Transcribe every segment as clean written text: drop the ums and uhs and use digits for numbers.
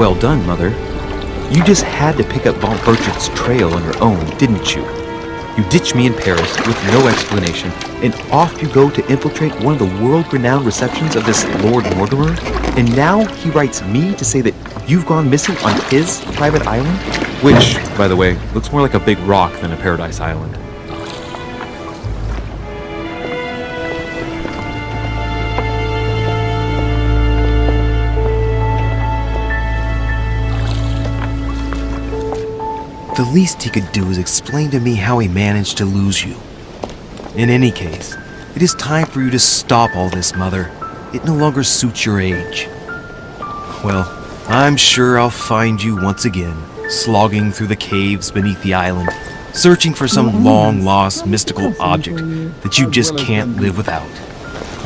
Well done, Mother. You just had to pick up Von Burchett's trail on your own, didn't you? You ditched me in Paris with no explanation, and off you go to infiltrate one of the world-renowned receptions of this Lord Mortimer? And now he writes me to say that you've gone missing on his private island? Which, by the way, looks more like a big rock than a paradise island. The least he could do is explain to me how he managed to lose you. In any case, it is time for you to stop all this, Mother. It no longer suits your age. Well, I'm sure I'll find you once again, slogging through the caves beneath the island, searching for some long-lost mystical object that you just can't live without.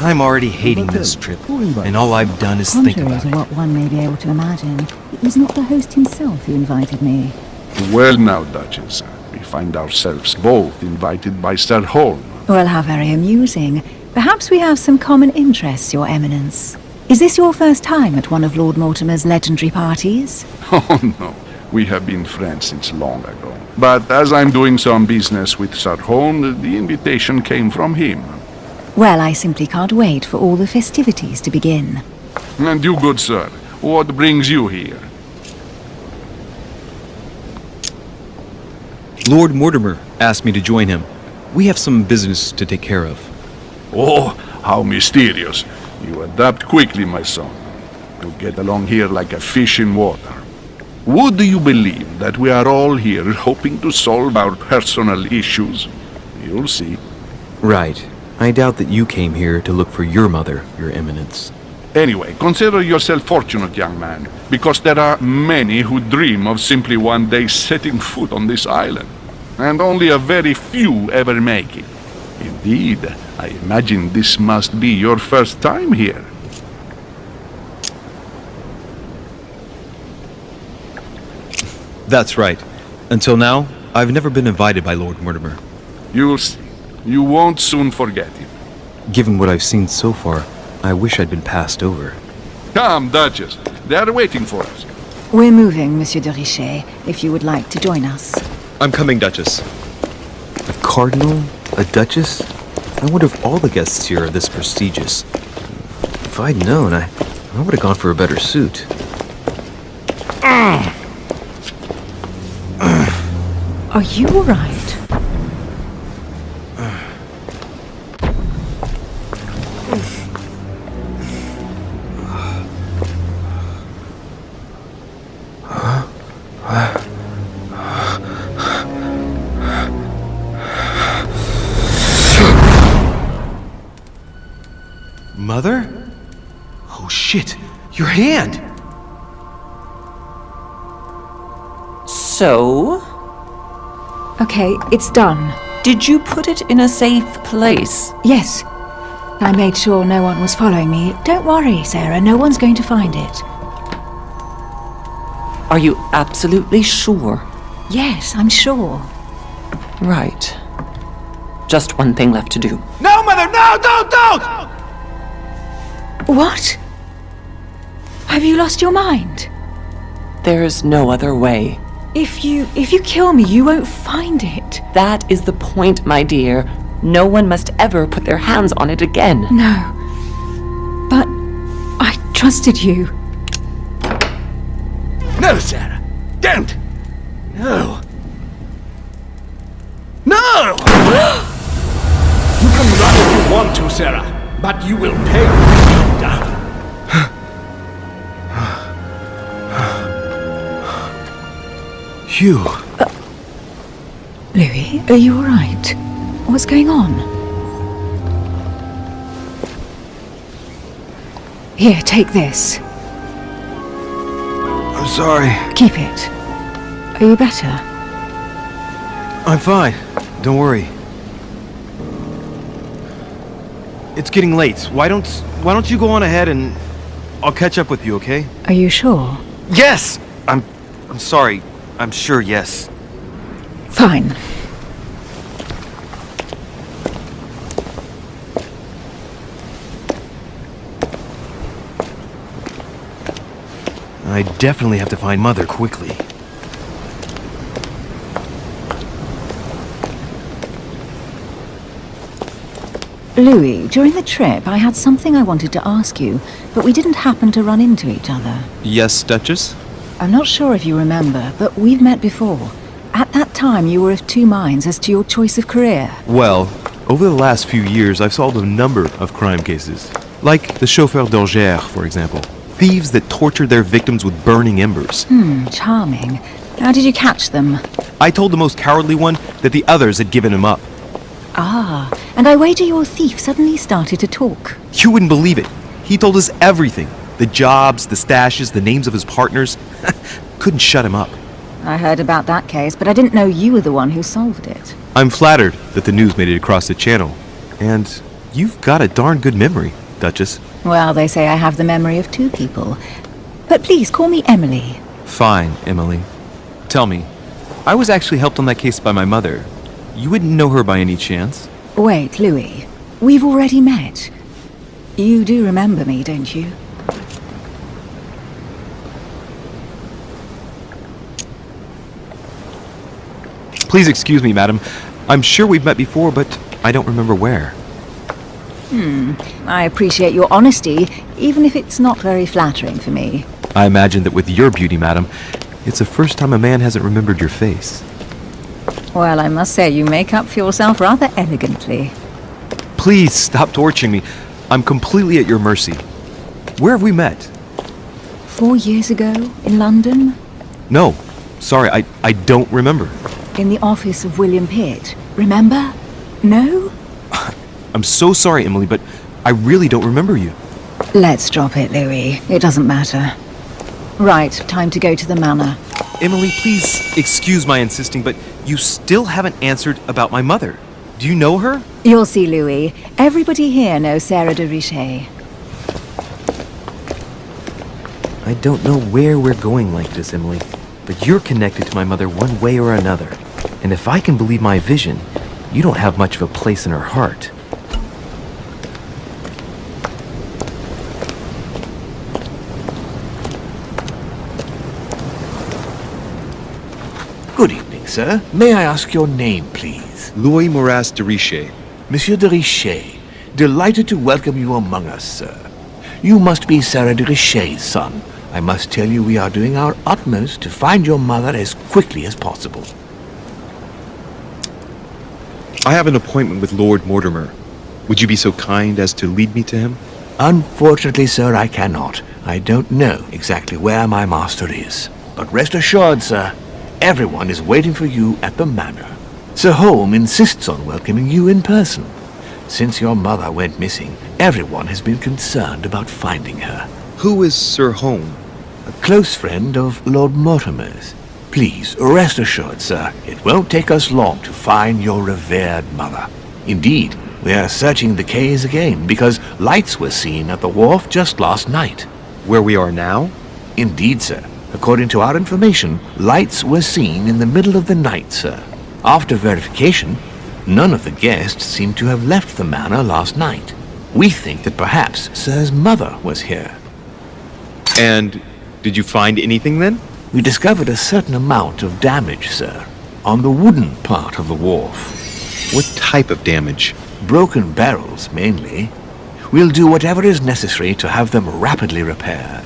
I'm already hating this trip, and all I've done is think about it. Contrary to what one may be able to imagine, it was not the host himself who invited me. Well now, Duchess, we find ourselves both invited by Sir Holm. Well, how very amusing. Perhaps we have some common interests, Your Eminence. Is this your first time at one of Lord Mortimer's legendary parties? Oh no, we have been friends since long ago. But as I'm doing some business with Sir Holm, the invitation came from him. Well, I simply can't wait for all the festivities to begin. And you, good sir, what brings you here? Lord Mortimer asked me to join him. We have some business to take care of. Oh, how mysterious. You adapt quickly, my son. You get along here like a fish in water. Would you believe that we are all here hoping to solve our personal issues? You'll see. Right. I doubt that you came here to look for your mother, Your Eminence. Anyway, consider yourself fortunate, young man, because there are many who dream of simply one day setting foot on this island, and only a very few ever make it. Indeed, I imagine this must be your first time here. That's right. Until now, I've never been invited by Lord Mortimer. You'll see. You won't soon forget him. Given what I've seen so far, I wish I'd been passed over. Come, Duchess. They are waiting for us. We're moving, Monsieur de Richet, if you would like to join us. I'm coming, Duchess. A cardinal? A duchess? I wonder if all the guests here are this prestigious. If I'd known, I would have gone for a better suit. Are you all right? Mother? Oh shit, your hand! So? Okay, it's done. Did you put it in a safe place? Yes. I made sure no one was following me. Don't worry, Sarah, no one's going to find it. Are you absolutely sure? Yes, I'm sure. Right. Just one thing left to do. No, Mother, no, don't! What? Have you lost your mind? There's no other way. If you kill me, you won't find it. That is the point, my dear. No one must ever put their hands on it again. No. But I trusted you. No, Sarah, don't! No. No! You can run if you want to, Sarah, but you will pay when you die. Hugh. Louis, are you all right? What's going on? Here, take this. I'm sorry. Keep it. Are you better? I'm fine. Don't worry. It's getting late. Why don't you go on ahead and I'll catch up with you, okay? Are you sure? Yes! I'm sorry. I'm sure, yes. Fine. I definitely have to find Mother quickly. Louis, during the trip, I had something I wanted to ask you, but we didn't happen to run into each other. Yes, Duchess? I'm not sure if you remember, but we've met before. At that time, you were of two minds as to your choice of career. Well, over the last few years, I've solved a number of crime cases. Like the chauffeur d'orgère, for example. Thieves that tortured their victims with burning embers. Charming. How did you catch them? I told the most cowardly one that the others had given him up. Ah, and I wager your thief suddenly started to talk. You wouldn't believe it. He told us everything. The jobs, the stashes, the names of his partners. Couldn't shut him up. I heard about that case, but I didn't know you were the one who solved it. I'm flattered that the news made it across the channel. And you've got a darn good memory, Duchess. Well, they say I have the memory of two people. But please, call me Emily. Fine, Emily. Tell me, I was actually helped on that case by my mother. You wouldn't know her by any chance? Wait, Louis. We've already met. You do remember me, don't you? Please excuse me, madam. I'm sure we've met before, but I don't remember where. I appreciate your honesty, even if it's not very flattering for me. I imagine that with your beauty, madam, it's the first time a man hasn't remembered your face. Well, I must say you make up for yourself rather elegantly. Please stop torturing me. I'm completely at your mercy. Where have we met? 4 years ago, in London, No. Sorry, I don't remember. in the office of William Pitt. Remember? No? I'm so sorry, Emily, but I really don't remember you. Let's drop it, Louis. It doesn't matter. Right, time to go to the manor. Emily, please excuse my insisting, but you still haven't answered about my mother. Do you know her? You'll see, Louis. Everybody here knows Sarah de Richet. I don't know where we're going like this, Emily, but you're connected to my mother one way or another. And if I can believe my vision, you don't have much of a place in her heart. Good evening, sir. May I ask your name, please? Louis Moras de Richet. Monsieur de Richet. Delighted to welcome you among us, sir. You must be Sarah de Richet's son. I must tell you we are doing our utmost to find your mother as quickly as possible. I have an appointment with Lord Mortimer. Would you be so kind as to lead me to him? Unfortunately, sir, I cannot. I don't know exactly where my master is. But rest assured, sir, everyone is waiting for you at the manor. Sir Holm insists on welcoming you in person. Since your mother went missing, everyone has been concerned about finding her. Who is Sir Holm? A close friend of Lord Mortimer's. Please, rest assured, sir, it won't take us long to find your revered mother. Indeed, we are searching the quays again because lights were seen at the wharf just last night. Where we are now? Indeed, sir. According to our information, lights were seen in the middle of the night, sir. After verification, none of the guests seem to have left the manor last night. We think that perhaps Sir's mother was here. And did you find anything then? We discovered a certain amount of damage, sir, on the wooden part of the wharf. What type of damage? Broken barrels, mainly. We'll do whatever is necessary to have them rapidly repaired.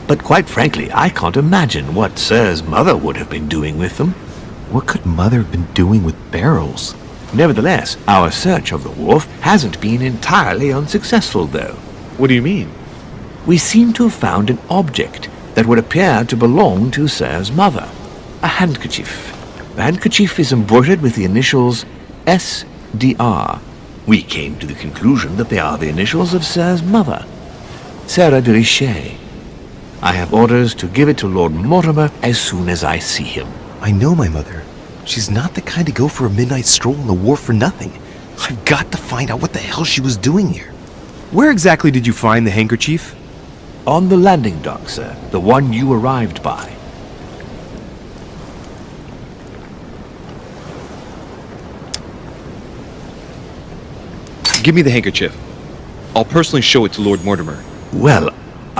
But quite frankly, I can't imagine what Sir's mother would have been doing with them. What could Mother have been doing with barrels? Nevertheless, our search of the wharf hasn't been entirely unsuccessful, though. What do you mean? We seem to have found an object that would appear to belong to Sir's mother. A handkerchief. The handkerchief is embroidered with the initials S.D.R. We came to the conclusion that they are the initials of Sir's mother, Sarah de Richet. I have orders to give it to Lord Mortimer as soon as I see him. I know my mother. She's not the kind to go for a midnight stroll on the wharf for nothing. I've got to find out what the hell she was doing here. Where exactly did you find the handkerchief? On the landing dock, sir. The one you arrived by. Give me the handkerchief. I'll personally show it to Lord Mortimer. Well,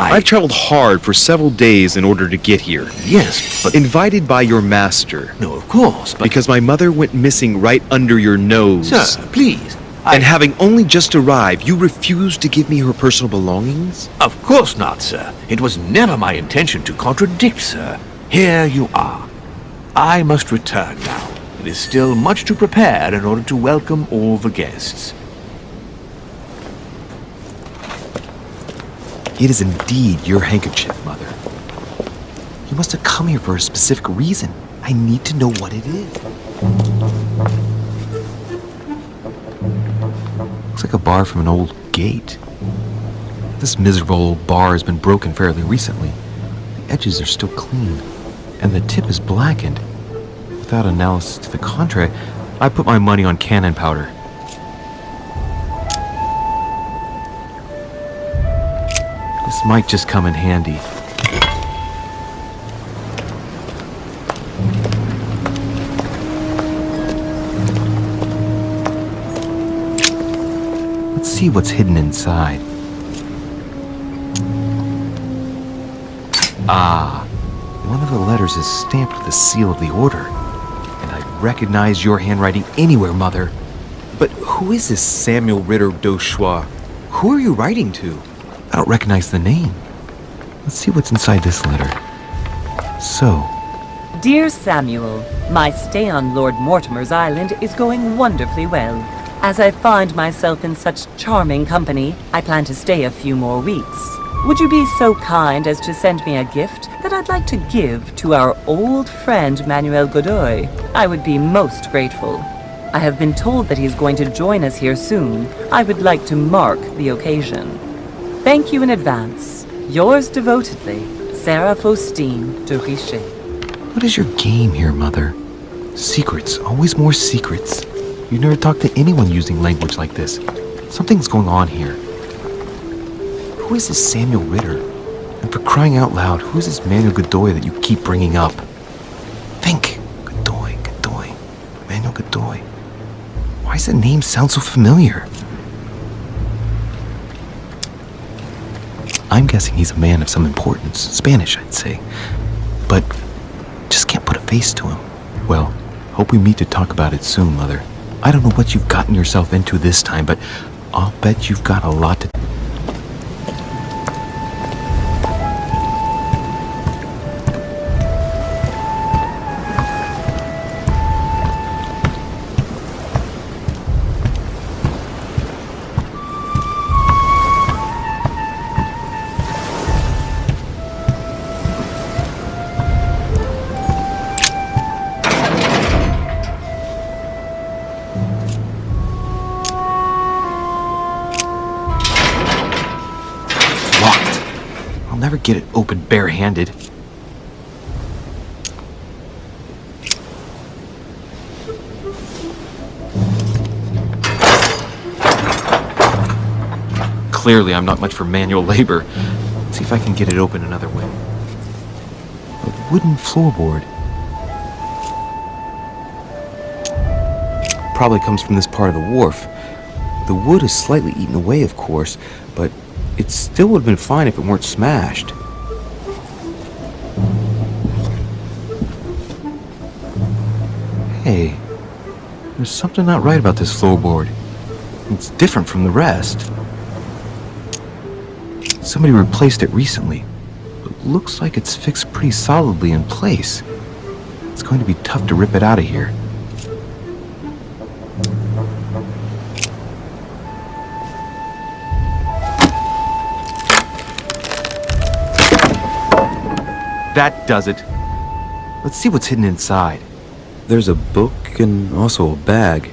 I've traveled hard for several days in order to get here. Yes, but... Invited by your master. No, of course, but... Because my mother went missing right under your nose. Sir, please. And having only just arrived, you refused to give me her personal belongings? Of course not, sir. It was never my intention to contradict, sir. Here you are. I must return now. It is still much to prepare in order to welcome all the guests. It is indeed your handkerchief, Mother. You must have come here for a specific reason. I need to know what it is. Looks like a bar from an old gate. This miserable old bar has been broken fairly recently. The edges are still clean, and the tip is blackened. Without analysis to the contrary, I put my money on cannon powder. This might just come in handy. Let's see what's hidden inside. Ah, one of the letters is stamped with the seal of the order. And I recognize your handwriting anywhere, Mother. But who is this Samuel Ritter d'Auchois? Who are you writing to? I don't recognize the name. Let's see what's inside this letter. So, Dear Samuel, my stay on Lord Mortimer's island is going wonderfully well. As I find myself in such charming company, I plan to stay a few more weeks. Would you be so kind as to send me a gift that I'd like to give to our old friend Manuel Godoy? I would be most grateful. I have been told that he's going to join us here soon. I would like to mark the occasion. Thank you in advance. Yours devotedly, Sarah Faustine de Richet. what is your game here, Mother? Secrets, always more secrets. You never talk to anyone using language like this. Something's going on here. Who is this Samuel Ritter? And for crying out loud, who is this Manuel Godoy that you keep bringing up? Think. Godoy. Manuel Godoy. Why does that name sound so familiar? I'm guessing he's a man of some importance. Spanish, I'd say. But just can't put a face to him. Well, hope we meet to talk about it soon, Mother. I don't know what you've gotten yourself into this time, but I'll bet you've got a lot to... Never get it open barehanded. Clearly, I'm not much for manual labor. Let's see if I can get it open another way. A wooden floorboard. Probably comes from this part of the wharf. The wood is slightly eaten away, of course, but it still would have been fine if it weren't smashed. Hey, there's something not right about this floorboard. It's different from the rest. Somebody replaced it recently, but looks like it's fixed pretty solidly in place. It's going to be tough to rip it out of here. That does it. Let's see what's hidden inside. There's a book and also a bag.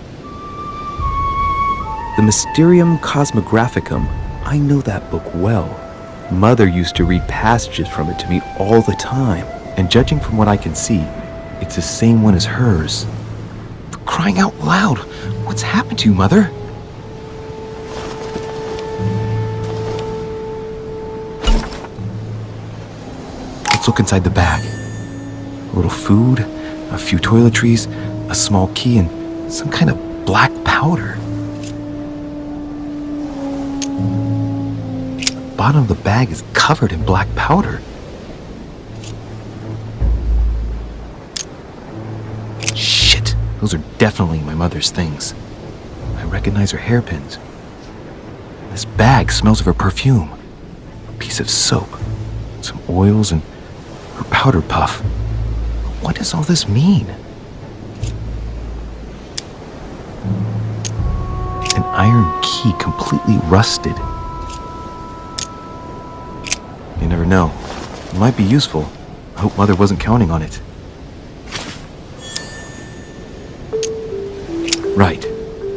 The Mysterium Cosmographicum. I know that book well. Mother used to read passages from it to me all the time. And judging from what I can see, it's the same one as hers. For crying out loud, what's happened to you, Mother? Let's look inside the bag. A little food, a few toiletries, a small key, and some kind of black powder. bottom of the bag is covered in black powder. Shit, those are definitely my mother's things. I recognize her hairpins. This bag smells of her perfume. A piece of soap, some oils, and her powder puff. What does all this mean? An iron key completely rusted. You never know. It might be useful. I hope Mother wasn't counting on it. Right.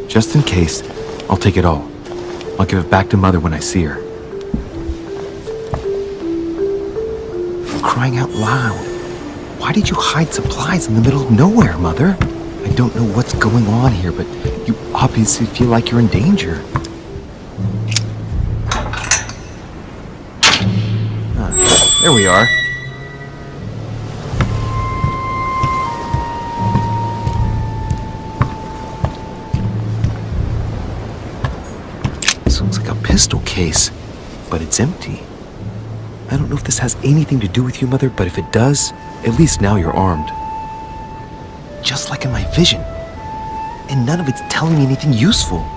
Just in case, I'll take it all. I'll give it back to Mother when I see her. For crying out loud. Why did you hide supplies in the middle of nowhere, Mother? I don't know what's going on here, but you obviously feel like you're in danger. There we are. This looks like a pistol case, but it's empty. I don't know if this has anything to do with you, Mother, but if it does, at least now you're armed. Just like in my vision. And none of it's telling me anything useful.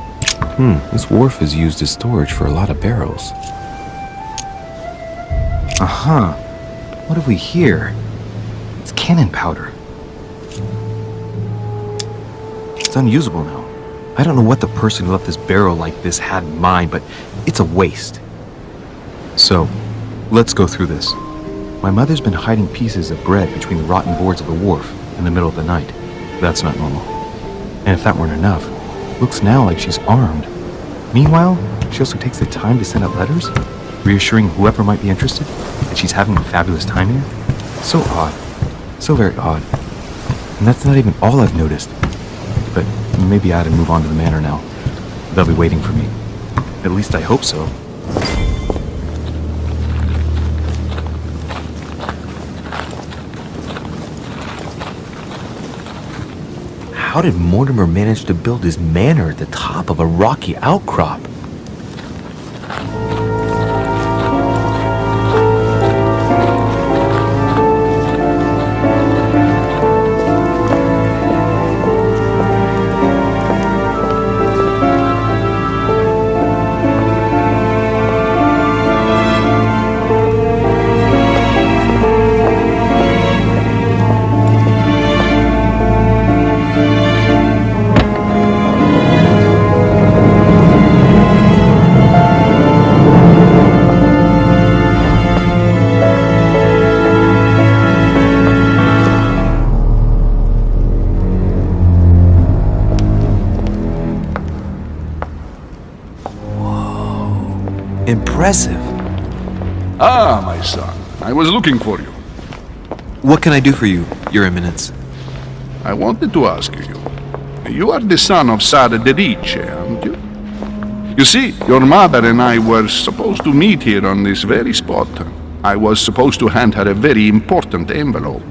This wharf is used as storage for a lot of barrels. Uh-huh. What have we here? It's cannon powder. It's unusable now. I don't know what the person who left this barrel like this had in mind, but it's a waste. So, let's go through this. My mother's been hiding pieces of bread between the rotten boards of the wharf in the middle of the night. That's not normal. And if that weren't enough, looks now like she's armed. Meanwhile, she also takes the time to send out letters, reassuring whoever might be interested that she's having a fabulous time here. So odd. So very odd. And that's not even all I've noticed. But maybe I ought to move on to the manor now. They'll be waiting for me. At least I hope so. How did Mortimer manage to build his manor at the top of a rocky outcrop? Impressive. Ah, my son, I was looking for you. What can I do for you, Your Eminence? I wanted to ask you. You are the son of Sara de Richet, aren't you? You see, your mother and I were supposed to meet here on this very spot. I was supposed to hand her a very important envelope.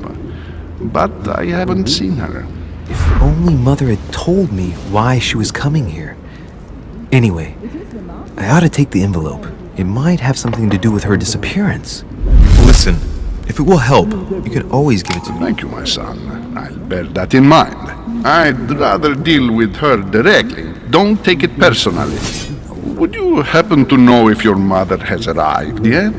But I haven't seen her. If only Mother had told me why she was coming here. Anyway, I ought to take the envelope. It might have something to do with her disappearance. Listen, if it will help, you can always give it to me. Thank you, my son. I'll bear that in mind. I'd rather deal with her directly. Don't take it personally. Would you happen to know if your mother has arrived yet?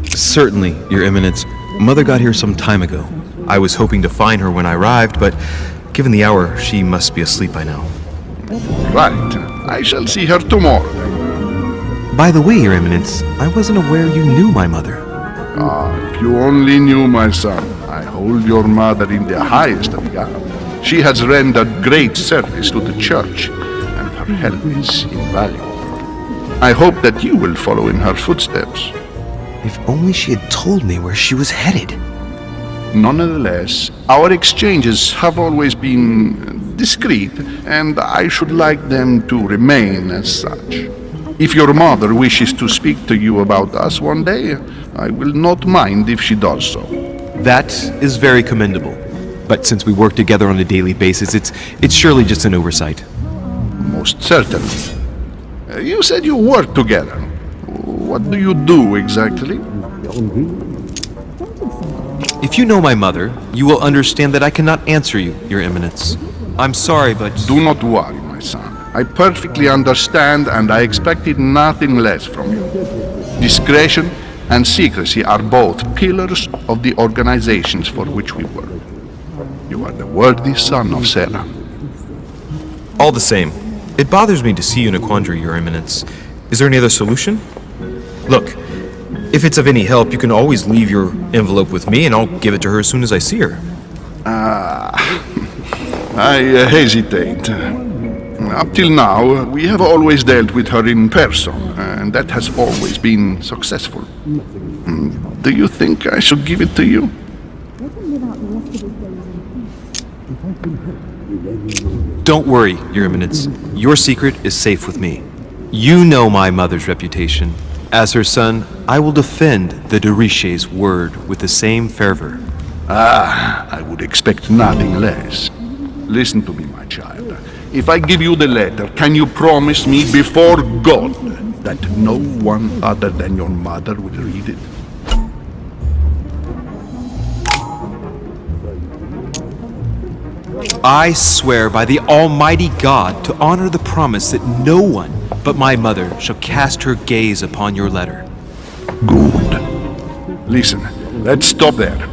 Certainly, Your Eminence. Mother got here some time ago. I was hoping to find her when I arrived, but given the hour, she must be asleep by now. Right. I shall see her tomorrow, then. By the way, Your Eminence, I wasn't aware you knew my mother. Ah, if you only knew, my son. I hold your mother in the highest regard. She has rendered great service to the church, and her help is invaluable. I hope that you will follow in her footsteps. If only she had told me where she was headed. Nonetheless, our exchanges have always been discreet, and I should like them to remain as such. If your mother wishes to speak to you about us one day, I will not mind if she does so. That is very commendable. But since we work together on a daily basis, it's surely just an oversight. Most certainly. You said you work together. What do you do exactly? If you know my mother, you will understand that I cannot answer you, Your Eminence. I'm sorry, but... Do not worry, my son. I perfectly understand, and I expected nothing less from you. Discretion and secrecy are both pillars of the organizations for which we work. You are the worthy son of Sarah. All the same, it bothers me to see you in a quandary, Your Eminence. Is there any other solution? Look, if it's of any help, you can always leave your envelope with me and I'll give it to her as soon as I see her. I hesitate. Up till now, we have always dealt with her in person, and that has always been successful. Do you think I should give it to you? Don't worry, Your Eminence. Your secret is safe with me. You know my mother's reputation. As her son, I will defend the de Richet's word with the same fervor. I would expect nothing less. Listen to me, my child. If I give you the letter, can you promise me before God that no one other than your mother will read it? I swear by the Almighty God to honor the promise that no one but my mother shall cast her gaze upon your letter. Good. Listen, let's stop there.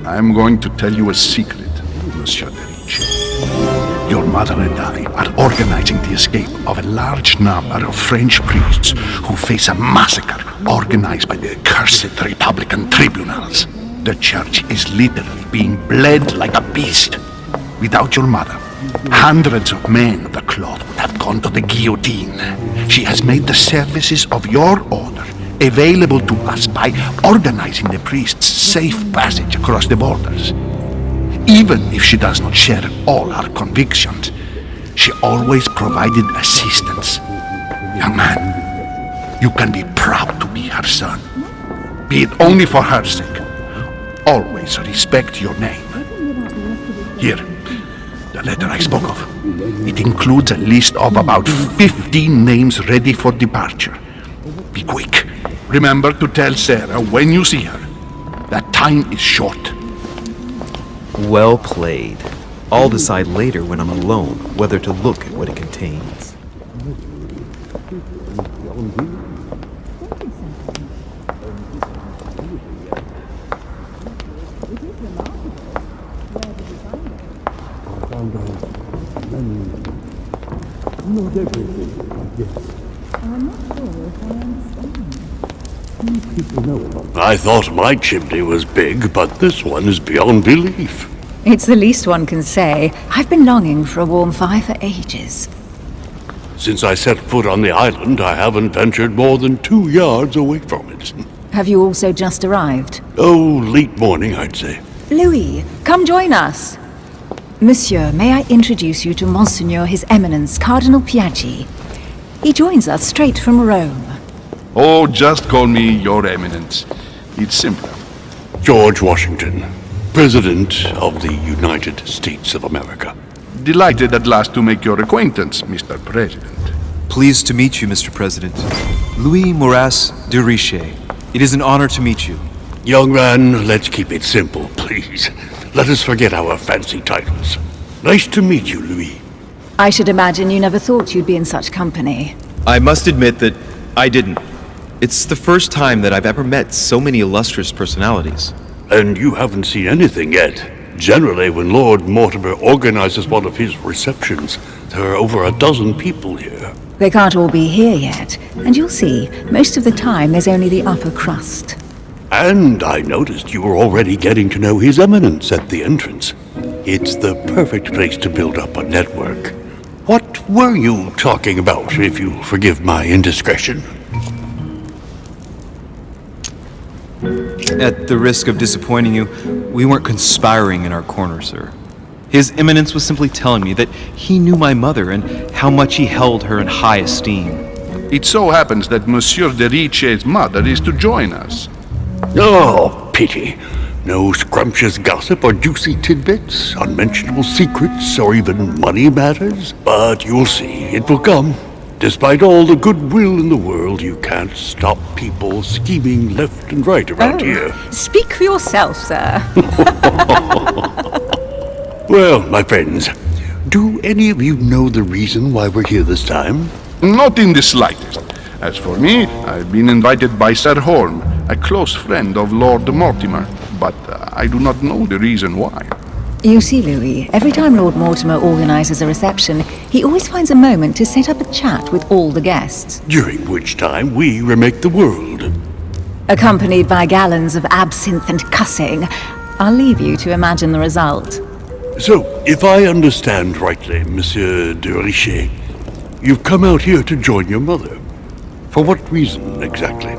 I'm going to tell you a secret, Monsieur de Richet. Your mother and I are organizing the escape of a large number of French priests who face a massacre organized by the accursed Republican tribunals. The church is literally being bled like a beast. Without your mother, hundreds of men of the cloth would have gone to the guillotine. She has made the services of your order available to us by organizing the priests' safe passage across the borders. Even if she does not share all our convictions, she always provided assistance. Young man, you can be proud to be her son. Be it only for her sake. Always respect your name. Here, the letter I spoke of. It includes a list of about 15 names ready for departure. Be quick. Remember to tell Sarah when you see her that time is short. Well played. I'll decide later when I'm alone whether to look at what it contains. I thought my chimney was big, but this one is beyond belief. It's the least one can say. I've been longing for a warm fire for ages. Since I set foot on the island, I haven't ventured more than 2 yards away from it. Have you also just arrived? Oh, late morning, I'd say. Louis, come join us. Monsieur, may I introduce you to Monseigneur His Eminence Cardinal Piaggi? He joins us straight from Rome. Oh, just call me Your Eminence. It's simpler. George Washington, President of the United States of America. Delighted at last to make your acquaintance, Mr. President. Pleased to meet you, Mr. President. Louis Moras de Richet. It is an honor to meet you. Young man, let's keep it simple, please. Let us forget our fancy titles. Nice to meet you, Louis. I should imagine you never thought you'd be in such company. I must admit that I didn't. It's the first time that I've ever met so many illustrious personalities. And you haven't seen anything yet. Generally, when Lord Mortimer organizes one of his receptions, there are over a dozen people here. They can't all be here yet, and you'll see, most of the time there's only the upper crust. And I noticed you were already getting to know His Eminence at the entrance. It's the perfect place to build up a network. What were you talking about, if you forgive my indiscretion? At the risk of disappointing you, we weren't conspiring in our corner, sir. His Eminence was simply telling me that he knew my mother and how much he held her in high esteem. It so happens that Monsieur de Richet's mother is to join us. Oh, pity. No scrumptious gossip or juicy tidbits, unmentionable secrets, or even money matters. But you'll see, it will come. Despite all the goodwill in the world, you can't stop people scheming left and right around here. Speak for yourself, sir. Well, my friends, do any of you know the reason why we're here this time? Not in the slightest. As for me, I've been invited by Sir Horn, a close friend of Lord Mortimer, but I do not know the reason why. You see, Louis, every time Lord Mortimer organizes a reception, he always finds a moment to set up a chat with all the guests. During which time we remake the world. Accompanied by gallons of absinthe and cussing. I'll leave you to imagine the result. So, if I understand rightly, Monsieur de Richet, you've come out here to join your mother. For what reason, exactly?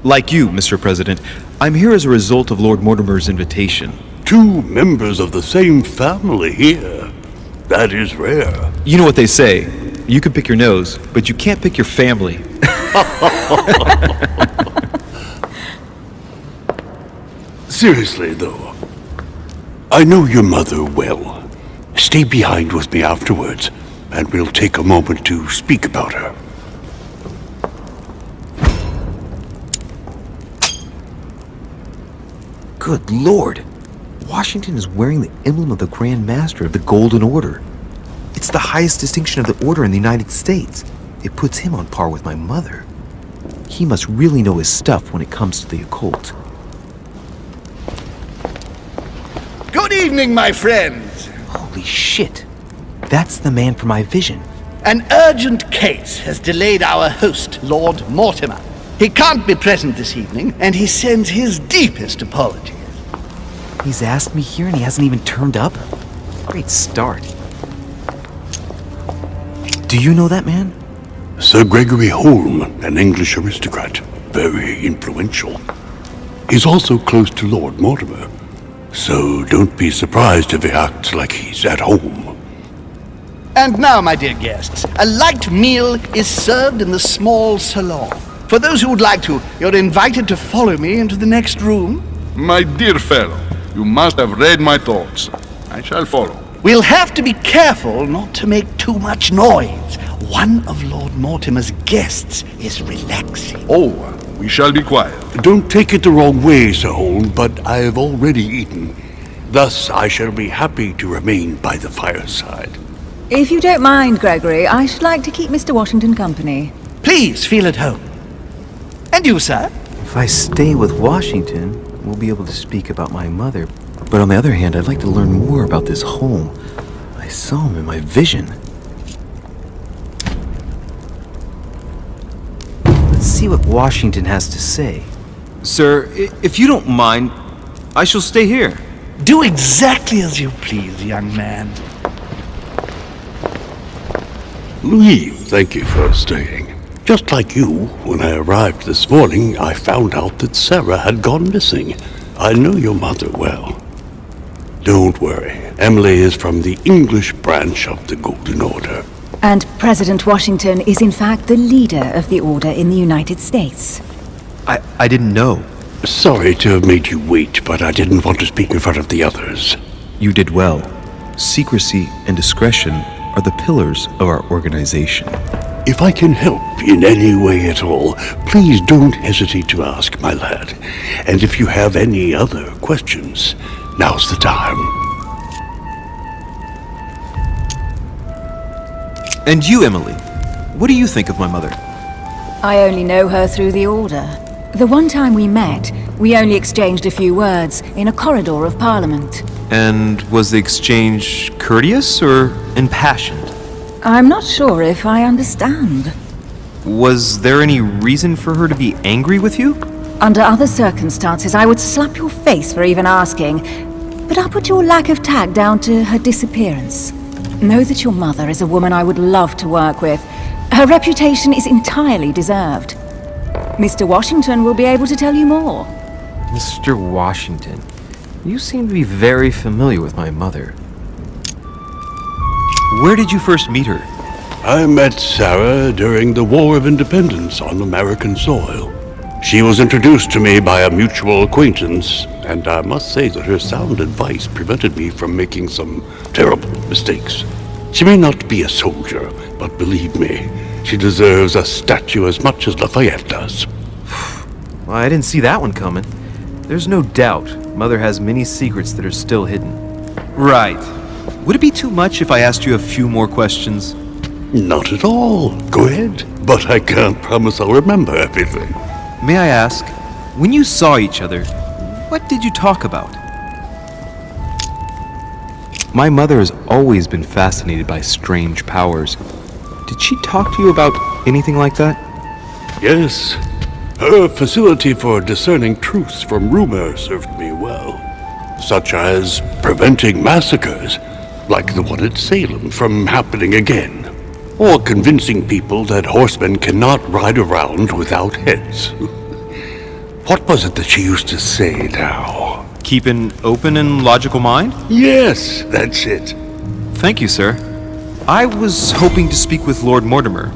Like you, Mr. President, I'm here as a result of Lord Mortimer's invitation. 2 members of the same family here. That is rare. You know what they say, you can pick your nose, but you can't pick your family. Seriously, though, I know your mother well. Stay behind with me afterwards, and we'll take a moment to speak about her. Good Lord! Washington is wearing the emblem of the Grand Master of the Golden Order. It's the highest distinction of the order in the United States. It puts him on par with my mother. He must really know his stuff when it comes to the occult. Good evening, my friends. Holy shit! That's the man for my vision. An urgent case has delayed our host, Lord Mortimer. He can't be present this evening, and he sends his deepest apologies. He's asked me here and he hasn't even turned up? Great start. Do you know that man? Sir Gregory Holm, an English aristocrat, very influential. He's also close to Lord Mortimer, so don't be surprised if he acts like he's at home. And now, my dear guests, a light meal is served in the small salon. For those who would like to, you're invited to follow me into the next room. My dear fellow, you must have read my thoughts. I shall follow. We'll have to be careful not to make too much noise. One of Lord Mortimer's guests is relaxing. Oh, we shall be quiet. Don't take it the wrong way, Sir Holm, but I have already eaten. Thus, I shall be happy to remain by the fireside. If you don't mind, Gregory, I should like to keep Mr. Washington company. Please feel at home. And you, sir? If I stay with Washington, we'll be able to speak about my mother. But on the other hand, I'd like to learn more about this home. I saw him in my vision. Let's see what Washington has to say. Sir, if you don't mind, I shall stay here. Do exactly as you please, young man. Louis, thank you for staying. Just like you, when I arrived this morning, I found out that Sarah had gone missing. I know your mother well. Don't worry, Emily is from the English branch of the Golden Order. And President Washington is in fact the leader of the order in the United States. I didn't know. Sorry to have made you wait, but I didn't want to speak in front of the others. You did well. Secrecy and discretion are the pillars of our organization. If I can help in any way at all, please don't hesitate to ask, my lad. And if you have any other questions, now's the time. And you, Emily, what do you think of my mother? I only know her through the order. The one time we met, we only exchanged a few words in a corridor of Parliament. And was the exchange courteous or impassioned? I'm not sure if I understand. Was there any reason for her to be angry with you? Under other circumstances, I would slap your face for even asking, but I'll put your lack of tact down to her disappearance. Know that your mother is a woman I would love to work with. Her reputation is entirely deserved. Mr. Washington will be able to tell you more. Mr. Washington, you seem to be very familiar with my mother. Where did you first meet her? I met Sarah during the War of Independence on American soil. She was introduced to me by a mutual acquaintance, and I must say that her sound advice prevented me from making some terrible mistakes. She may not be a soldier, but believe me, she deserves a statue as much as Lafayette does. Well, I didn't see that one coming. There's no doubt Mother has many secrets that are still hidden. Right. Would it be too much if I asked you a few more questions? Not at all. Go ahead. But I can't promise I'll remember everything. May I ask, when you saw each other, what did you talk about? My mother has always been fascinated by strange powers. Did she talk to you about anything like that? Yes. Her facility for discerning truths from rumor served me well. Such as preventing massacres, like the one at Salem, from happening again. Or convincing people that horsemen cannot ride around without heads. What was it that she used to say now? Keep an open and logical mind? Yes, that's it. Thank you, sir. I was hoping to speak with Lord Mortimer.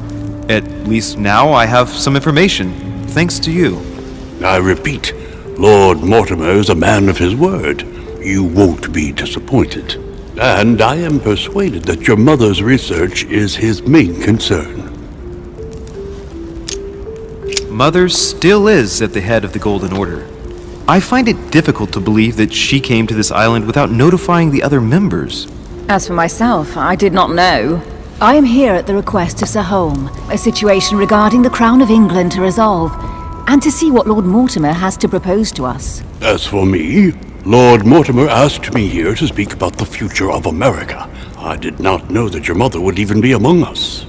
At least now I have some information, thanks to you. I repeat, Lord Mortimer is a man of his word. You won't be disappointed. And I am persuaded that your mother's research is his main concern. Mother still is at the head of the Golden Order. I find it difficult to believe that she came to this island without notifying the other members. As for myself, I did not know. I am here at the request of Sir Holm, a situation regarding the Crown of England to resolve, and to see what Lord Mortimer has to propose to us. As for me, Lord Mortimer asked me here to speak about the future of America. I did not know that your mother would even be among us.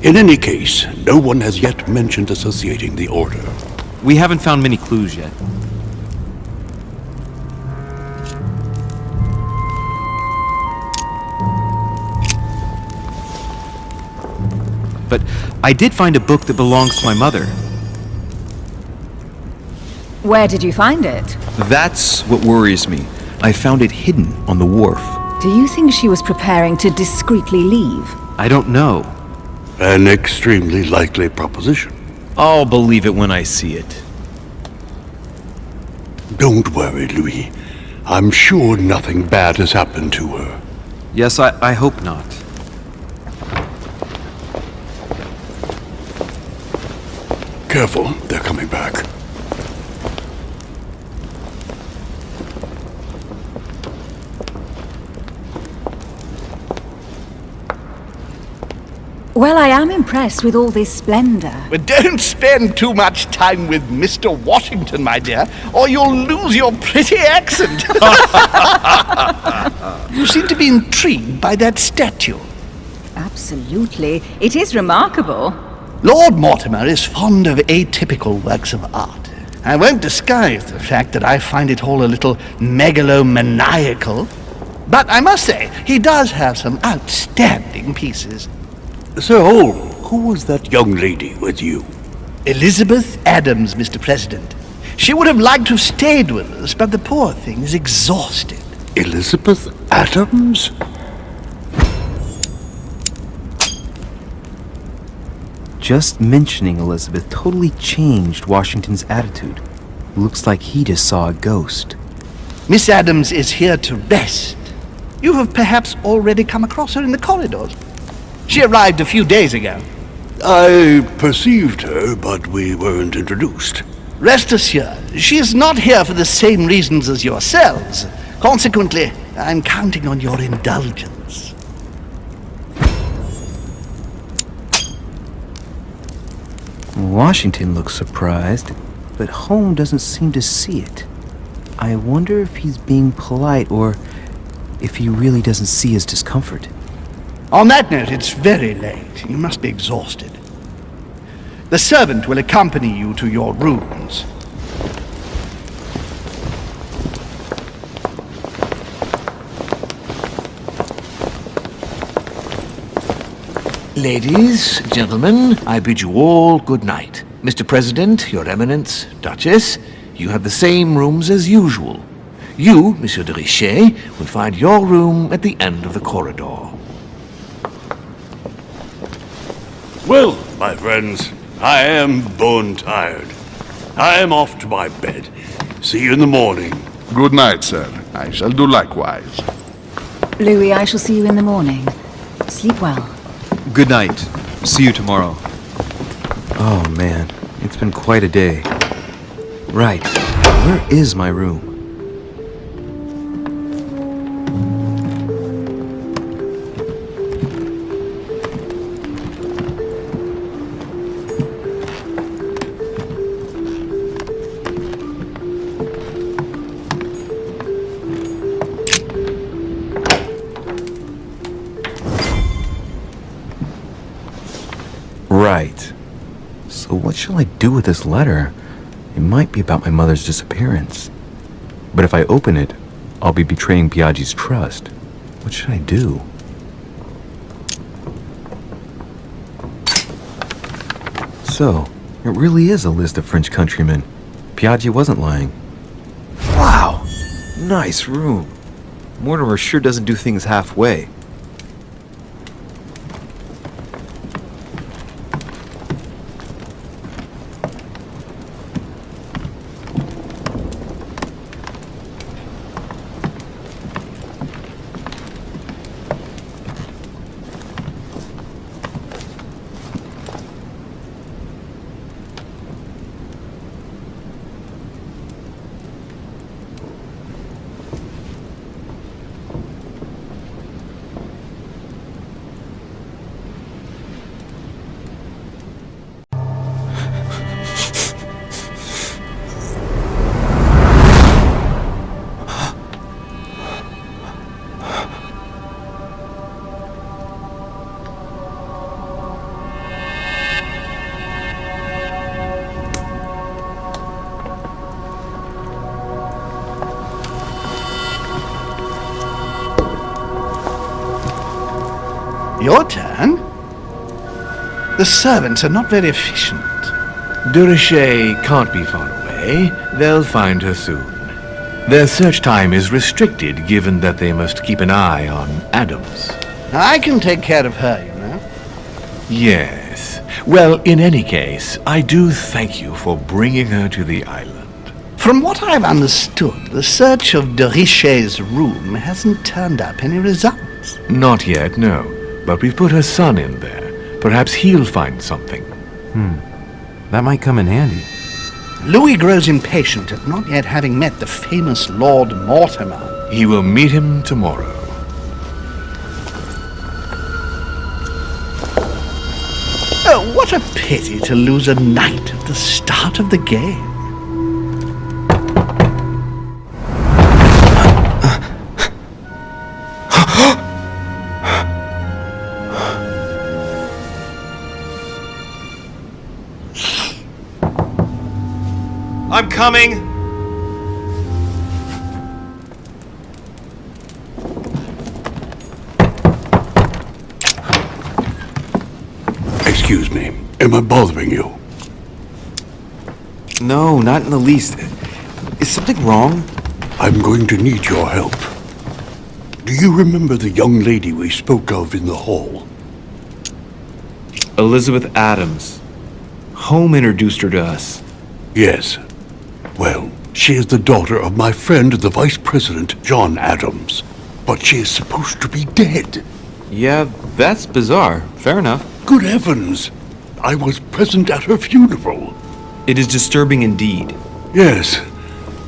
In any case, no one has yet mentioned associating the Order. We haven't found many clues yet. But I did find a book that belongs to my mother. Where did you find it? That's what worries me. I found it hidden on the wharf. Do you think she was preparing to discreetly leave? I don't know. An extremely likely proposition. I'll believe it when I see it. Don't worry, Louis. I'm sure nothing bad has happened to her. Yes, I hope not. Careful, they're coming back. Well, I am impressed with all this splendor. But don't spend too much time with Mr. Washington, my dear, or you'll lose your pretty accent. You seem to be intrigued by that statue. Absolutely. It is remarkable. Lord Mortimer is fond of atypical works of art. I won't disguise the fact that I find it all a little megalomaniacal. But I must say, he does have some outstanding pieces. Sir Holm, who was that young lady with you? Elizabeth Adams, Mr. President. She would have liked to have stayed with us, but the poor thing is exhausted. Elizabeth Adams? Just mentioning Elizabeth totally changed Washington's attitude. Looks like he just saw a ghost. Miss Adams is here to rest. You have perhaps already come across her in the corridors. She arrived a few days ago. I perceived her, but we weren't introduced. Rest assured, she is not here for the same reasons as yourselves. Consequently, I'm counting on your indulgence. Washington looks surprised, but Holm doesn't seem to see it. I wonder if he's being polite or if he really doesn't see his discomfort. On that note, it's very late. You must be exhausted. The servant will accompany you to your rooms. Ladies, gentlemen, I bid you all good night. Mr. President, Your Eminence, Duchess, you have the same rooms as usual. You, Monsieur de Richet, will find your room at the end of the corridor. Well, my friends, I am bone tired. I am off to my bed. See you in the morning. Good night, sir. I shall do likewise. Louis, I shall see you in the morning. Sleep well. Good night. See you tomorrow. Oh man, it's been quite a day. Right, where is my room? Right. So what shall I do with this letter? It might be about my mother's disappearance. But if I open it, I'll be betraying Biaggi's trust. What should I do? So, it really is a list of French countrymen. Biaggi wasn't lying. Wow! Nice room. Mortimer sure doesn't do things halfway. Your turn? The servants are not very efficient. De Richet can't be far away. They'll find her soon. Their search time is restricted, given that they must keep an eye on Adams. I can take care of her, you know. Yes. Well, in any case, I do thank you for bringing her to the island. From what I've understood, the search of de Richet's room hasn't turned up any results. Not yet, no. But we've put her son in there. Perhaps he'll find something. That might come in handy. Louis grows impatient at not yet having met the famous Lord Mortimer. He will meet him tomorrow. Oh, what a pity to lose a knight at the start of the game. I'm coming! Excuse me, am I bothering you? No, not in the least. Is something wrong? I'm going to need your help. Do you remember the young lady we spoke of in the hall? Elizabeth Adams. Home introduced her to us. Yes. Well, she is the daughter of my friend, the Vice President, John Adams. But she is supposed to be dead. Yeah, that's bizarre. Fair enough. Good heavens! I was present at her funeral. It is disturbing indeed. Yes.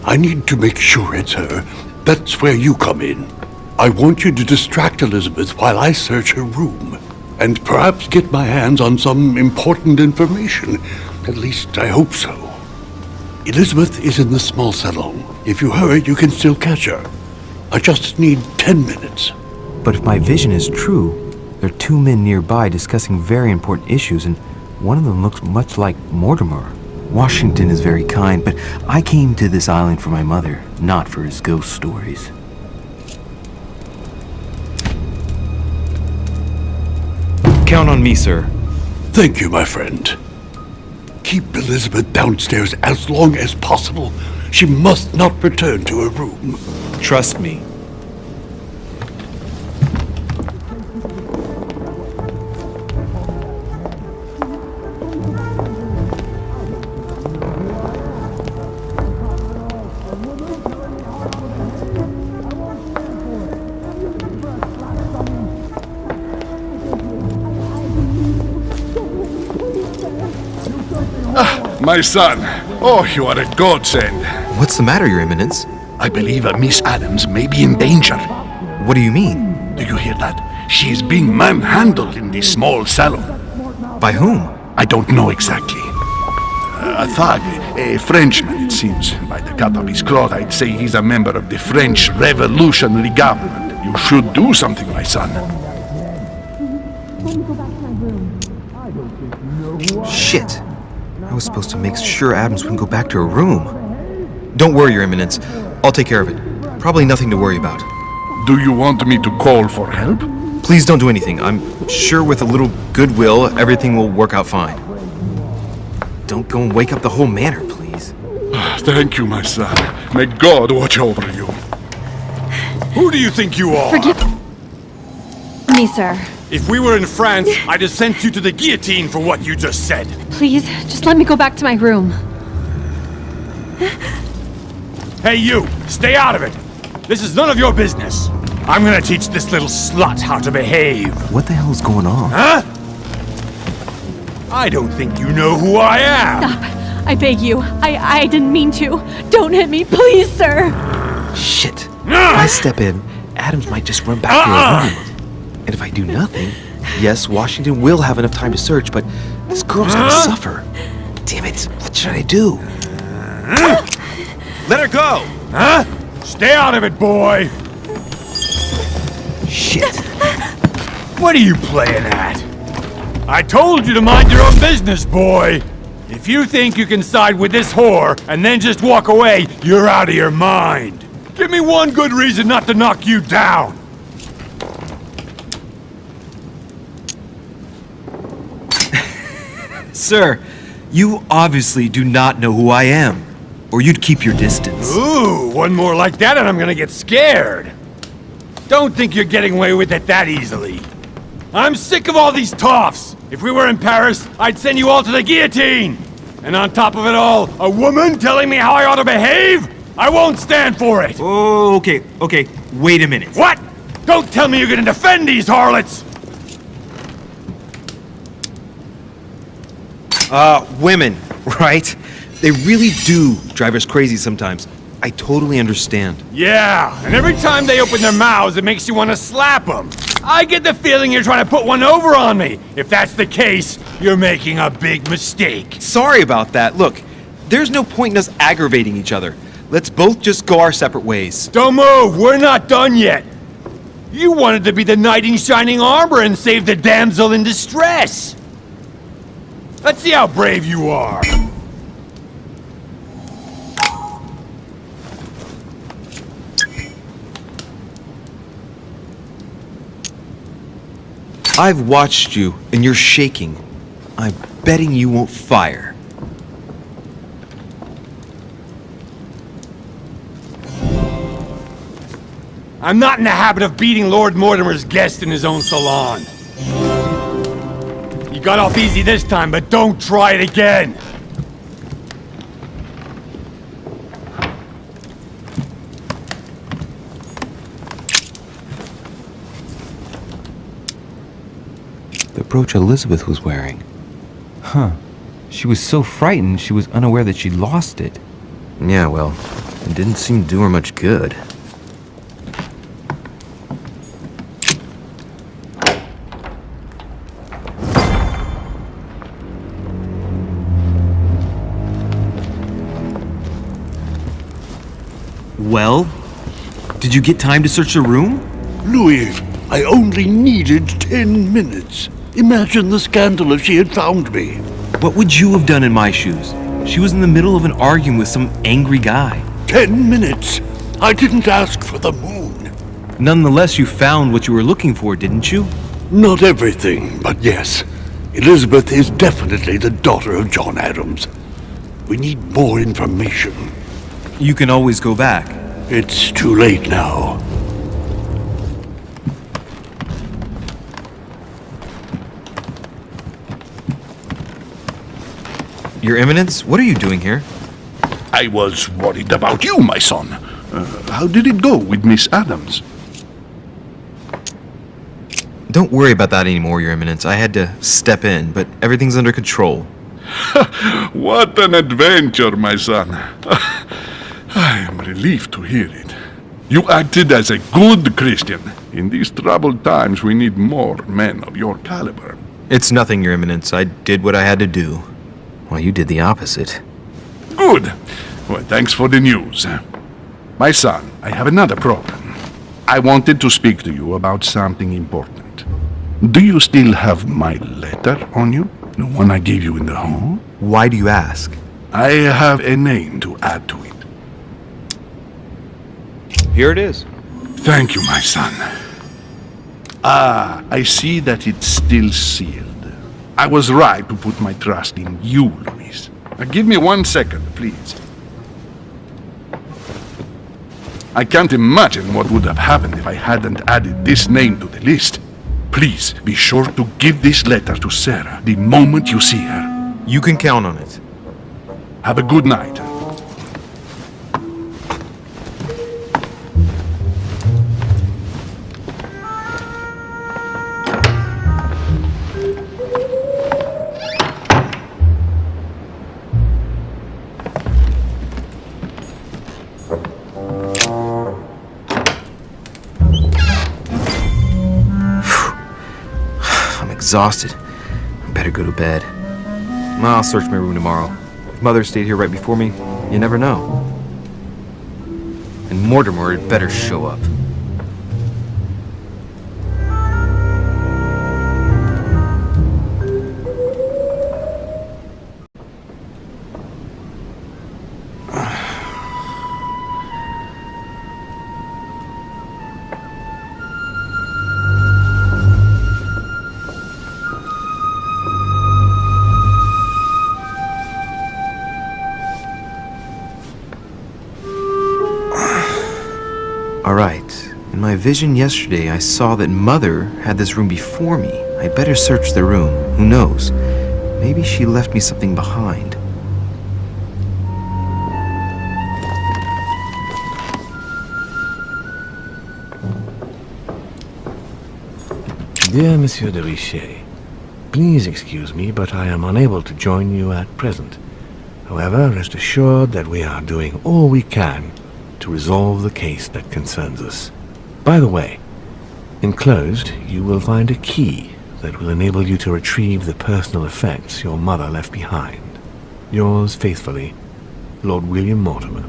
I need to make sure it's her. That's where you come in. I want you to distract Elizabeth while I search her room. And perhaps get my hands on some important information. At least I hope so. Elizabeth is in the small salon. If you hurry, you can still catch her. I just need 10 minutes. But if my vision is true, there are two men nearby discussing very important issues, and one of them looks much like Mortimer. Washington is very kind, but I came to this island for my mother, not for his ghost stories. Count on me, sir. Thank you, my friend. Keep Elizabeth downstairs as long as possible. She must not return to her room. Trust me. My son. Oh, you are a godsend. What's the matter, Your Eminence? I believe Miss Adams may be in danger. What do you mean? Do you hear that? She is being manhandled in this small salon. By whom? I don't know exactly. A thug, a Frenchman, it seems. By the cut of his cloth, I'd say he's a member of the French Revolutionary Government. You should do something, my son. Shit. I was supposed to make sure Adams wouldn't go back to her room. Don't worry, Your Eminence. I'll take care of it. Probably nothing to worry about. Do you want me to call for help? Please don't do anything. I'm sure with a little goodwill, everything will work out fine. Don't go and wake up the whole manor, please. Thank you, my son. May God watch over you. Who do you think you are? Forgive me, sir. If we were in France, I'd have sent you to the guillotine for what you just said. Please, just let me go back to my room. Hey, you! Stay out of it! This is none of your business. I'm gonna teach this little slut how to behave. What the hell's going on? Huh? I don't think you know who I am. Stop. I beg you. I didn't mean to. Don't hit me, please, sir. Shit. If I step in, Adams might just run back to her room. And if I do nothing, yes, Washington will have enough time to search, but this girl's gonna suffer. Damn it, what should I do? Let her go! Huh? Stay out of it, boy! Shit. What are you playing at? I told you to mind your own business, boy! If you think you can side with this whore and then just walk away, you're out of your mind! Give me one good reason not to knock you down! Sir, you obviously do not know who I am, or you'd keep your distance. Ooh, one more like that and I'm gonna get scared. Don't think you're getting away with it that easily. I'm sick of all these toffs. If we were in Paris, I'd send you all to the guillotine. And on top of it all, a woman telling me how I ought to behave? I won't stand for it. Oh, okay, wait a minute. What? Don't tell me you're gonna defend these harlots. Women, right? They really do drive us crazy sometimes. I totally understand. Yeah, and every time they open their mouths, it makes you want to slap them. I get the feeling you're trying to put one over on me. If that's the case, you're making a big mistake. Sorry about that. Look, there's no point in us aggravating each other. Let's both just go our separate ways. Don't move, we're not done yet. You wanted to be the knight in shining armor and save the damsel in distress. Let's see how brave you are. I've watched you, and you're shaking. I'm betting you won't fire. I'm not in the habit of beating Lord Mortimer's guest in his own salon. You got off easy this time, but don't try it again. The brooch Elizabeth was wearing. Huh. She was so frightened she was unaware that she'd lost it. Yeah, well, it didn't seem to do her much good. Well, did you get time to search the room? Louis, I only needed 10 minutes. Imagine the scandal if she had found me. What would you have done in my shoes? She was in the middle of an argument with some angry guy. 10 minutes? I didn't ask for the moon. Nonetheless, you found what you were looking for, didn't you? Not everything, but yes. Elizabeth is definitely the daughter of John Adams. We need more information. You can always go back. It's too late now. Your Eminence, what are you doing here? I was worried about you, my son. How did it go with Miss Adams? Don't worry about that anymore, Your Eminence. I had to step in, but everything's under control. What an adventure, my son. I am relieved to hear it. You acted as a good Christian. In these troubled times, we need more men of your caliber. It's nothing, Your Eminence. I did what I had to do, while you did the opposite. Good. Well, thanks for the news. My son, I have another problem. I wanted to speak to you about something important. Do you still have my letter on you? The one I gave you in the hall? Why do you ask? I have a name to add to it. Here it is. Thank you, my son. Ah, I see that it's still sealed. I was right to put my trust in you, Louis. Give me 1 second, please. I can't imagine what would have happened if I hadn't added this name to the list. Please be sure to give this letter to Sarah the moment you see her. You can count on it. Have a good night. Exhausted. I better go to bed. I'll search my room tomorrow. If Mother stayed here right before me, you never know. And Mortimer had better show up. Alright, in my vision yesterday I saw that Mother had this room before me. I better search the room. Who knows? Maybe she left me something behind. Dear Monsieur de Richet, please excuse me, but I am unable to join you at present. However, rest assured that we are doing all we can to resolve the case that concerns us. By the way, enclosed you will find a key that will enable you to retrieve the personal effects your mother left behind. Yours faithfully, Lord William Mortimer.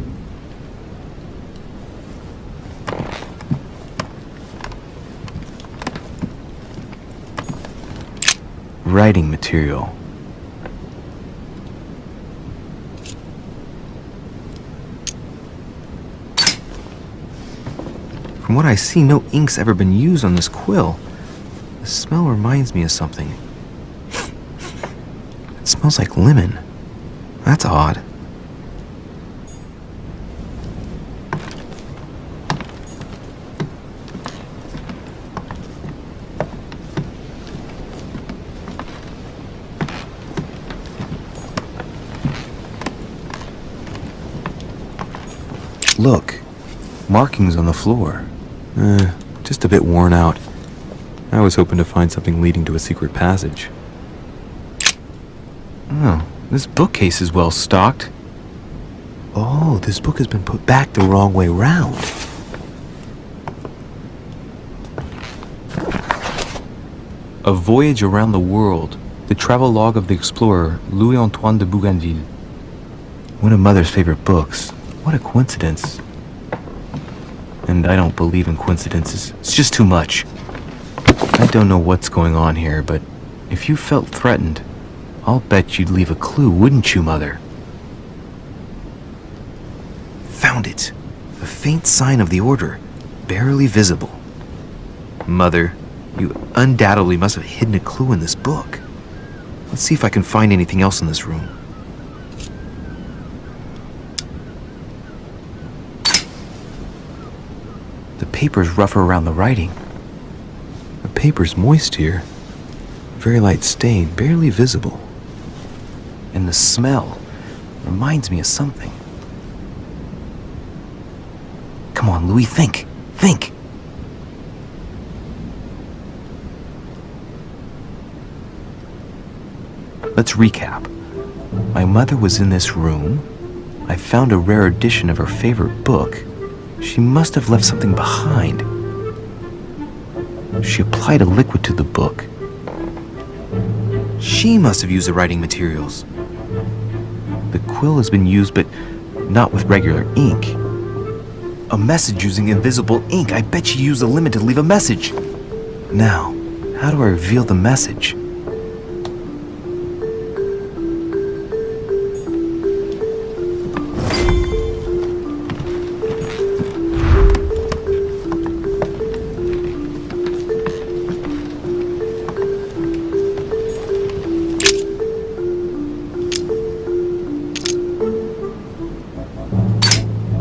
Writing material. From what I see, no ink's ever been used on this quill. The smell reminds me of something. It smells like lemon. That's odd. Look, markings on the floor. Just a bit worn out. I was hoping to find something leading to a secret passage. Oh, this bookcase is well stocked. Oh, this book has been put back the wrong way round. A Voyage Around the World. The travel log of the explorer Louis-Antoine de Bougainville. One of Mother's favorite books. What a coincidence. And I don't believe in coincidences. It's just too much. I don't know what's going on here, but if you felt threatened, I'll bet you'd leave a clue, wouldn't you, Mother? Found it. A faint sign of the order, barely visible. Mother, you undoubtedly must have hidden a clue in this book. Let's see if I can find anything else in this room. The paper's rougher around the writing. The paper's moist here. Very light stain, barely visible. And the smell reminds me of something. Come on, Louis, think. Think. Let's recap. My mother was in this room. I found a rare edition of her favorite book. She must have left something behind. She applied a liquid to the book. She must have used the writing materials. The quill has been used, but not with regular ink. A message using invisible ink. I bet she used the limit to leave a message. Now, how do I reveal the message?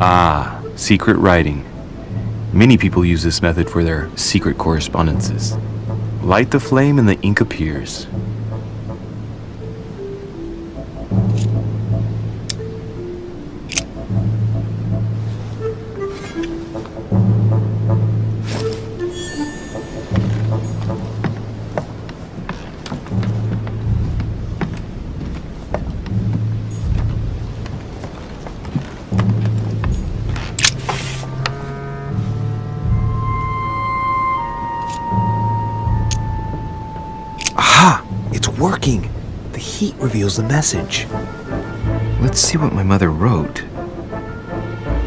Ah, secret writing. Many people use this method for their secret correspondences. Light the flame and the ink appears. Working. The heat reveals the message. Let's see what my mother wrote.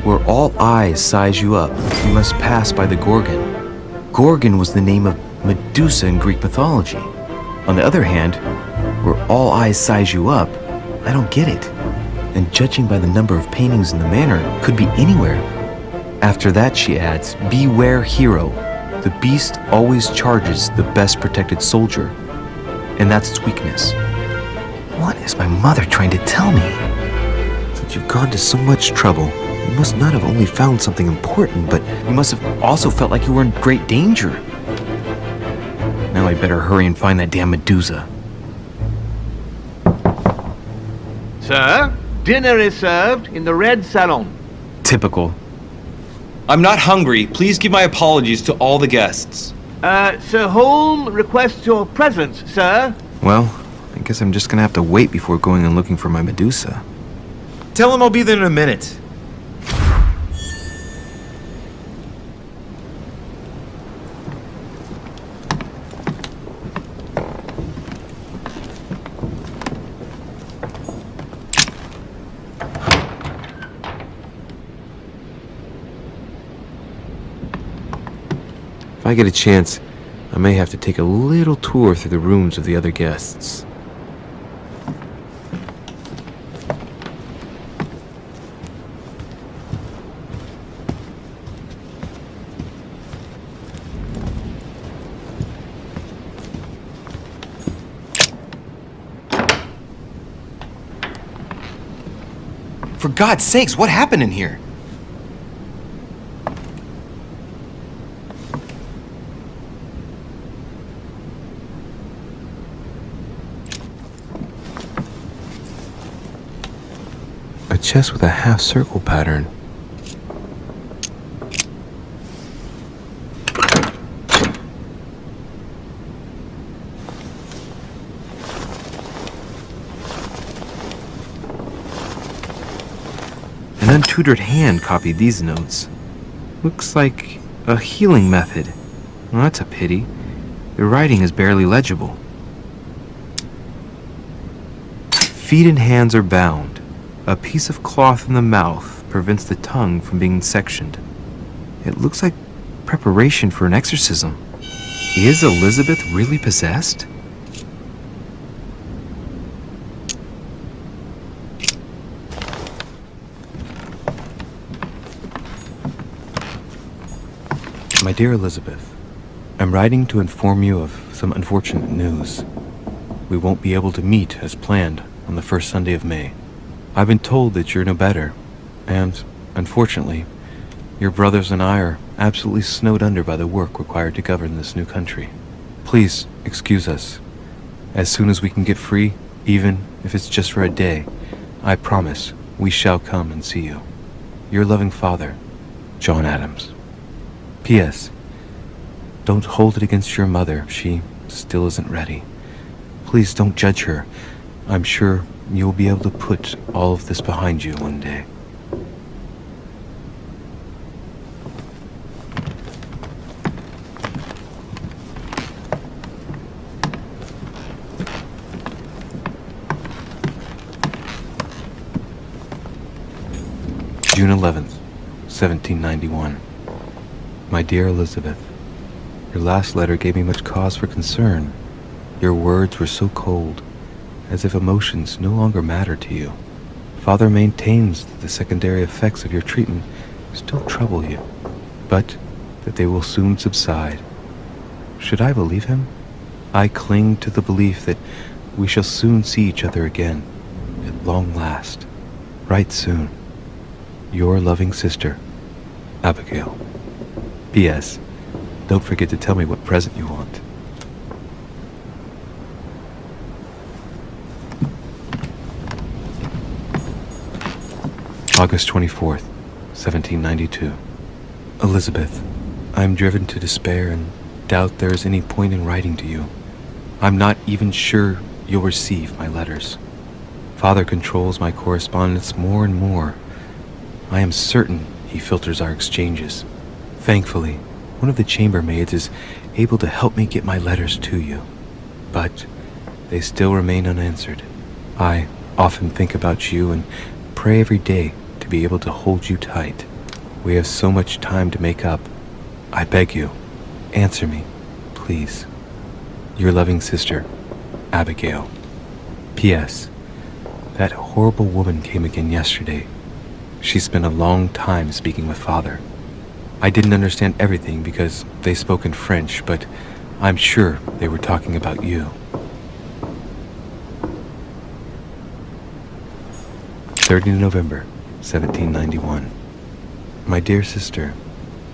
Where all eyes size you up, you must pass by the Gorgon. Gorgon was the name of Medusa in Greek mythology. On the other hand, where all eyes size you up, I don't get it. And judging by the number of paintings in the manor, it could be anywhere. After that, she adds, beware hero. The beast always charges the best protected soldier. And that's its weakness. What is my mother trying to tell me? Since you've gone to so much trouble, you must not have only found something important, but you must have also felt like you were in great danger. Now I better hurry and find that damn Medusa. Sir, dinner is served in the red salon. Typical. I'm not hungry. Please give my apologies to all the guests. Sir Holm requests your presence, sir. Well, I guess I'm just gonna have to wait before going and looking for my Medusa. Tell him I'll be there in a minute. If I get a chance, I may have to take a little tour through the rooms of the other guests. For God's sakes, what happened in here? A chest with a half-circle pattern. An untutored hand copied these notes. Looks like a healing method. Well, that's a pity. The writing is barely legible. Feet and hands are bound. A piece of cloth in the mouth prevents the tongue from being sectioned. It looks like preparation for an exorcism. Is Elizabeth really possessed? My dear Elizabeth, I'm writing to inform you of some unfortunate news. We won't be able to meet as planned on the first Sunday of May. I've been told that you're no better, and, unfortunately, your brothers and I are absolutely snowed under by the work required to govern this new country. Please excuse us. As soon as we can get free, even if it's just for a day, I promise we shall come and see you. Your loving father, John Adams. P.S. Don't hold it against your mother. She still isn't ready. Please don't judge her. I'm sure you'll be able to put all of this behind you one day. June 11th, 1791. My dear Elizabeth, your last letter gave me much cause for concern. Your words were so cold, as if emotions no longer matter to you. Father maintains that the secondary effects of your treatment still trouble you, but that they will soon subside. Should I believe him? I cling to the belief that we shall soon see each other again, at long last, right soon. Your loving sister, Abigail. P.S. Don't forget to tell me what present you want. August 24th, 1792. Elizabeth, I am driven to despair and doubt there is any point in writing to you. I'm not even sure you'll receive my letters. Father controls my correspondence more and more. I am certain he filters our exchanges. Thankfully, one of the chambermaids is able to help me get my letters to you. But they still remain unanswered. I often think about you and pray every day to be able to hold you tight. We have so much time to make up. I beg you, answer me, please. Your loving sister, Abigail. P.S. That horrible woman came again yesterday. She spent a long time speaking with Father. I didn't understand everything because they spoke in French, but I'm sure they were talking about you. 30 November, 1791. My dear sister,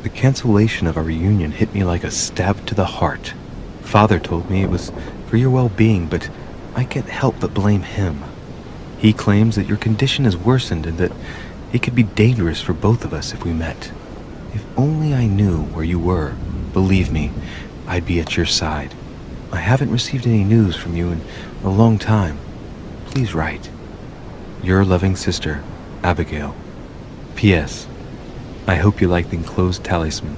the cancellation of our reunion hit me like a stab to the heart. Father told me it was for your well-being, but I can't help but blame him. He claims that your condition has worsened and that it could be dangerous for both of us if we met. If only I knew where you were, believe me, I'd be at your side. I haven't received any news from you in a long time. Please write. Your loving sister, Abigail. P.S. I hope you like the enclosed talisman.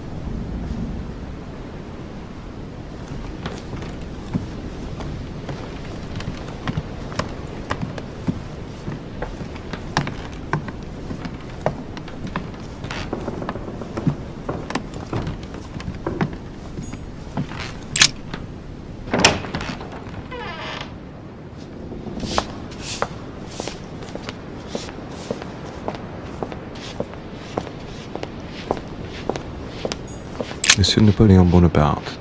Monsieur Napoleon Bonaparte.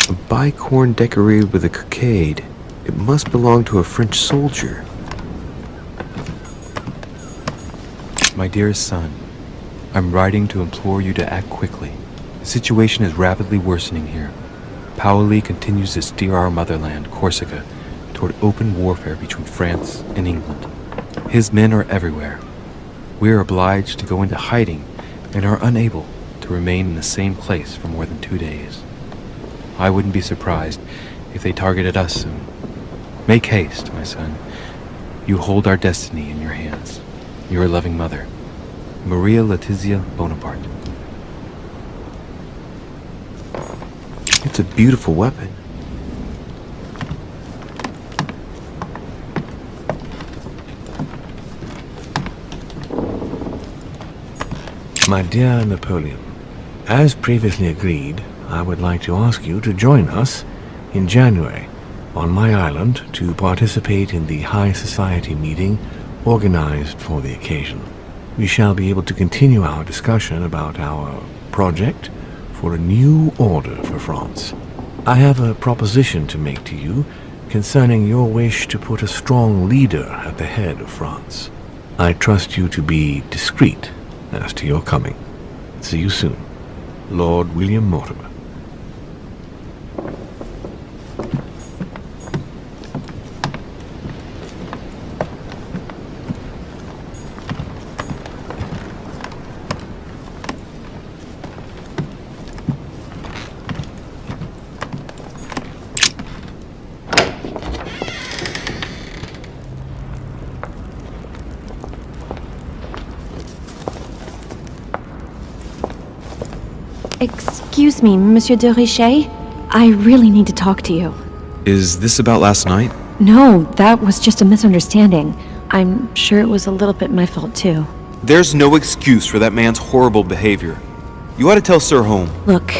A bicorn decorated with a cockade. It must belong to a French soldier. My dearest son, I'm writing to implore you to act quickly. The situation is rapidly worsening here. Paoli continues to steer our motherland, Corsica, toward open warfare between France and England. His men are everywhere. We are obliged to go into hiding and are unable to remain in the same place for more than 2 days. I wouldn't be surprised if they targeted us soon. Make haste, my son. You hold our destiny in your hands. Your loving mother, Maria Letizia Bonaparte. It's a beautiful weapon. My dear Napoleon, as previously agreed, I would like to ask you to join us in January on my island to participate in the High Society meeting organized for the occasion. We shall be able to continue our discussion about our project for a new order for France. I have a proposition to make to you concerning your wish to put a strong leader at the head of France. I trust you to be discreet as to your coming. See you soon. Lord William Mortimer. Excuse me, Monsieur de Richet. I really need to talk to you. Is this about last night? No, that was just a misunderstanding. I'm sure it was a little bit my fault, too. There's no excuse for that man's horrible behavior. You ought to tell Sir Holm. Look,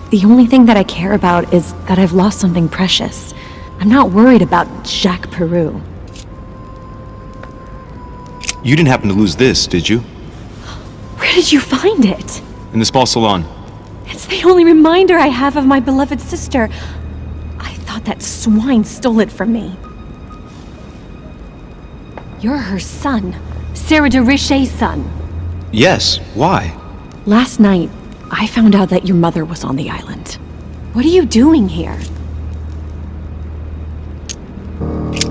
the only thing that I care about is that I've lost something precious. I'm not worried about Jacques Peru. You didn't happen to lose this, did you? Where did you find it? In the small salon. It's the only reminder I have of my beloved sister. I thought that swine stole it from me. You're her son. Sarah de Richet's son. Yes, why? Last night, I found out that your mother was on the island. What are you doing here?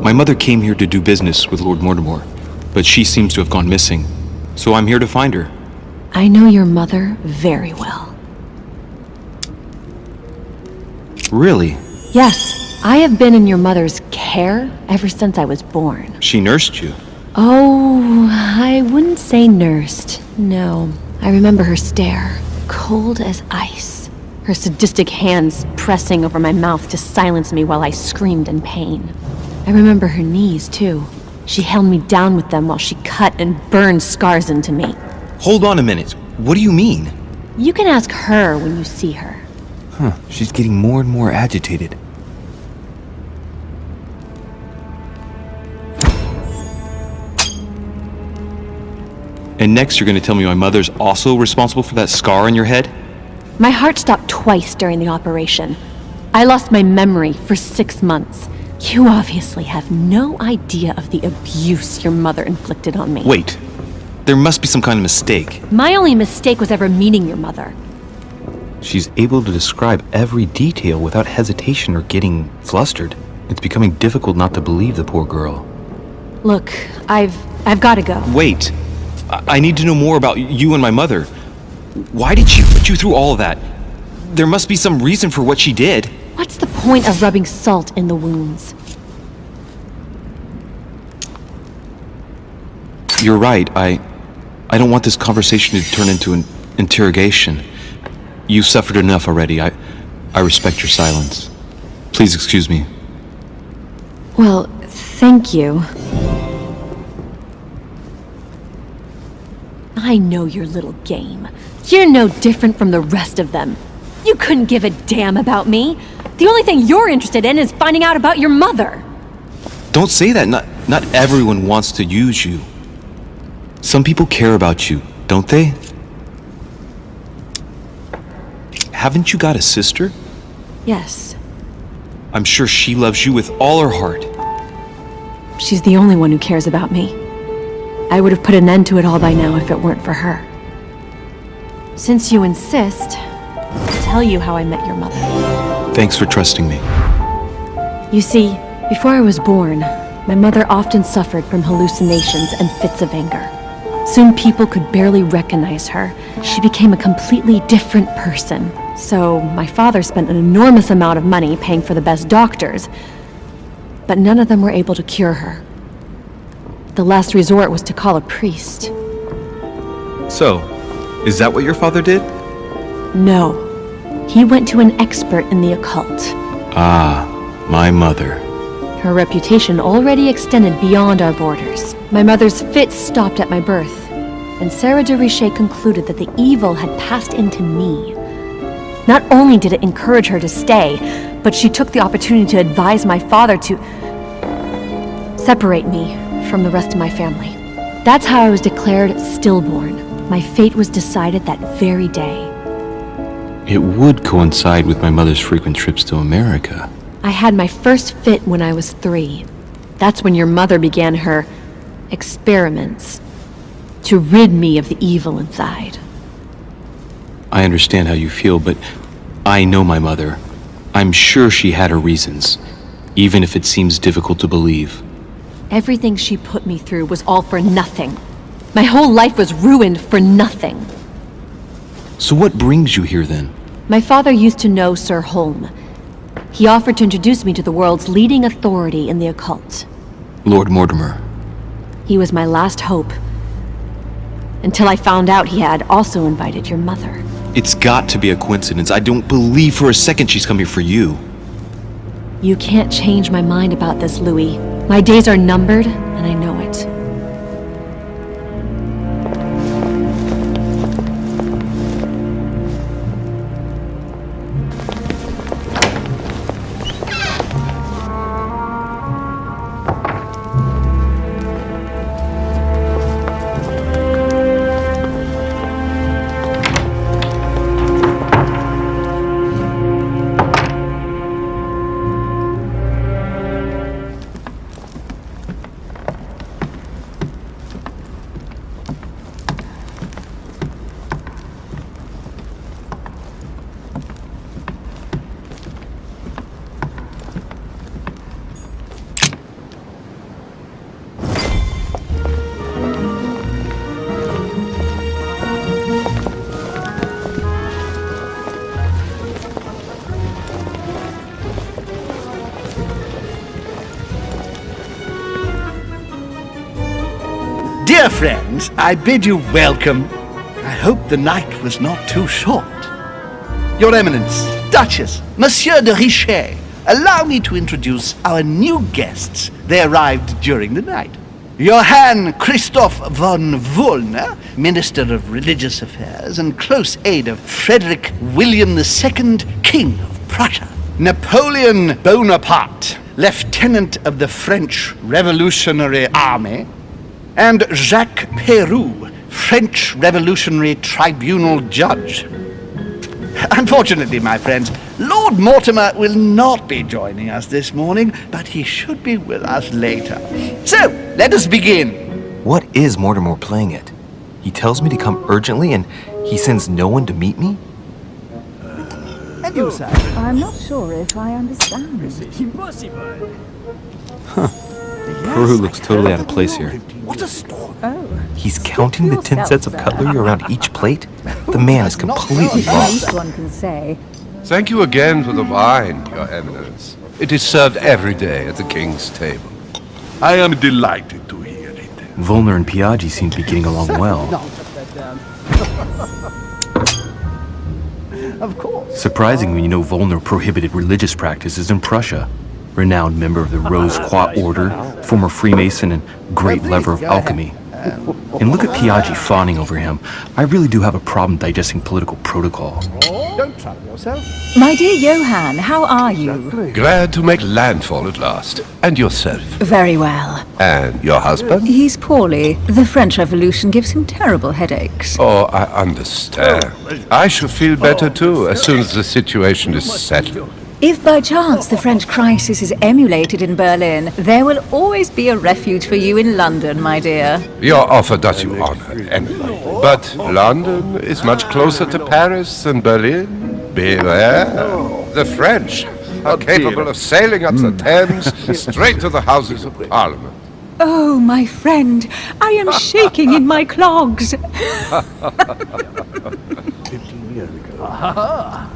My mother came here to do business with Lord Mortimer, but she seems to have gone missing. So I'm here to find her. I know your mother very well. Really? Yes, I have been in your mother's care ever since I was born. She nursed you? Oh, I wouldn't say nursed. No, I remember her stare, cold as ice. Her sadistic hands pressing over my mouth to silence me while I screamed in pain. I remember her knees, too. She held me down with them while she cut and burned scars into me. Hold on a minute. What do you mean? You can ask her when you see her. Huh, she's getting more and more agitated. And next you're gonna tell me my mother's also responsible for that scar on your head? My heart stopped twice during the operation. I lost my memory for 6 months. You obviously have no idea of the abuse your mother inflicted on me. Wait. There must be some kind of mistake. My only mistake was ever meeting your mother. She's able to describe every detail without hesitation or getting flustered. It's becoming difficult not to believe the poor girl. Look, I've got to go. Wait. I need to know more about you and my mother. Why did she put you through all of that? There must be some reason for what she did. What's the point of rubbing salt in the wounds? You're right. I don't want this conversation to turn into an interrogation. You've suffered enough already. I respect your silence. Please excuse me. Well, thank you. I know your little game. You're no different from the rest of them. You couldn't give a damn about me. The only thing you're interested in is finding out about your mother. Don't say that. Not everyone wants to use you. Some people care about you, don't they? Haven't you got a sister? Yes. I'm sure she loves you with all her heart. She's the only one who cares about me. I would have put an end to it all by now if it weren't for her. Since you insist, I'll tell you how I met your mother. Thanks for trusting me. You see, before I was born, my mother often suffered from hallucinations and fits of anger. Soon people could barely recognize her. She became a completely different person. So my father spent an enormous amount of money paying for the best doctors, but none of them were able to cure her. The last resort was to call a priest. So, is that what your father did? No. He went to an expert in the occult. Ah, my mother. Her reputation already extended beyond our borders. My mother's fits stopped at my birth, and Sarah de Richet concluded that the evil had passed into me. Not only did it encourage her to stay, but she took the opportunity to advise my father to separate me from the rest of my family. That's how I was declared stillborn. My fate was decided that very day. It would coincide with my mother's frequent trips to America. I had my first fit when I was 3. That's when your mother began her experiments to rid me of the evil inside. I understand how you feel, but I know my mother. I'm sure she had her reasons, even if it seems difficult to believe. Everything she put me through was all for nothing. My whole life was ruined for nothing. So what brings you here then? My father used to know Sir Holm. He offered to introduce me to the world's leading authority in the occult. Lord Mortimer. He was my last hope. Until I found out he had also invited your mother. It's got to be a coincidence. I don't believe for a second she's coming for you. You can't change my mind about this, Louis. My days are numbered, and I know it. Dear friends, I bid you welcome. I hope the night was not too short. Your Eminence, Duchess, Monsieur de Richet, allow me to introduce our new guests. They arrived during the night. Johann Christoph von Wollner, Minister of Religious Affairs and close aide of Frederick William II, King of Prussia. Napoleon Bonaparte, Lieutenant of the French Revolutionary Army. And Jacques Peroux, French Revolutionary Tribunal Judge. Unfortunately, my friends, Lord Mortimer will not be joining us this morning, but he should be with us later. So, let us begin. What is Mortimer playing at? He tells me to come urgently and he sends no one to meet me? And you, sir? I'm not sure if I understand. Peru looks totally out of place here. What a story. Oh. He's counting the 10 sets of cutlery around each plate? The man is completely lost. Least one can say. Thank you again for the wine, Your Eminence. It is served every day at the king's table. I am delighted to hear it. Wollner and Piaggi seem to be getting along well. Of course. Surprising when you know Wollner prohibited religious practices in Prussia. Renowned member of the Rose-Croix Order, former Freemason, and great lover of alchemy. And look at Piaggi fawning over him. I really do have a problem digesting political protocol. Don't trouble yourself. My dear Johann, how are you? Glad to make landfall at last. And yourself? Very well. And your husband? He's poorly. The French Revolution gives him terrible headaches. Oh, I understand. I shall feel better too, as soon as the situation is settled. If by chance the French crisis is emulated in Berlin, there will always be a refuge for you in London, my dear. Your offer does you honor, anyway. But London is much closer to Paris than Berlin. Beware. The French are capable of sailing up the Thames straight to the Houses of Parliament. Oh, my friend, I am shaking in my clogs. 15 years ago.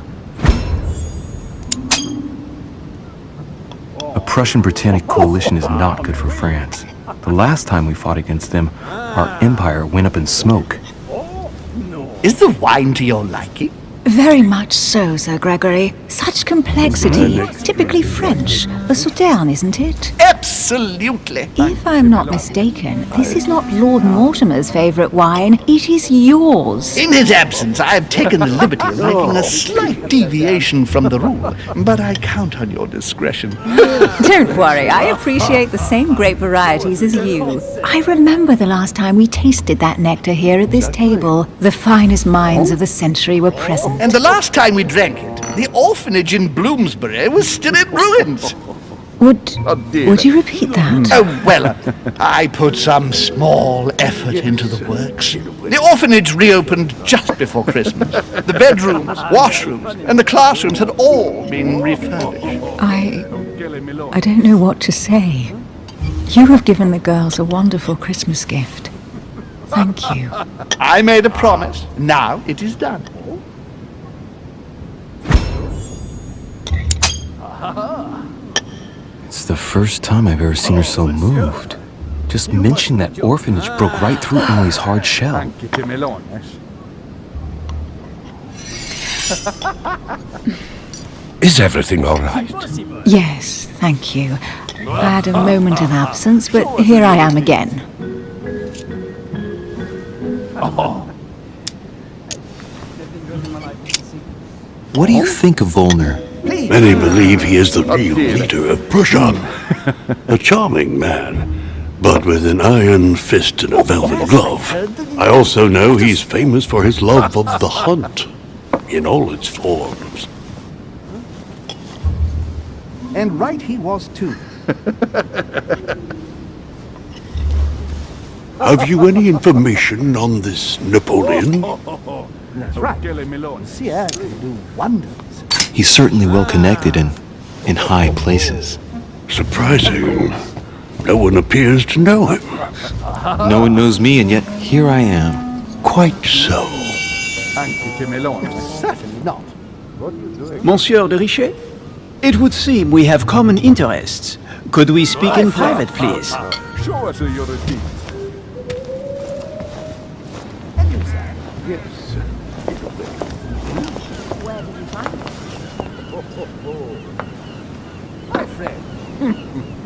A Prussian-Britannic coalition is not good for France. The last time we fought against them, our empire went up in smoke. Is the wine to your liking? Very much so, Sir Gregory. Such complexity. Typically French. A Sauterne, isn't it? Absolutely. If I'm not mistaken, this is not Lord Mortimer's favourite wine. It is yours. In his absence, I have taken the liberty of making a slight deviation from the rule, but I count on your discretion. Don't worry, I appreciate the same grape varieties as you. I remember the last time we tasted that nectar here at this table. The finest minds of the century were present. And the last time we drank it, the orphanage in Bloomsbury was still in ruins. Would you repeat that? Oh, well, I put some small effort into the works. The orphanage reopened just before Christmas. The bedrooms, washrooms, and the classrooms had all been refurbished. I don't know what to say. You have given the girls a wonderful Christmas gift. Thank you. I made a promise. Now it is done. It's the first time I've ever seen her so moved. Just mention that orphanage broke right through Emily's hard shell. Is everything all right? Yes, thank you. I had a moment of absence, but here I am again. What do you think of Volner? Many believe he is the real leader of Prussia. A charming man, but with an iron fist and a velvet glove. I also know he's famous for his love of the hunt, in all its forms. And right he was too. Have you any information on this Napoleon? That's right. Sire can do wonders. He's certainly well connected and in high places. Surprising. No one appears to know him. No one knows me, and yet here I am. Quite so. Certainly not. Monsieur de Richet? It would seem we have common interests. Could we speak in private, please? Show us your teeth.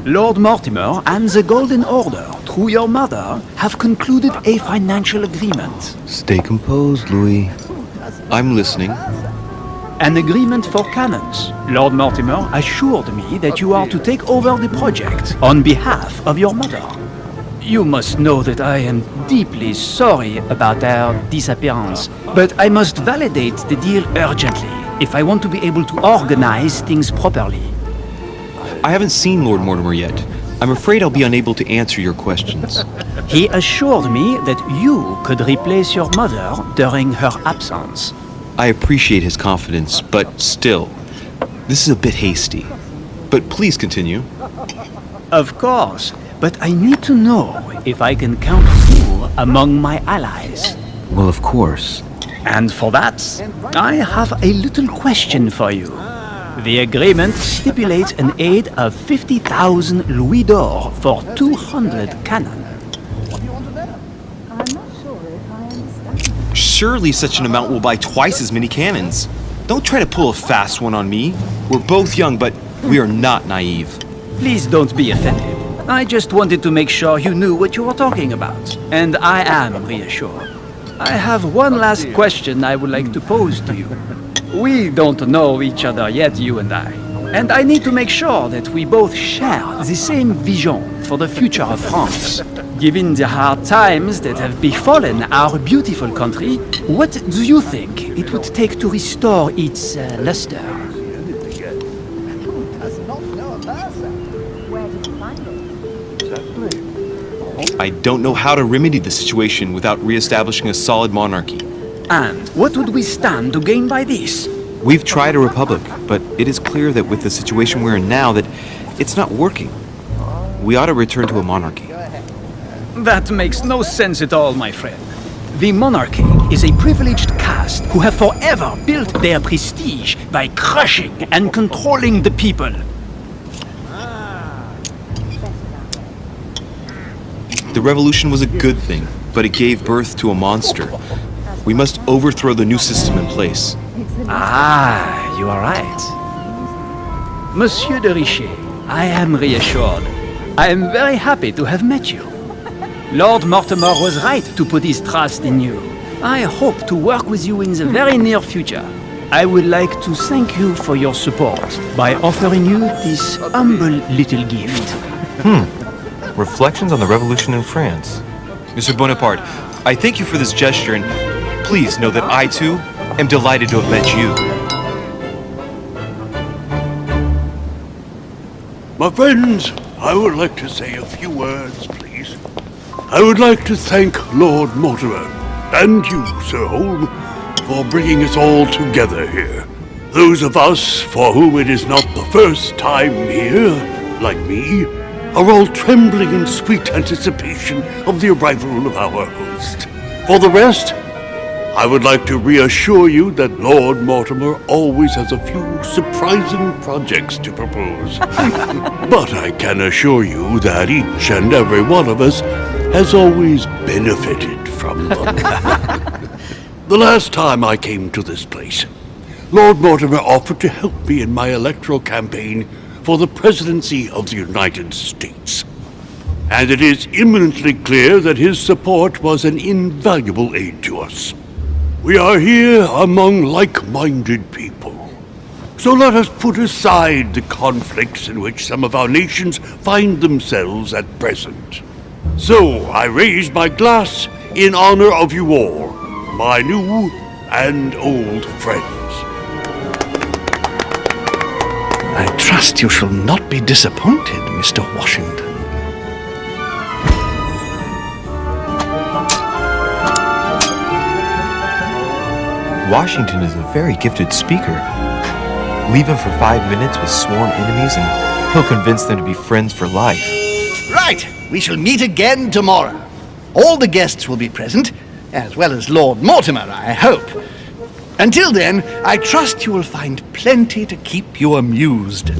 Lord Mortimer and the Golden Order, through your mother, have concluded a financial agreement. Stay composed, Louis. I'm listening. An agreement for cannons. Lord Mortimer assured me that you are to take over the project on behalf of your mother. You must know that I am deeply sorry about their disappearance, but I must validate the deal urgently if I want to be able to organize things properly. I haven't seen Lord Mortimer yet. I'm afraid I'll be unable to answer your questions. He assured me that you could replace your mother during her absence. I appreciate his confidence, but still, this is a bit hasty. But please continue. Of course, but I need to know if I can count you among my allies. Well, of course. And for that, I have a little question for you. The agreement stipulates an aid of 50,000 louis d'or for 200 cannon. Surely such an amount will buy twice as many cannons. Don't try to pull a fast one on me. We're both young, but we are not naive. Please don't be offended. I just wanted to make sure you knew what you were talking about. And I am reassured. I have one last question I would like to pose to you. We don't know each other yet, you and I. And I need to make sure that we both share the same vision for the future of France. Given the hard times that have befallen our beautiful country, what do you think it would take to restore its luster? I don't know how to remedy the situation without re-establishing a solid monarchy. And what would we stand to gain by this? We've tried a republic, but it is clear that with the situation we're in now, that it's not working. We ought to return to a monarchy. That makes no sense at all, my friend. The monarchy is a privileged caste who have forever built their prestige by crushing and controlling the people. The revolution was a good thing, but it gave birth to a monster. We must overthrow the new system in place. Ah, you are right. Monsieur de Richet, I am reassured. I am very happy to have met you. Lord Mortimer was right to put his trust in you. I hope to work with you in the very near future. I would like to thank you for your support by offering you this humble little gift. Reflections on the Revolution in France. Mr. Bonaparte, I thank you for this gesture, and please know that I, too, am delighted to have met you. My friends, I would like to say a few words, please. I would like to thank Lord Mortimer, and you, Sir Holm, for bringing us all together here. Those of us for whom it is not the first time here, like me, are all trembling in sweet anticipation of the arrival of our host. For the rest, I would like to reassure you that Lord Mortimer always has a few surprising projects to propose. But I can assure you that each and every one of us has always benefited from them. The last time I came to this place, Lord Mortimer offered to help me in my electoral campaign for the presidency of the United States. And it is imminently clear that his support was an invaluable aid to us. We are here among like-minded people. So let us put aside the conflicts in which some of our nations find themselves at present. So I raise my glass in honor of you all, my new and old friends. I trust you shall not be disappointed, Mr. Washington. Washington is a very gifted speaker. Leave him for 5 minutes with sworn enemies and he'll convince them to be friends for life. Right, we shall meet again tomorrow. All the guests will be present, as well as Lord Mortimer, I hope. Until then, I trust you will find plenty to keep you amused.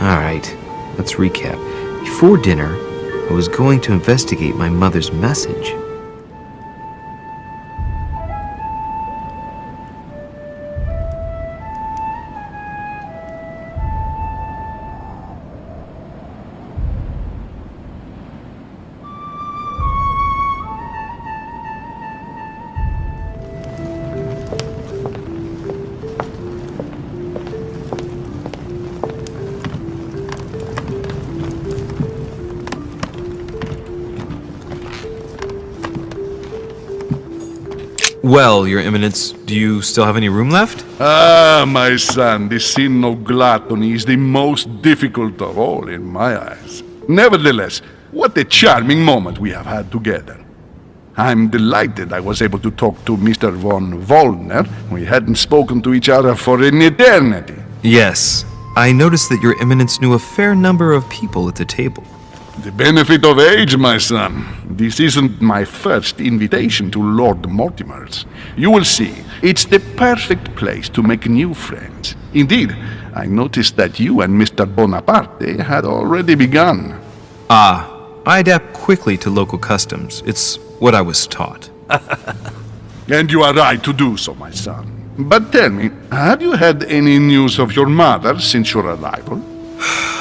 Alright, let's recap. Before dinner, I was going to investigate my mother's message. Well, Your Eminence, do you still have any room left? Ah, my son, the sin of gluttony is the most difficult of all in my eyes. Nevertheless, what a charming moment we have had together. I'm delighted I was able to talk to Mr. von Wollner. We hadn't spoken to each other for an eternity. Yes. I noticed that Your Eminence knew a fair number of people at the table. The benefit of age, my son. This isn't my first invitation to Lord Mortimer's. You will see, it's the perfect place to make new friends. Indeed, I noticed that you and Mr. Bonaparte had already begun. Ah, I adapt quickly to local customs. It's what I was taught. And you are right to do so, my son. But tell me, have you had any news of your mother since your arrival?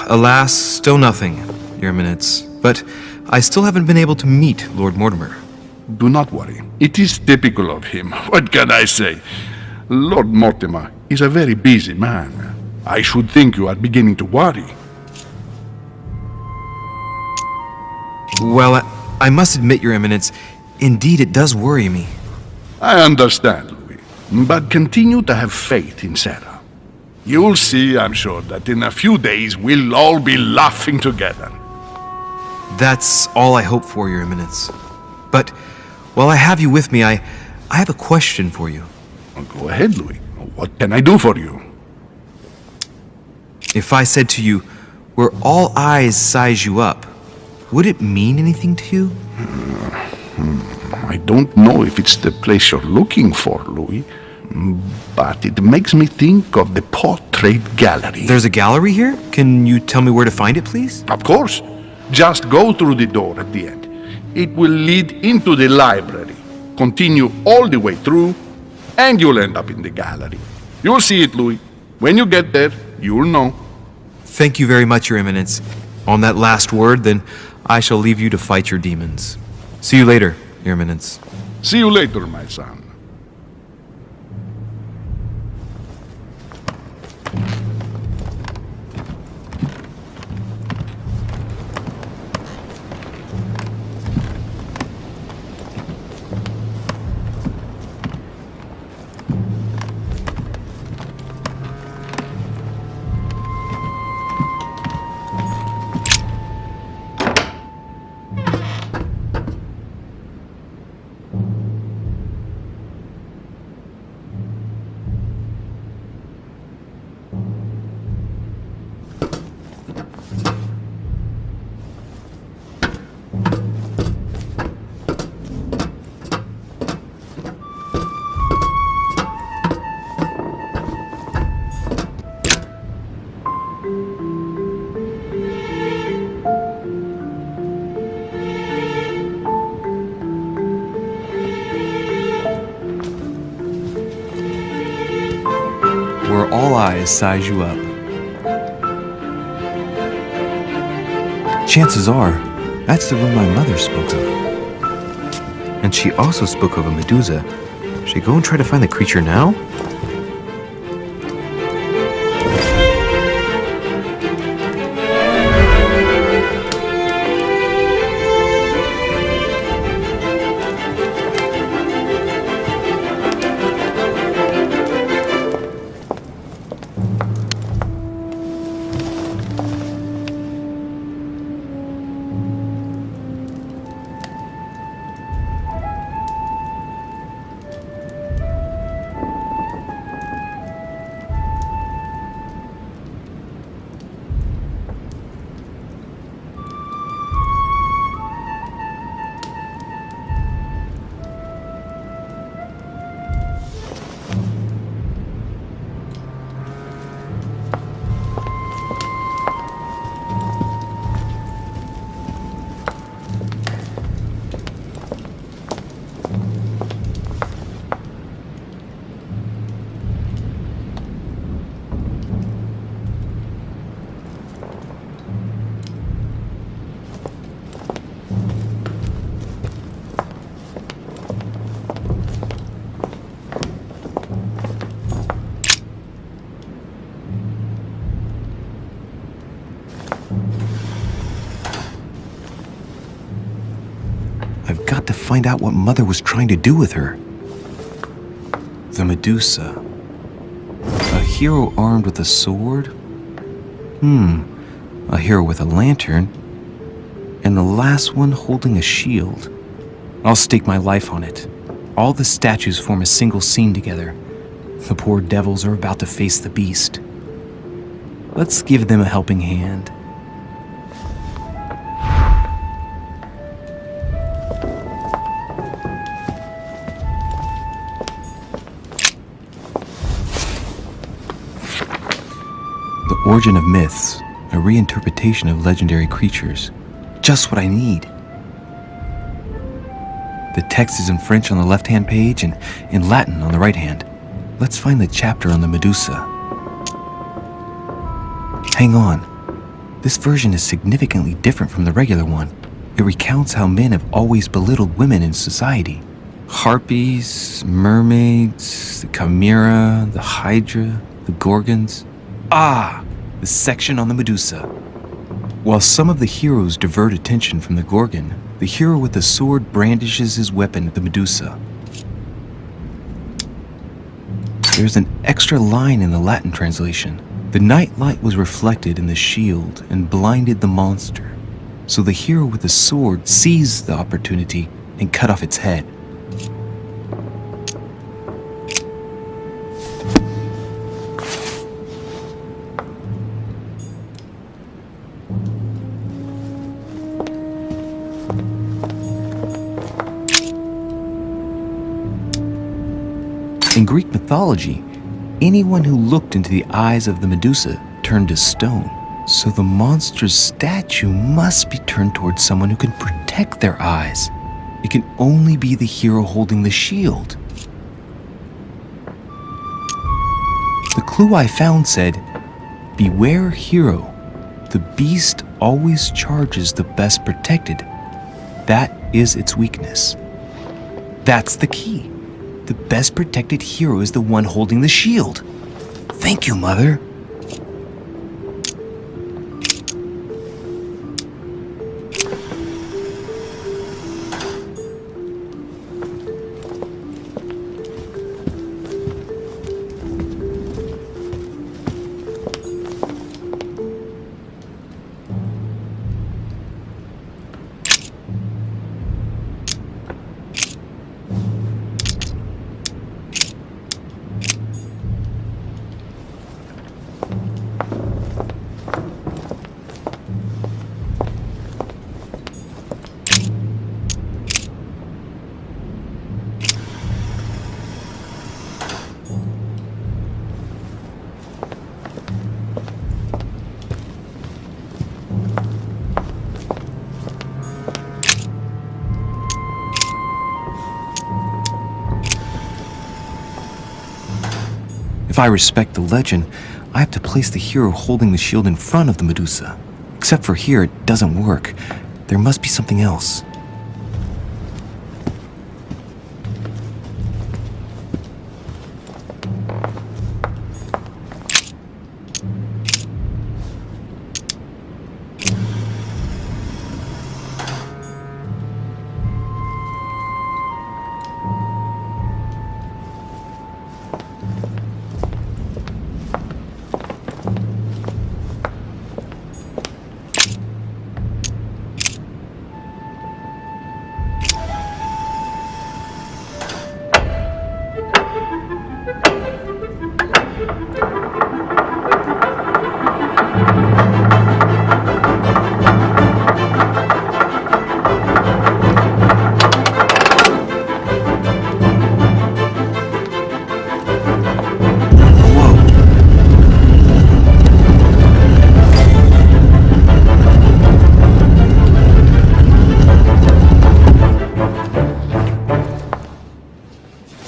Alas, still nothing, Your Eminence. But I still haven't been able to meet Lord Mortimer. Do not worry. It is typical of him. What can I say? Lord Mortimer is a very busy man. I should think you are beginning to worry. Well, I must admit, Your Eminence, indeed it does worry me. I understand, Louis. But continue to have faith in Sarah. You'll see, I'm sure, that in a few days we'll all be laughing together. That's all I hope for, Your Eminence. But while I have you with me, I have a question for you. Go ahead, Louis. What can I do for you? If I said to you, where all eyes size you up, would it mean anything to you? I don't know if it's the place you're looking for, Louis, but it makes me think of the portrait gallery. There's a gallery here? Can you tell me where to find it, please? Of course. Just go through the door at the end. It will lead into the library. Continue all the way through, and you'll end up in the gallery. You'll see it, Louis. When you get there, you'll know. Thank you very much, Your Eminence. On that last word, then, I shall leave you to fight your demons. See you later, Your Eminence. See you later, my son. where all eyes size you up. Chances are, that's the room my mother spoke of. And she also spoke of a Medusa. Should I go and try to find the creature now? I've got to find out what Mother was trying to do with her. The Medusa. A hero armed with a sword? A hero with a lantern. And the last one holding a shield. I'll stake my life on it. All the statues form a single scene together. The poor devils are about to face the beast. Let's give them a helping hand. The Origin of Myths, a reinterpretation of legendary creatures. Just what I need. The text is in French on the left-hand page and in Latin on the right-hand. Let's find the chapter on the Medusa. Hang on. This version is significantly different from the regular one. It recounts how men have always belittled women in society. Harpies, mermaids, the chimera, the hydra, the gorgons. The section on the Medusa. While some of the heroes divert attention from the Gorgon, the hero with the sword brandishes his weapon at the Medusa. There's an extra line in the Latin translation. The night light was reflected in the shield and blinded the monster, so the hero with the sword seized the opportunity and cut off its head. In Greek mythology, anyone who looked into the eyes of the Medusa turned to stone. So the monster's statue must be turned towards someone who can protect their eyes. It can only be the hero holding the shield. The clue I found said, "Beware hero. The beast always charges the best protected. That is its weakness." That's the key. The best protected hero is the one holding the shield. Thank you, Mother. If I respect the legend, I have to place the hero holding the shield in front of the Medusa. Except for here, it doesn't work. There must be something else.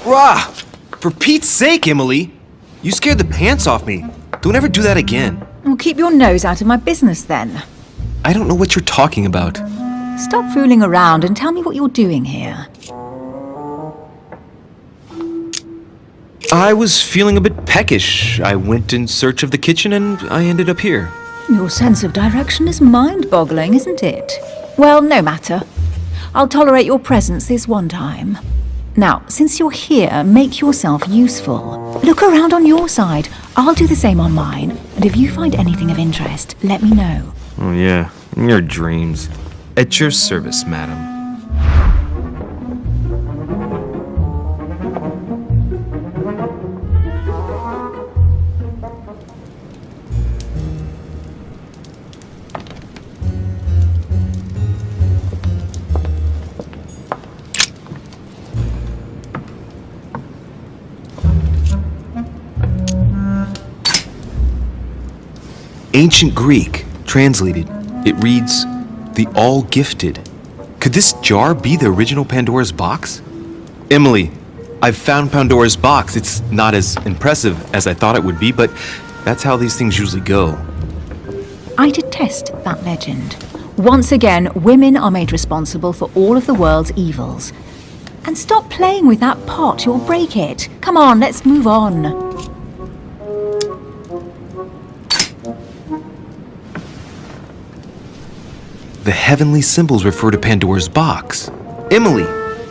Rah! For Pete's sake, Emily! You scared the pants off me. Don't ever do that again. Well, keep your nose out of my business then. I don't know what you're talking about. Stop fooling around and tell me what you're doing here. I was feeling a bit peckish. I went in search of the kitchen and I ended up here. Your sense of direction is mind-boggling, isn't it? Well, no matter. I'll tolerate your presence this one time. Now, since you're here, make yourself useful. Look around on your side. I'll do the same on mine. And if you find anything of interest, let me know. Oh yeah, in your dreams. At your service, madam. Ancient Greek, translated. It reads, the all-gifted. Could this jar be the original Pandora's box? Emily, I've found Pandora's box. It's not as impressive as I thought it would be, but that's how these things usually go. I detest that legend. Once again, women are made responsible for all of the world's evils. And stop playing with that pot, you'll break it. Come on, let's move on. The heavenly symbols refer to Pandora's box. Emily,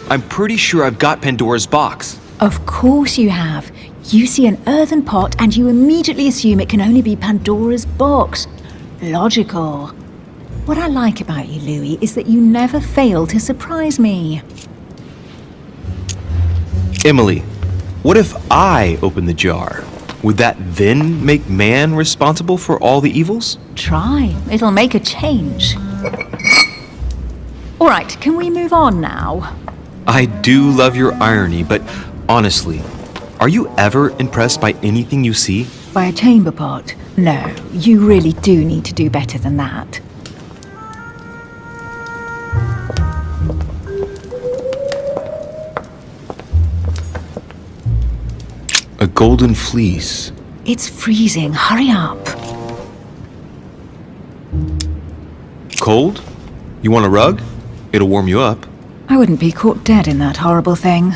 I'm pretty sure I've got Pandora's box. Of course you have. You see an earthen pot and you immediately assume it can only be Pandora's box. Logical. What I like about you, Louis, is that you never fail to surprise me. Emily, what if I open the jar? Would that then make man responsible for all the evils? Try. It'll make a change. All right, can we move on now? I do love your irony, but honestly, are you ever impressed by anything you see? By a chamber pot? No, you really do need to do better than that. A golden fleece. It's freezing. Hurry up. Cold? You want a rug? It'll warm you up. I wouldn't be caught dead in that horrible thing.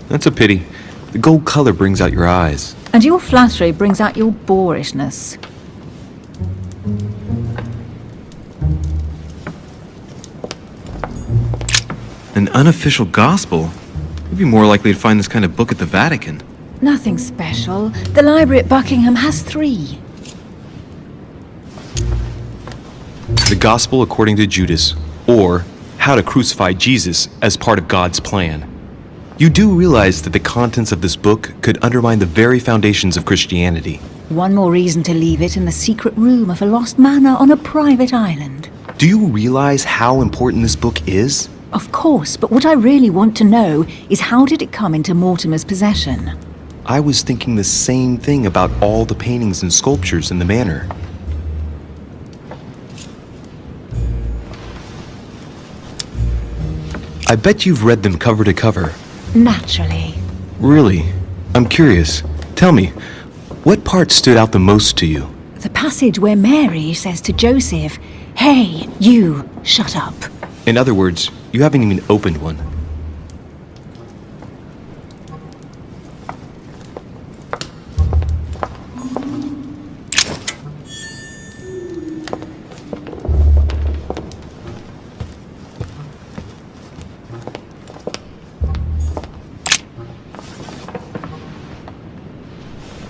That's a pity. The gold color brings out your eyes. And your flattery brings out your boorishness. An unofficial gospel? You'd be more likely to find this kind of book at the Vatican. Nothing special. The library at Buckingham has 3. The Gospel According to Judas, or How to Crucify Jesus as Part of God's Plan. You do realize that the contents of this book could undermine the very foundations of Christianity. One more reason to leave it in the secret room of a lost manor on a private island. Do you realize how important this book is? Of course, but what I really want to know is how did it come into Mortimer's possession? I was thinking the same thing about all the paintings and sculptures in the manor. I bet you've read them cover to cover. Naturally. Really? I'm curious. Tell me, what part stood out the most to you? The passage where Mary says to Joseph, "Hey, you, shut up." In other words, you haven't even opened one.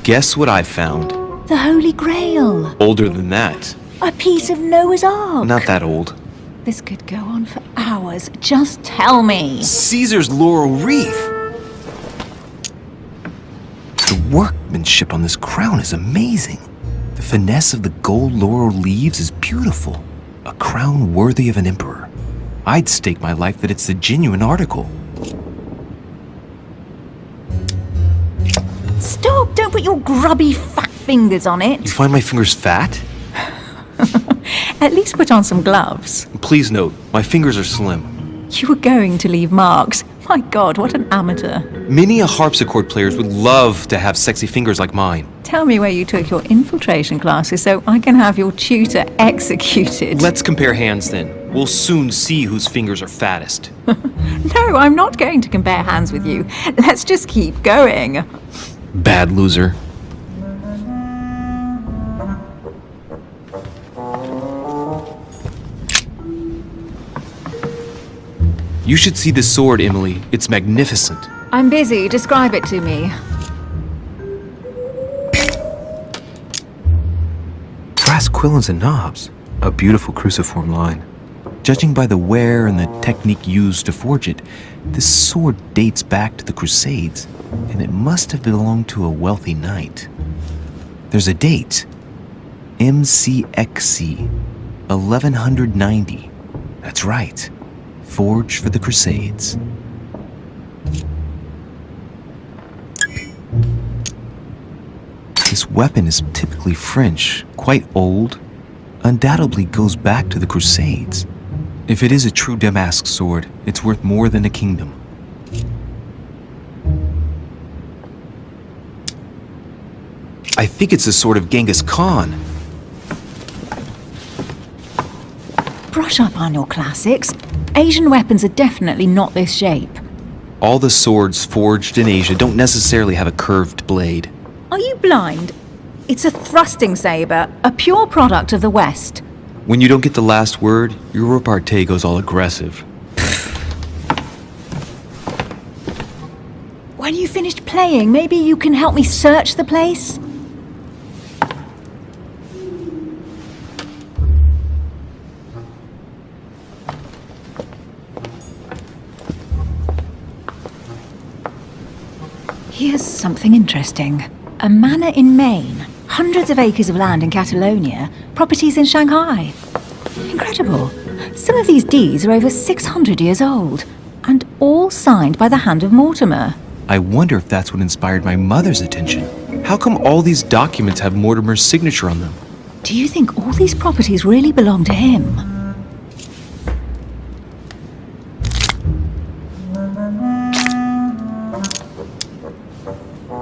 Guess what I found? The Holy Grail. Older than that. A piece of Noah's Ark. Not that old. This could go on for hours. Just tell me. Caesar's laurel wreath! The workmanship on this crown is amazing. The finesse of the gold laurel leaves is beautiful. A crown worthy of an emperor. I'd stake my life that it's the genuine article. Stop! Don't put your grubby fat fingers on it. You find my fingers fat? At least put on some gloves. Please note, my fingers are slim. You were going to leave marks. My God, what an amateur. Many a harpsichord players would love to have sexy fingers like mine. Tell me where you took your infiltration classes so I can have your tutor executed. Let's compare hands then. We'll soon see whose fingers are fattest. No, I'm not going to compare hands with you. Let's just keep going. Bad loser. You should see this sword, Emily. It's magnificent. I'm busy. Describe it to me. Brass quillons and knobs. A beautiful cruciform line. Judging by the wear and the technique used to forge it, this sword dates back to the Crusades, and it must have belonged to a wealthy knight. There's a date. MCXC 1190. That's right. Forged for the Crusades. This weapon is typically French, quite old, undoubtedly goes back to the Crusades. If it is a true Damask sword, it's worth more than a kingdom. I think it's the sword of Genghis Khan. Brush up on your classics. Asian weapons are definitely not this shape. All the swords forged in Asia don't necessarily have a curved blade. Are you blind? It's a thrusting saber, a pure product of the West. When you don't get the last word, your repartee goes all aggressive. When you finished playing, maybe you can help me search the place? Here's something interesting. A manor in Maine, hundreds of acres of land in Catalonia, properties in Shanghai. Incredible. Some of these deeds are over 600 years old, and all signed by the hand of Mortimer. I wonder if that's what inspired my mother's attention. How come all these documents have Mortimer's signature on them? Do you think all these properties really belong to him?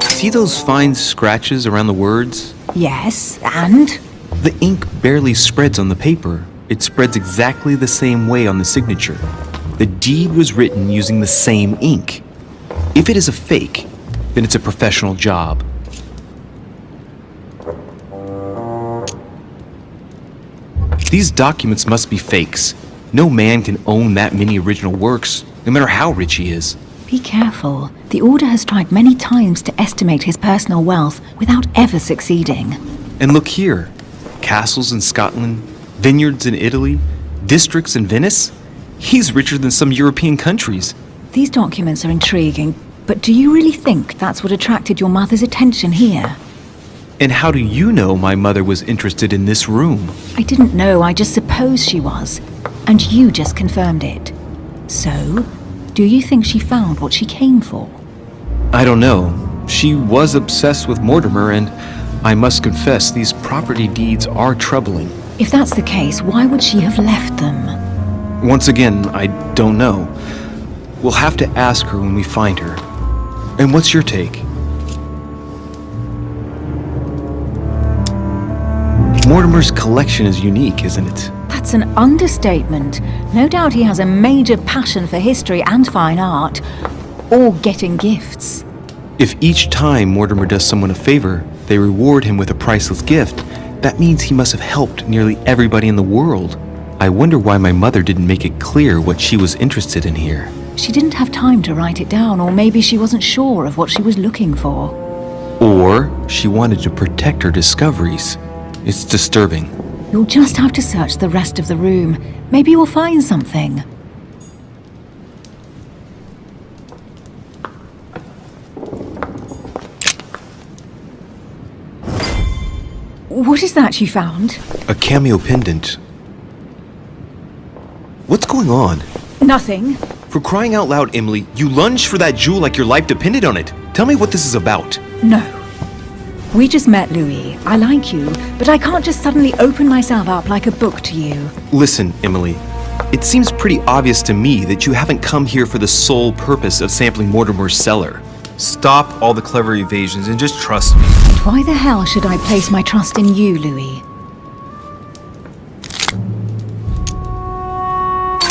See those fine scratches around the words? Yes, and? The ink barely spreads on the paper. It spreads exactly the same way on the signature. The deed was written using the same ink. If it is a fake, then it's a professional job. These documents must be fakes. No man can own that many original works, no matter how rich he is. Be careful. The Order has tried many times to estimate his personal wealth without ever succeeding. And look here. Castles in Scotland, vineyards in Italy, districts in Venice. He's richer than some European countries. These documents are intriguing, but do you really think that's what attracted your mother's attention here? And how do you know my mother was interested in this room? I didn't know, I just supposed she was. And you just confirmed it. So, do you think she found what she came for? I don't know. She was obsessed with Mortimer, and I must confess these property deeds are troubling. If that's the case, why would she have left them? Once again, I don't know. We'll have to ask her when we find her. And what's your take? Mortimer's collection is unique, isn't it? That's an understatement. No doubt he has a major passion for history and fine art. Or getting gifts. If each time Mortimer does someone a favor, they reward him with a priceless gift, that means he must have helped nearly everybody in the world. I wonder why my mother didn't make it clear what she was interested in here. She didn't have time to write it down, or maybe she wasn't sure of what she was looking for. Or she wanted to protect her discoveries. It's disturbing. You'll just have to search the rest of the room. Maybe you'll find something. What is that you found? A cameo pendant. What's going on? Nothing. For crying out loud, Emily, you lunged for that jewel like your life depended on it. Tell me what this is about. No. We just met, Louis. I like you, but I can't just suddenly open myself up like a book to you. Listen, Emily. It seems pretty obvious to me that you haven't come here for the sole purpose of sampling Mortimer's cellar. Stop all the clever evasions and just trust me. Why the hell should I place my trust in you, Louis?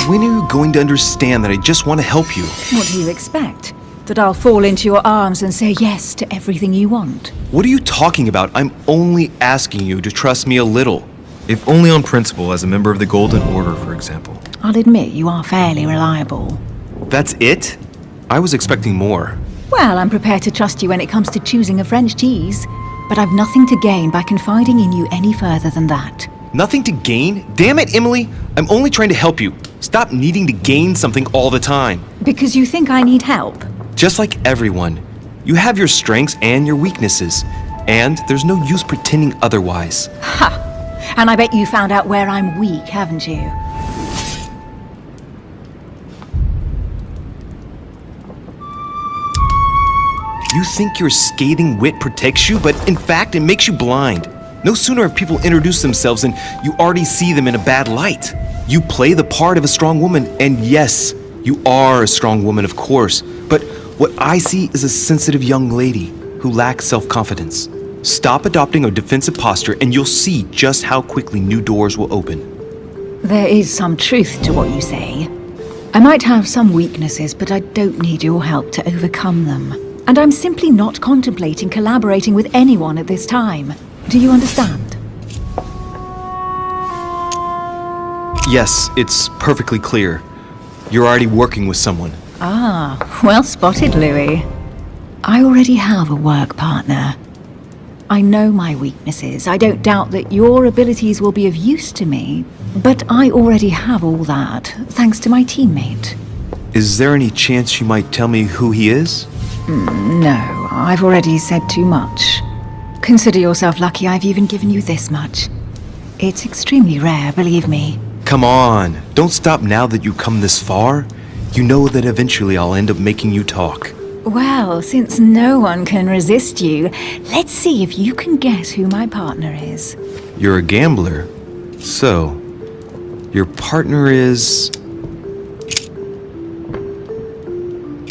When are you going to understand that I just want to help you? What do you expect? That I'll fall into your arms and say yes to everything you want? What are you talking about? I'm only asking you to trust me a little. If only on principle, as a member of the Golden Order, for example. I'll admit you are fairly reliable. That's it? I was expecting more. Well, I'm prepared to trust you when it comes to choosing a French cheese. But I've nothing to gain by confiding in you any further than that. Nothing to gain? Damn it, Emily! I'm only trying to help you. Stop needing to gain something all the time. Because you think I need help? Just like everyone. You have your strengths and your weaknesses. And there's no use pretending otherwise. Ha! And I bet you found out where I'm weak, haven't you? You think your scathing wit protects you, but in fact, it makes you blind. No sooner have people introduced themselves than you already see them in a bad light. You play the part of a strong woman, and yes, you are a strong woman, of course, but what I see is a sensitive young lady who lacks self-confidence. Stop adopting a defensive posture, and you'll see just how quickly new doors will open. There is some truth to what you say. I might have some weaknesses, but I don't need your help to overcome them. And I'm simply not contemplating collaborating with anyone at this time. Do you understand? Yes, it's perfectly clear. You're already working with someone. Ah, well spotted, Louis. I already have a work partner. I know my weaknesses. I don't doubt that your abilities will be of use to me, but I already have all that, thanks to my teammate. Is there any chance you might tell me who he is? No, I've already said too much. Consider yourself lucky I've even given you this much. It's extremely rare, believe me. Come on, don't stop now that you've come this far. You know that eventually I'll end up making you talk. Well, since no one can resist you, let's see if you can guess who my partner is. You're a gambler. So, your partner is...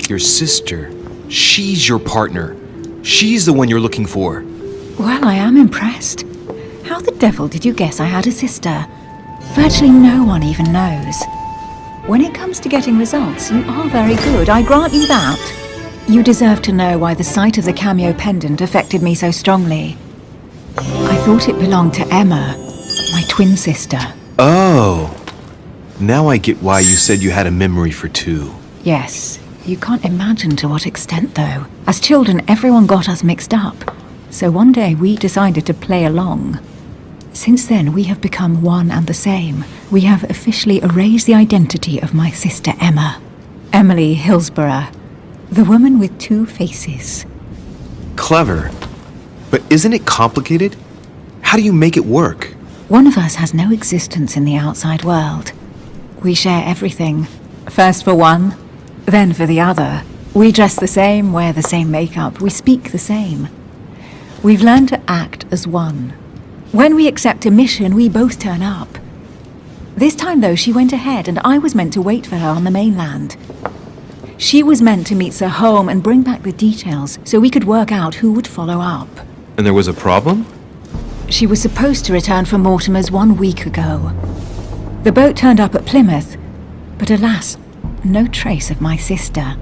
your sister. She's your partner. She's the one you're looking for. Well, I am impressed. How the devil did you guess I had a sister? Virtually no one even knows. When it comes to getting results, you are very good, I grant you that. You deserve to know why the sight of the cameo pendant affected me so strongly. I thought it belonged to Emma, my twin sister. Oh. Now I get why you said you had a memory for two. Yes. You can't imagine to what extent, though. As children, everyone got us mixed up. So one day we decided to play along. Since then, we have become one and the same. We have officially erased the identity of my sister Emma. Emily Hillsborough. The woman with two faces. Clever. But isn't it complicated? How do you make it work? One of us has no existence in the outside world. We share everything. First for one, then for the other. We dress the same, wear the same makeup, we speak the same. We've learned to act as one. When we accept a mission, we both turn up. This time, though, she went ahead and I was meant to wait for her on the mainland. She was meant to meet Sir Home and bring back the details so we could work out who would follow up. And there was a problem? She was supposed to return from Mortimer's 1 week ago. The boat turned up at Plymouth, but alas, no trace of my sister.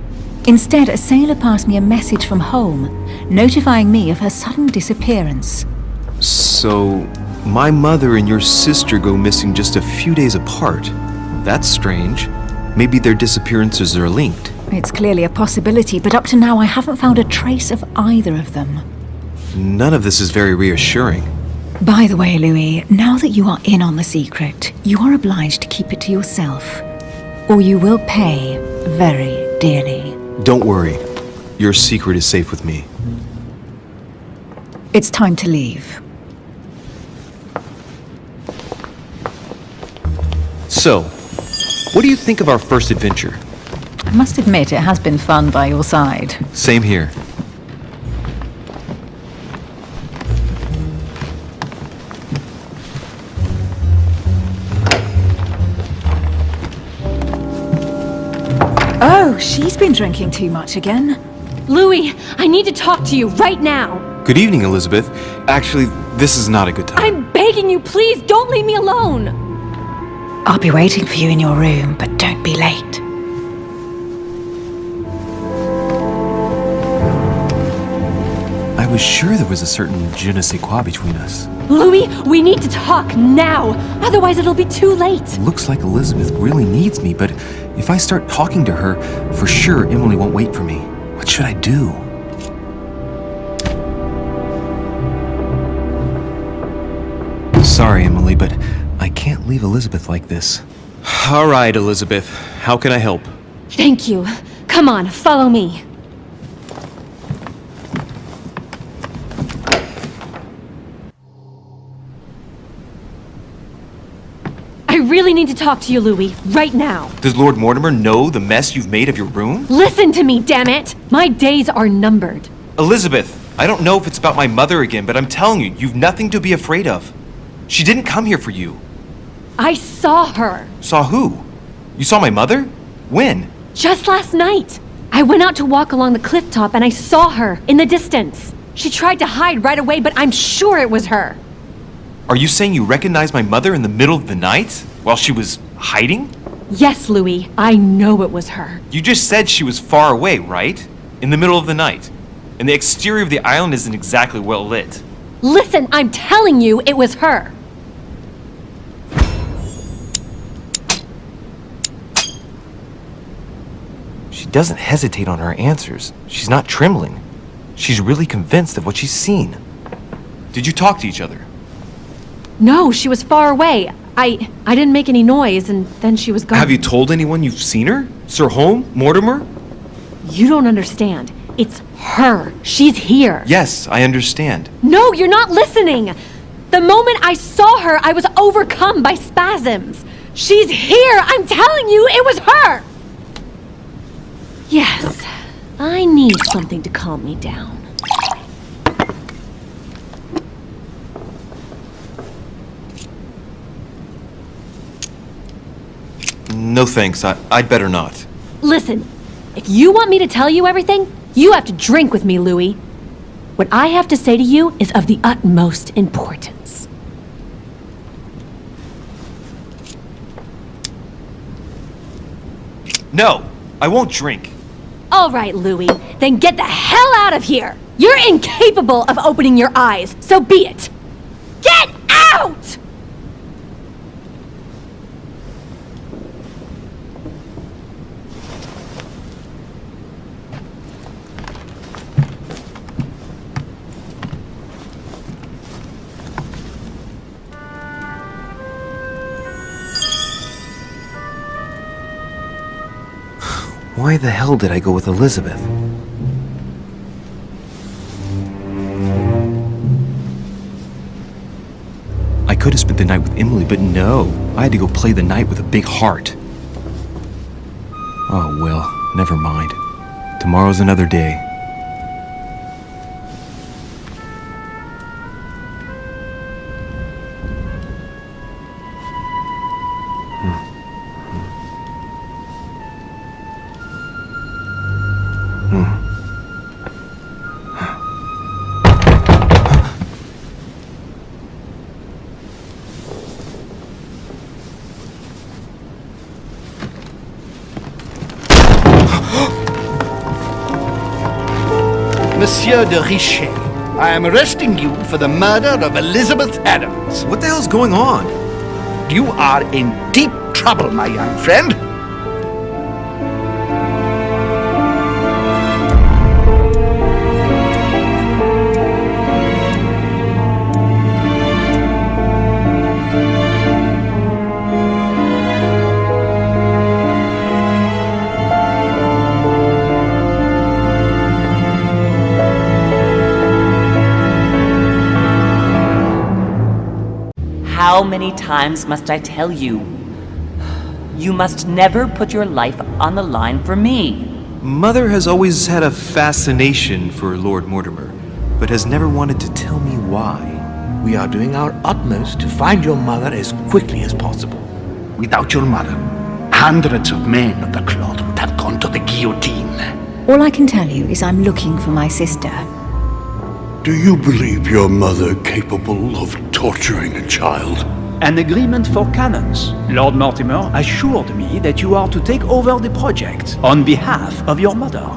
Instead, a sailor passed me a message from home, notifying me of her sudden disappearance. So, my mother and your sister go missing just a few days apart. That's strange. Maybe their disappearances are linked. It's clearly a possibility, but up to now I haven't found a trace of either of them. None of this is very reassuring. By the way, Louis, now that you are in on the secret, you are obliged to keep it to yourself, or you will pay very dearly. Don't worry. Your secret is safe with me. It's time to leave. So, what do you think of our first adventure? I must admit, it has been fun by your side. Same here. Oh, she's been drinking too much again. Louis, I need to talk to you right now. Good evening, Elizabeth. Actually, this is not a good time. I'm begging you, please don't leave me alone. I'll be waiting for you in your room, but don't be late. I was sure there was a certain je ne sais quoi between us. Louis, we need to talk now. Otherwise it'll be too late. Looks like Elizabeth really needs me, but if I start talking to her, for sure Emily won't wait for me. What should I do? Sorry, Emily, but I can't leave Elizabeth like this. All right, Elizabeth. How can I help? Thank you. Come on, follow me. I really need to talk to you, Louis, right now. Does Lord Mortimer know the mess you've made of your room? Listen to me, damn it! My days are numbered. Elizabeth, I don't know if it's about my mother again, but I'm telling you, you've nothing to be afraid of. She didn't come here for you. I saw her. Saw who? You saw my mother? When? Just last night. I went out to walk along the cliff top and I saw her in the distance. She tried to hide right away, but I'm sure it was her. Are you saying you recognized my mother in the middle of the night while she was hiding? Yes, Louis. I know it was her. You just said she was far away, right? In the middle of the night. And the exterior of the island isn't exactly well lit. Listen, I'm telling you it was her. She doesn't hesitate on her answers. She's not trembling. She's really convinced of what she's seen. Did you talk to each other? No, she was far away. I didn't make any noise, and then she was gone. Have you told anyone you've seen her? Sir Holmes? Mortimer? You don't understand. It's her. She's here. Yes, I understand. No, you're not listening. The moment I saw her, I was overcome by spasms. She's here. I'm telling you, it was her. Yes, I need something to calm me down. No thanks, I'd better not. Listen, if you want me to tell you everything, you have to drink with me, Louis. What I have to say to you is of the utmost importance. No, I won't drink. All right, Louis, then get the hell out of here! You're incapable of opening your eyes, so be it! Get out! Why the hell did I go with Elizabeth? I could have spent the night with Emily, but no. I had to go play the night with a big heart. Oh well, never mind. Tomorrow's another day. Monsieur de Richet, I am arresting you for the murder of Elizabeth Adams. What the hell's going on? You are in deep trouble, my young friend. How many times must I tell you? You must never put your life on the line for me. Mother has always had a fascination for Lord Mortimer, but has never wanted to tell me why. We are doing our utmost to find your mother as quickly as possible. Without your mother, hundreds of men of the cloth would have gone to the guillotine. All I can tell you is I'm looking for my sister. Do you believe your mother capable of torturing a child? An agreement for cannons. Lord Mortimer assured me that you are to take over the project on behalf of your mother.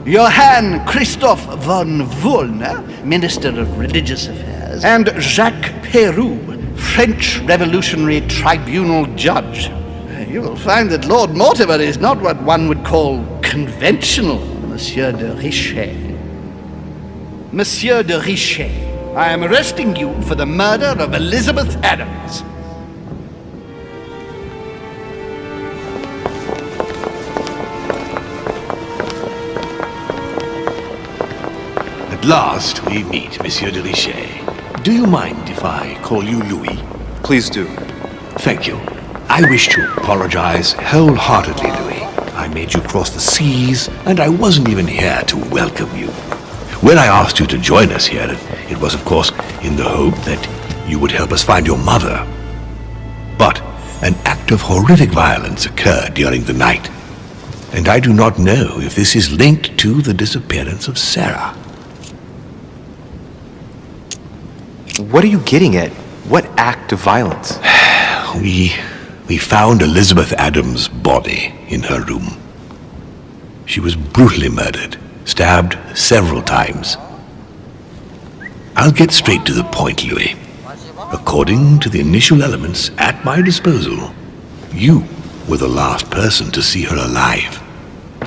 Johann Christoph von Wollner, Minister of Religious Affairs, and Jacques Peroux, French Revolutionary Tribunal Judge. You will find that Lord Mortimer is not what one would call conventional, Monsieur de Richet. Monsieur de Richet, I am arresting you for the murder of Elizabeth Adams. At last we meet, Monsieur de Richet. Do you mind if I call you Louis? Please do. Thank you. I wish to apologize wholeheartedly, Louis. I made you cross the seas, and I wasn't even here to welcome you. When I asked you to join us here, it was, of course, in the hope that you would help us find your mother. But an act of horrific violence occurred during the night, and I do not know if this is linked to the disappearance of Sarah. What are you getting at? What act of violence? We found Elizabeth Adams' body in her room. She was brutally murdered, stabbed several times. I'll get straight to the point, Louis. According to the initial elements at my disposal, you were the last person to see her alive.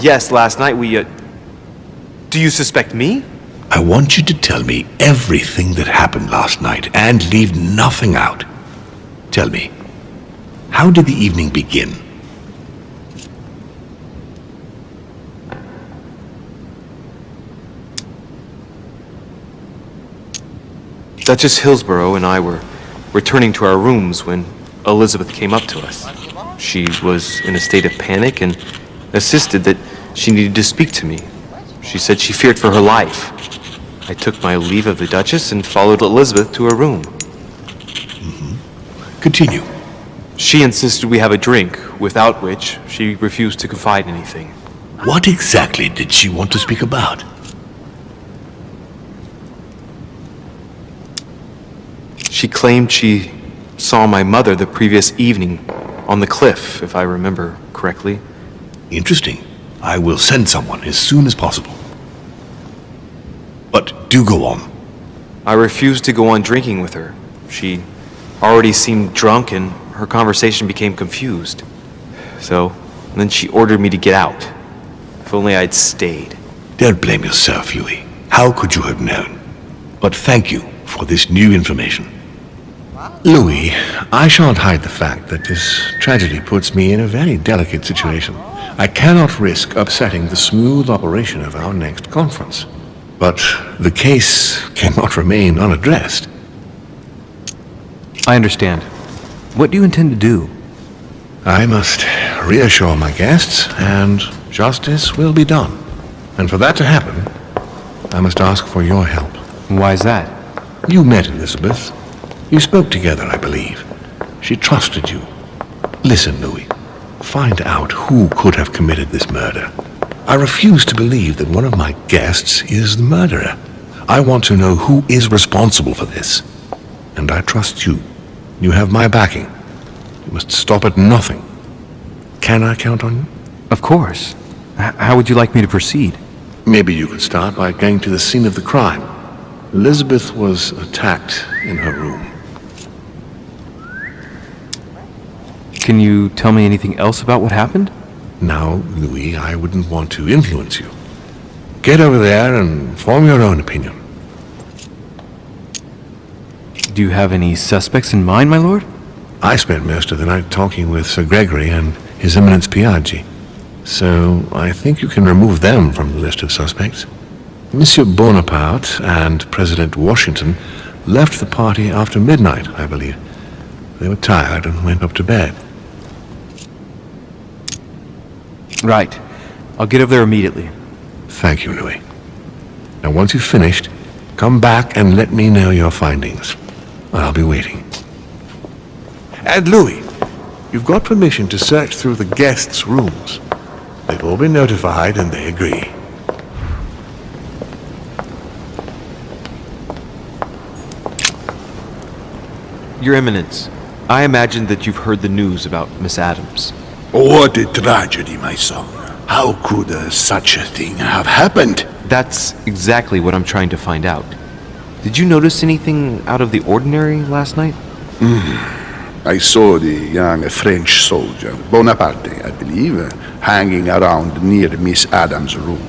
Yes, last night we, Do you suspect me? I want you to tell me everything that happened last night and leave nothing out. Tell me, how did the evening begin? Duchess Hillsborough and I were returning to our rooms when Elizabeth came up to us. She was in a state of panic and insisted that she needed to speak to me. She said she feared for her life. I took my leave of the Duchess and followed Elizabeth to her room. Continue. She insisted we have a drink, without which she refused to confide anything. What exactly did she want to speak about? She claimed she saw my mother the previous evening on the cliff, if I remember correctly. Interesting. I will send someone as soon as possible. But do go on. I refused to go on drinking with her. She already seemed drunk and her conversation became confused. So, then she ordered me to get out. If only I'd stayed. Don't blame yourself, Louis. How could you have known? But thank you for this new information. Louis, I shan't hide the fact that this tragedy puts me in a very delicate situation. I cannot risk upsetting the smooth operation of our next conference. But the case cannot remain unaddressed. I understand. What do you intend to do? I must reassure my guests, and justice will be done. And for that to happen, I must ask for your help. Why is that? You met Elizabeth. You spoke together, I believe. She trusted you. Listen, Louis. Find out who could have committed this murder. I refuse to believe that one of my guests is the murderer. I want to know who is responsible for this. And I trust you. You have my backing. You must stop at nothing. Can I count on you? Of course. How would you like me to proceed? Maybe you could start by going to the scene of the crime. Elizabeth was attacked in her room. Can you tell me anything else about what happened? Now, Louis, I wouldn't want to influence you. Get over there and form your own opinion. Do you have any suspects in mind, my lord? I spent most of the night talking with Sir Gregory and His Eminence Piaggi, so I think you can remove them from the list of suspects. Monsieur Bonaparte and President Washington left the party after midnight, I believe. They were tired and went up to bed. Right. I'll get over there immediately. Thank you, Louis. Now, once you've finished, come back and let me know your findings. I'll be waiting. And Louis, you've got permission to search through the guests' rooms. They've all been notified and they agree. Your Eminence, I imagine that you've heard the news about Miss Adams. What a tragedy, my son. How could such a thing have happened? That's exactly what I'm trying to find out. Did you notice anything out of the ordinary last night? I saw the young French soldier, Bonaparte, I believe, hanging around near Miss Adams' room.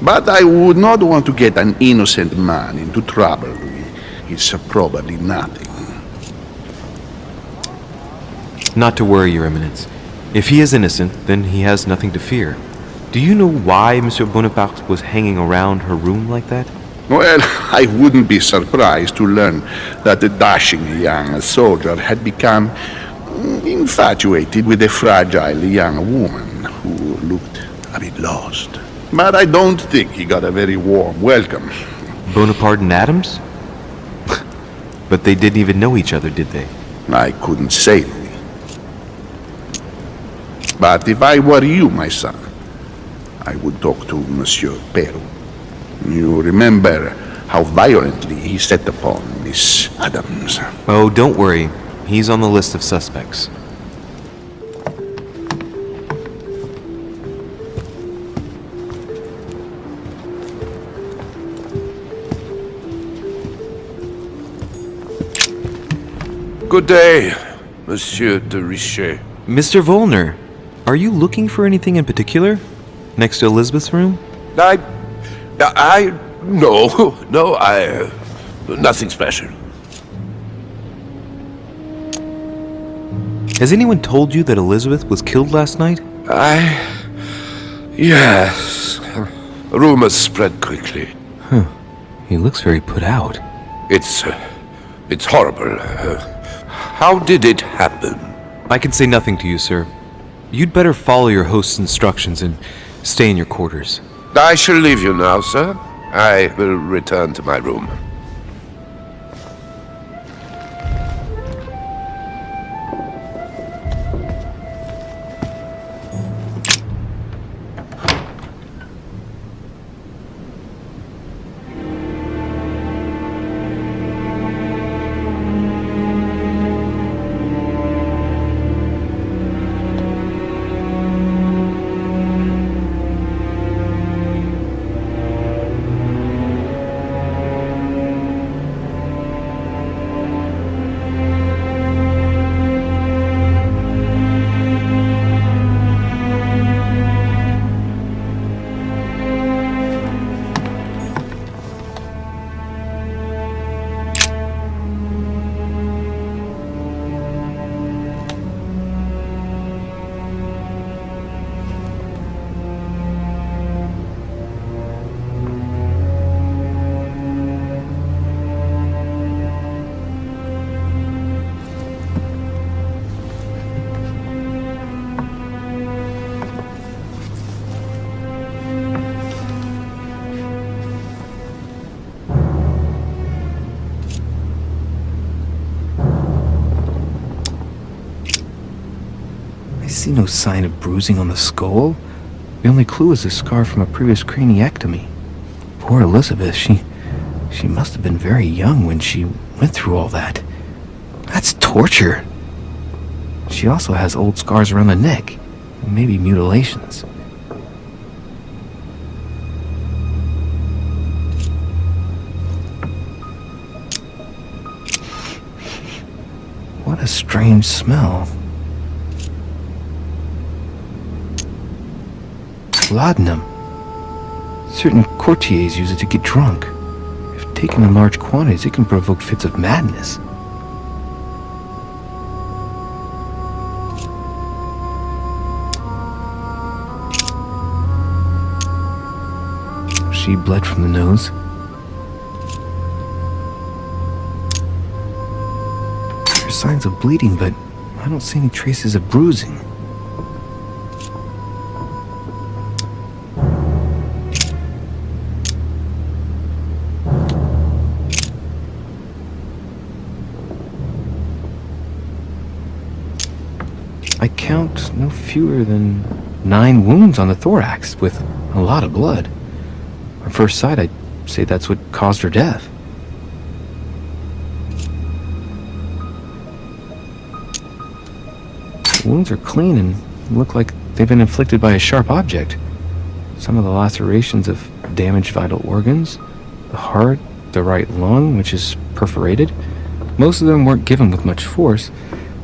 But I would not want to get an innocent man into trouble, Louis. It's probably nothing. Not to worry, Your Eminence. If he is innocent, then he has nothing to fear. Do you know why Monsieur Bonaparte was hanging around her room like that? Well, I wouldn't be surprised to learn that the dashing young soldier had become infatuated with a fragile young woman who looked a bit lost. But I don't think he got a very warm welcome. Bonaparte and Adams? But they didn't even know each other, did they? I couldn't say, Louis. But if I were you, my son, I would talk to Monsieur Perrault. You remember how violently he set upon Miss Adams. Oh, don't worry. He's on the list of suspects. Good day, Monsieur de Richet. Mr. Volner, are you looking for anything in particular? Next to Elizabeth's room? No, nothing special. Has anyone told you that Elizabeth was killed last night? Yes. Rumors spread quickly. Huh. He looks very put out. It's horrible. How did it happen? I can say nothing to you, sir. You'd better follow your host's instructions and stay in your quarters. I shall leave you now, sir. I will return to my room. I see no sign of bruising on the skull. The only clue is a scar from a previous craniectomy. Poor Elizabeth, she must have been very young when she went through all that. That's torture. She also has old scars around the neck, maybe mutilations. What a strange smell. Laudanum. Certain courtiers use it to get drunk. If taken in large quantities, it can provoke fits of madness. She bled from the nose. There are signs of bleeding, but I don't see any traces of bruising. I count no fewer than 9 wounds on the thorax, with a lot of blood. On first sight, I'd say that's what caused her death. The wounds are clean and look like they've been inflicted by a sharp object. Some of the lacerations have damaged vital organs, the heart, the right lung, which is perforated. Most of them weren't given with much force.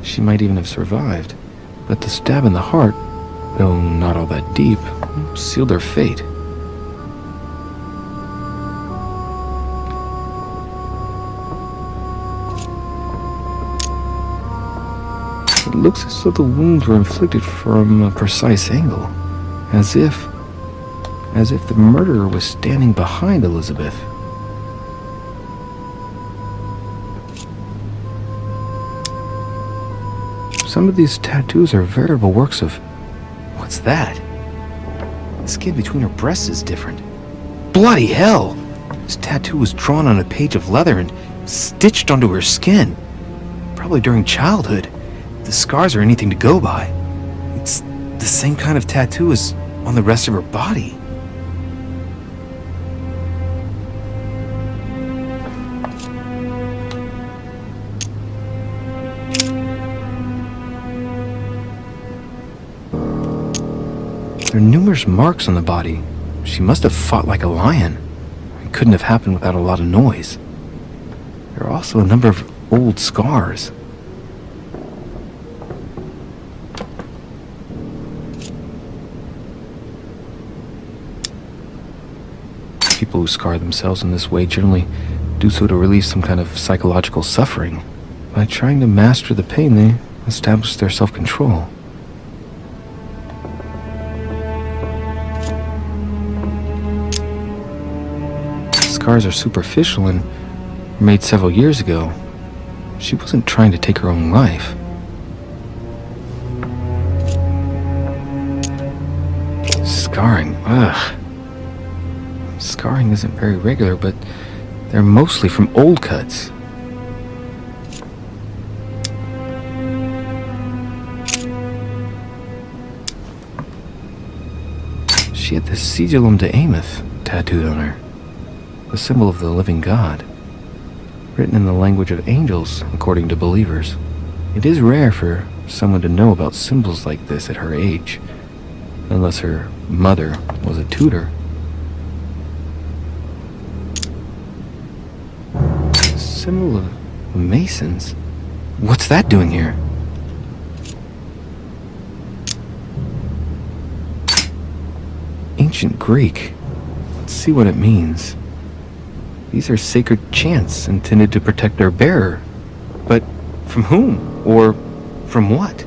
She might even have survived. But the stab in the heart, though not all that deep, sealed her fate. It looks as though the wounds were inflicted from a precise angle, as if the murderer was standing behind Elizabeth. Some of these tattoos are veritable works of... What's that? The skin between her breasts is different. Bloody hell! This tattoo was drawn on a page of leather and stitched onto her skin. Probably during childhood. If the scars are anything to go by, it's the same kind of tattoo as on the rest of her body. There are numerous marks on the body. She must have fought like a lion. It couldn't have happened without a lot of noise. There are also a number of old scars. People who scar themselves in this way generally do so to relieve some kind of psychological suffering. By trying to master the pain, they establish their self-control. Scars are superficial and were made several years ago. She wasn't trying to take her own life. Scarring, ugh. Scarring isn't very regular, but they're mostly from old cuts. She had the sigillum de Ameth tattooed on her, the symbol of the living God, written in the language of angels, according to believers. It is rare for someone to know about symbols like this at her age, unless her mother was a tutor. Symbol of Masons? What's that doing here? Ancient Greek. Let's see what it means. These are sacred chants intended to protect their bearer. But from whom? Or from what?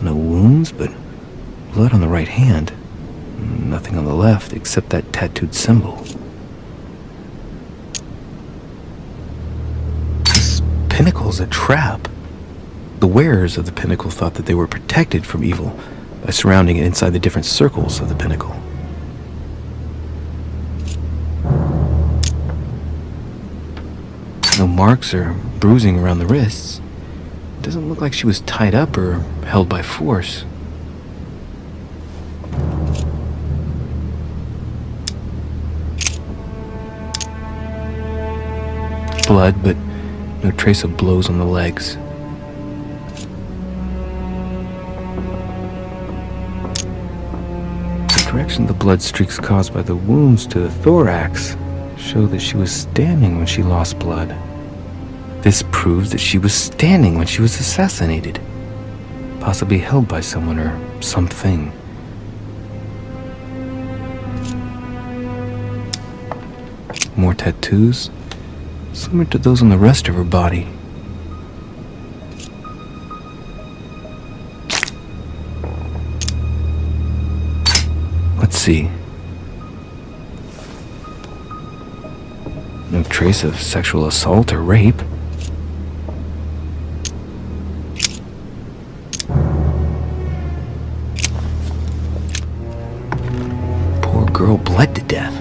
No wounds, but blood on the right hand. Nothing on the left except that tattooed symbol. This pinnacle's a trap. The wearers of the pinnacle thought that they were protected from evil by surrounding it inside the different circles of the pinnacle. No marks or bruising around the wrists. It doesn't look like she was tied up or held by force. Blood, but no trace of blows on the legs. direction of the blood streaks caused by the wounds to the thorax show that she was standing when she lost blood. This proves that she was standing when she was assassinated, possibly held by someone or something. More tattoos, similar to those on the rest of her body. Let's see. No trace of sexual assault or rape. Poor girl bled to death.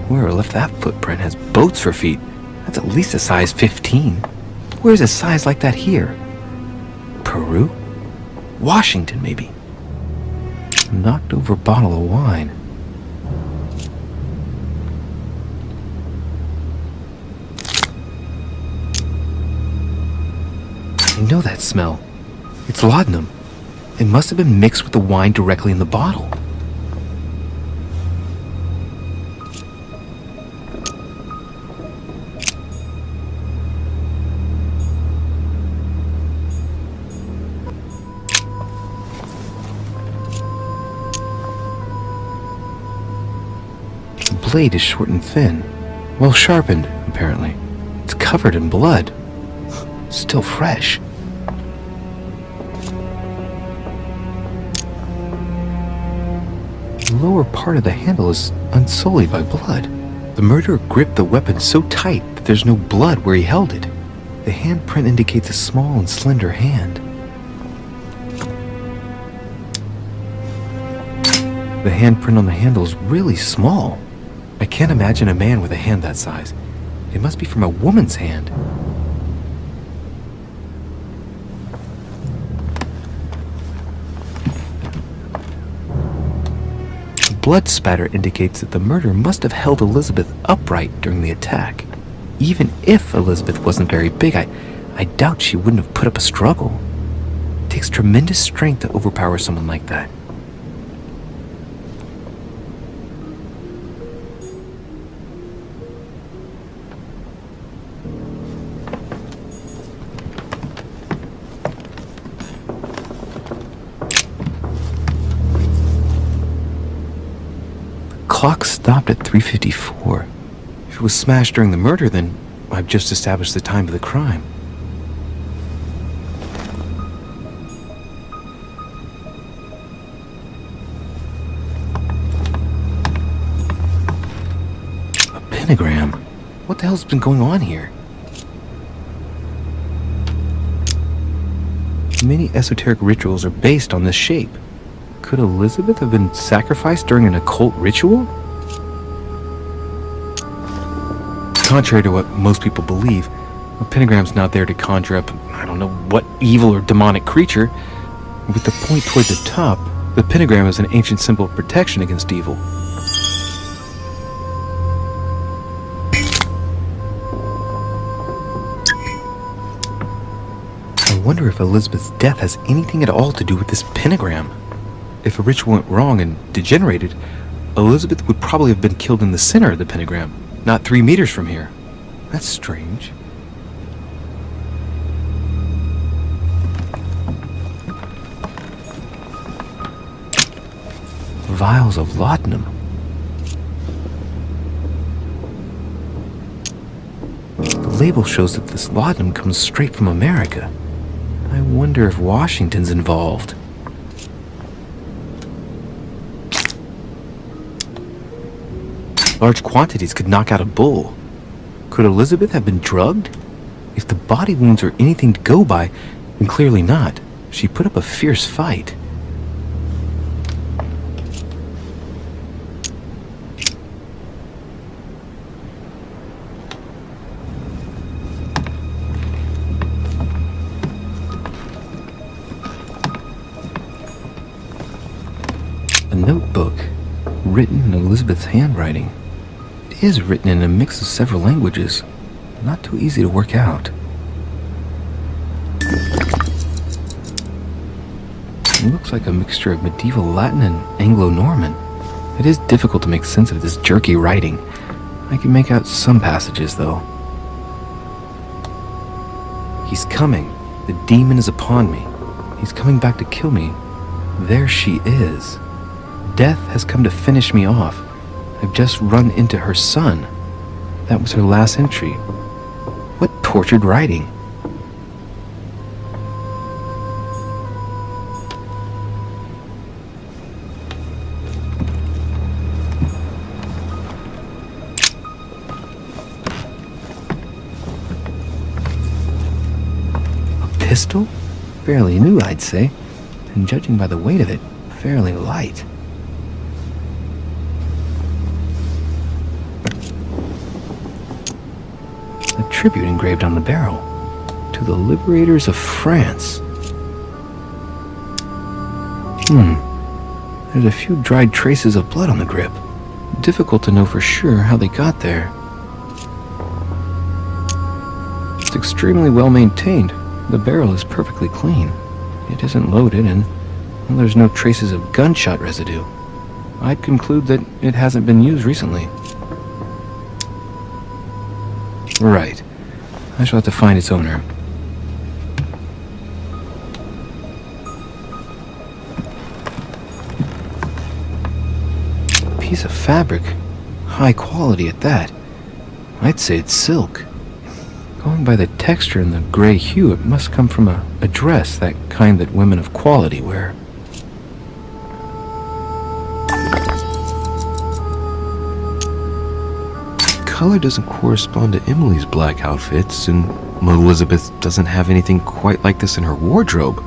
Whoever left that footprint has boats for feet. That's at least a size 15. Where's a size like that here? Peru? Washington, maybe. Knocked over a bottle of wine. I know that smell. It's laudanum. It must have been mixed with the wine directly in the bottle. The blade is short and thin. Well sharpened, apparently. It's covered in blood. Still fresh. The lower part of the handle is unsullied by blood. The murderer gripped the weapon so tight that there's no blood where he held it. The handprint indicates a small and slender hand. The handprint on the handle is really small. I can't imagine a man with a hand that size. It must be from a woman's hand. The blood spatter indicates that the murderer must have held Elizabeth upright during the attack. Even if Elizabeth wasn't very big, I doubt she wouldn't have put up a struggle. It takes tremendous strength to overpower someone like that. The clock stopped at 3:54. If it was smashed during the murder, then I've just established the time of the crime. A pentagram? What the hell's been going on here? Many esoteric rituals are based on this shape. Could Elizabeth have been sacrificed during an occult ritual? Contrary to what most people believe, a pentagram's not there to conjure up, I don't know what evil or demonic creature. With the point toward the top, the pentagram is an ancient symbol of protection against evil. I wonder if Elizabeth's death has anything at all to do with this pentagram. If a ritual went wrong and degenerated, Elizabeth would probably have been killed in the center of the pentagram, not 3 meters from here. That's strange. Vials of laudanum. The label shows that this laudanum comes straight from America. I wonder if Washington's involved. Large quantities could knock out a bull. Could Elizabeth have been drugged? If the body wounds are anything to go by, then clearly not. She put up a fierce fight. A notebook, written in Elizabeth's handwriting. It is written in a mix of several languages. Not too easy to work out. looks like a mixture of medieval Latin and Anglo-Norman. It is difficult to make sense of this jerky writing. I can make out some passages, though. He's coming. The demon is upon me. He's coming back to kill me. There she is. Death has come to finish me off. I've just run into her son. That was her last entry. What tortured writing. Pistol? Fairly new, I'd say, and judging by the weight of it, fairly light. A tribute engraved on the barrel to the liberators of France. There's a few dried traces of blood on the grip. Difficult to know for sure how they got there. It's extremely well maintained. The barrel is perfectly clean. It isn't loaded, and there's no traces of gunshot residue. I'd conclude that it hasn't been used recently. Right. I shall have to find its owner. A piece of fabric. High quality at that. I'd say it's silk. Going by the texture and the gray hue, it must come from a dress, that kind that women of quality wear. The color doesn't correspond to Emily's black outfits, and Elizabeth doesn't have anything quite like this in her wardrobe.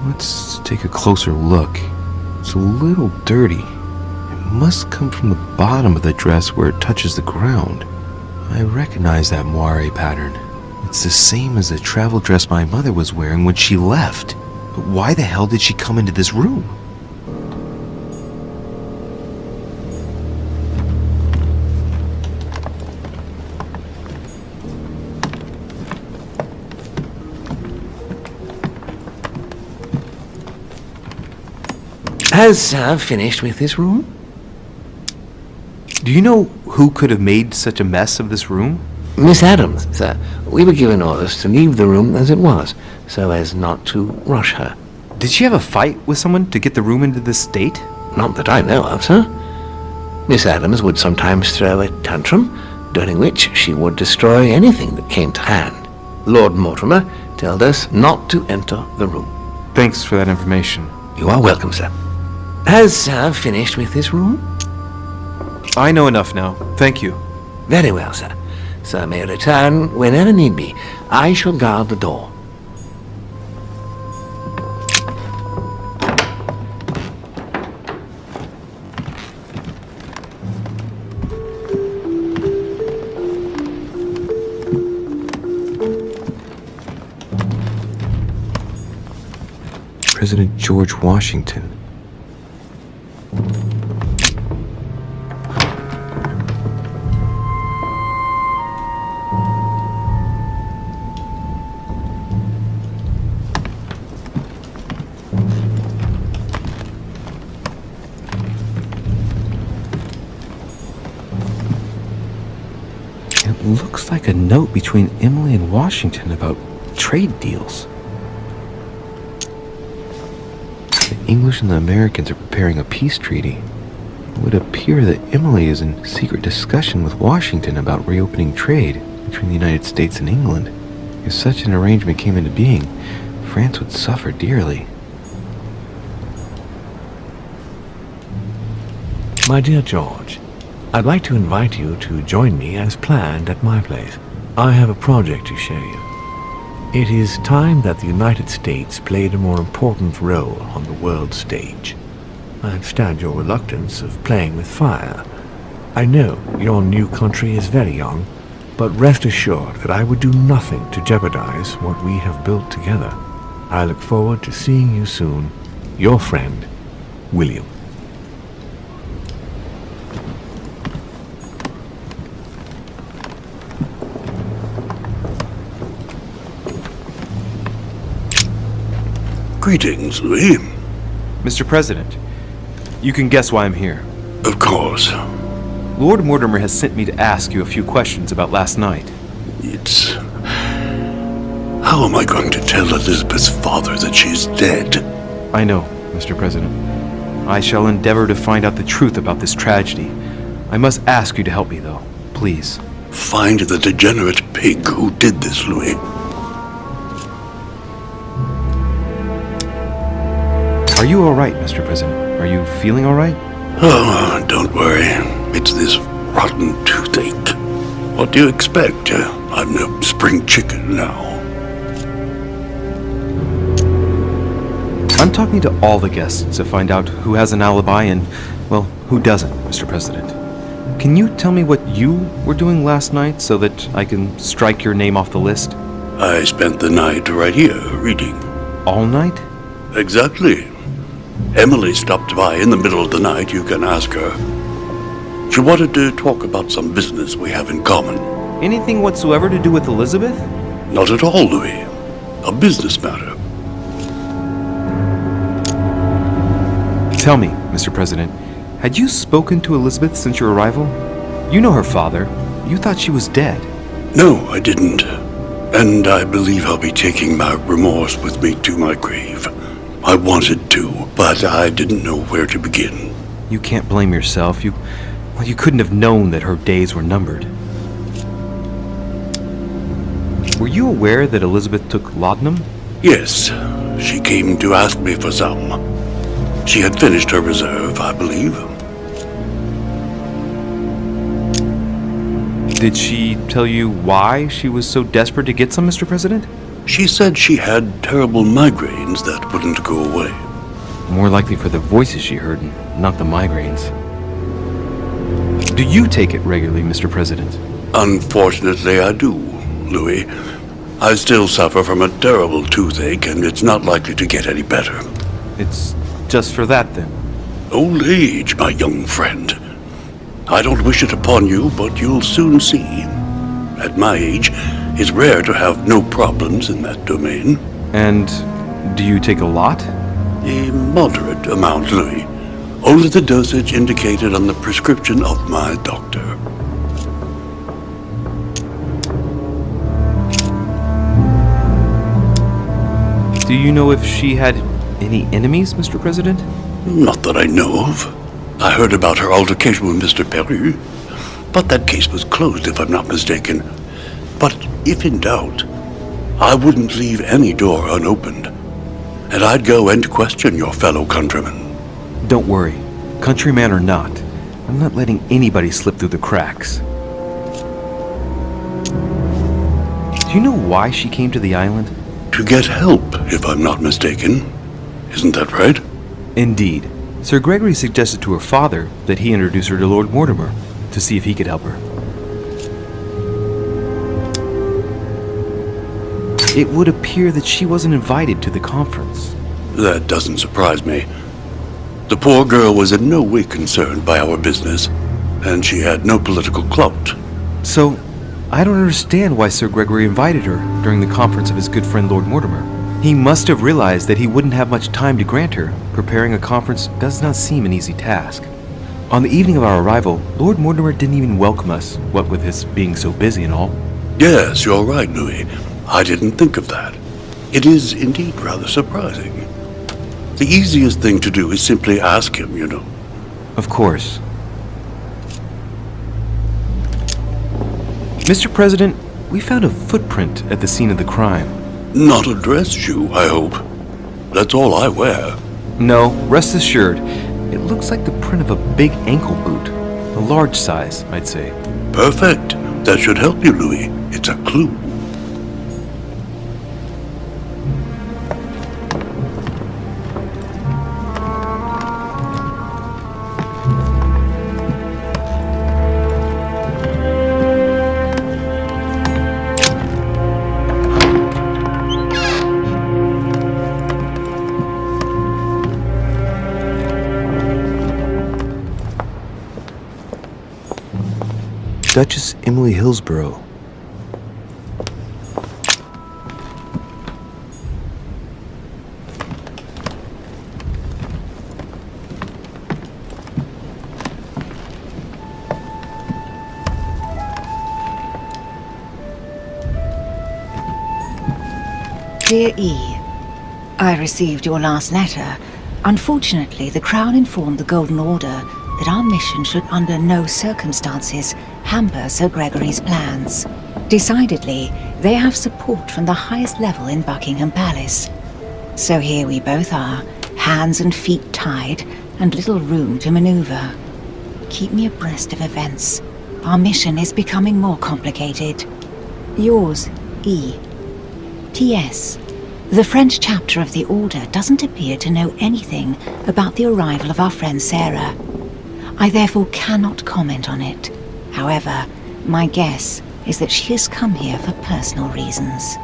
Let's take a closer look. It's a little dirty. It must come from the bottom of the dress where it touches the ground. I recognize that moire pattern. It's the same as the travel dress my mother was wearing when she left. But why the hell did she come into this room? Has Sir finished with this room? Do you know who could have made such a mess of this room? Miss Adams, sir. We were given orders to leave the room as it was, so as not to rush her. Did she have a fight with someone to get the room into this state? Not that I know of, sir. Miss Adams would sometimes throw a tantrum, during which she would destroy anything that came to hand. Lord Mortimer told us not to enter the room. Thanks for that information. You are welcome, sir. Has Sir finished with this room? I know enough now. Thank you. Very well, sir. Sir may return whenever need be. I shall guard the door. President George Washington. It looks like a note between Emily and Washington about trade deals. The English and the Americans are preparing a peace treaty. It would appear that Emily is in secret discussion with Washington about reopening trade between the United States and England. If such an arrangement came into being, France would suffer dearly. My dear George, I'd like to invite you to join me as planned at my place. I have a project to show you. It is time that the United States played a more important role on the world stage. I understand your reluctance of playing with fire. I know your new country is very young, but rest assured that I would do nothing to jeopardize what we have built together. I look forward to seeing you soon. Your friend, William. Greetings, Louis. Mr. President, you can guess why I'm here. Of course. Lord Mortimer has sent me to ask you a few questions about last night. It's... How am I going to tell Elizabeth's father that she's dead? I know, Mr. President. I shall endeavor to find out the truth about this tragedy. I must ask you to help me, though. Please. Find the degenerate pig who did this, Louis. Are you all right, Mr. President? Are you feeling all right? Oh, don't worry. It's this rotten toothache. What do you expect? I'm no spring chicken now. I'm talking to all the guests to find out who has an alibi and, well, who doesn't, Mr. President. Can you tell me what you were doing last night so that I can strike your name off the list? I spent the night right here, reading. All night? Exactly. Emily stopped by in the middle of the night, you can ask her. She wanted to talk about some business we have in common. Anything whatsoever to do with Elizabeth? Not at all, Louis. A business matter. Tell me, Mr. President, had you spoken to Elizabeth since your arrival? You know her father. You thought she was dead. No, I didn't. And I believe I'll be taking my remorse with me to my grave. I wanted to, but I didn't know where to begin. You can't blame yourself. You couldn't have known that her days were numbered. Were you aware that Elizabeth took laudanum? Yes, she came to ask me for some. She had finished her reserve, I believe. Did she tell you why she was so desperate to get some, Mr. President? She said she had terrible migraines that wouldn't go away. More likely for the voices she heard, not the migraines. Do you take it regularly, Mr. President? Unfortunately, I do, Louis. I still suffer from a terrible toothache, and it's not likely to get any better. It's just for that, then? Old age, my young friend. I don't wish it upon you, but you'll soon see. At my age, it's rare to have no problems in that domain. And do you take a lot? A moderate amount, Louis. Only the dosage indicated on the prescription of my doctor. Do you know if she had any enemies, Mr. President? Not that I know of. I heard about her altercation with Mr. Perry, but that case was closed if I'm not mistaken. But if in doubt, I wouldn't leave any door unopened, and I'd go and question your fellow countrymen. Don't worry, countryman or not, I'm not letting anybody slip through the cracks. Do you know why she came to the island? To get help, if I'm not mistaken. Isn't that right? Indeed. Sir Gregory suggested to her father that he introduce her to Lord Mortimer to see if he could help her. It would appear that she wasn't invited to the conference. That doesn't surprise me. The poor girl was in no way concerned by our business, and she had no political clout. So, I don't understand why Sir Gregory invited her during the conference of his good friend Lord Mortimer. He must have realized that he wouldn't have much time to grant her. Preparing a conference does not seem an easy task. On the evening of our arrival, Lord Mortimer didn't even welcome us, what with his being so busy and all. Yes, you're right, Louis. I didn't think of that. It is indeed rather surprising. The easiest thing to do is simply ask him, you know. Of course. Mr. President, we found a footprint at the scene of the crime. Not a dress shoe, I hope. That's all I wear. No, rest assured. It looks like the print of a big ankle boot. A large size, I'd say. Perfect. That should help you, Louis. It's a clue. Duchess Emily Hillsborough. Dear E, I received your last letter. Unfortunately, the Crown informed the Golden Order that our mission should under no circumstances hamper Sir Gregory's plans. Decidedly, they have support from the highest level in Buckingham Palace. So here we both are, hands and feet tied, and little room to maneuver. Keep me abreast of events. Our mission is becoming more complicated. Yours, E. T.S. The French chapter of the Order doesn't appear to know anything about the arrival of our friend Sarah. I therefore cannot comment on it. However, my guess is that she has come here for personal reasons.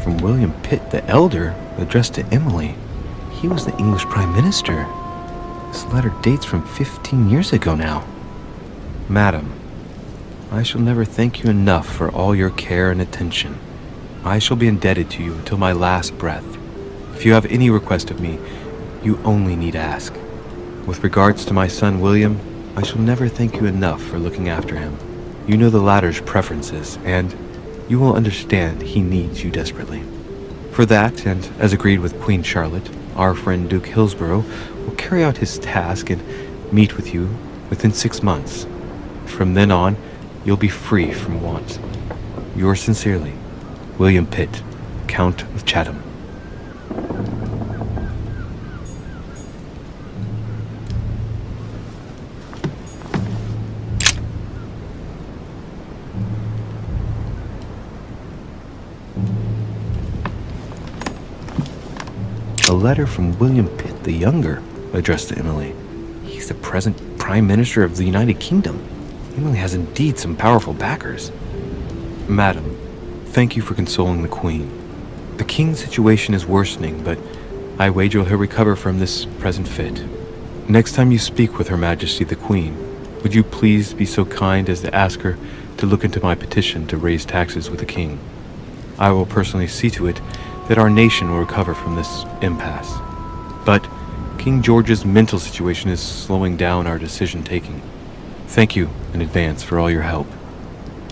From William Pitt the Elder, addressed to Emily. He was the English Prime Minister. This letter dates from 15 years ago now. Madam, I shall never thank you enough for all your care and attention. I shall be indebted to you until my last breath. If you have any request of me, you only need ask. With regards to my son William, I shall never thank you enough for looking after him. You know the latter's preferences, and you will understand he needs you desperately. For that, and as agreed with Queen Charlotte, our friend Duke Hillsborough will carry out his task and meet with you within 6 months. From then on, you'll be free from want. Yours sincerely, William Pitt, Count of Chatham. A letter from William Pitt the Younger, addressed to Emily. He's the present Prime Minister of the United Kingdom. Emily has indeed some powerful backers. Madam, thank you for consoling the Queen. The King's situation is worsening, but I wager he'll recover from this present fit. Next time you speak with Her Majesty the Queen, would you please be so kind as to ask her to look into my petition to raise taxes with the King? I will personally see to it that our nation will recover from this impasse. But King George's mental situation is slowing down our decision-taking. Thank you in advance for all your help.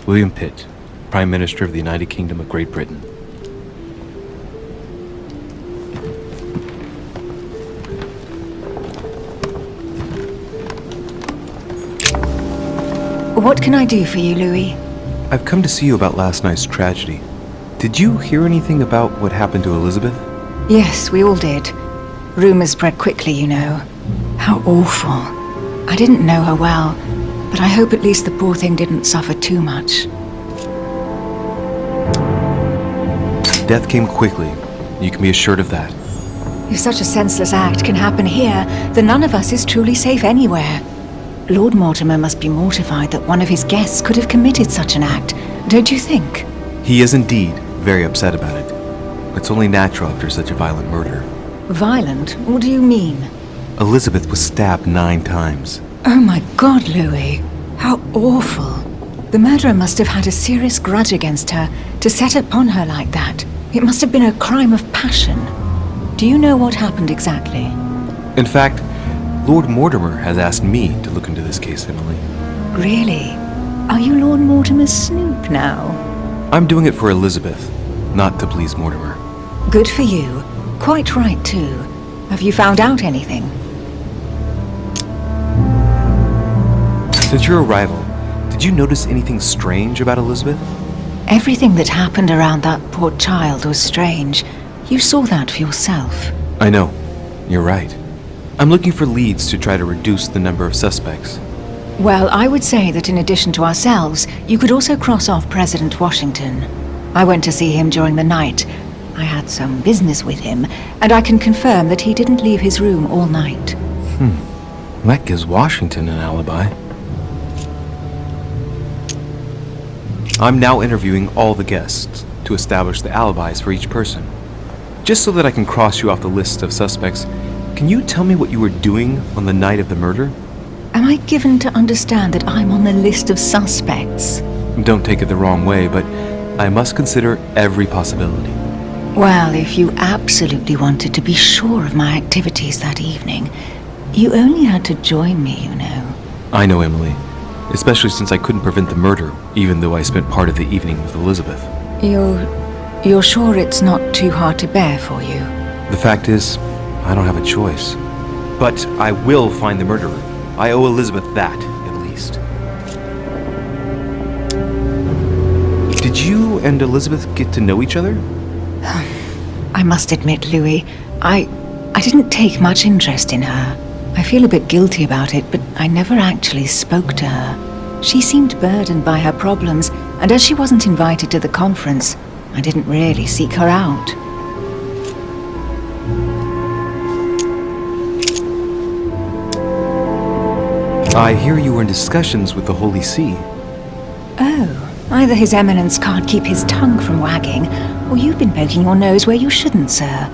William Pitt, Prime Minister of the United Kingdom of Great Britain. What can I do for you, Louis? I've come to see you about last night's tragedy. Did you hear anything about what happened to Elizabeth? Yes, we all did. Rumors spread quickly, you know. How awful. I didn't know her well, but I hope at least the poor thing didn't suffer too much. Death came quickly. You can be assured of that. If such a senseless act can happen here, then none of us is truly safe anywhere. Lord Mortimer must be mortified that one of his guests could have committed such an act, don't you think? He is indeed very upset about it. It's only natural after such a violent murder. Violent? What do you mean? Elizabeth was stabbed 9 times. Oh my God, Louis. How awful. The murderer must have had a serious grudge against her to set upon her like that. It must have been a crime of passion. Do you know what happened exactly? In fact, Lord Mortimer has asked me to look into this case, Emily. Really? Are you Lord Mortimer's snoop now? I'm doing it for Elizabeth, not to please Mortimer. Good for you. Quite right, too. Have you found out anything? Since your arrival, did you notice anything strange about Elizabeth? Everything that happened around that poor child was strange. You saw that for yourself. I know. You're right. I'm looking for leads to try to reduce the number of suspects. Well, I would say that in addition to ourselves, you could also cross off President Washington. I went to see him during the night. I had some business with him, and I can confirm that he didn't leave his room all night. That gives Washington an alibi. I'm now interviewing all the guests to establish the alibis for each person. Just so that I can cross you off the list of suspects, can you tell me what you were doing on the night of the murder? Am I given to understand that I'm on the list of suspects? Don't take it the wrong way, but I must consider every possibility. Well, if you absolutely wanted to be sure of my activities that evening, you only had to join me, you know. I know, Emily. Especially since I couldn't prevent the murder, even though I spent part of the evening with Elizabeth. You're sure it's not too hard to bear for you? The fact is, I don't have a choice. But I will find the murderer. I owe Elizabeth that, at least. Did you and Elizabeth get to know each other? I must admit, Louis, I didn't take much interest in her. I feel a bit guilty about it, but I never actually spoke to her. She seemed burdened by her problems, and as she wasn't invited to the conference, I didn't really seek her out. I hear you were in discussions with the Holy See. Oh, either His Eminence can't keep his tongue from wagging, or you've been poking your nose where you shouldn't, sir.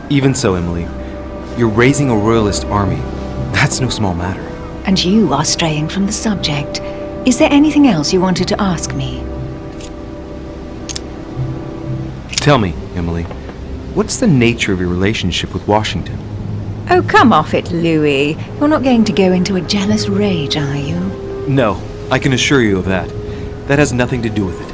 Even so, Emily, you're raising a royalist army. That's no small matter. And you are straying from the subject. Is there anything else you wanted to ask me? Tell me, Emily, what's the nature of your relationship with Washington? Oh, come off it, Louis. You're not going to go into a jealous rage, are you? No, I can assure you of that. That has nothing to do with it.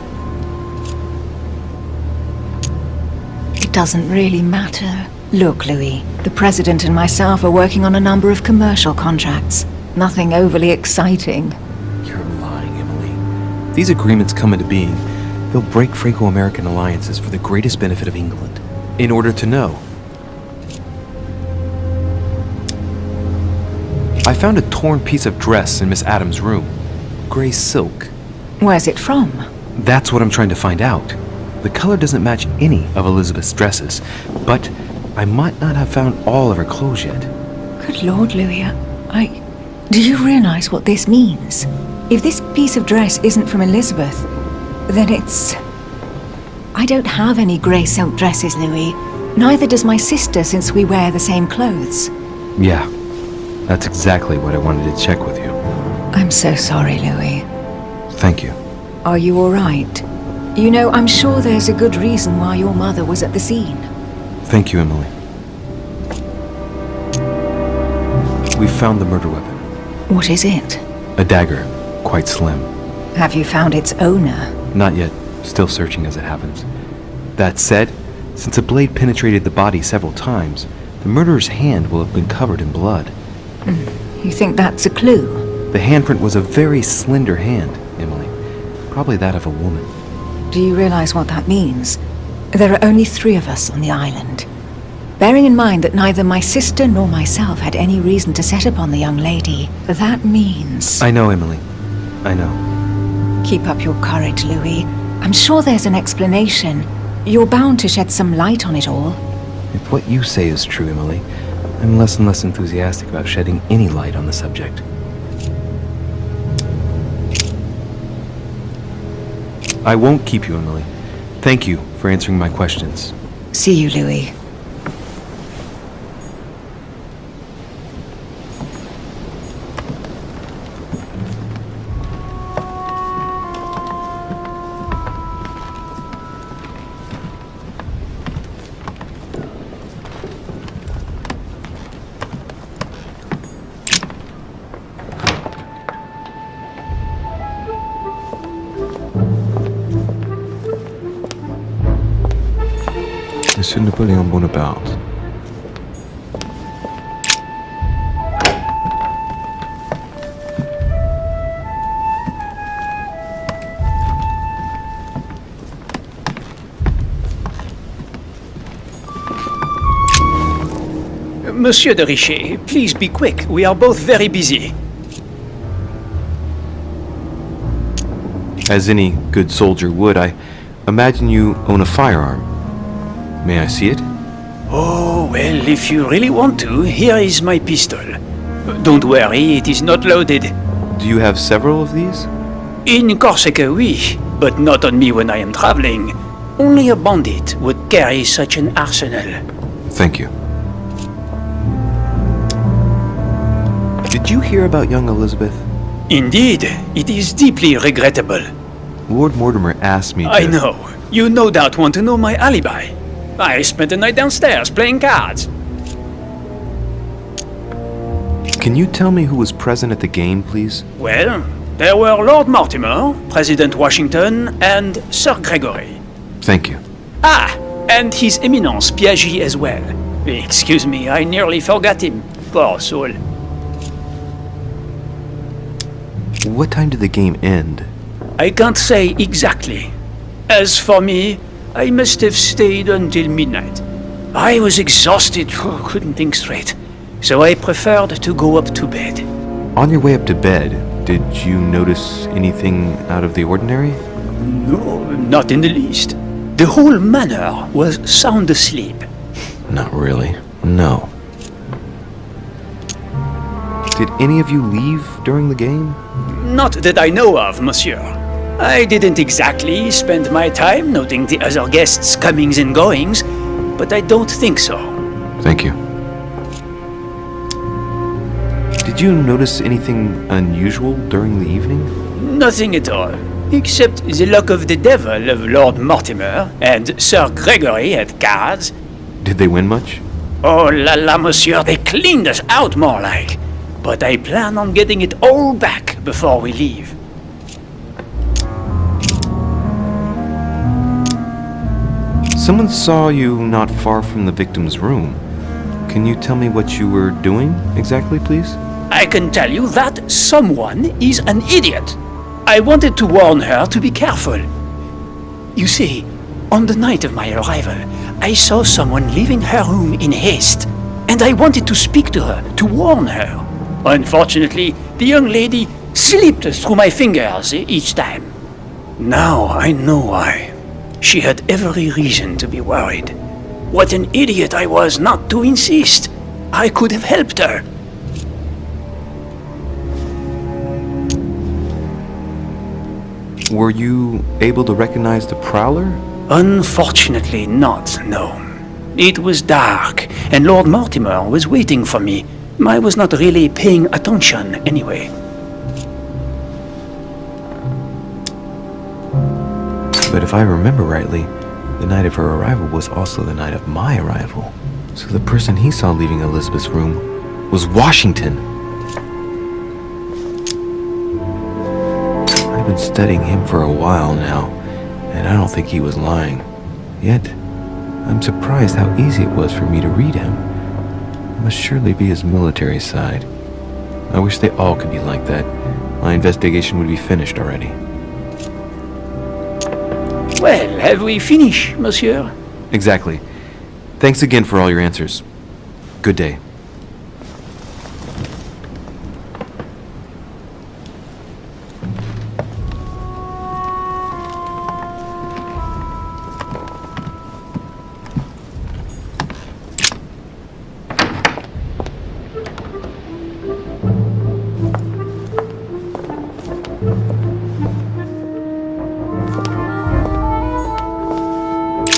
It doesn't really matter. Look, Louis, the President and myself are working on a number of commercial contracts. Nothing overly exciting. You're lying, Emily. These agreements come into being. They'll break Franco-American alliances for the greatest benefit of England. In order to know. I found a torn piece of dress in Miss Adams' room. Gray silk. Where's it from? That's what I'm trying to find out. The color doesn't match any of Elizabeth's dresses, but I might not have found all of her clothes yet. Good Lord, Louis, do you realize what this means? If this piece of dress isn't from Elizabeth, then it's... I don't have any grey silk dresses, Louis. Neither does my sister, since we wear the same clothes. Yeah, that's exactly what I wanted to check with you. I'm so sorry, Louis. Thank you. Are you all right? You know, I'm sure there's a good reason why your mother was at the scene. Thank you, Emily. We found the murder weapon. What is it? A dagger, quite slim. Have you found its owner? Not yet. Still searching as it happens. That said, since the blade penetrated the body several times, the murderer's hand will have been covered in blood. You think that's a clue? The handprint was a very slender hand, Emily. Probably that of a woman. Do you realize what that means? There are only 3 of us on the island. Bearing in mind that neither my sister nor myself had any reason to set upon the young lady, that means... I know, Emily. I know. Keep up your courage, Louis. I'm sure there's an explanation. You're bound to shed some light on it all. If what you say is true, Emily, I'm less and less enthusiastic about shedding any light on the subject. I won't keep you, Emily. Thank you for answering my questions. See you, Louis. Monsieur Napoléon Bonaparte. Monsieur de Richet, please be quick. We are both very busy. As any good soldier would, I imagine you own a firearm. May I see it? Oh, well, if you really want to, here is my pistol. Don't worry, it is not loaded. Do you have several of these? In Corsica, oui, but not on me when I am traveling. Only a bandit would carry such an arsenal. Thank you. Did you hear about young Elizabeth? Indeed, it is deeply regrettable. Lord Mortimer asked me to... I know. You no doubt want to know my alibi. I spent the night downstairs playing cards. Can you tell me who was present at the game, please? Well, there were Lord Mortimer, President Washington, and Sir Gregory. Thank you. Ah, and His Eminence Piaggi as well. Excuse me, I nearly forgot him. Poor soul. What time did the game end? I can't say exactly. As for me, I must have stayed until midnight. I was exhausted, couldn't think straight. So I preferred to go up to bed. On your way up to bed, did you notice anything out of the ordinary? No, not in the least. The whole manor was sound asleep. Not really. No. Did any of you leave during the game? Not that I know of, monsieur. I didn't exactly spend my time noting the other guests' comings and goings, but I don't think so. Thank you. Did you notice anything unusual during the evening? Nothing at all, except the luck of the devil of Lord Mortimer and Sir Gregory at cards. Did they win much? Oh la la, monsieur, they cleaned us out more like. But I plan on getting it all back before we leave. Someone saw you not far from the victim's room. Can you tell me what you were doing exactly, please? I can tell you that someone is an idiot. I wanted to warn her to be careful. You see, on the night of my arrival, I saw someone leaving her room in haste, and I wanted to speak to her, to warn her. Unfortunately, the young lady slipped through my fingers each time. Now I know why. She had every reason to be worried. What an idiot I was not to insist. I could have helped her. Were you able to recognize the prowler? Unfortunately not, no. It was dark, and Lord Mortimer was waiting for me. I was not really paying attention anyway. But if I remember rightly, the night of her arrival was also the night of my arrival. So the person he saw leaving Elizabeth's room was Washington. I've been studying him for a while now, and I don't think he was lying. Yet, I'm surprised how easy it was for me to read him. It must surely be his military side. I wish they all could be like that. My investigation would be finished already. Well, have we finished, monsieur? Exactly. Thanks again for all your answers. Good day.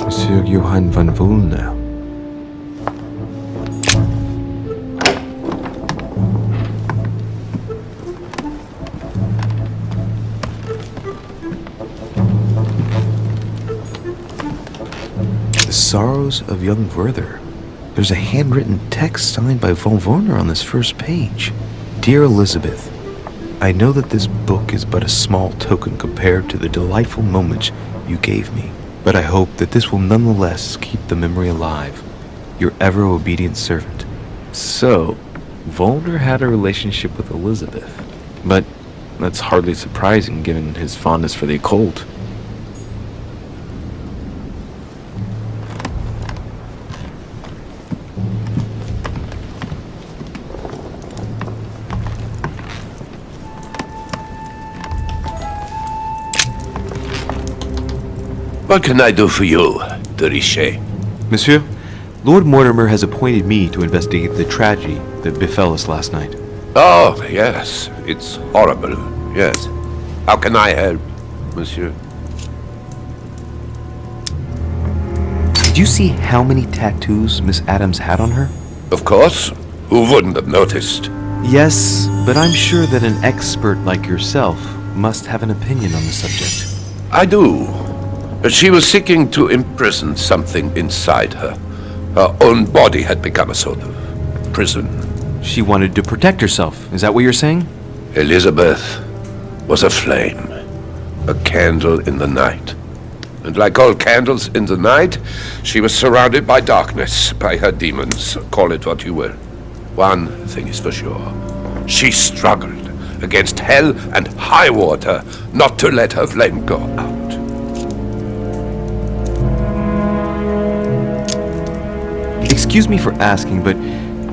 Monsieur Johann van Vulner. The Sorrows of Young Werther. There's a handwritten text signed by von Werner on this first page. Dear Elizabeth, I know that this book is but a small token compared to the delightful moments you gave me, but I hope that this will nonetheless keep the memory alive. Your ever-obedient servant. So, Volner had a relationship with Elizabeth. But that's hardly surprising given his fondness for the occult. What can I do for you, de Richet? Monsieur, Lord Mortimer has appointed me to investigate the tragedy that befell us last night. Oh, yes. It's horrible. Yes. How can I help, monsieur? Did you see how many tattoos Miss Adams had on her? Of course. Who wouldn't have noticed? Yes, but I'm sure that an expert like yourself must have an opinion on the subject. I do. She was seeking to imprison something inside her. Her own body had become a sort of prison. She wanted to protect herself. Is that what you're saying? Elizabeth was a flame, a candle in the night. And like all candles in the night, she was surrounded by darkness, by her demons, call it what you will. One thing is for sure. She struggled against hell and high water not to let her flame go out. Excuse me for asking, but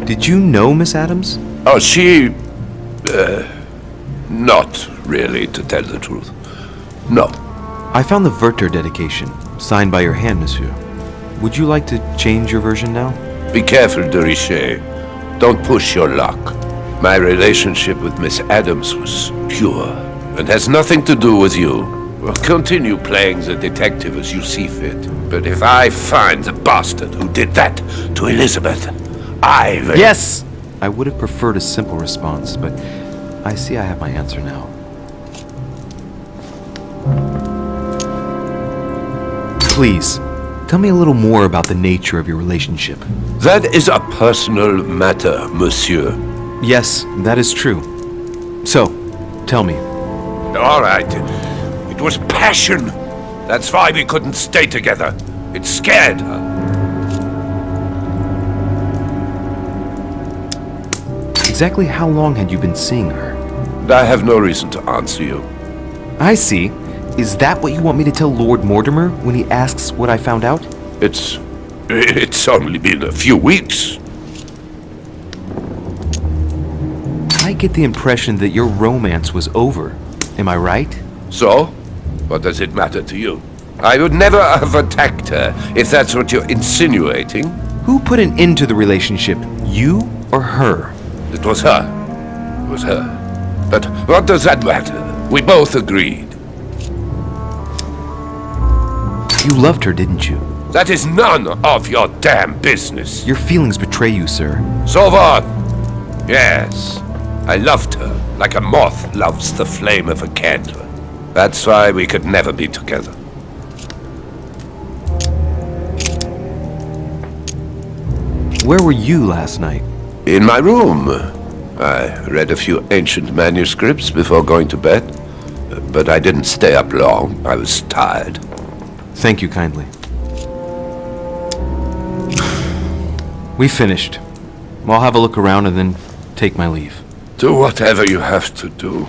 did you know Miss Adams? Oh, she... not really, to tell the truth. No. I found the Werther dedication, signed by your hand, monsieur. Would you like to change your version now? Be careful, de Richet. Don't push your luck. My relationship with Miss Adams was pure, and has nothing to do with you. Well, continue playing the detective as you see fit. But if I find the bastard who did that to Elizabeth, I will... Yes! I would have preferred a simple response, but I see I have my answer now. Please, tell me a little more about the nature of your relationship. That is a personal matter, monsieur. Yes, that is true. So, tell me. All right. It was passion. That's why we couldn't stay together. It scared her. Exactly how long had you been seeing her? I have no reason to answer you. I see. Is that what you want me to tell Lord Mortimer when he asks what I found out? It's only been a few weeks. I get the impression that your romance was over. Am I right? So? What does it matter to you? I would never have attacked her, if that's what you're insinuating. Who put an end to the relationship? You or her? It was her. It was her. But what does that matter? We both agreed. You loved her, didn't you? That is none of your damn business. Your feelings betray you, sir. So what? Yes, I loved her like a moth loves the flame of a candle. That's why we could never be together. Where were you last night? In my room. I read a few ancient manuscripts before going to bed. But I didn't stay up long. I was tired. Thank you kindly. We finished. I'll have a look around and then take my leave. Do whatever you have to do.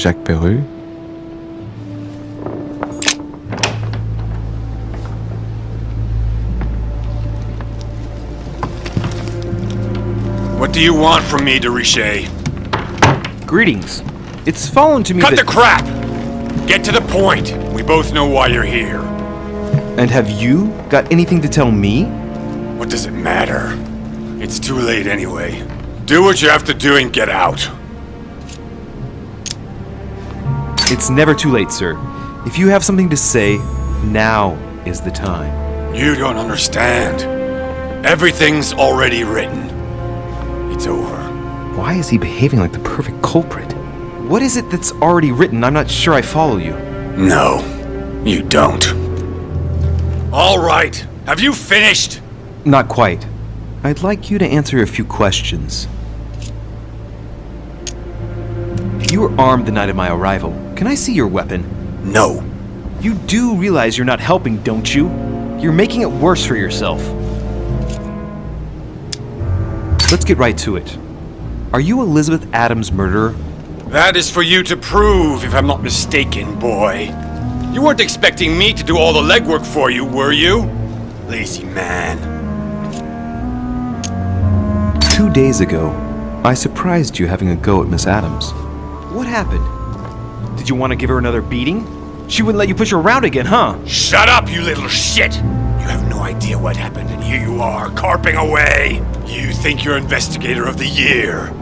Jacques Perru. What do you want from me, de Richet? Greetings. It's fallen to me Cut the crap! Get to the point. We both know why you're here. And have you got anything to tell me? What does it matter? It's too late anyway. Do what you have to do and get out. It's never too late, sir. If you have something to say, now is the time. You don't understand. Everything's already written. It's over. Why is he behaving like the perfect culprit? What is it that's already written? I'm not sure I follow you. No, you don't. All right. Have you finished? Not quite. I'd like you to answer a few questions. You were armed the night of my arrival. Can I see your weapon? No. You do realize you're not helping, don't you? You're making it worse for yourself. Let's get right to it. Are you Elizabeth Adams' murderer? That is for you to prove, if I'm not mistaken, boy. You weren't expecting me to do all the legwork for you, were you? Lazy man. 2 days ago, I surprised you having a go at Miss Adams. What happened? Did you want to give her another beating? She wouldn't let you push her around again, huh? Shut up, you little shit! You have no idea what happened, and here you are, carping away. You think you're Investigator of the Year.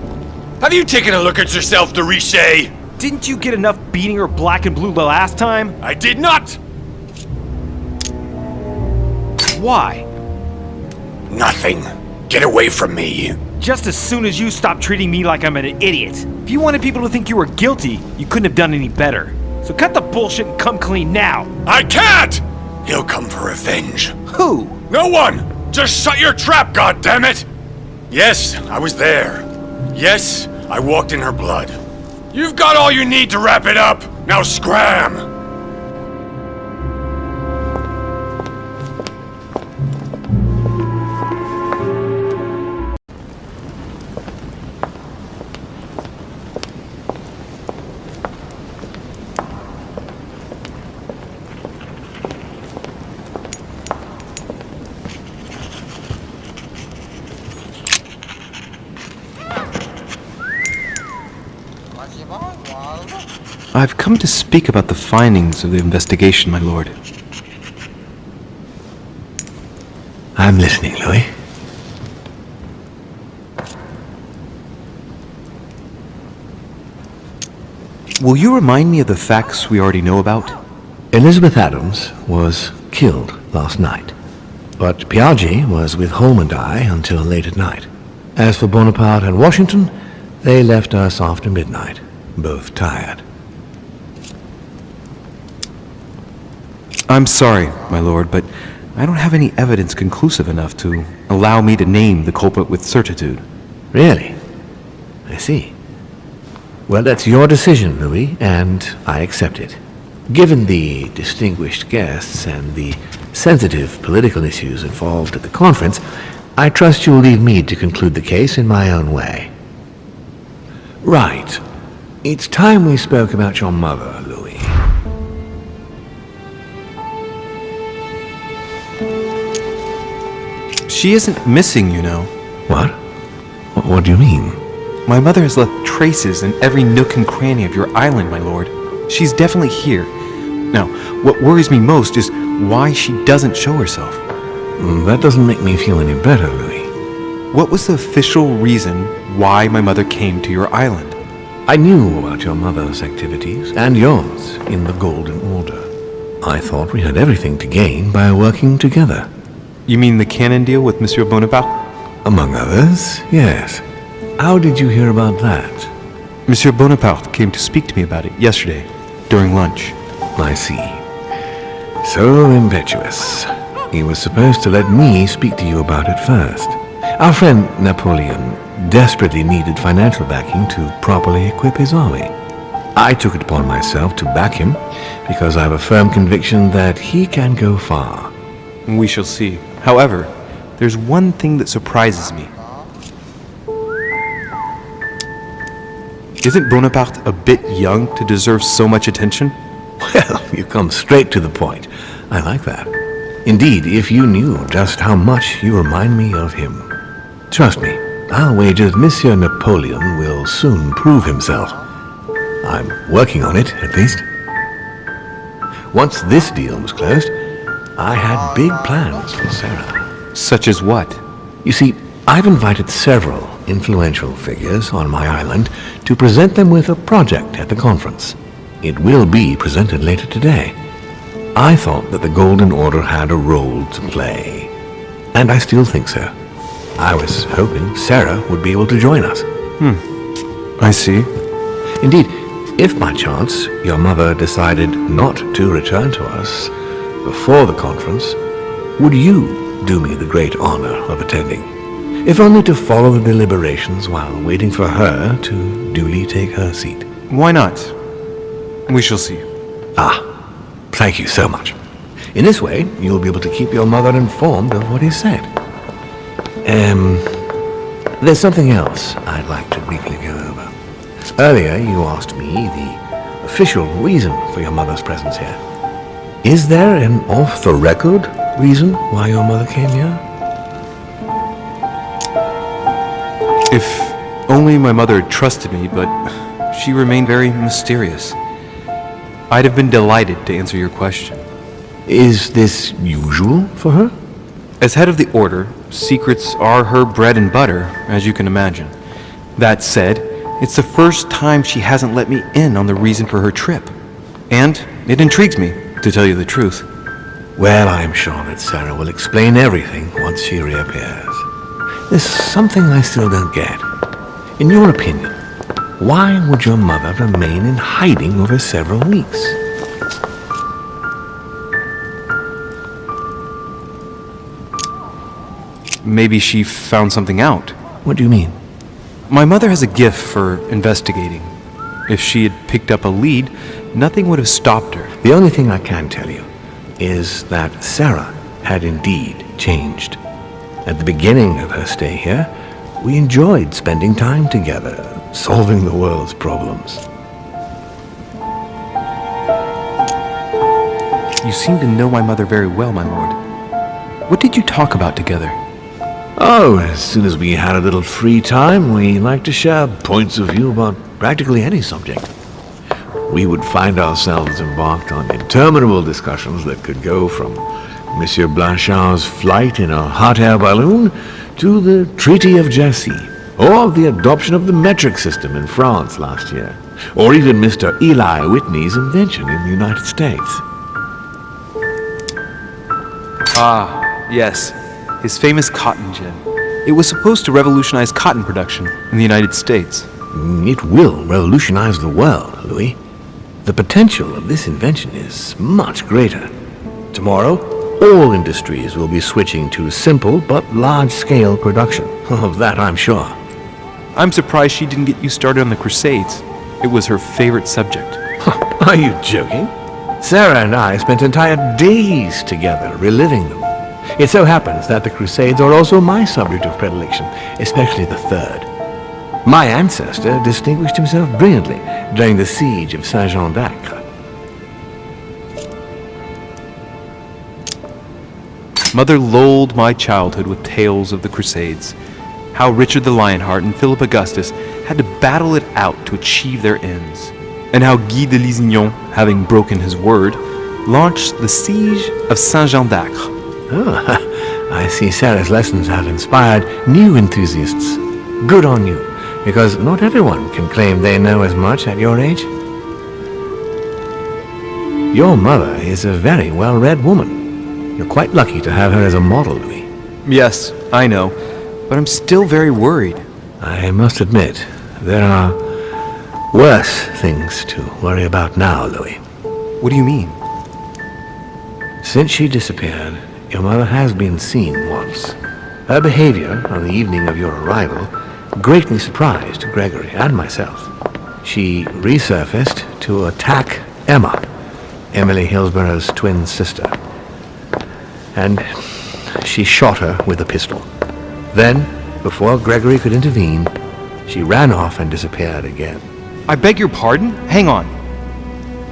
Have you taken a look at yourself, de Richet? Didn't you get enough beating her black and blue the last time? I did not! Why? Nothing. Get away from me. Just as soon as you stopped treating me like I'm an idiot. If you wanted people to think you were guilty, you couldn't have done any better. So cut the bullshit and come clean now. I can't! He'll come for revenge. Who? No one! Just shut your trap, goddammit! Yes, I was there. Yes, I walked in her blood. You've got all you need to wrap it up. Now scram! I've come to speak about the findings of the investigation, my lord. I'm listening, Louis. Will you remind me of the facts we already know about? Elizabeth Adams was killed last night, but Piaggi was with Holm and I until late at night. As for Bonaparte and Washington, they left us after midnight, both tired. I'm sorry, my lord, but I don't have any evidence conclusive enough to allow me to name the culprit with certitude. Really? I see. Well, that's your decision, Louis, and I accept it. Given the distinguished guests and the sensitive political issues involved at the conference, I trust you'll leave me to conclude the case in my own way. Right. It's time we spoke about your mother, Louis. She isn't missing, you know. What? What do you mean? My mother has left traces in every nook and cranny of your island, my lord. She's definitely here. Now, what worries me most is why she doesn't show herself. That doesn't make me feel any better, Louis. What was the official reason why my mother came to your island? I knew about your mother's activities, and yours, in the Golden Order. I thought we had everything to gain by working together. You mean the cannon deal with Monsieur Bonaparte? Among others, yes. How did you hear about that? Monsieur Bonaparte came to speak to me about it yesterday, during lunch. I see. So impetuous. He was supposed to let me speak to you about it first. Our friend Napoleon desperately needed financial backing to properly equip his army. I took it upon myself to back him, because I have a firm conviction that he can go far. We shall see. However, there's one thing that surprises me. Isn't Bonaparte a bit young to deserve so much attention? Well, you come straight to the point. I like that. Indeed, if you knew just how much you remind me of him. Trust me, I'll wager that Monsieur Napoleon will soon prove himself. I'm working on it, at least. Once this deal was closed, I had big plans for Sarah. Such as what? You see, I've invited several influential figures on my island to present them with a project at the conference. It will be presented later today. I thought that the Golden Order had a role to play. And I still think so. I was hoping Sarah would be able to join us. I see. Indeed, if by chance your mother decided not to return to us before the conference, would you do me the great honor of attending? If only to follow the deliberations while waiting for her to duly take her seat. Why not? We shall see. Thank you so much. In this way, you'll be able to keep your mother informed of what is said. There's something else I'd like to briefly go over. Earlier, you asked me the official reason for your mother's presence here. Is there an off-the-record reason why your mother came here? If only my mother had trusted me, but she remained very mysterious. I'd have been delighted to answer your question. Is this usual for her? As head of the Order, secrets are her bread and butter, as you can imagine. That said, it's the first time she hasn't let me in on the reason for her trip. And it intrigues me, to tell you the truth. Well, I'm sure that Sarah will explain everything once she reappears. There's something I still don't get. In your opinion, why would your mother remain in hiding over several weeks? Maybe she found something out. What do you mean? My mother has a gift for investigating. If she had picked up a lead, nothing would have stopped her. The only thing I can tell you is that Sarah had indeed changed. At the beginning of her stay here, we enjoyed spending time together, solving the world's problems. You seem to know my mother very well, my lord. What did you talk about together? Oh, as soon as we had a little free time, we liked to share points of view about practically any subject. We would find ourselves embarked on interminable discussions that could go from Monsieur Blanchard's flight in a hot air balloon to the Treaty of Jassy, or the adoption of the metric system in France last year, or even Mr. Eli Whitney's invention in the United States. Ah, yes. His famous cotton gin. It was supposed to revolutionize cotton production in the United States. It will revolutionize the world, Louis. The potential of this invention is much greater. Tomorrow, all industries will be switching to simple but large-scale production. Of that, I'm sure. I'm surprised she didn't get you started on the Crusades. It was her favorite subject. Are you joking? Sarah and I spent entire days together reliving them. It so happens that the Crusades are also my subject of predilection, especially the third. My ancestor distinguished himself brilliantly during the siege of Saint-Jean d'Acre. Mother lulled my childhood with tales of the Crusades, how Richard the Lionheart and Philip Augustus had to battle it out to achieve their ends, and how Guy de Lusignan, having broken his word, launched the siege of Saint-Jean d'Acre. Oh, I see Sarah's lessons have inspired new enthusiasts. Good on you, because not everyone can claim they know as much at your age. Your mother is a very well-read woman. You're quite lucky to have her as a model, Louis. Yes, I know, but I'm still very worried. I must admit, there are worse things to worry about now, Louis. What do you mean? Since she disappeared, your mother has been seen once. Her behavior on the evening of your arrival greatly surprised Gregory and myself. She resurfaced to attack Emma, Emily Hillsborough's twin sister. And she shot her with a pistol. Then, before Gregory could intervene, she ran off and disappeared again. I beg your pardon? Hang on.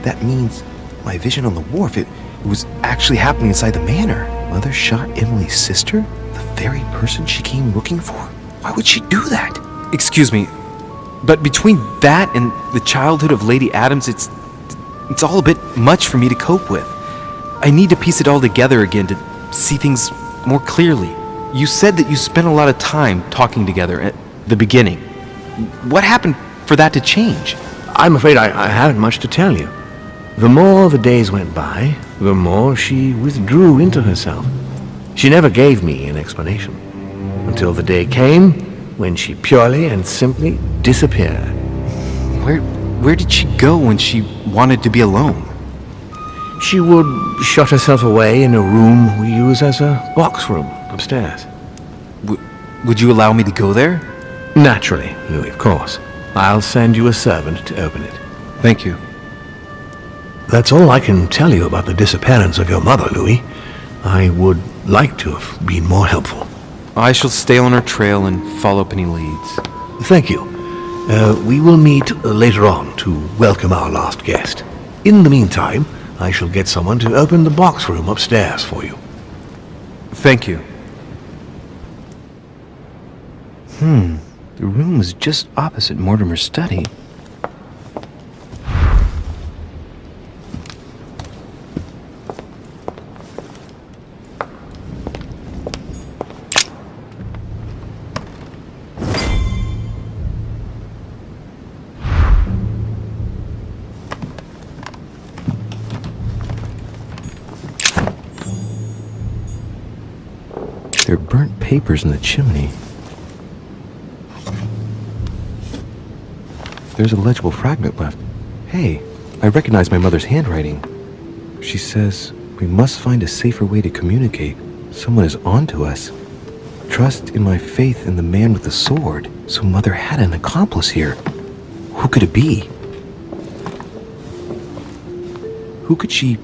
That means my vision on the wharf, it was actually happening inside the manor. Mother shot Emily's sister? The very person she came looking for? Why would she do that? Excuse me, but between that and the childhood of Lady Adams, it's all a bit much for me to cope with. I need to piece it all together again to see things more clearly. You said that you spent a lot of time talking together at the beginning. What happened for that to change? I'm afraid I haven't much to tell you. The more the days went by, the more she withdrew into herself. She never gave me an explanation, until the day came when she purely and simply disappeared. Where did she go when she wanted to be alone? She would shut herself away in a room we use as a box room upstairs. Would you allow me to go there? Naturally, Louis, of course. I'll send you a servant to open it. Thank you. That's all I can tell you about the disappearance of your mother, Louis. I would like to have been more helpful. I shall stay on her trail and follow up any leads. Thank you. We will meet later on to welcome our last guest. In the meantime, I shall get someone to open the box room upstairs for you. Thank you. The room was just opposite Mortimer's study. There are burnt papers in the chimney. There's a legible fragment left. Hey, I recognize my mother's handwriting. She says, we must find a safer way to communicate. Someone is onto us. Trust in my faith in the man with the sword. So Mother had an accomplice here. Who could it be? Who could she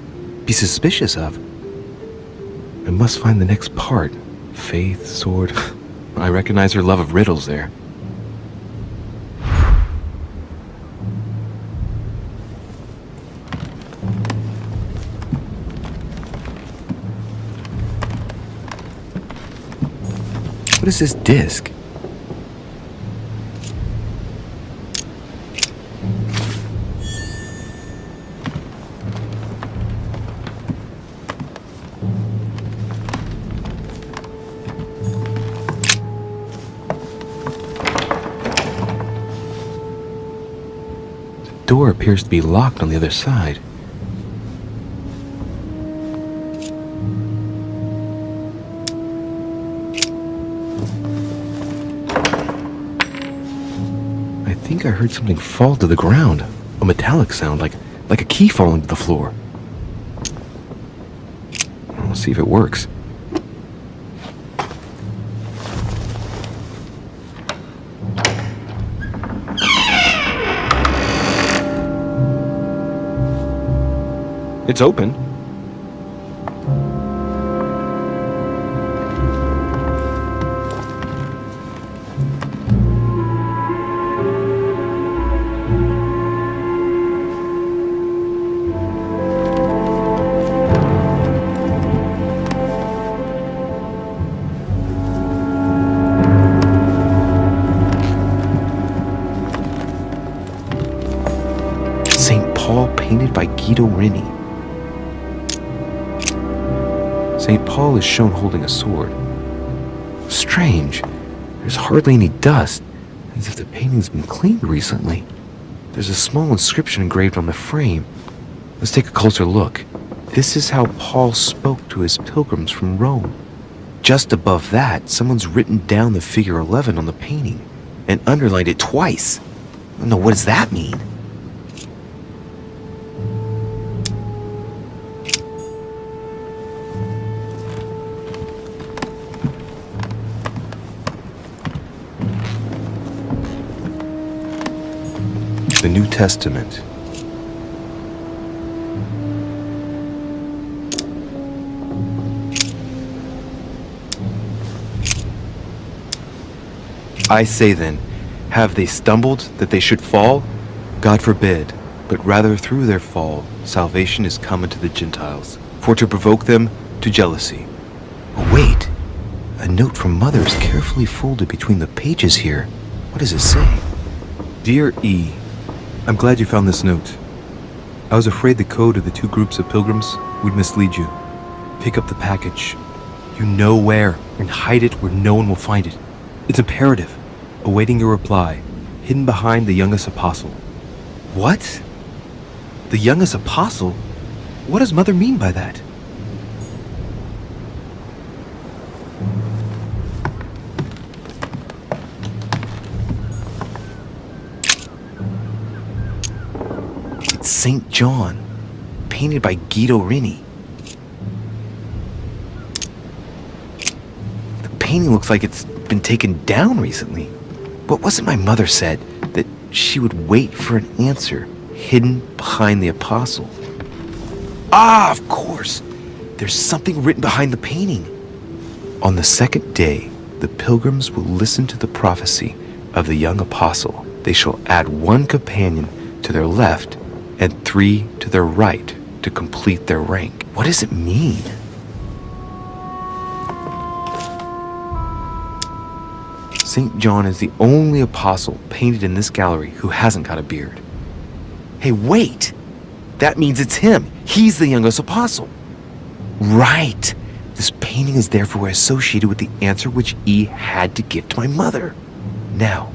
be suspicious of? I must find the next part. Faith, sword. I recognize her love of riddles there. What is this disc? The door appears to be locked on the other side. I think I heard something fall to the ground. A metallic sound, like a key falling to the floor. We'll see if it works. It's open. St. Paul painted by Guido Reni. St. Paul is shown holding a sword. Strange. There's hardly any dust, as if the painting's been cleaned recently. There's a small inscription engraved on the frame. Let's take a closer look. This is how Paul spoke to his pilgrims from Rome. Just above that, someone's written down the figure 11 on the painting and underlined it twice. I don't know, what does that mean? The New Testament. I say then, have they stumbled that they should fall? God forbid, but rather through their fall, salvation is come unto the Gentiles, for to provoke them to jealousy. Oh, wait, a note from Mother is carefully folded between the pages here. What does it say? Dear E, I'm glad you found this note. I was afraid the code of the two groups of pilgrims would mislead you. Pick up the package. You know where, and hide it where no one will find it. It's imperative. Awaiting your reply, hidden behind the youngest apostle. What? The youngest apostle? What does Mother mean by that? It's St. John, painted by Guido Reni. The painting looks like it's been taken down recently. What was it my mother said? That she would wait for an answer hidden behind the apostle. Ah, of course! There's something written behind the painting. On the second day, the pilgrims will listen to the prophecy of the young apostle. They shall add one companion to their left and 3 to their right to complete their rank. What does it mean? St. John is the only apostle painted in this gallery who hasn't got a beard. Hey, wait! That means it's him. He's the youngest apostle. Right! This painting is therefore associated with the answer which E had to give to my mother. Now,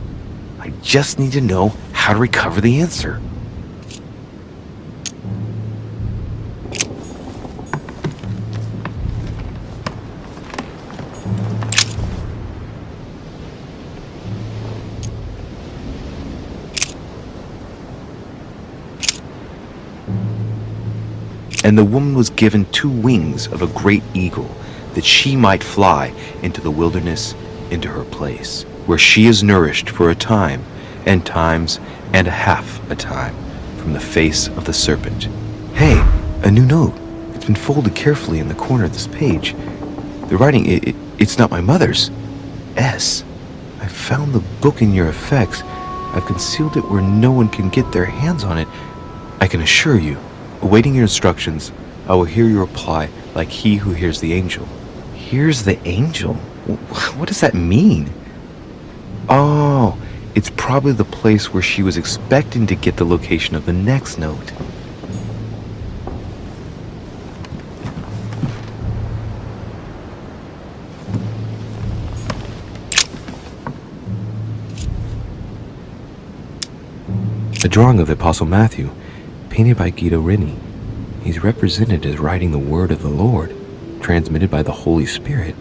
I just need to know how to recover the answer. And the woman was given 2 wings of a great eagle, that she might fly into the wilderness, into her place, where she is nourished for a time, and times and a half a time, from the face of the serpent. Hey, a new note. It's been folded carefully in the corner of this page. The writing, it's not my mother's. S. I found the book in your effects. I've concealed it where no one can get their hands on it. I can assure you, awaiting your instructions, I will hear your reply like he who hears the angel. Hears the angel? What does that mean? Oh, it's probably the place where she was expecting to get the location of the next note. A drawing of the Apostle Matthew, painted by Guido Reni. He's represented as writing the word of the Lord, transmitted by the Holy Spirit,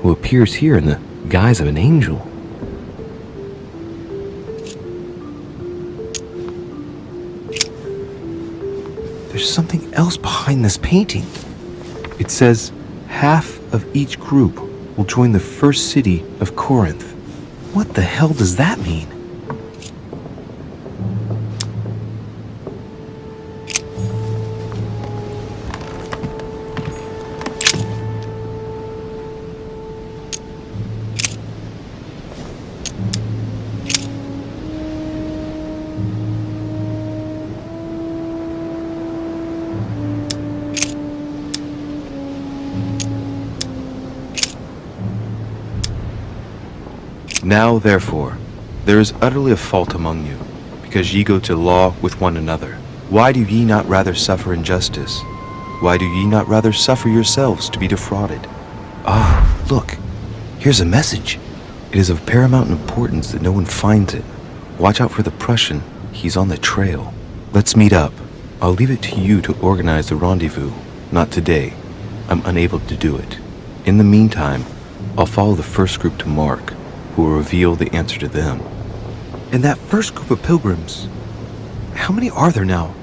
who appears here in the guise of an angel. There's something else behind this painting. It says, half of each group will join the first city of Corinth. What the hell does that mean? Now, therefore, there is utterly a fault among you, because ye go to law with one another. Why do ye not rather suffer injustice? Why do ye not rather suffer yourselves to be defrauded? Ah, look, here's a message. It is of paramount importance that no one finds it. Watch out for the Prussian. He's on the trail. Let's meet up. I'll leave it to you to organize the rendezvous. Not today. I'm unable to do it. In the meantime, I'll follow the first group to Mark, who will reveal the answer to them. And that first group of pilgrims, how many are there now?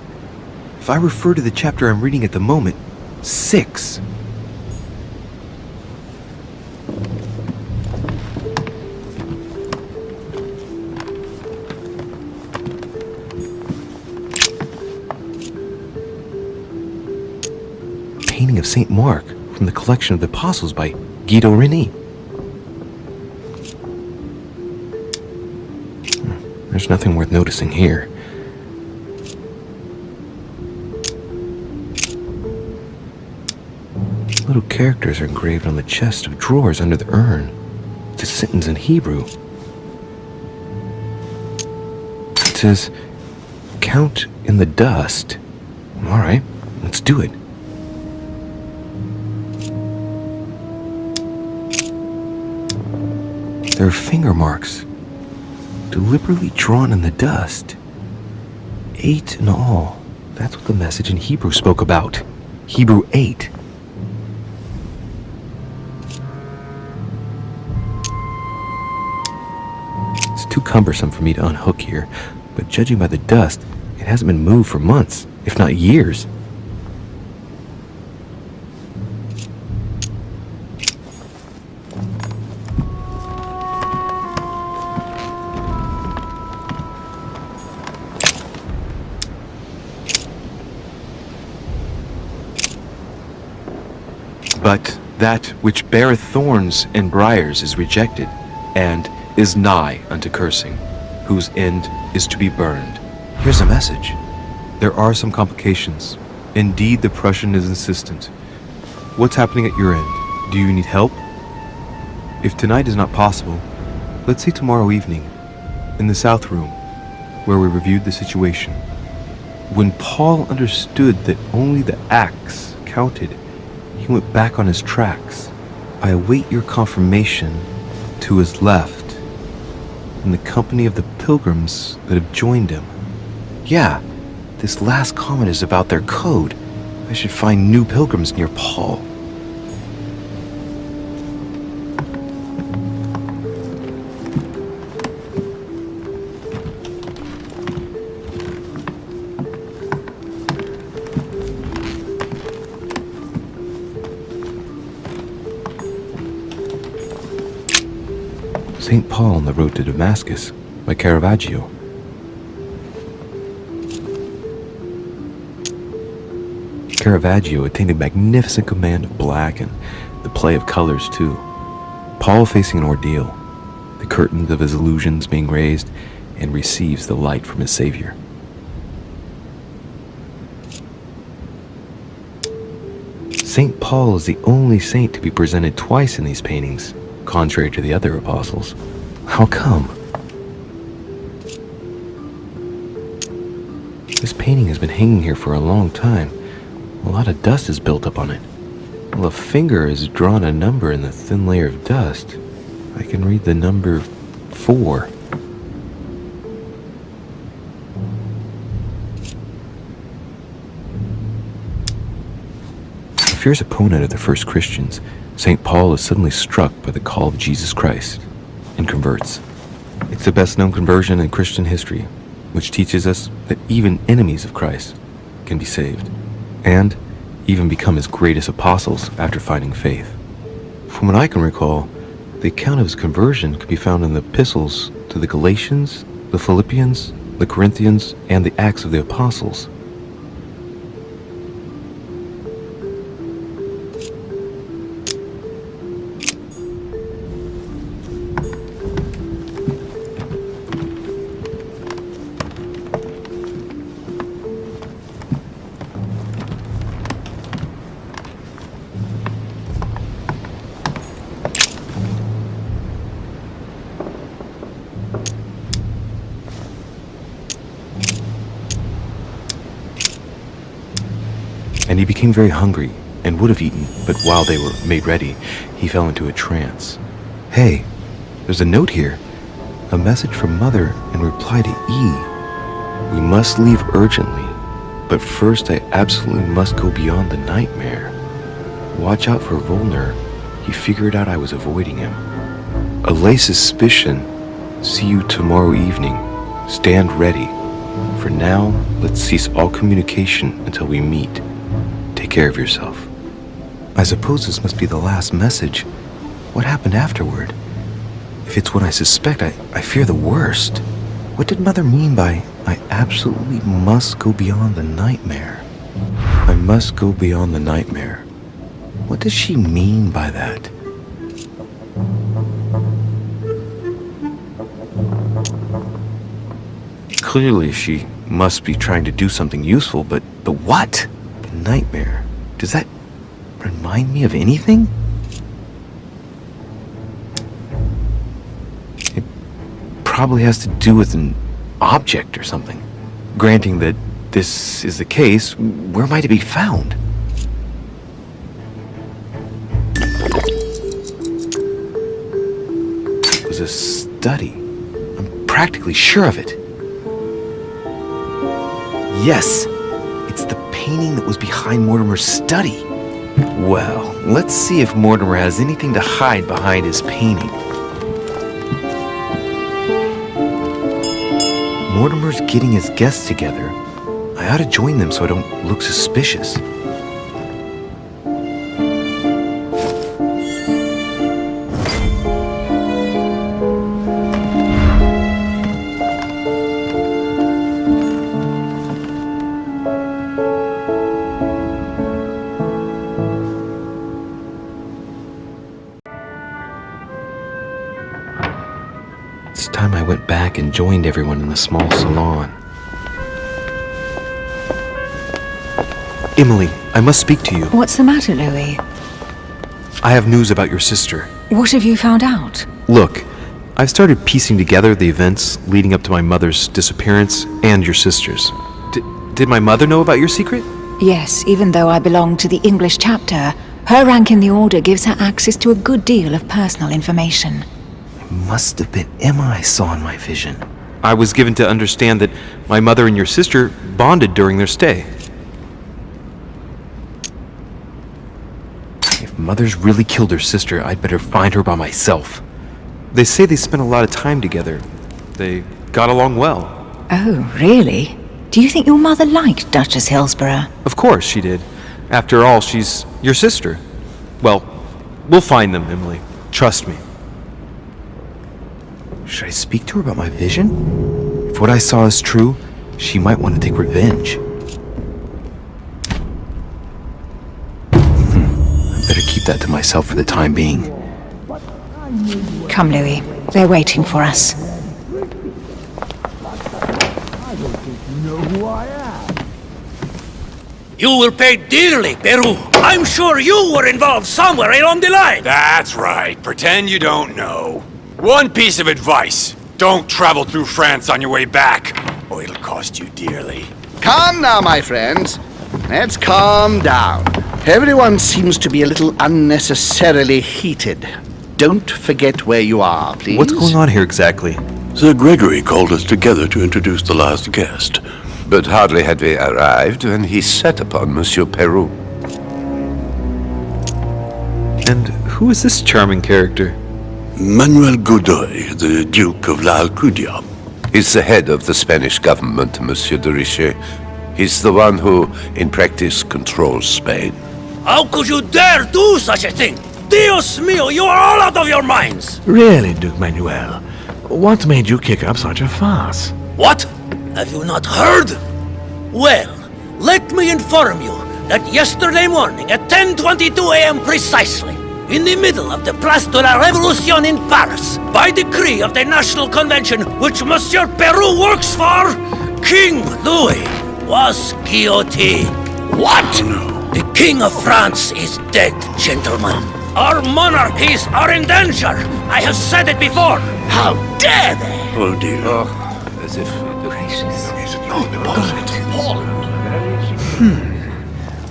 If I refer to the chapter I'm reading at the moment, 6. Painting of St. Mark from the collection of the Apostles by Guido Reni. There's nothing worth noticing here. Little characters are engraved on the chest of drawers under the urn. It's a sentence in Hebrew. It says, "Count in the dust." All right, let's do it. There are finger marks, deliberately drawn in the dust. 8 in all. That's what the message in Hebrew spoke about. Hebrew 8. It's too cumbersome for me to unhook here, but judging by the dust, it hasn't been moved for months, if not years. But that which beareth thorns and briars is rejected, and is nigh unto cursing, whose end is to be burned. Here's a message. There are some complications. Indeed, the Prussian is insistent. What's happening at your end? Do you need help? If tonight is not possible, let's see tomorrow evening, in the South Room, where we reviewed the situation. When Paul understood that only the axe counted, he went back on his tracks. I await your confirmation to his left, in the company of the pilgrims that have joined him. Yeah, this last comment is about their code. I should find new pilgrims near Paul. St. Paul on the Road to Damascus by Caravaggio. Caravaggio attained a magnificent command of black and the play of colors too. Paul facing an ordeal, the curtains of his illusions being raised, and receives the light from his Savior. St. Paul is the only saint to be presented twice in these paintings, contrary to the other apostles. How come? This painting has been hanging here for a long time. A lot of dust has built up on it. Well, a finger has drawn a number in the thin layer of dust. I can read the number 4. A fierce opponent of the first Christians, St. Paul is suddenly struck by the call of Jesus Christ and converts. It's the best known conversion in Christian history, which teaches us that even enemies of Christ can be saved, and even become his greatest apostles after finding faith. From what I can recall, the account of his conversion can be found in the epistles to the Galatians, the Philippians, the Corinthians, and the Acts of the Apostles. And he became very hungry and would have eaten, but while they were made ready, he fell into a trance. Hey, there's a note here. A message from Mother in reply to E. We must leave urgently, but first I absolutely must go beyond the nightmare. Watch out for Volner. He figured out I was avoiding him. Allay suspicion. See you tomorrow evening. Stand ready. For now, let's cease all communication until we meet. Take care of yourself. I suppose this must be the last message. What happened afterward? If it's what I suspect, I fear the worst. What did Mother mean by, I absolutely must go beyond the nightmare? I must go beyond the nightmare. What does she mean by that? Clearly she must be trying to do something useful, but what? Nightmare. Does that remind me of anything? It probably has to do with an object or something. Granting that this is the case, where am I to be found? It was a study. I'm practically sure of it. Yes! It's the painting that was behind Mortimer's study. Well, let's see if Mortimer has anything to hide behind his painting. Mortimer's getting his guests together. I ought to join them so I don't look suspicious. It's time I went back and joined everyone in the small salon. Emily, I must speak to you. What's the matter, Louis? I have news about your sister. What have you found out? Look, I've started piecing together the events leading up to my mother's disappearance and your sister's. Did my mother know about your secret? Yes, even though I belong to the English chapter, her rank in the order gives her access to a good deal of personal information. It must have been Emma I saw in my vision. I was given to understand that my mother and your sister bonded during their stay. If Mother's really killed her sister, I'd better find her by myself. They say they spent a lot of time together. They got along well. Oh, really? Do you think your mother liked Duchess Hillsborough? Of course she did. After all, she's your sister. Well, we'll find them, Emily. Trust me. Should I speak to her about my vision? If what I saw is true, she might want to take revenge. I better keep that to myself for the time being. Come, Louis. They're waiting for us. You will pay dearly, Peru. I'm sure you were involved somewhere along the line. That's right. Pretend you don't know. One piece of advice. Don't travel through France on your way back, or it'll cost you dearly. Calm now, my friends. Let's calm down. Everyone seems to be a little unnecessarily heated. Don't forget where you are, please. What's going on here exactly? Sir Gregory called us together to introduce the last guest. But hardly had we arrived when he set upon Monsieur Peru. And who is this charming character? Manuel Godoy, the Duke of La Alcudia. He's the head of the Spanish government, Monsieur de Richet. He's the one who, in practice, controls Spain. How could you dare do such a thing? Dios mío, you are all out of your minds! Really, Duke Manuel? What made you kick up such a fuss? What? Have you not heard? Well, let me inform you that yesterday morning at 10:22 a.m. precisely, in the middle of the Place de la Révolution in Paris, by decree of the National Convention which Monsieur Peru works for, King Louis was guillotined. What? The King of France is dead, gentlemen. Our monarchies are in danger. I have said it before. How dare they? Oh dear. As if...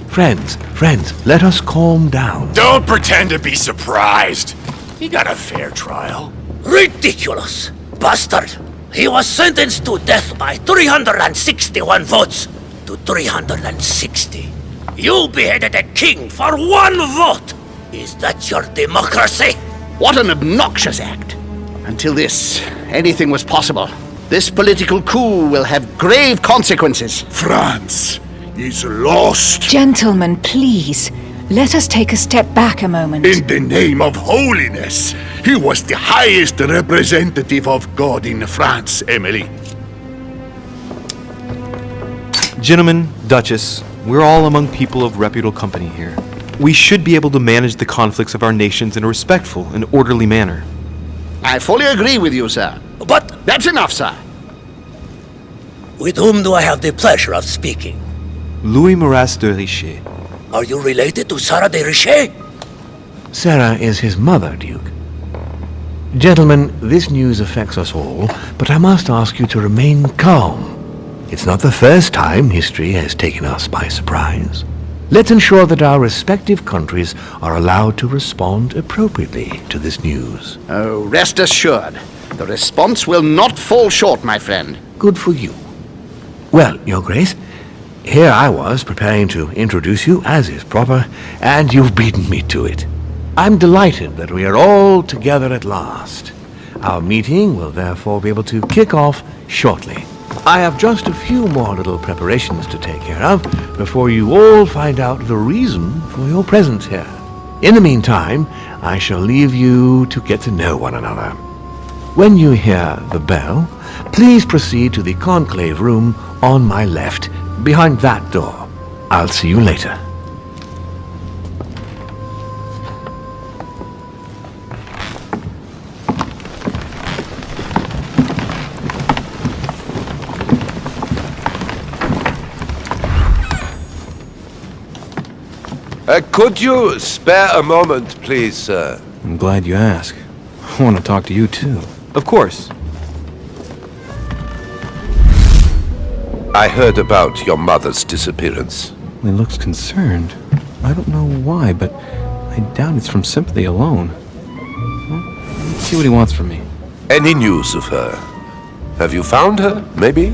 Friends, let us calm down. Don't pretend to be surprised. He got a fair trial. Ridiculous! Bastard! He was sentenced to death by 361 votes to 360. You beheaded a king for one vote! Is that your democracy? What an obnoxious act. Until this, anything was possible. This political coup will have grave consequences. France is lost. Gentlemen, please. Let us take a step back a moment. In the name of holiness. He was the highest representative of God in France, Emily. Gentlemen, Duchess, we're all among people of reputable company here. We should be able to manage the conflicts of our nations in a respectful and orderly manner. I fully agree with you, sir. But... That's enough, sir. With whom do I have the pleasure of speaking? Louis de Richet. Are you related to Sarah de Richet? Sarah is his mother, Duke. Gentlemen, this news affects us all, but I must ask you to remain calm. It's not the first time history has taken us by surprise. Let's ensure that our respective countries are allowed to respond appropriately to this news. Oh, rest assured. The response will not fall short, my friend. Good for you. Well, Your Grace, here I was preparing to introduce you as is proper, and you've beaten me to it. I'm delighted that we are all together at last. Our meeting will therefore be able to kick off shortly. I have just a few more little preparations to take care of before you all find out the reason for your presence here. In the meantime, I shall leave you to get to know one another. When you hear the bell, please proceed to the conclave room on my left, behind that door. I'll see you later. Could you spare a moment, please, sir? I'm glad you asked. I want to talk to you, too. Of course. I heard about your mother's disappearance. He looks concerned. I don't know why, but I doubt it's from sympathy alone. Well, let's see what he wants from me. Any news of her? Have you found her, maybe?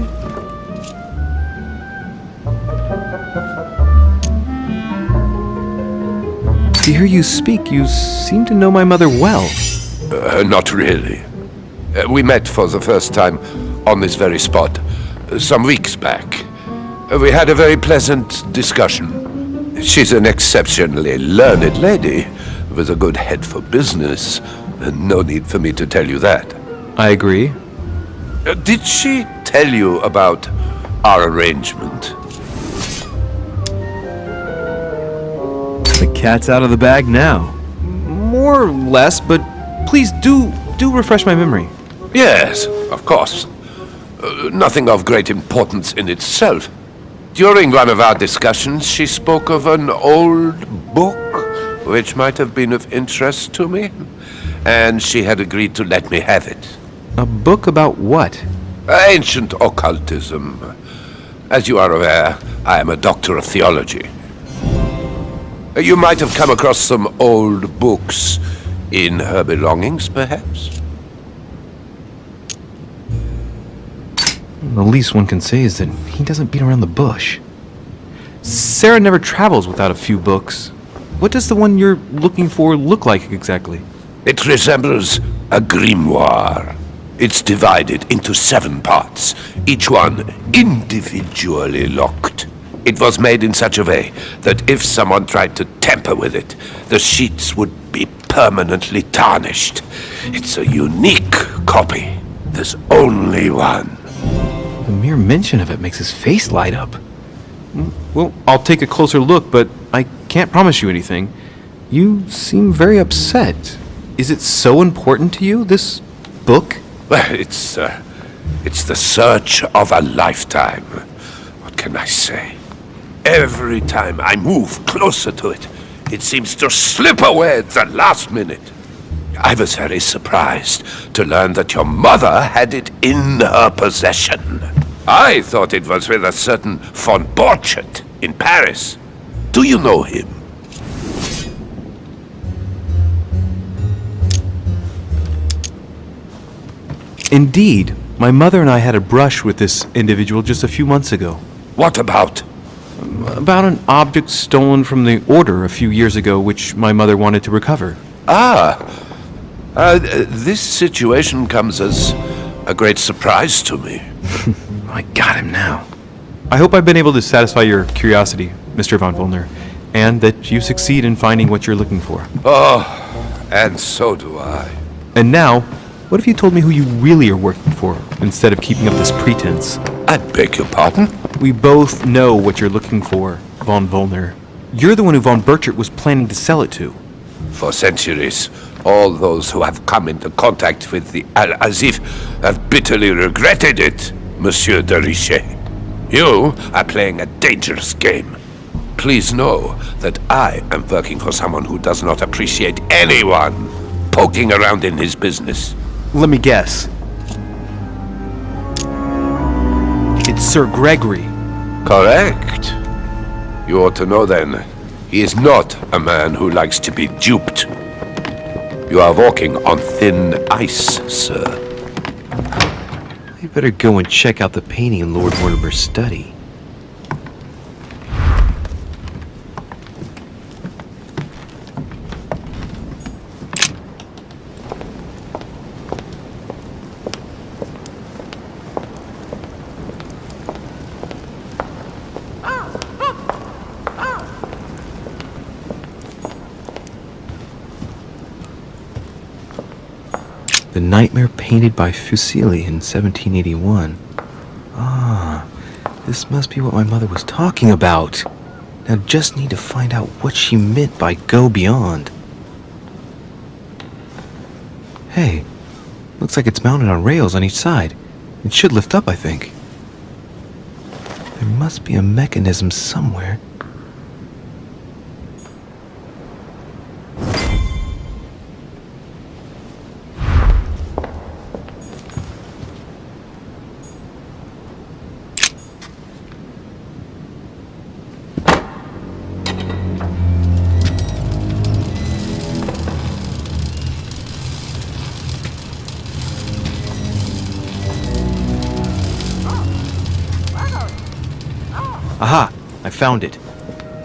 To hear you speak, you seem to know my mother well. Not really. We met for the first time on this very spot some weeks back. We had a very pleasant discussion. She's an exceptionally learned lady with a good head for business. No need for me to tell you that. I agree. Did she tell you about our arrangement? The cat's out of the bag now. More or less, but please do refresh my memory. Yes, of course. Nothing of great importance in itself. During one of our discussions, she spoke of an old book, which might have been of interest to me, and she had agreed to let me have it. A book about what? Ancient occultism. As you are aware, I am a doctor of theology. You might have come across some old books in her belongings, perhaps? The least one can say is that he doesn't beat around the bush. Sarah never travels without a few books. What does the one you're looking for look like exactly? It resembles a grimoire. It's divided into 7 parts, each one individually locked. It was made in such a way that if someone tried to tamper with it, the sheets would be permanently tarnished. It's a unique copy. There's only one. The mere mention of it makes his face light up. Well, I'll take a closer look, but I can't promise you anything. You seem very upset. Is it so important to you, this book? Well, it's the search of a lifetime. What can I say? Every time I move closer to it, it seems to slip away at the last minute. I was very surprised to learn that your mother had it in her possession. I thought it was with a certain von Borchet in Paris. Do you know him? Indeed. My mother and I had a brush with this individual just a few months ago. What about? About an object stolen from the Order a few years ago, which my mother wanted to recover. This situation comes as a great surprise to me. I got him now. I hope I've been able to satisfy your curiosity, Mr. von Wollner, and that you succeed in finding what you're looking for. Oh, and so do I. And now, what if you told me who you really are working for, instead of keeping up this pretense? I beg your pardon? We both know what you're looking for, von Wollner. You're the one who von Borchet was planning to sell it to. For centuries, all those who have come into contact with the Al-Azif have bitterly regretted it, Monsieur de Richet. You are playing a dangerous game. Please know that I am working for someone who does not appreciate anyone poking around in his business. Let me guess. It's Sir Gregory. Correct. You ought to know then, he is not a man who likes to be duped. You are walking on thin ice, sir. You better go and check out the painting in Lord Mortimer's study. The Nightmare painted by Fuseli in 1781. Ah, this must be what my mother was talking about. Now just need to find out what she meant by go beyond. Hey, looks like it's mounted on rails on each side. It should lift up, I think. There must be a mechanism somewhere. Aha! I found it.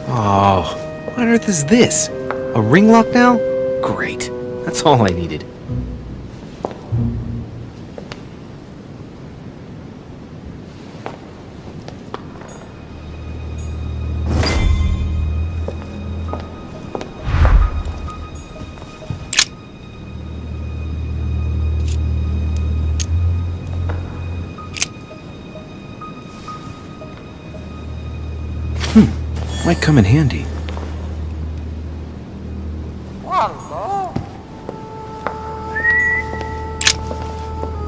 Oh, what on earth is this? A ring lock now? Great. That's all I needed. Might come in handy.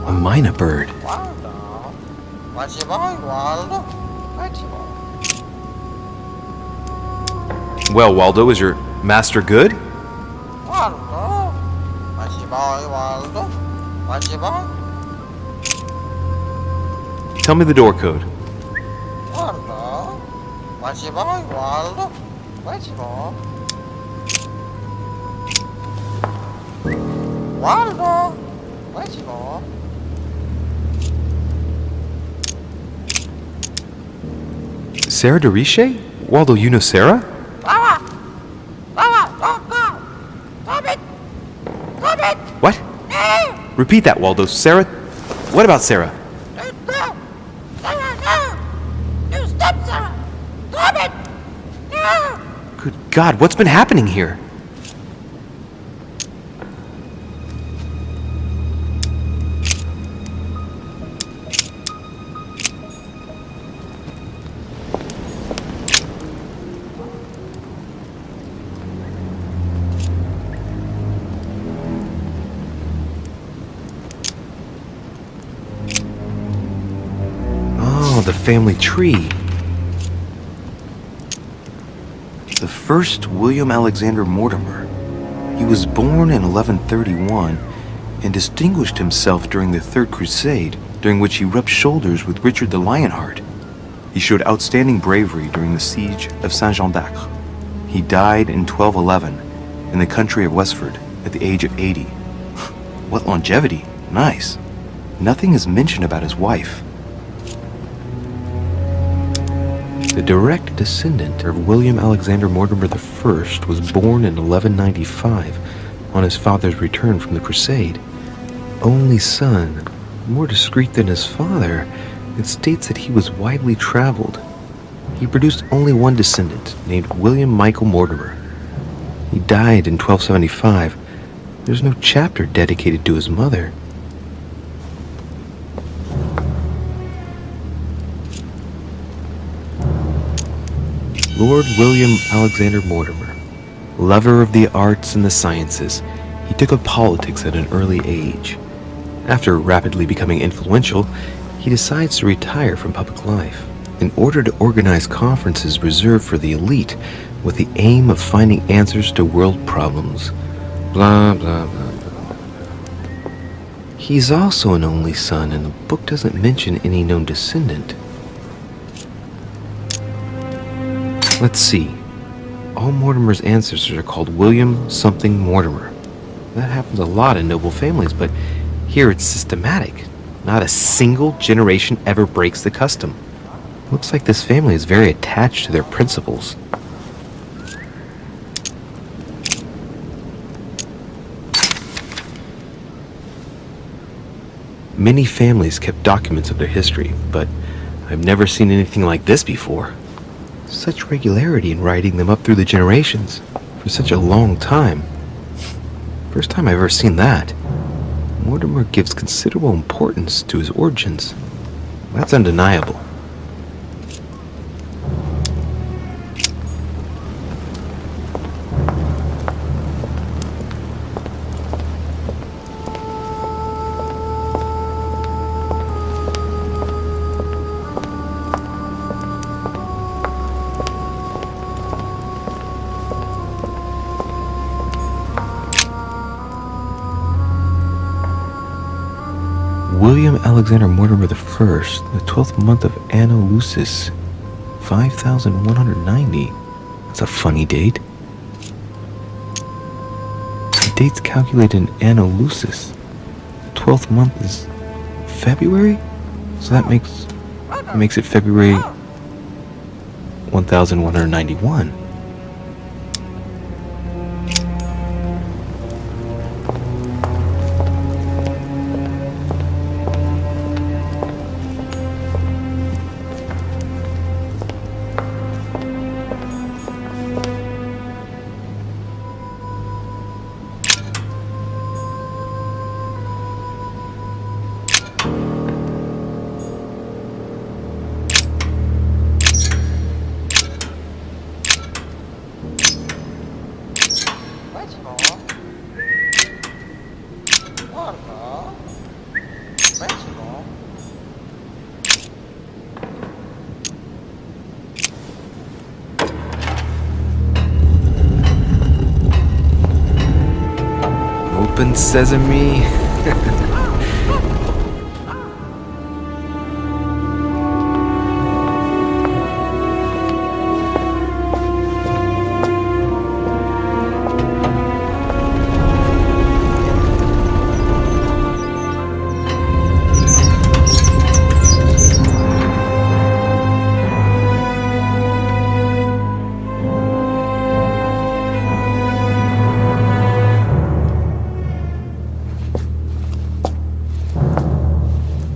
A myna bird. Well, Waldo, is your master good? Tell me the door code. Sarah de Richet? Waldo, you know Sarah? What? Repeat that, Waldo. Sarah? What about Sarah? Good God, what's been happening here? The family tree. The first William Alexander Mortimer. He was born in 1131 and distinguished himself during the Third Crusade, during which he rubbed shoulders with Richard the Lionheart. He showed outstanding bravery during the siege of Saint-Jean d'Acre. He died in 1211 in the country of Westford at the age of 80. What longevity! Nice. Nothing is mentioned about his wife. The direct descendant of William Alexander Mortimer I was born in 1195 on his father's return from the Crusade. Only son, more discreet than his father, it states that he was widely traveled. He produced only one descendant, named William Michael Mortimer. He died in 1275. There's no chapter dedicated to his mother. Lord William Alexander Mortimer, lover of the arts and the sciences, he took up politics at an early age. After rapidly becoming influential, he decides to retire from public life in order to organize conferences reserved for the elite with the aim of finding answers to world problems. Blah, blah, blah, blah. He's also an only son, and the book doesn't mention any known descendant. Let's see. All Mortimer's ancestors are called William something Mortimer. That happens a lot in noble families, but here it's systematic. Not a single generation ever breaks the custom. Looks like this family is very attached to their principles. Many families kept documents of their history, but I've never seen anything like this before. Such regularity in writing them up through the generations for such a long time. First time I've ever seen that. Mortimer gives considerable importance to his origins. That's undeniable. William Alexander Mortimer I, the 12th month of Anno Lucis, 5190. That's a funny date. The date's calculated in Anno Lucis. The 12th month is February? So that makes it February 1191. Open sesame.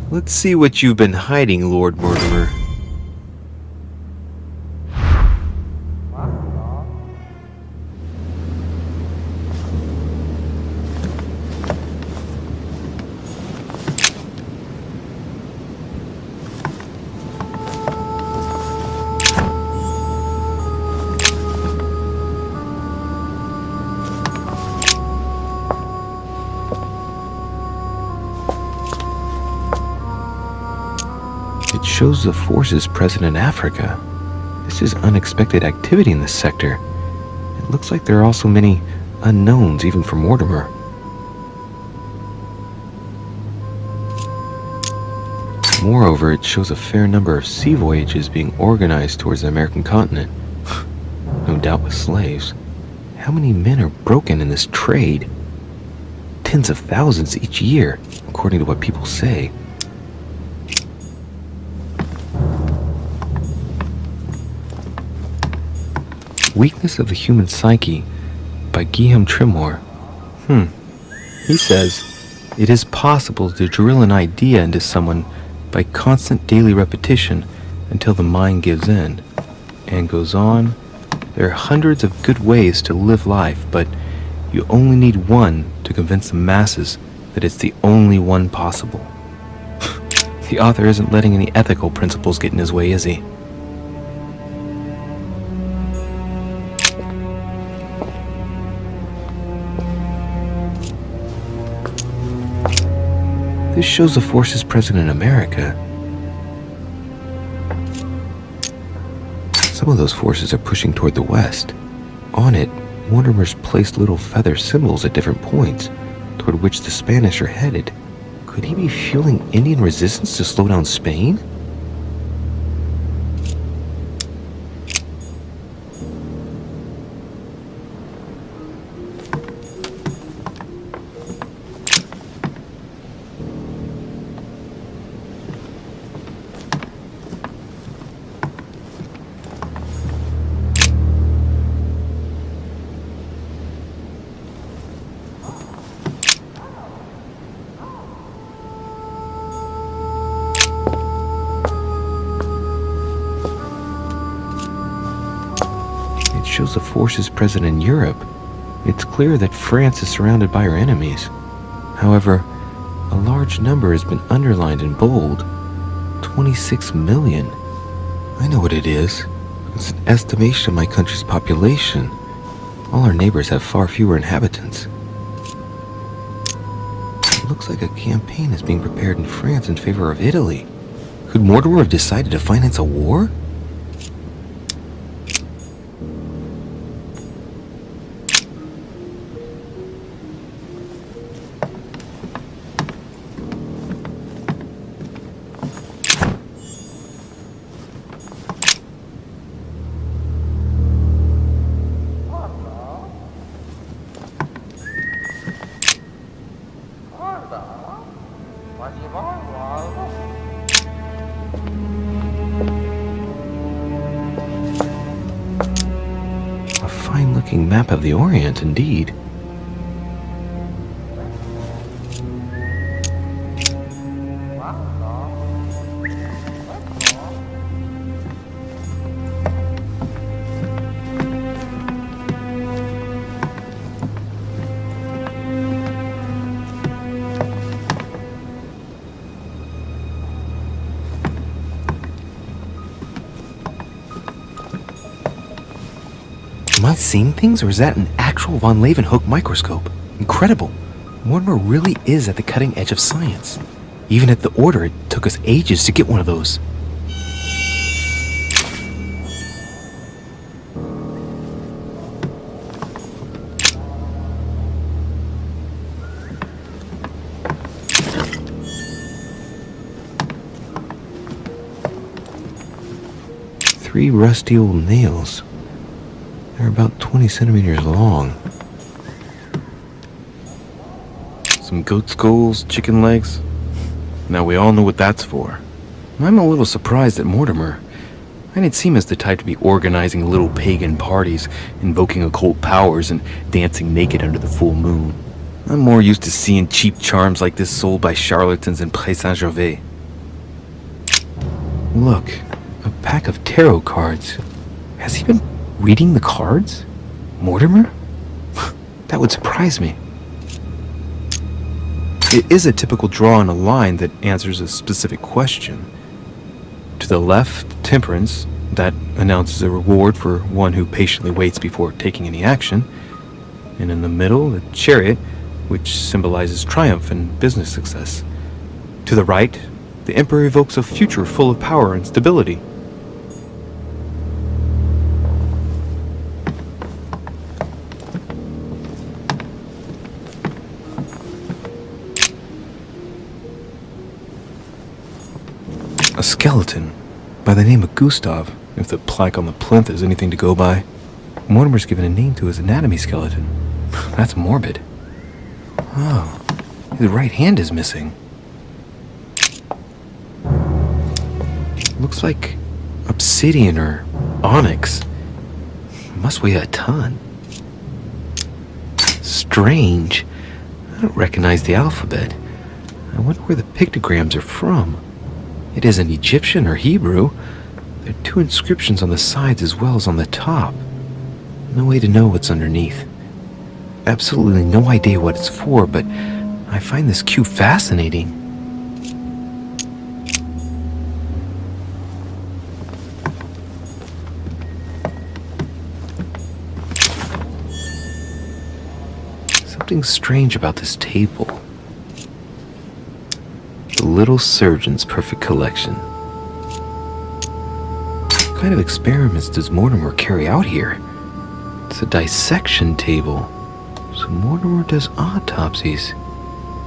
Let's see what you've been hiding, Lord Mortimer. It shows the forces present in Africa. This is unexpected activity in this sector. It looks like there are also many unknowns, even for Mortimer. Moreover, it shows a fair number of sea voyages being organized towards the American continent. No doubt with slaves. How many men are broken in this trade? Tens of thousands each year, according to what people say. Weakness of the Human Psyche by Guillaume Tremor. He says, it is possible to drill an idea into someone by constant daily repetition until the mind gives in. And goes on, there are hundreds of good ways to live life, but you only need one to convince the masses that it's the only one possible. The author isn't letting any ethical principles get in his way, is he? This shows the forces present in America. Some of those forces are pushing toward the west. On it, Mortimer's placed little feather symbols at different points, toward which the Spanish are headed. Could he be fueling Indian resistance to slow down Spain? Shows the forces present in Europe. It's clear that France is surrounded by her enemies. However, a large number has been underlined in bold. 26 million. I know what it is. It's an estimation of my country's population. All our neighbors have far fewer inhabitants. It looks like a campaign is being prepared in France in favor of Italy. Could Mortimer have decided to finance a war? A fine-looking map of the Orient, indeed. Am I seeing things, or is that an actual von Leeuwenhoek microscope? Incredible. Mortimer really is at the cutting edge of science. Even at the order, it took us ages to get one of those. Three rusty old nails. They're about 20 centimeters long. Some goat skulls, chicken legs. Now we all know what that's for. I'm a little surprised at Mortimer. I didn't see him as the type to be organizing little pagan parties, invoking occult powers, and dancing naked under the full moon. I'm more used to seeing cheap charms like this sold by charlatans in Pré Saint-Gervais. Look, a pack of tarot cards. Has he been reading the cards? Mortimer? That would surprise me. It is a typical draw in a line that answers a specific question. To the left, temperance, that announces a reward for one who patiently waits before taking any action. And in the middle, the chariot, which symbolizes triumph and business success. To the right, the emperor evokes a future full of power and stability. A skeleton by the name of Gustav, if the plaque on the plinth is anything to go by. Mortimer's given a name to his anatomy skeleton. That's morbid. Oh, his right hand is missing. Looks like obsidian or onyx. Must weigh a ton. Strange. I don't recognize the alphabet. I wonder where the pictograms are from. It isn't Egyptian or Hebrew. There are two inscriptions on the sides as well as on the top. No way to know what's underneath. Absolutely no idea what it's for, but I find this cue fascinating. Something strange about this table. The Little Surgeon's Perfect Collection. What kind of experiments does Mortimer carry out here? It's a dissection table. So Mortimer does autopsies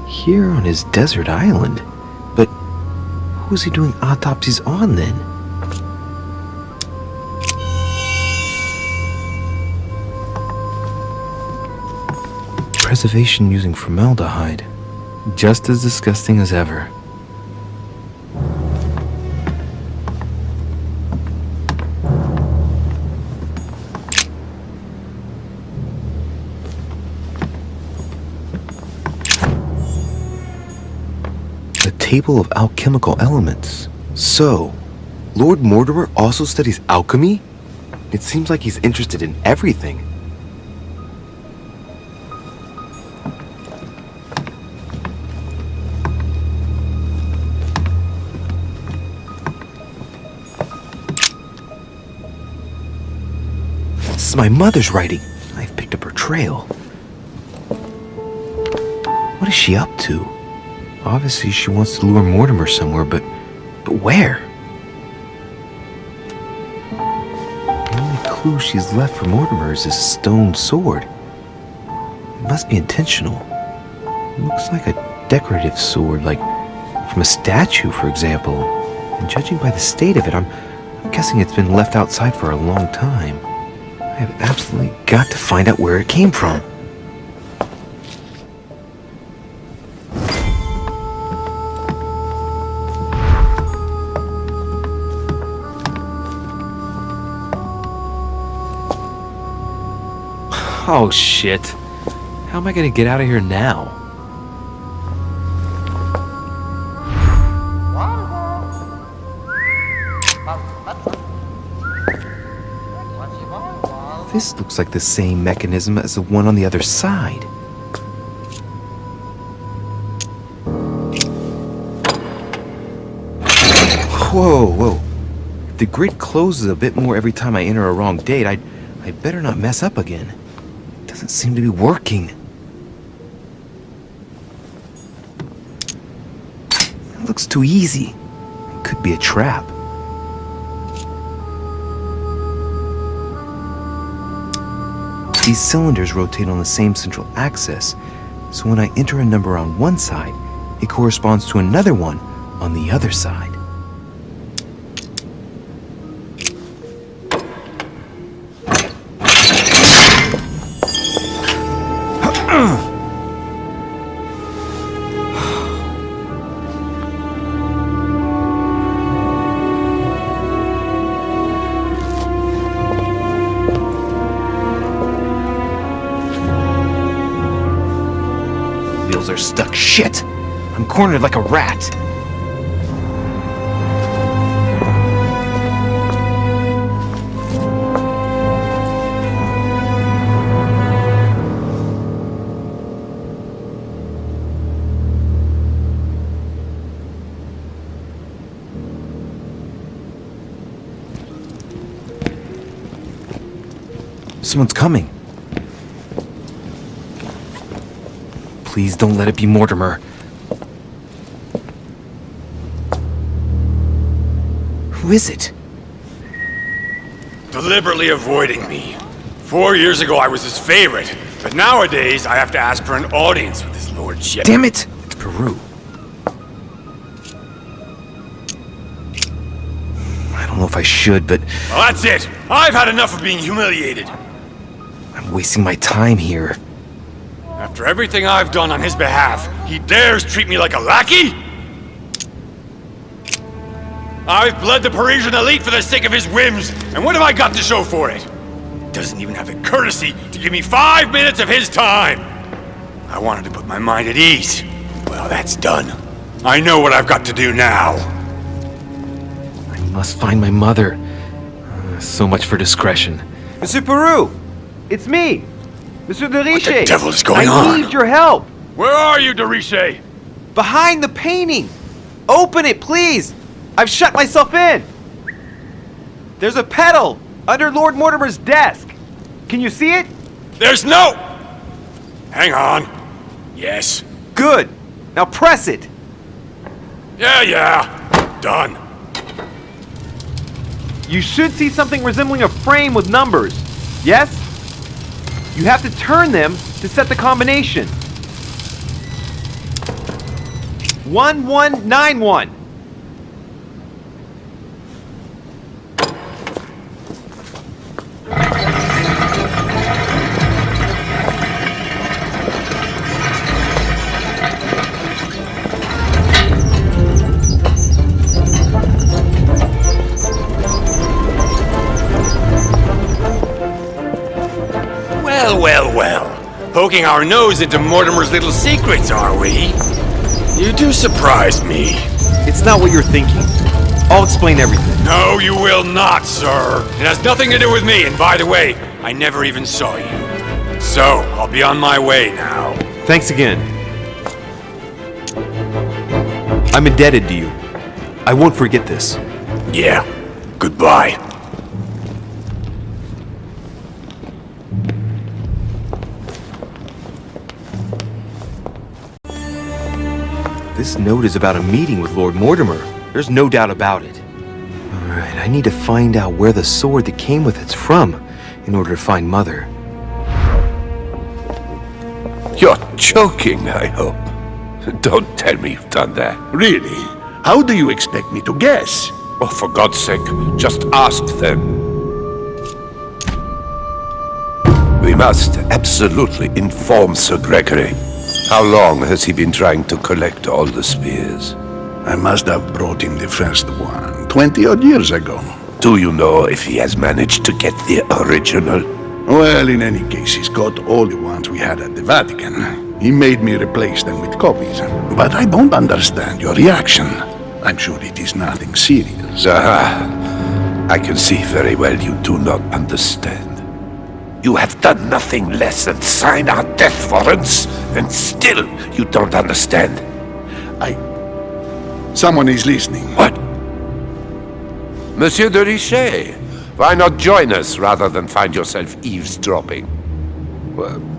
here on his desert island. But who is he doing autopsies on then? Preservation using formaldehyde. Just as disgusting as ever. Table of alchemical elements. So, Lord Mortimer also studies alchemy? It seems like he's interested in everything. This is my mother's writing. I've picked up her trail. What is she up to? Obviously, she wants to lure Mortimer somewhere, but where? The only clue she's left for Mortimer is this stone sword. It must be intentional. It looks like a decorative sword, like from a statue, for example. And judging by the state of it, I'm guessing it's been left outside for a long time. I have absolutely got to find out where it came from. Oh shit. How am I gonna get out of here now? This looks like the same mechanism as the one on the other side. Whoa. If the grid closes a bit more every time I enter a wrong date, I'd better not mess up again. Doesn't seem to be working. looks too easy. It could be a trap. These cylinders rotate on the same central axis, so when I enter a number on one side, it corresponds to another one on the other side. Wheels are stuck. Shit! I'm cornered like a rat. Someone's coming. Please don't let it be Mortimer. Who is it? Deliberately avoiding me. 4 years ago I was his favorite, but nowadays I have to ask for an audience with his lordship. Damn it! It's Peru. I don't know if I should, but... Well, that's it! I've had enough of being humiliated. I'm wasting my time here. After everything I've done on his behalf, he dares treat me like a lackey? I've bled the Parisian elite for the sake of his whims, and what have I got to show for it? Doesn't even have the courtesy to give me 5 minutes of his time. I wanted to put my mind at ease. Well, that's done. I know what I've got to do now. I must find my mother. So much for discretion. Monsieur Peru! It's me! Monsieur de Richet! What the devil is going on? I need your help! Where are you, de Richet? Behind the painting! Open it, please! I've shut myself in! There's a pedal under Lord Mortimer's desk. Can you see it? There's no... Hang on. Yes. Good. Now press it. Yeah. Done. You should see something resembling a frame with numbers. Yes? You have to turn them to set the combination. 1191. Well. Poking our nose into Mortimer's little secrets, are we? You do surprise me. It's not what you're thinking. I'll explain everything. No, you will not, sir. It has nothing to do with me, and by the way, I never even saw you. So, I'll be on my way now. Thanks again. I'm indebted to you. I won't forget this. Yeah. Goodbye. This note is about a meeting with Lord Mortimer. There's no doubt about it. Alright, I need to find out where the sword that came with it's from in order to find Mother. You're joking, I hope. Don't tell me you've done that. Really? How do you expect me to guess? Oh, for God's sake, just ask them. We must absolutely inform Sir Gregory. How long has he been trying to collect all the spears? I must have brought him the first one 20-odd years ago. Do you know if he has managed to get the original? Well, in any case, he's got all the ones we had at the Vatican. He made me replace them with copies. But I don't understand your reaction. I'm sure it is nothing serious. I can see very well you do not understand. You have done nothing less than sign our death warrants, and still you don't understand. Someone is listening. What? Monsieur de Richet, why not join us rather than find yourself eavesdropping?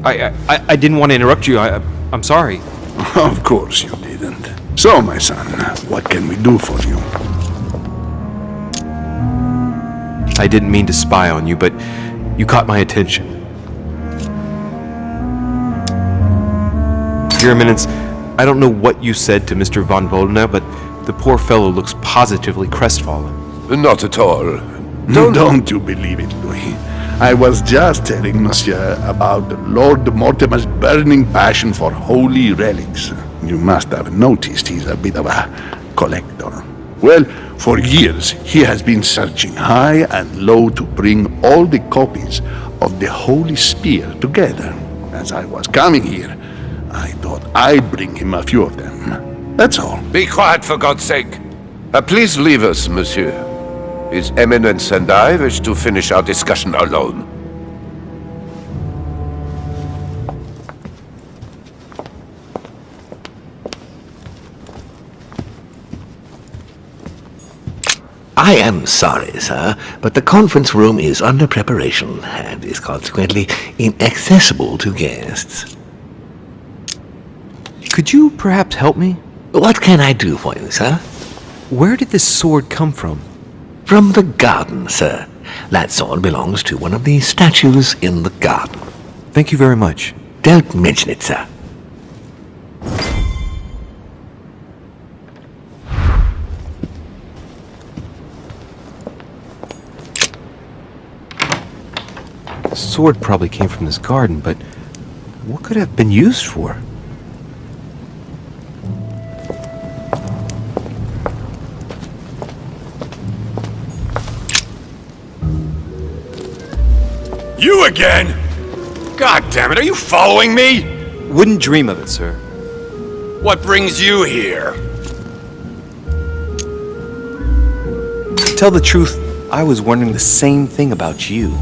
I didn't want to interrupt you. I'm sorry. Of course you didn't. So, my son, what can we do for you? I didn't mean to spy on you, but you caught my attention. Your Eminence, I don't know what you said to Mr. von Bollner, but the poor fellow looks positively crestfallen. Not at all. Don't you believe it, Louis. I was just telling Monsieur about Lord Mortimer's burning passion for holy relics. You must have noticed he's a bit of a collector. Well, for years he has been searching high and low to bring all the copies of the Holy Spear together. As I was coming here, I thought I'd bring him a few of them. That's all. Be quiet, for God's sake. Please leave us, monsieur. His Eminence and I wish to finish our discussion alone. I am sorry, sir, but the conference room is under preparation and is consequently inaccessible to guests. Could you perhaps help me? What can I do for you, sir? Where did this sword come from? From the garden, sir. That sword belongs to one of the statues in the garden. Thank you very much. Don't mention it, sir. The sword probably came from this garden, but what could it have been used for? You again? God damn it, are you following me? Wouldn't dream of it, sir. What brings you here? To tell the truth, I was wondering the same thing about you.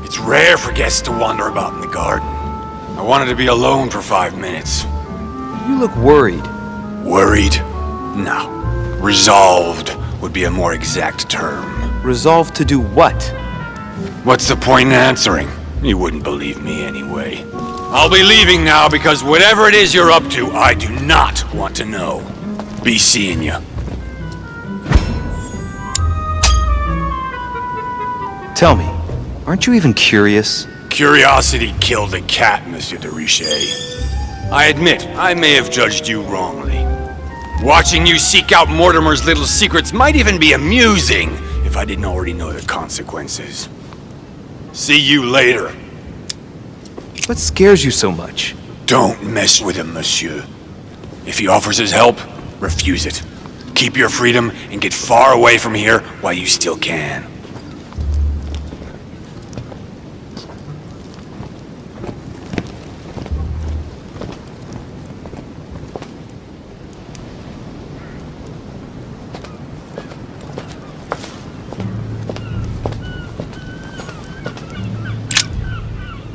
It's rare for guests to wander about in the garden. I wanted to be alone for 5 minutes. You look worried. Worried? No. Resolved would be a more exact term. Resolved to do what? What's the point in answering? You wouldn't believe me anyway. I'll be leaving now because whatever it is you're up to, I do not want to know. Be seeing you. Tell me, aren't you even curious? Curiosity killed a cat, Monsieur de Richet. I admit, I may have judged you wrongly. Watching you seek out Mortimer's little secrets might even be amusing if I didn't already know the consequences. See you later. What scares you so much? Don't mess with him, monsieur. If he offers his help, refuse it. Keep your freedom and get far away from here while you still can.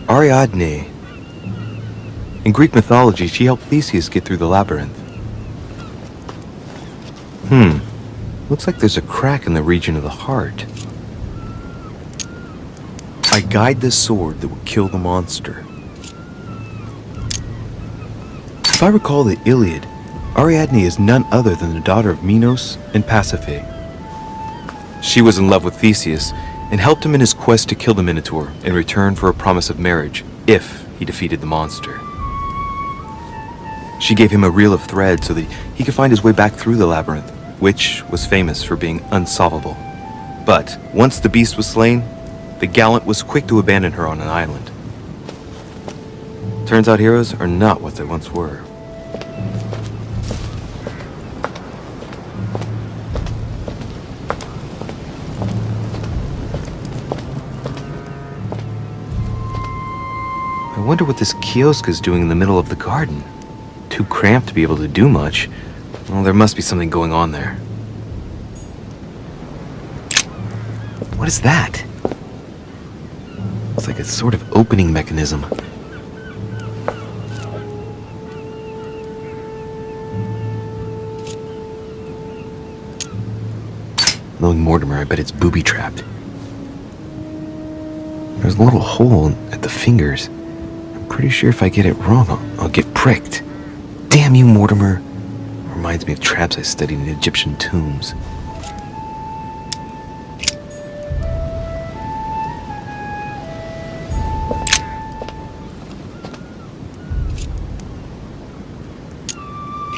Ariadne. In Greek mythology, she helped Theseus get through the labyrinth. Looks like there's a crack in the region of the heart. I guide this sword that will kill the monster. If I recall the Iliad, Ariadne is none other than the daughter of Minos and Pasiphae. She was in love with Theseus and helped him in his quest to kill the Minotaur in return for a promise of marriage if he defeated the monster. She gave him a reel of thread so that he could find his way back through the labyrinth, which was famous for being unsolvable. But once the beast was slain, the gallant was quick to abandon her on an island. Turns out heroes are not what they once were. I wonder what this kiosk is doing in the middle of the garden. Too cramped to be able to do much. Well, there must be something going on there. What is that? It's like a sort of opening mechanism. Knowing Mortimer, I bet it's booby-trapped. There's a little hole at the fingers. I'm pretty sure if I get it wrong, I'll get pricked. Damn you, Mortimer. Or reminds me of traps I studied in Egyptian tombs.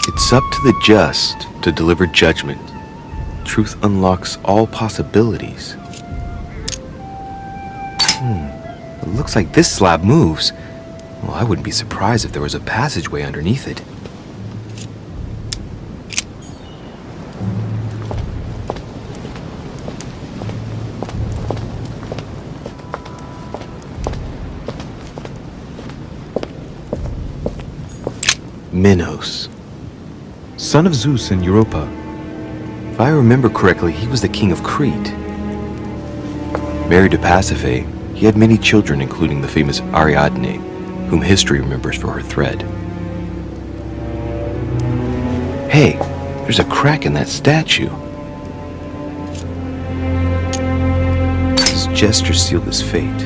It's up to the just to deliver judgment. Truth unlocks all possibilities. It looks like this slab moves. Well, I wouldn't be surprised if there was a passageway underneath it. Minos, son of Zeus and Europa. If I remember correctly, he was the king of Crete. Married to Pasiphae, he had many children, including the famous Ariadne, whom history remembers for her thread. Hey, there's a crack in that statue. His gesture sealed his fate.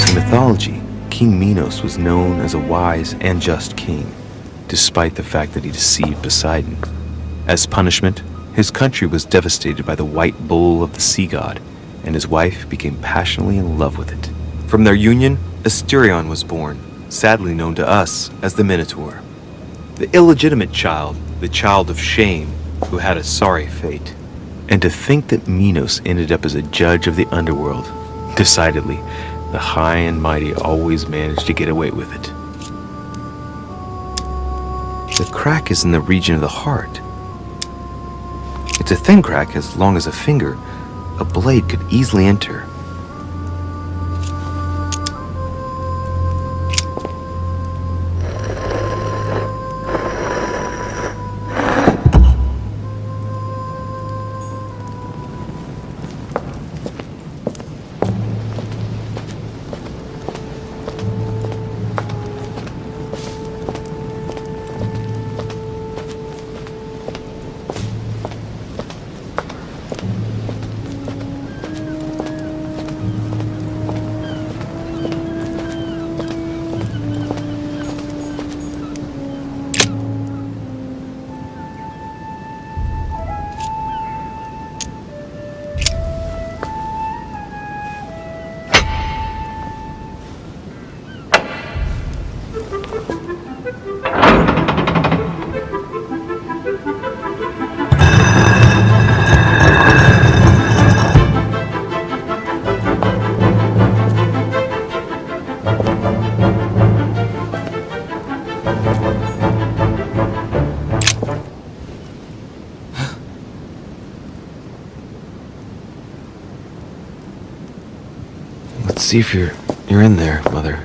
In mythology, King Minos was known as a wise and just king, despite the fact that he deceived Poseidon. As punishment, his country was devastated by the white bull of the sea god, and his wife became passionately in love with it. From their union, Asterion was born, sadly known to us as the Minotaur. The illegitimate child, the child of shame, who had a sorry fate. And to think that Minos ended up as a judge of the underworld. Decidedly, the high and mighty always managed to get away with it. The crack is in the region of the heart. It's a thin crack as long as a finger. A blade could easily enter. Let's see if you're in there, Mother.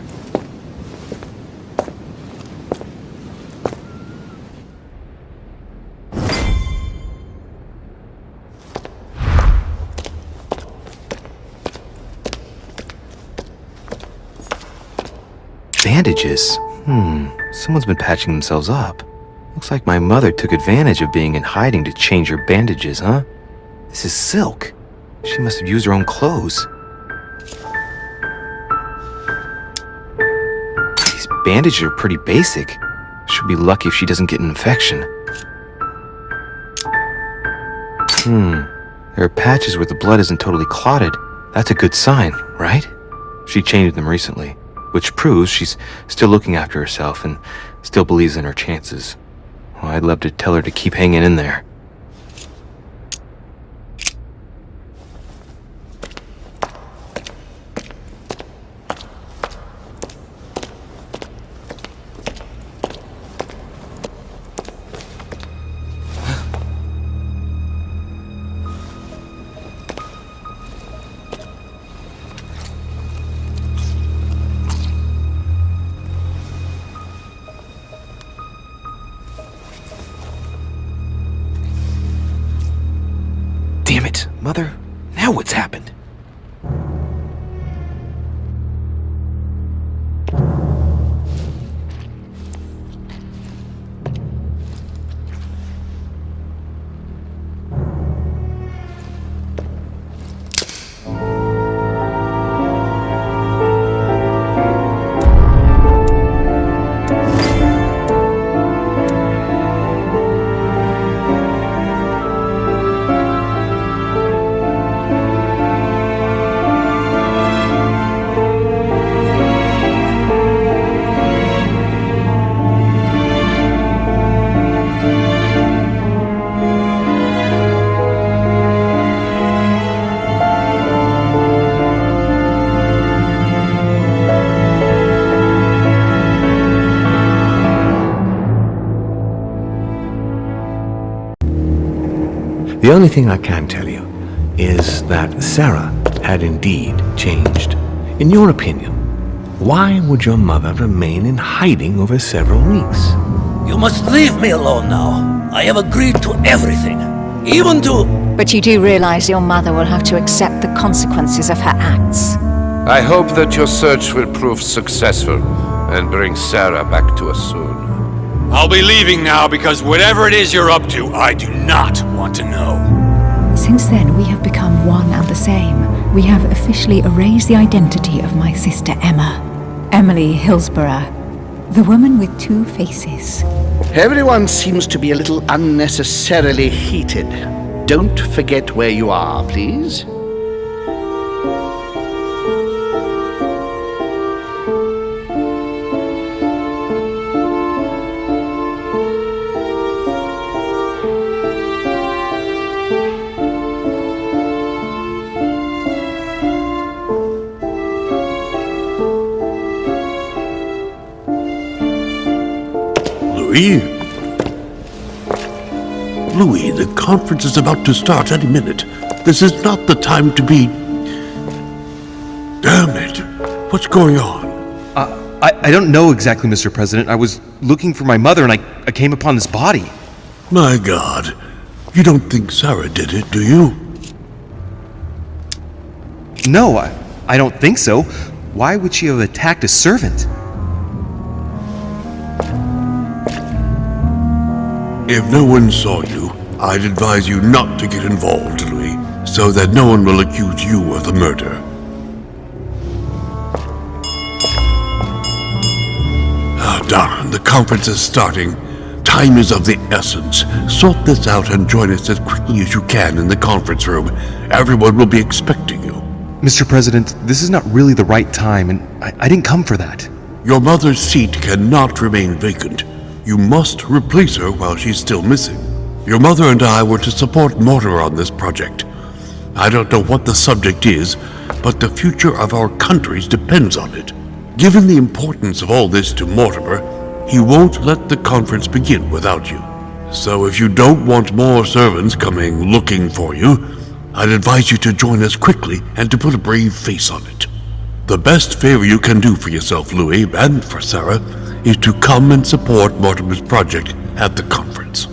Bandages? Someone's been patching themselves up. Looks like my mother took advantage of being in hiding to change her bandages, huh? This is silk. She must have used her own clothes. These bandages are pretty basic. She'll be lucky if she doesn't get an infection. There are patches where the blood isn't totally clotted. That's a good sign, right? She changed them recently, which proves she's still looking after herself and still believes in her chances. Well, I'd love to tell her to keep hanging in there. Damn it, Mother. Now what's happened? The only thing I can tell you is that Sarah had indeed changed. In your opinion, why would your mother remain in hiding over several weeks? You must leave me alone now. I have agreed to everything, even to... But you do realize your mother will have to accept the consequences of her acts. I hope that your search will prove successful and bring Sarah back to us soon. I'll be leaving now because whatever it is you're up to, I do not want to know. Since then, we have become one and the same. We have officially erased the identity of my sister Emma. Emily Hillsborough, the woman with two faces. Everyone seems to be a little unnecessarily heated. Don't forget where you are, please. Louis, the conference is about to start any minute. This is not the time to be... Damn it. What's going on? I don't know exactly, Mr. President. I was looking for my mother and I came upon this body. My God. You don't think Sarah did it, do you? No, I don't think so. Why would she have attacked a servant? If no one saw you, I'd advise you not to get involved, Louis, so that no one will accuse you of the murder. Darn, the conference is starting. Time is of the essence. Sort this out and join us as quickly as you can in the conference room. Everyone will be expecting you. Mr. President, this is not really the right time, and I didn't come for that. Your mother's seat cannot remain vacant. You must replace her while she's still missing. Your mother and I were to support Mortimer on this project. I don't know what the subject is, but the future of our countries depends on it. Given the importance of all this to Mortimer, he won't let the conference begin without you. So if you don't want more servants coming looking for you, I'd advise you to join us quickly and to put a brave face on it. The best favor you can do for yourself, Louis, and for Sarah, is to come and support Mortimer's project at the conference.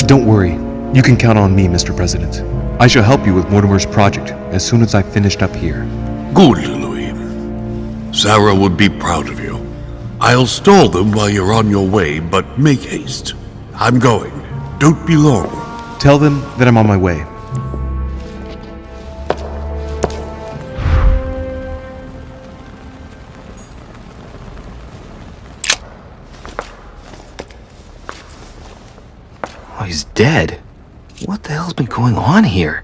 Don't worry. You can count on me, Mr. President. I shall help you with Mortimer's project as soon as I've finished up here. Good, Louis. Sarah would be proud of you. I'll stall them while you're on your way, but make haste. I'm going. Don't be long. Tell them that I'm on my way. Oh, he's dead. What the hell's been going on here?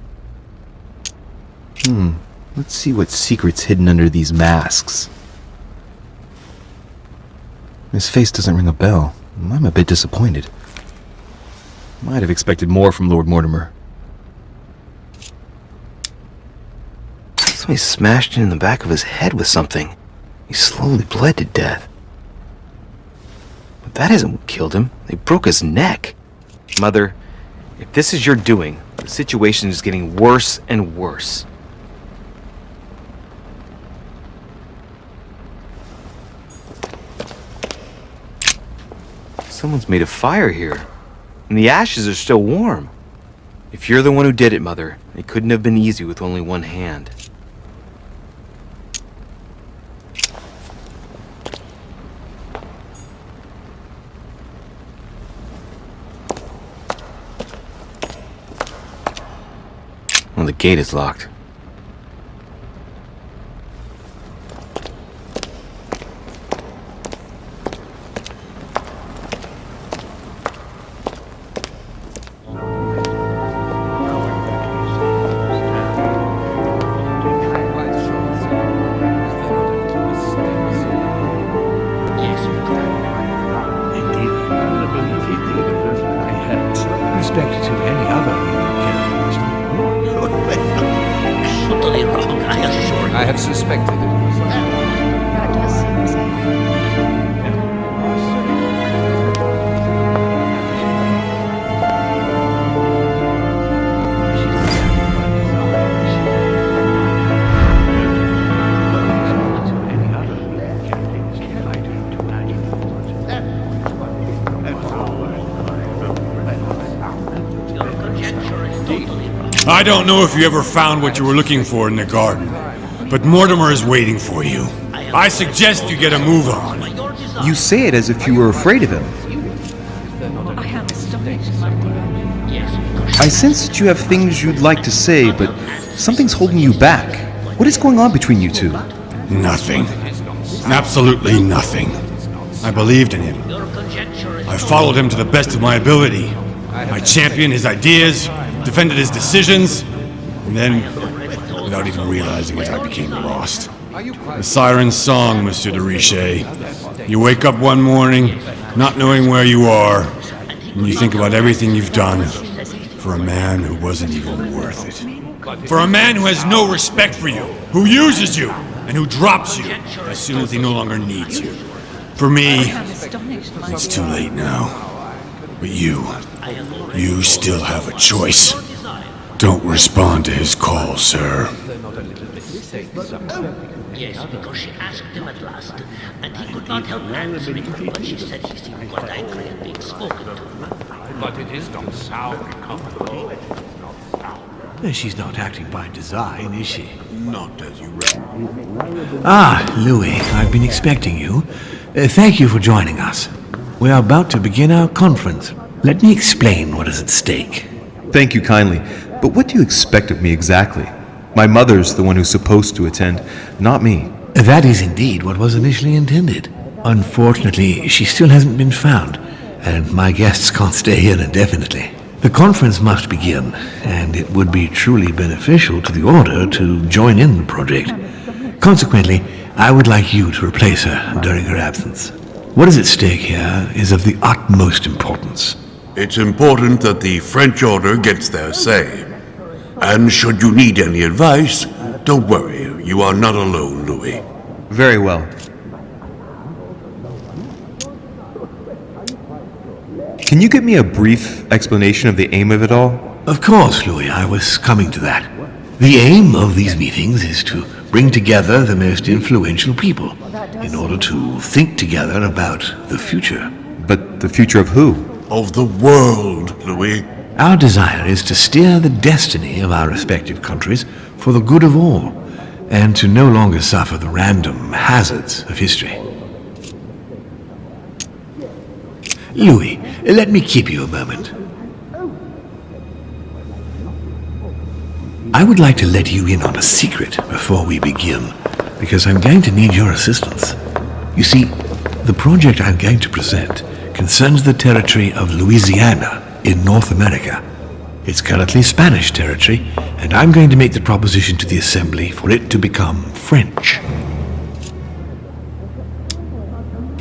Let's see what secret's hidden under these masks. His face doesn't ring a bell. I'm a bit disappointed. Might have expected more from Lord Mortimer. Somebody smashed in the back of his head with something. He slowly bled to death. But that isn't what killed him. They broke his neck. Mother, if this is your doing, the situation is getting worse and worse. Someone's made a fire here, and the ashes are still warm. If you're the one who did it, Mother, it couldn't have been easy with only one hand. Well, the gate is locked. I don't know if you ever found what you were looking for in the garden, but Mortimer is waiting for you. I suggest you get a move on. You say it as if you were afraid of him. I sense that you have things you'd like to say, but something's holding you back. What is going on between you two? Nothing. Absolutely nothing. I believed in him. I followed him to the best of my ability. I championed his ideas, defended his decisions, and then, without even realizing it, I became lost. The siren's song, Monsieur de Richet. You wake up one morning, not knowing where you are, and you think about everything you've done for a man who wasn't even worth it. For a man who has no respect for you, who uses you, and who drops you as soon as he no longer needs you. For me, it's too late now. But you still have a choice. Don't respond to his call, sir. Yes, because she asked him at last, and he could not help answering, but she said he seemed quite angry at being spoken to. But it is not sound company. She's not acting by design, is she? Not as you read. Ah, Louis, I've been expecting you. Thank you for joining us. We are about to begin our conference. Let me explain what is at stake. Thank you kindly, but what do you expect of me exactly? My mother's the one who's supposed to attend, not me. That is indeed what was initially intended. Unfortunately, she still hasn't been found, and my guests can't stay here indefinitely. The conference must begin, and it would be truly beneficial to the Order to join in the project. Consequently, I would like you to replace her during her absence. What is at stake here is of the utmost importance. It's important that the French Order gets their say. And should you need any advice, don't worry, you are not alone, Louis. Very well. Can you give me a brief explanation of the aim of it all? Of course, Louis, I was coming to that. The aim of these meetings is to bring together the most influential people in order to think together about the future. But the future of who? Of the world, Louis. Our desire is to steer the destiny of our respective countries for the good of all, and to no longer suffer the random hazards of history. Louis, let me keep you a moment. I would like to let you in on a secret before we begin, because I'm going to need your assistance. You see, the project I'm going to present concerns the territory of Louisiana in North America. It's currently Spanish territory, and I'm going to make the proposition to the Assembly for it to become French.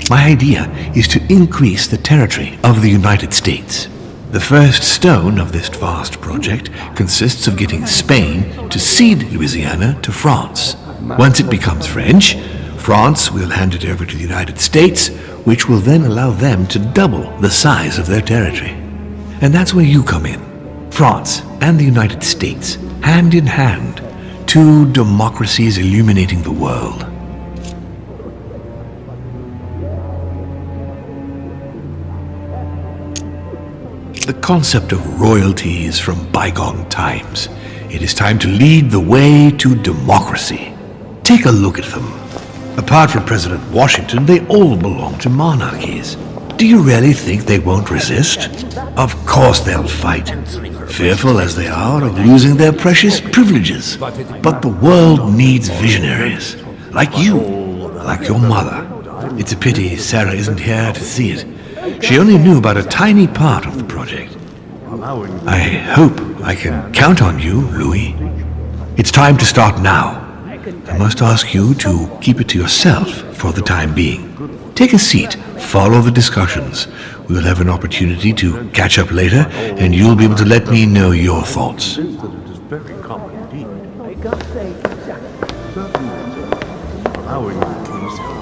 My idea is to increase the territory of the United States. The first stone of this vast project consists of getting Spain to cede Louisiana to France. Once it becomes French, France will hand it over to the United States, which will then allow them to double the size of their territory. And that's where you come in. France and the United States, hand in hand, two democracies illuminating the world. The concept of royalty is from bygone times. It is time to lead the way to democracy. Take a look at them. Apart from President Washington, they all belong to monarchies. Do you really think they won't resist? Of course they'll fight, fearful as they are of losing their precious privileges. But the world needs visionaries, like you, like your mother. It's a pity Sarah isn't here to see it. She only knew about a tiny part of the project. I hope I can count on you, Louis. It's time to start now. I must ask you to keep it to yourself for the time being. Take a seat, follow the discussions. We'll have an opportunity to catch up later, and you'll be able to let me know your thoughts.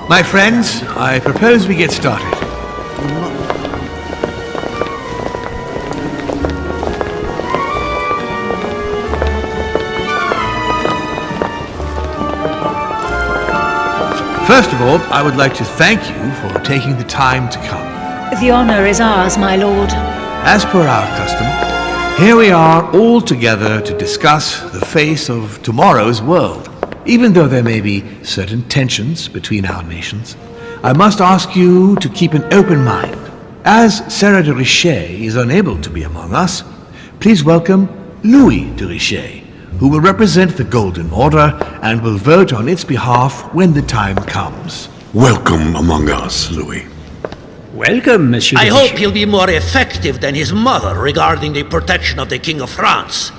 My friends, I propose we get started. First of all, I would like to thank you for taking the time to come. The honor is ours, my lord. As per our custom, Here we are all together to discuss the face of tomorrow's world. Even though there may be certain tensions between our nations, I must ask you to keep an open mind. As Sarah de Richet is unable to be among us, please welcome Louis de Richet, who will represent the Golden Order and will vote on its behalf when the time comes. Welcome among us, Louis. Welcome, Monsieur I de hope Richet. he'll be more effective than his mother regarding the protection of the King of France.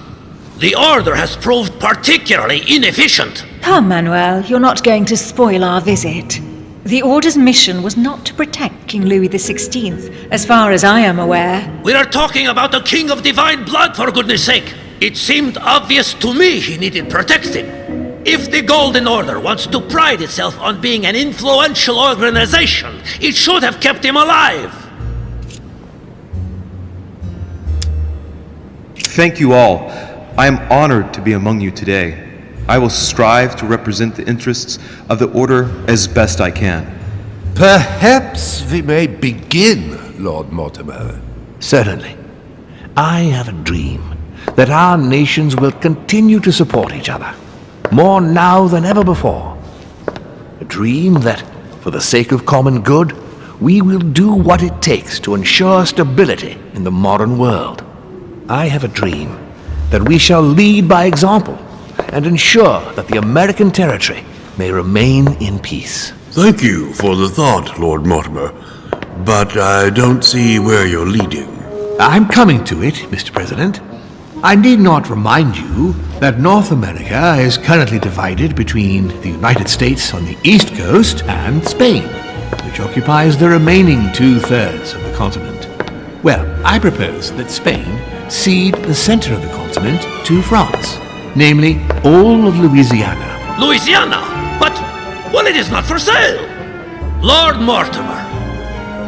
The Order has proved particularly inefficient. Come, Manuel, you're not going to spoil our visit. The Order's mission was not to protect King Louis XVI, as far as I am aware. We are talking about a king of divine blood, for goodness sake. It seemed obvious to me he needed protecting. If the Golden Order wants to pride itself on being an influential organization, it should have kept him alive. Thank you all. I am honored to be among you today. I will strive to represent the interests of the Order as best I can. Perhaps we may begin, Lord Mortimer. Certainly. I have a dream that our nations will continue to support each other, more now than ever before. A dream that, for the sake of common good, we will do what it takes to ensure stability in the modern world. I have a dream that we shall lead by example and ensure that the American territory may remain in peace. Thank you for the thought, Lord Mortimer, but I don't see where you're leading. I'm coming to it, Mr. President. I need not remind you that North America is currently divided between the United States on the East Coast and Spain, which occupies the remaining 2/3 of the continent. Well, I propose that Spain cede the center of the continent to France, namely all of Louisiana. Louisiana? But, well, it is not for sale. Lord Mortimer,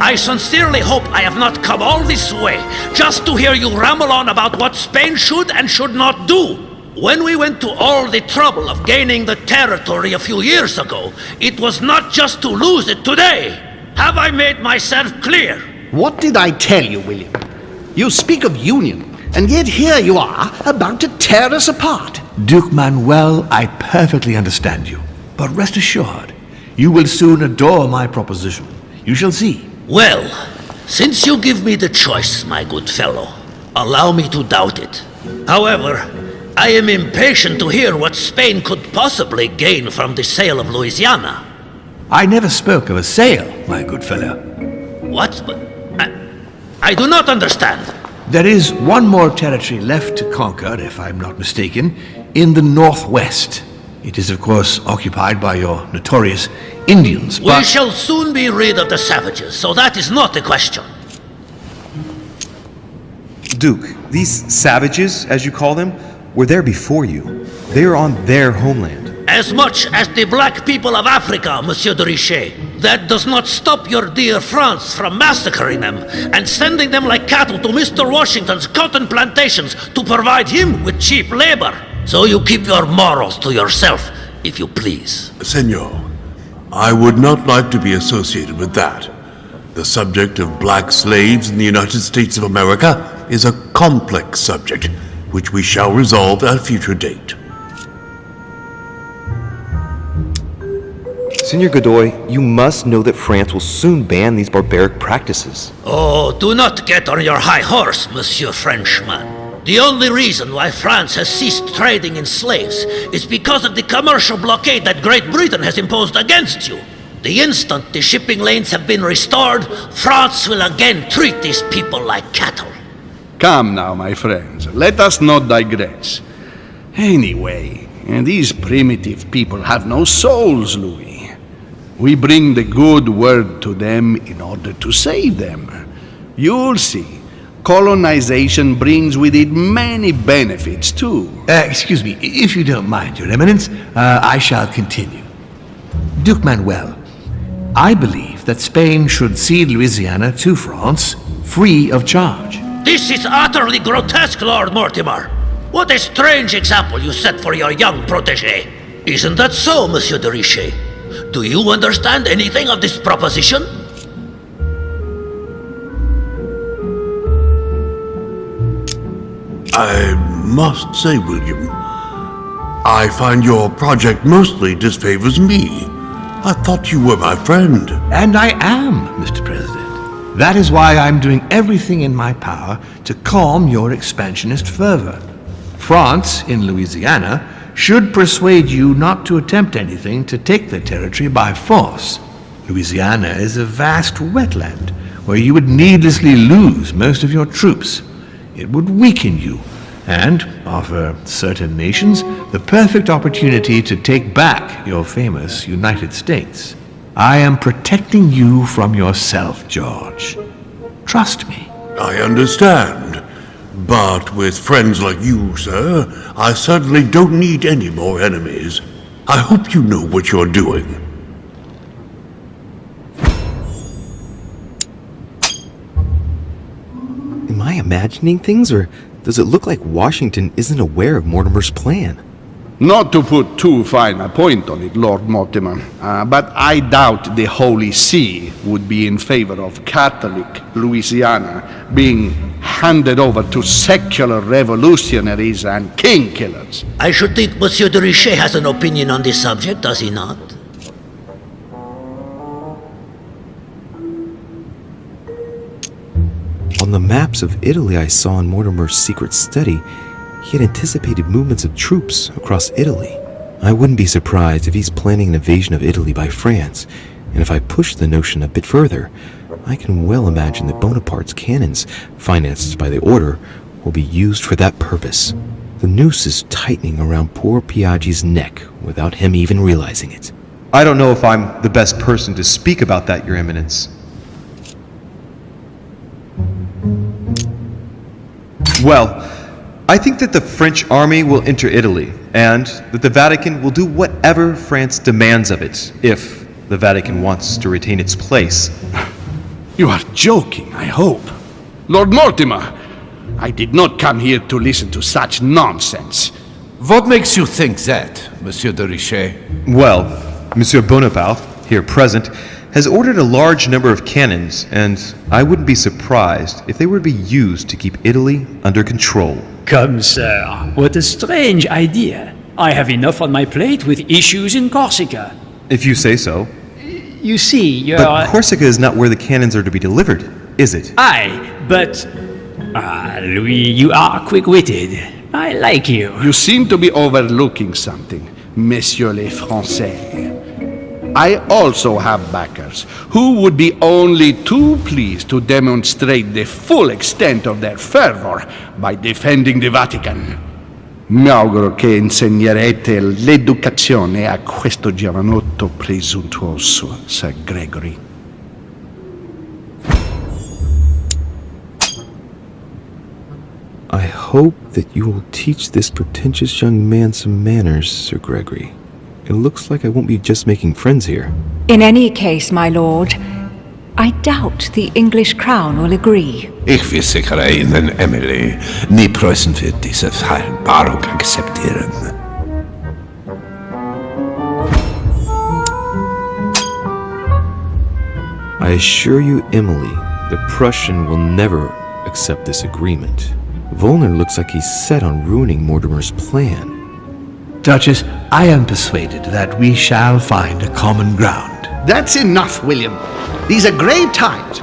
I sincerely hope I have not come all this way just to hear you ramble on about what Spain should and should not do. When we went to all the trouble of gaining the territory a few years ago, it was not just to lose it today. Have I made myself clear? What did I tell you, William? You speak of union, and yet here you are, about to tear us apart. Duke Manuel, I perfectly understand you. But rest assured, you will soon adore my proposition. You shall see. Well, since you give me the choice, my good fellow, allow me to doubt it. However, I am impatient to hear what Spain could possibly gain from the sale of Louisiana. I never spoke of a sale, my good fellow. What? But I do not understand. There is one more territory left to conquer, if I'm not mistaken, in the northwest. It is, of course, occupied by your notorious Indians, but... We shall soon be rid of the savages, so that is not the question. Duke, these savages, as you call them, were there before you. They are on their homeland. As much as the black people of Africa, Monsieur de Richet. That does not stop your dear France from massacring them and sending them like cattle to Mr. Washington's cotton plantations to provide him with cheap labor. So you keep your morals to yourself, if you please. Senor, I would not like to be associated with that. The subject of black slaves in the United States of America is a complex subject, which we shall resolve at a future date. Senor Godoy, you must know that France will soon ban these barbaric practices. Oh, do not get on your high horse, Monsieur Frenchman. The only reason why France has ceased trading in slaves is because of the commercial blockade that Great Britain has imposed against you. The instant the shipping lanes have been restored, France will again treat these people like cattle. Come now, my friends, let us not digress. Anyway, these primitive people have no souls, Louis. We bring the good word to them in order to save them. You'll see. Colonization brings with it many benefits, too. Excuse me, if you don't mind, Your Eminence, I shall continue. Duke Manuel, I believe that Spain should cede Louisiana to France free of charge. This is utterly grotesque, Lord Mortimer. What a strange example you set for your young protégé. Isn't that so, Monsieur de Richet? Do you understand anything of this proposition? I must say, William, I find your project mostly disfavors me. I thought you were my friend. And I am, Mr. President. That is why I'm doing everything in my power to calm your expansionist fervor. France, in Louisiana, should persuade you not to attempt anything to take the territory by force. Louisiana is a vast wetland where you would needlessly lose most of your troops. It would weaken you and offer certain nations the perfect opportunity to take back your famous United States. I am protecting you from yourself, George. Trust me. I understand. But with friends like you, sir, I certainly don't need any more enemies. I hope you know what you're doing. Am I imagining things, or does it look like Washington isn't aware of Mortimer's plan? Not to put too fine a point on it, Lord Mortimer, but I doubt the Holy See would be in favor of Catholic Louisiana being handed over to secular revolutionaries and king killers. I should think Monsieur de Richet has an opinion on this subject, does he not? On the maps of Italy I saw in Mortimer's secret study, he had anticipated movements of troops across Italy. I wouldn't be surprised if he's planning an invasion of Italy by France, and if I push the notion a bit further, I can well imagine that Bonaparte's cannons, financed by the Order, will be used for that purpose. The noose is tightening around poor Piaggi's neck without him even realizing it. I don't know if I'm the best person to speak about that, Your Eminence. Well, I think that the French army will enter Italy, and that the Vatican will do whatever France demands of it, if the Vatican wants to retain its place. You are joking, I hope. Lord Mortimer, I did not come here to listen to such nonsense. What makes you think that, Monsieur de Richet? Well, Monsieur Bonaparte, here present, has ordered a large number of cannons, and I wouldn't be surprised if they were to be used to keep Italy under control. Come, sir, what a strange idea. I have enough on my plate with issues in Corsica. If you say so. You see, you're... But Corsica is not where the cannons are to be delivered, is it? Aye, but... Louis, you are quick-witted. I like you. You seem to be overlooking something, Messieurs les Français. I also have backers who would be only too pleased to demonstrate the full extent of their fervor by defending the Vatican. Mi auguro che insegnerete l'educazione a questo giovanotto presuntuoso, Sir Gregory. I hope that you will teach this pretentious young man some manners, Sir Gregory. It looks like I won't be just making friends here. In any case, my lord, I doubt the English crown will agree. Ich versichere Ihnen, Emily, nie Preußen wird diese Vereinbarung akzeptieren. I assure you, Emily, the Prussian will never accept this agreement. Volner looks like he's set on ruining Mortimer's plan. Duchess, I am persuaded that we shall find a common ground. That's enough, William. These are grave times.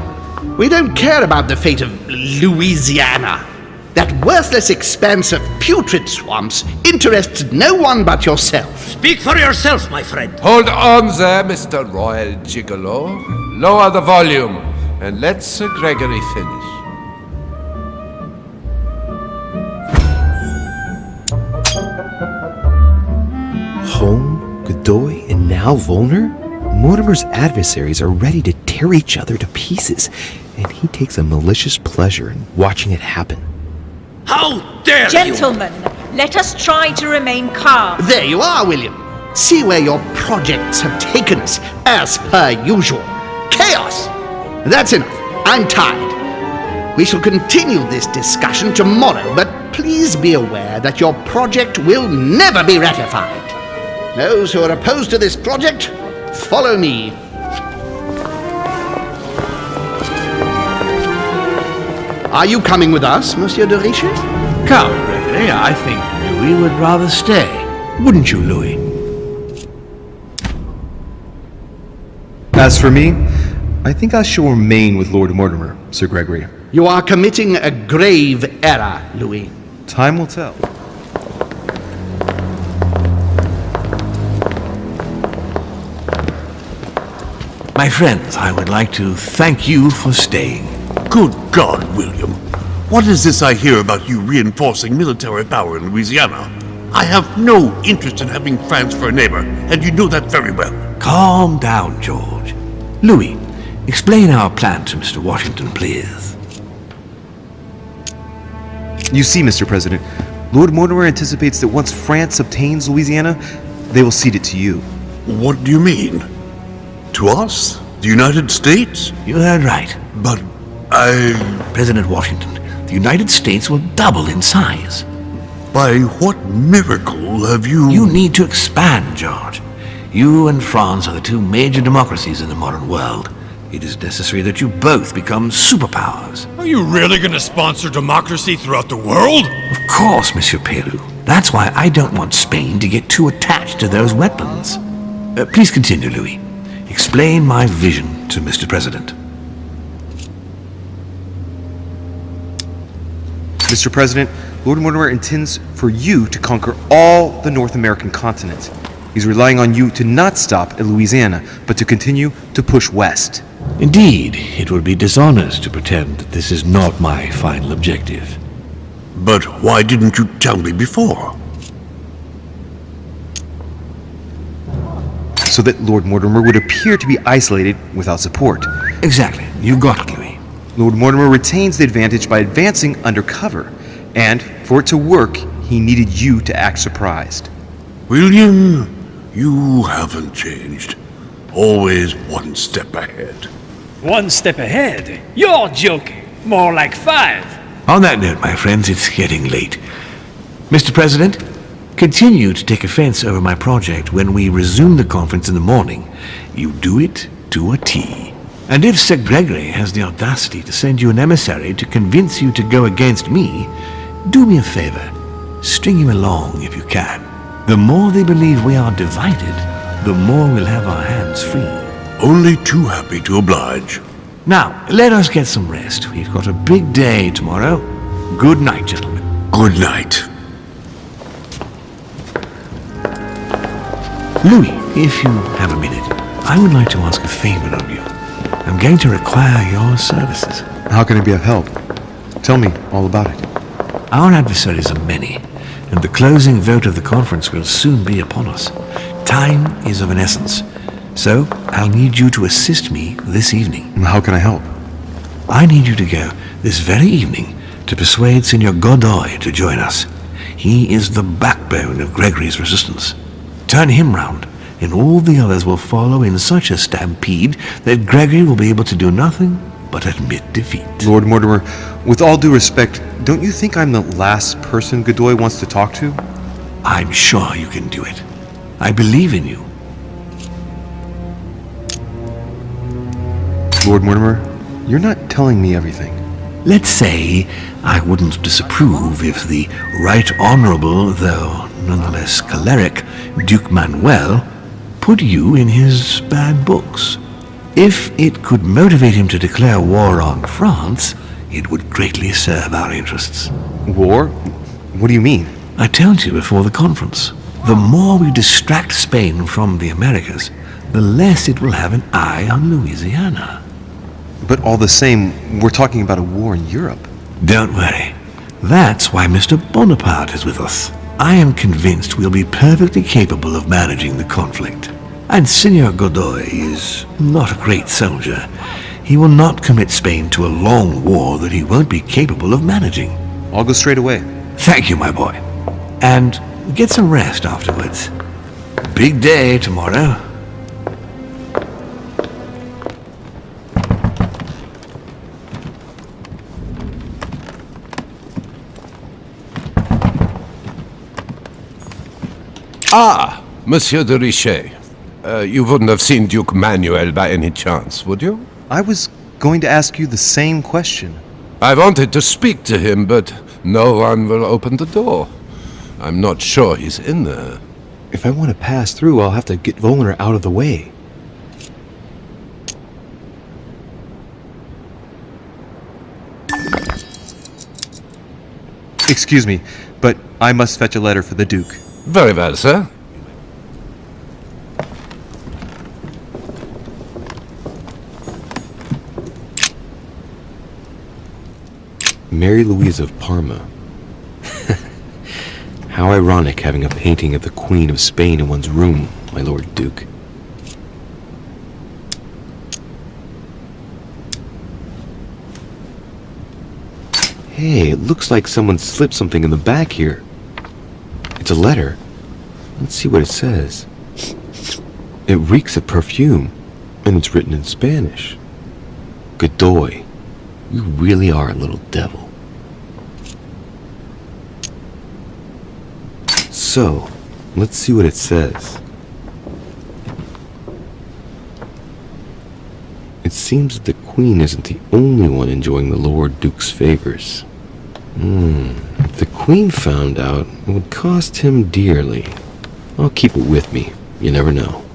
We don't care about the fate of Louisiana. That worthless expanse of putrid swamps interests no one but yourself. Speak for yourself, my friend. Hold on there, Mr. Royal Gigolo. Lower the volume, and let Sir Gregory finish. Home, Godoy, and now Volner? Mortimer's adversaries are ready to tear each other to pieces, and he takes a malicious pleasure in watching it happen. How dare Gentlemen, let us try to remain calm. There you are, William. See where your projects have taken us, as per usual. Chaos! That's enough. I'm tired. We shall continue this discussion tomorrow, but please be aware that your project will never be ratified. Those who are opposed to this project, follow me. Are you coming with us, Monsieur de Richet? Come, Gregory, I think Louis would rather stay. Wouldn't you, Louis? As for me, I think I shall remain with Lord Mortimer, Sir Gregory. You are committing a grave error, Louis. Time will tell. My friends, I would like to thank you for staying. Good God, William. What is this I hear about you reinforcing military power in Louisiana? I have no interest in having France for a neighbor, and you know that very well. Calm down, George. Louis, explain our plan to Mr. Washington, please. You see, Mr. President, Lord Mortimer anticipates that once France obtains Louisiana, they will cede it to you. What do you mean? To us? The United States? You heard right. But President Washington, the United States will double in size. By what miracle have you... You need to expand, George. You and France are the two major democracies in the modern world. It is necessary that you both become superpowers. Are you really going to sponsor democracy throughout the world? Of course, Monsieur Peru. That's why I don't want Spain to get too attached to those wetlands. Please continue, Louis. Explain my vision to Mr. President. Mr. President, Lord Mortimer intends for you to conquer all the North American continent. He's relying on you to not stop at Louisiana, but to continue to push west. Indeed, it would be dishonest to pretend that this is not my final objective. But why didn't you tell me before? So that Lord Mortimer would appear to be isolated without support. Exactly. You got it, Louis. Lord Mortimer retains the advantage by advancing undercover, and for it to work, he needed you to act surprised. William, you haven't changed. Always one step ahead. 1 step ahead? You're joking. More like 5. On that note, my friends, it's getting late. Mr. President, continue to take offense over my project when we resume the conference in the morning. You do it to a T. And if Sir Gregory has the audacity to send you an emissary to convince you to go against me, do me a favor. String him along if you can. The more they believe we are divided, the more we'll have our hands free. Only too happy to oblige. Now, let us get some rest. We've got a big day tomorrow. Good night, gentlemen. Good night. Louis, if you have a minute, I would like to ask a favor of you. I'm going to require your services. How can I be of help? Tell me all about it. Our adversaries are many, and the closing vote of the conference will soon be upon us. Time is of an essence, so I'll need you to assist me this evening. How can I help? I need you to go this very evening to persuade Signor Godoy to join us. He is the backbone of Gregory's resistance. Turn him round, and all the others will follow in such a stampede that Gregory will be able to do nothing but admit defeat. Lord Mortimer, with all due respect, don't you think I'm the last person Godoy wants to talk to? I'm sure you can do it. I believe in you. Lord Mortimer, you're not telling me everything. Let's say I wouldn't disapprove if the Right Honorable, though nonetheless choleric, Duke Manuel put you in his bad books. If it could motivate him to declare war on France, it would greatly serve our interests. War? What do you mean? I told you before the conference. The more we distract Spain from the Americas, the less it will have an eye on Louisiana. But all the same, we're talking about a war in Europe. Don't worry. That's why Mr. Bonaparte is with us. I am convinced we'll be perfectly capable of managing the conflict. And Signor Godoy is not a great soldier. He will not commit Spain to a long war that he won't be capable of managing. I'll go straight away. Thank you, my boy. And get some rest afterwards. Big day tomorrow. Ah, Monsieur de Richet. You wouldn't have seen Duke Manuel by any chance, would you? I was going to ask you the same question. I wanted to speak to him, but no one will open the door. I'm not sure he's in there. If I want to pass through, I'll have to get Volner out of the way. Excuse me, but I must fetch a letter for the Duke. Very well, sir. Mary Louise of Parma. How ironic having a painting of the Queen of Spain in one's room, my Lord Duke. Hey, it looks like someone slipped something in the back here. It's a letter. Let's see what it says. It reeks of perfume, and it's written in Spanish. Godoy, you really are a little devil. So, let's see what it says. It seems that the Queen isn't the only one enjoying the Lord Duke's favors. If the Queen found out, it would cost him dearly. I'll keep it with me. You never know.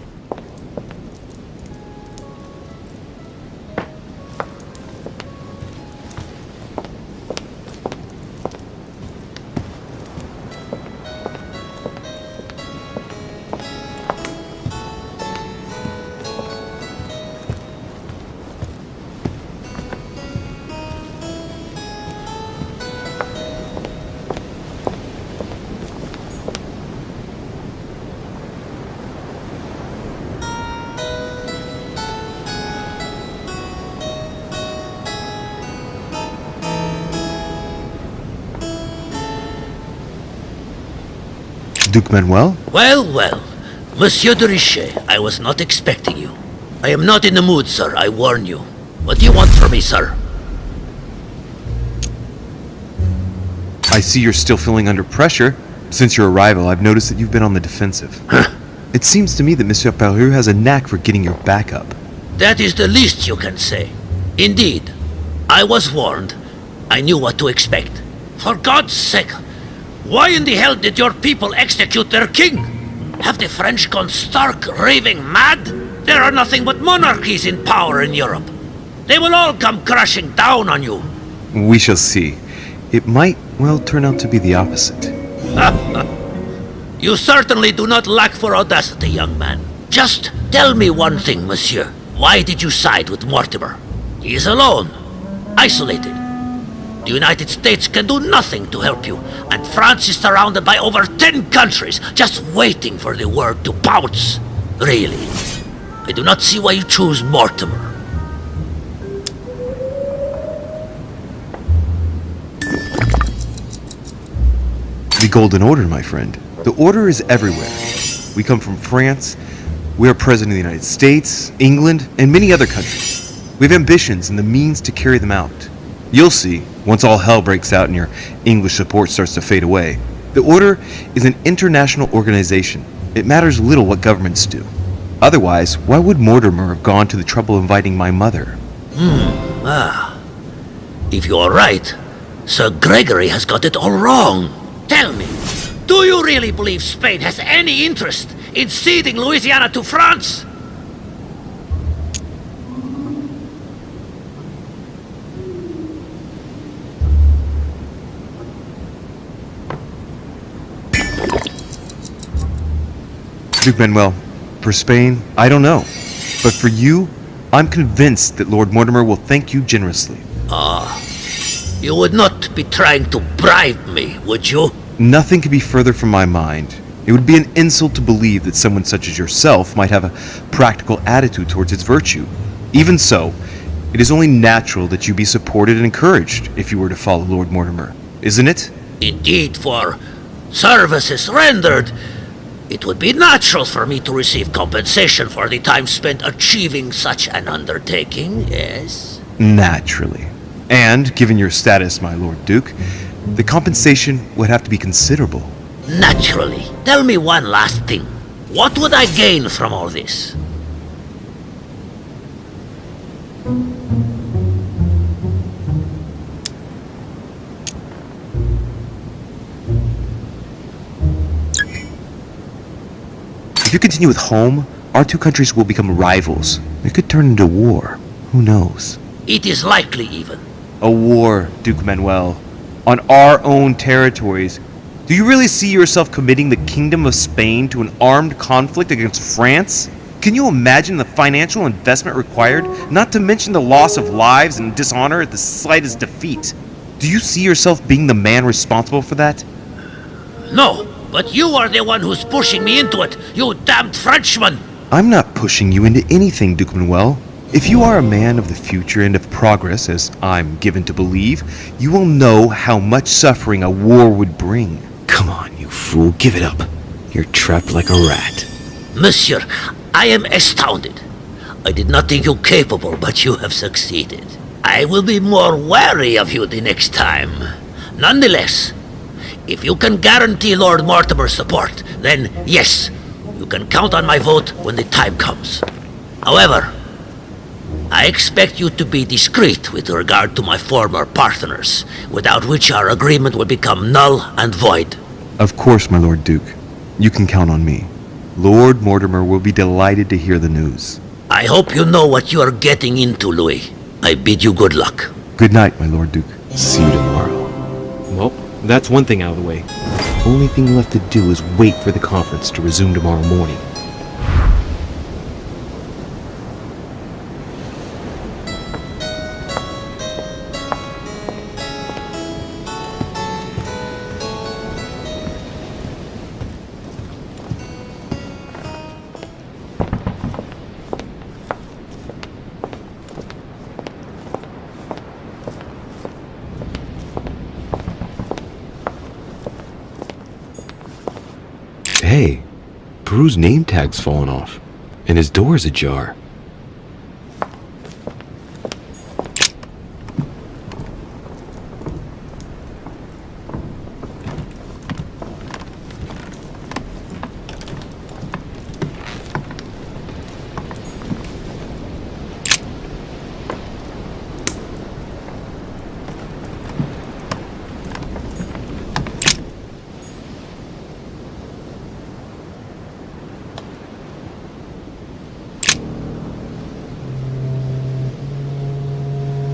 Duke Manuel? Well, well. Monsieur de Richet, I was not expecting you. I am not in the mood, sir, I warn you. What do you want from me, sir? I see you're still feeling under pressure. Since your arrival, I've noticed that you've been on the defensive. It seems to me that Monsieur Peru has a knack for getting your back up. That is the least you can say. Indeed, I was warned. I knew what to expect. For God's sake, why in the hell did your people execute their king? Have the French gone stark raving mad? There are nothing but monarchies in power in Europe. They will all come crashing down on you. We shall see. It might, well, turn out to be the opposite. You certainly do not lack for audacity, young man. Just tell me one thing, monsieur. Why did you side with Mortimer? He is alone, isolated. The United States can do nothing to help you, and France is surrounded by over 10 countries just waiting for the word to pounce. Really, I do not see why you choose Mortimer. The Golden Order, my friend. The Order is everywhere. We come from France, we are President of the United States, England, and many other countries. We have ambitions and the means to carry them out. You'll see, once all hell breaks out and your English support starts to fade away. The Order is an international organization. It matters little what governments do. Otherwise, why would Mortimer have gone to the trouble of inviting my mother? If you are right, Sir Gregory has got it all wrong. Tell me, do you really believe Spain has any interest in ceding Louisiana to France? Duke Manuel, for Spain, I don't know. But for you, I'm convinced that Lord Mortimer will thank you generously. You would not be trying to bribe me, would you? Nothing could be further from my mind. It would be an insult to believe that someone such as yourself might have a practical attitude towards its virtue. Even so, it is only natural that you be supported and encouraged if you were to follow Lord Mortimer, isn't it? Indeed, for services rendered, it would be natural for me to receive compensation for the time spent achieving such an undertaking, yes? Naturally. And, given your status, my Lord Duke, the compensation would have to be considerable. Naturally. Tell me one last thing. What would I gain from all this? If you continue with home, our two countries will become rivals. It could turn into war. Who knows? It is likely, even. A war, Duke Manuel. On our own territories. Do you really see yourself committing the Kingdom of Spain to an armed conflict against France? Can you imagine the financial investment required, not to mention the loss of lives and dishonor at the slightest defeat? Do you see yourself being the man responsible for that? No, but you are the one who's pushing me into it, you damned Frenchman! I'm not pushing you into anything, Duke Manuel. If you are a man of the future and of progress, as I'm given to believe, you will know how much suffering a war would bring. Come on, you fool, give it up. You're trapped like a rat. Monsieur, I am astounded. I did not think you capable, but you have succeeded. I will be more wary of you the next time. Nonetheless, if you can guarantee Lord Mortimer's support, then yes, you can count on my vote when the time comes. However, I expect you to be discreet with regard to my former partners, without which our agreement will become null and void. Of course, my Lord Duke. You can count on me. Lord Mortimer will be delighted to hear the news. I hope you know what you are getting into, Louis. I bid you good luck. Good night, my Lord Duke. See you tomorrow. Well, that's one thing out of the way. Only thing left to do is wait for the conference to resume tomorrow morning. Hey, Peru's name tag's fallen off, and his door is ajar.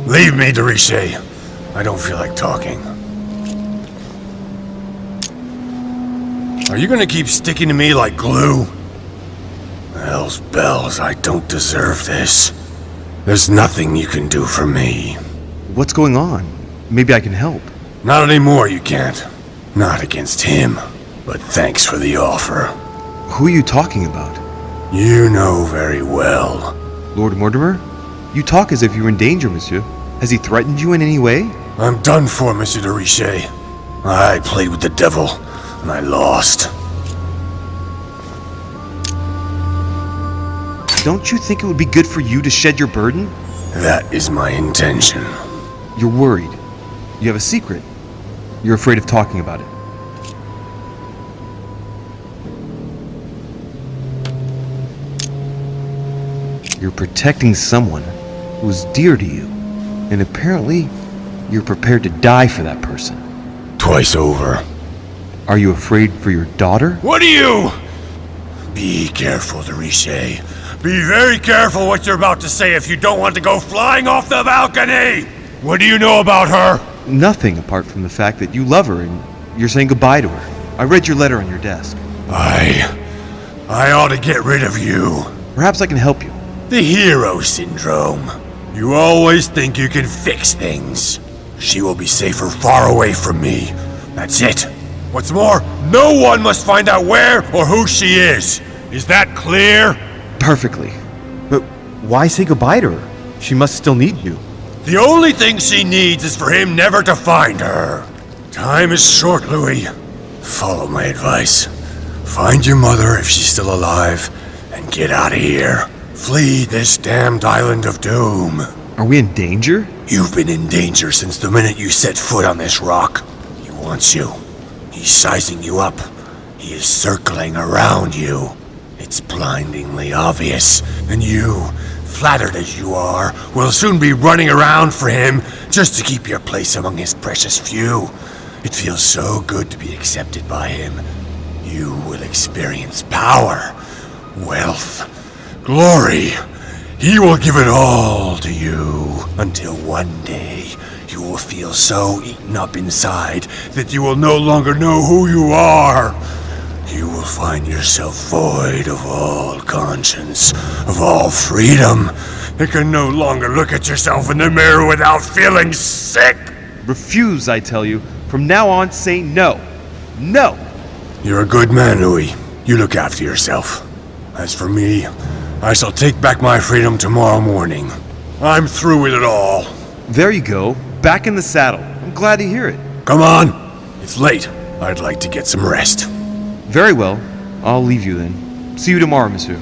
Leave me, de Richet. I don't feel like talking. Are you gonna keep sticking to me like glue? Hell's bells, I don't deserve this. There's nothing you can do for me. What's going on? Maybe I can help. Not anymore, you can't. Not against him. But thanks for the offer. Who are you talking about? You know very well. Lord Mortimer? You talk as if you were in danger, monsieur. Has he threatened you in any way? I'm done for, Monsieur de Richet. I played with the devil, and I lost. Don't you think it would be good for you to shed your burden? That is my intention. You're worried. You have a secret. You're afraid of talking about it. You're protecting someone who's dear to you. And apparently, you're prepared to die for that person. Twice over. Are you afraid for your daughter? What are you? Be careful, de Richet. Be very careful what you're about to say if you don't want to go flying off the balcony! What do you know about her? Nothing apart from the fact that you love her and you're saying goodbye to her. I read your letter on your desk. I ought to get rid of you. Perhaps I can help you. The hero syndrome. You always think you can fix things. She will be safer far away from me. That's it. What's more, no one must find out where or who she is. Is that clear? Perfectly. But why say goodbye to her? She must still need you. The only thing she needs is for him never to find her. Time is short, Louis. Follow my advice. Find your mother if she's still alive, and get out of here. Flee this damned island of doom. Are we in danger? You've been in danger since the minute you set foot on this rock. He wants you. He's sizing you up. He is circling around you. It's blindingly obvious. And you, flattered as you are, will soon be running around for him just to keep your place among his precious few. It feels so good to be accepted by him. You will experience power. wealth, glory. He will give it all to you until one day you will feel so eaten up inside that you will no longer know who you are. You will find yourself void of all conscience, of all freedom, and can no longer look at yourself in the mirror without feeling sick. Refuse, I tell you. From now on, say no. No! You're a good man, Louis. You look after yourself. As for me, I shall take back my freedom tomorrow morning. I'm through with it all. There you go. Back in the saddle. I'm glad to hear it. Come on. It's late. I'd like to get some rest. Very well. I'll leave you then. See you tomorrow, monsieur.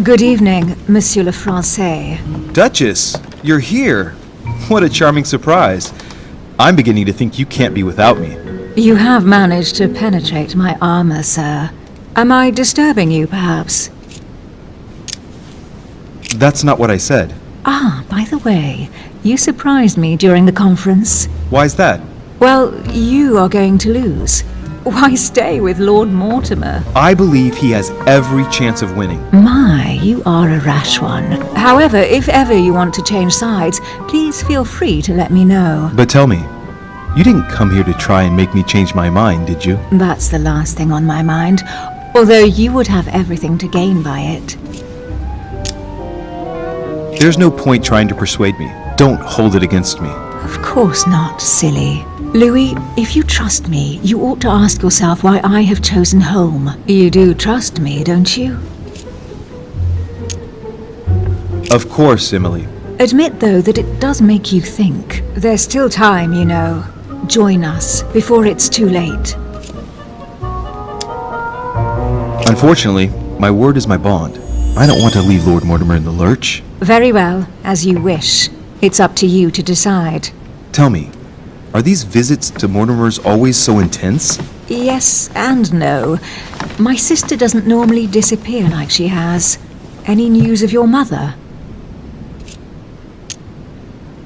Good evening, Monsieur le Français. Duchess, you're here. What a charming surprise. I'm beginning to think you can't be without me. You have managed to penetrate my armor, sir. Am I disturbing you, perhaps? That's not what I said. Ah, by the way, you surprised me during the conference. Why's that? Well, you are going to lose. Why stay with Lord Mortimer? I believe he has every chance of winning. My, you are a rash one. However, if ever you want to change sides, please feel free to let me know. But tell me, you didn't come here to try and make me change my mind, did you? That's the last thing on my mind, although you would have everything to gain by it. There's no point trying to persuade me. Don't hold it against me. Of course not, silly. Louis, if you trust me, you ought to ask yourself why I have chosen home. You do trust me, don't you? Of course, Emily. Admit, though, that it does make you think. There's still time, you know. Join us before it's too late. Unfortunately, my word is my bond. I don't want to leave Lord Mortimer in the lurch. Very well, as you wish. It's up to you to decide. Tell me, are these visits to Mortimer's always so intense? Yes and no. My sister doesn't normally disappear like she has. Any news of your mother?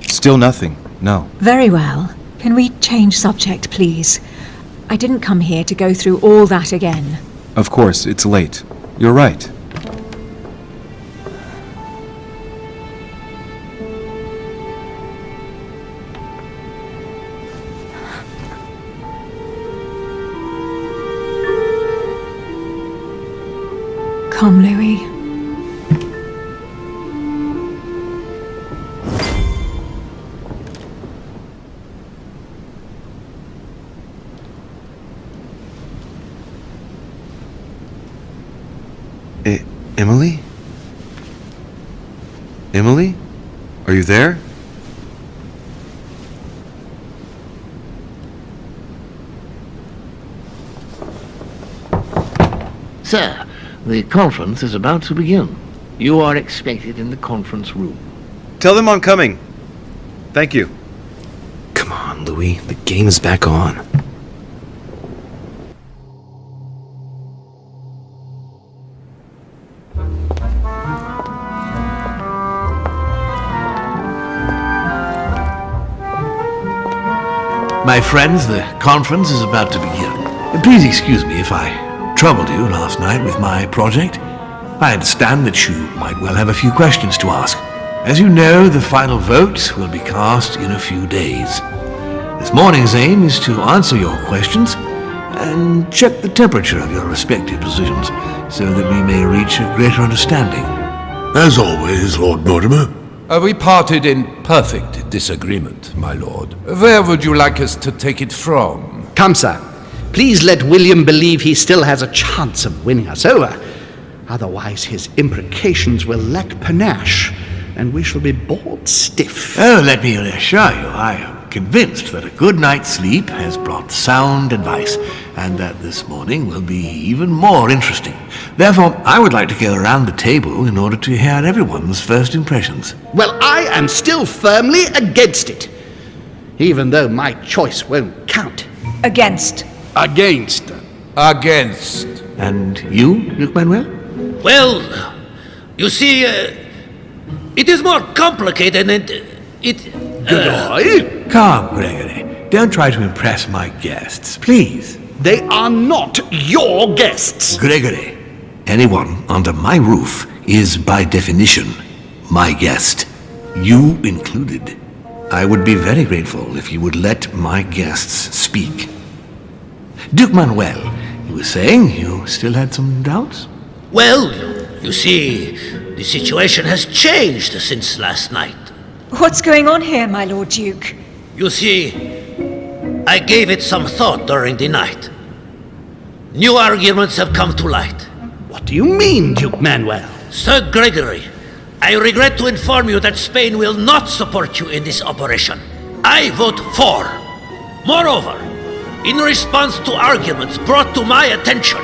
Still nothing, no. Very well. Can we change subject, please? I didn't come here to go through all that again. Of course, it's late. You're right. Come, Louis. Emily? Emily? Are you there? Sir, the conference is about to begin. You are expected in the conference room. Tell them I'm coming. Thank you. Come on, Louis. The game is back on. My friends, the conference is about to begin. Please excuse me if I troubled you last night with my project. I understand that you might well have a few questions to ask. As you know, the final vote will be cast in a few days. This morning's aim is to answer your questions and check the temperature of your respective positions so that we may reach a greater understanding. As always, Lord Mortimer. We parted in perfect disagreement, my lord. Where would you like us to take it from? Come, sir. Please let William believe he still has a chance of winning us over. Otherwise, his imprecations will lack panache, and we shall be bored stiff. Oh, let me reassure you, I am convinced that a good night's sleep has brought sound advice, and that this morning will be even more interesting. Therefore, I would like to go around the table in order to hear everyone's first impressions. Well, I am still firmly against it, even though my choice won't count. Against. Against. Against. And you, Luc Manuel? Well, you see, it is more complicated and it Godoy? Come, Gregory. Don't try to impress my guests, please. They are not your guests. Gregory, anyone under my roof is by definition my guest. You included. I would be very grateful if you would let my guests speak. Duke Manuel, you were saying you still had some doubts? Well, you see, the situation has changed since last night. What's going on here, my Lord Duke? You see, I gave it some thought during the night. New arguments have come to light. What do you mean, Duke Manuel? Sir Gregory, I regret to inform you that Spain will not support you in this operation. I vote for. Moreover, in response to arguments brought to my attention,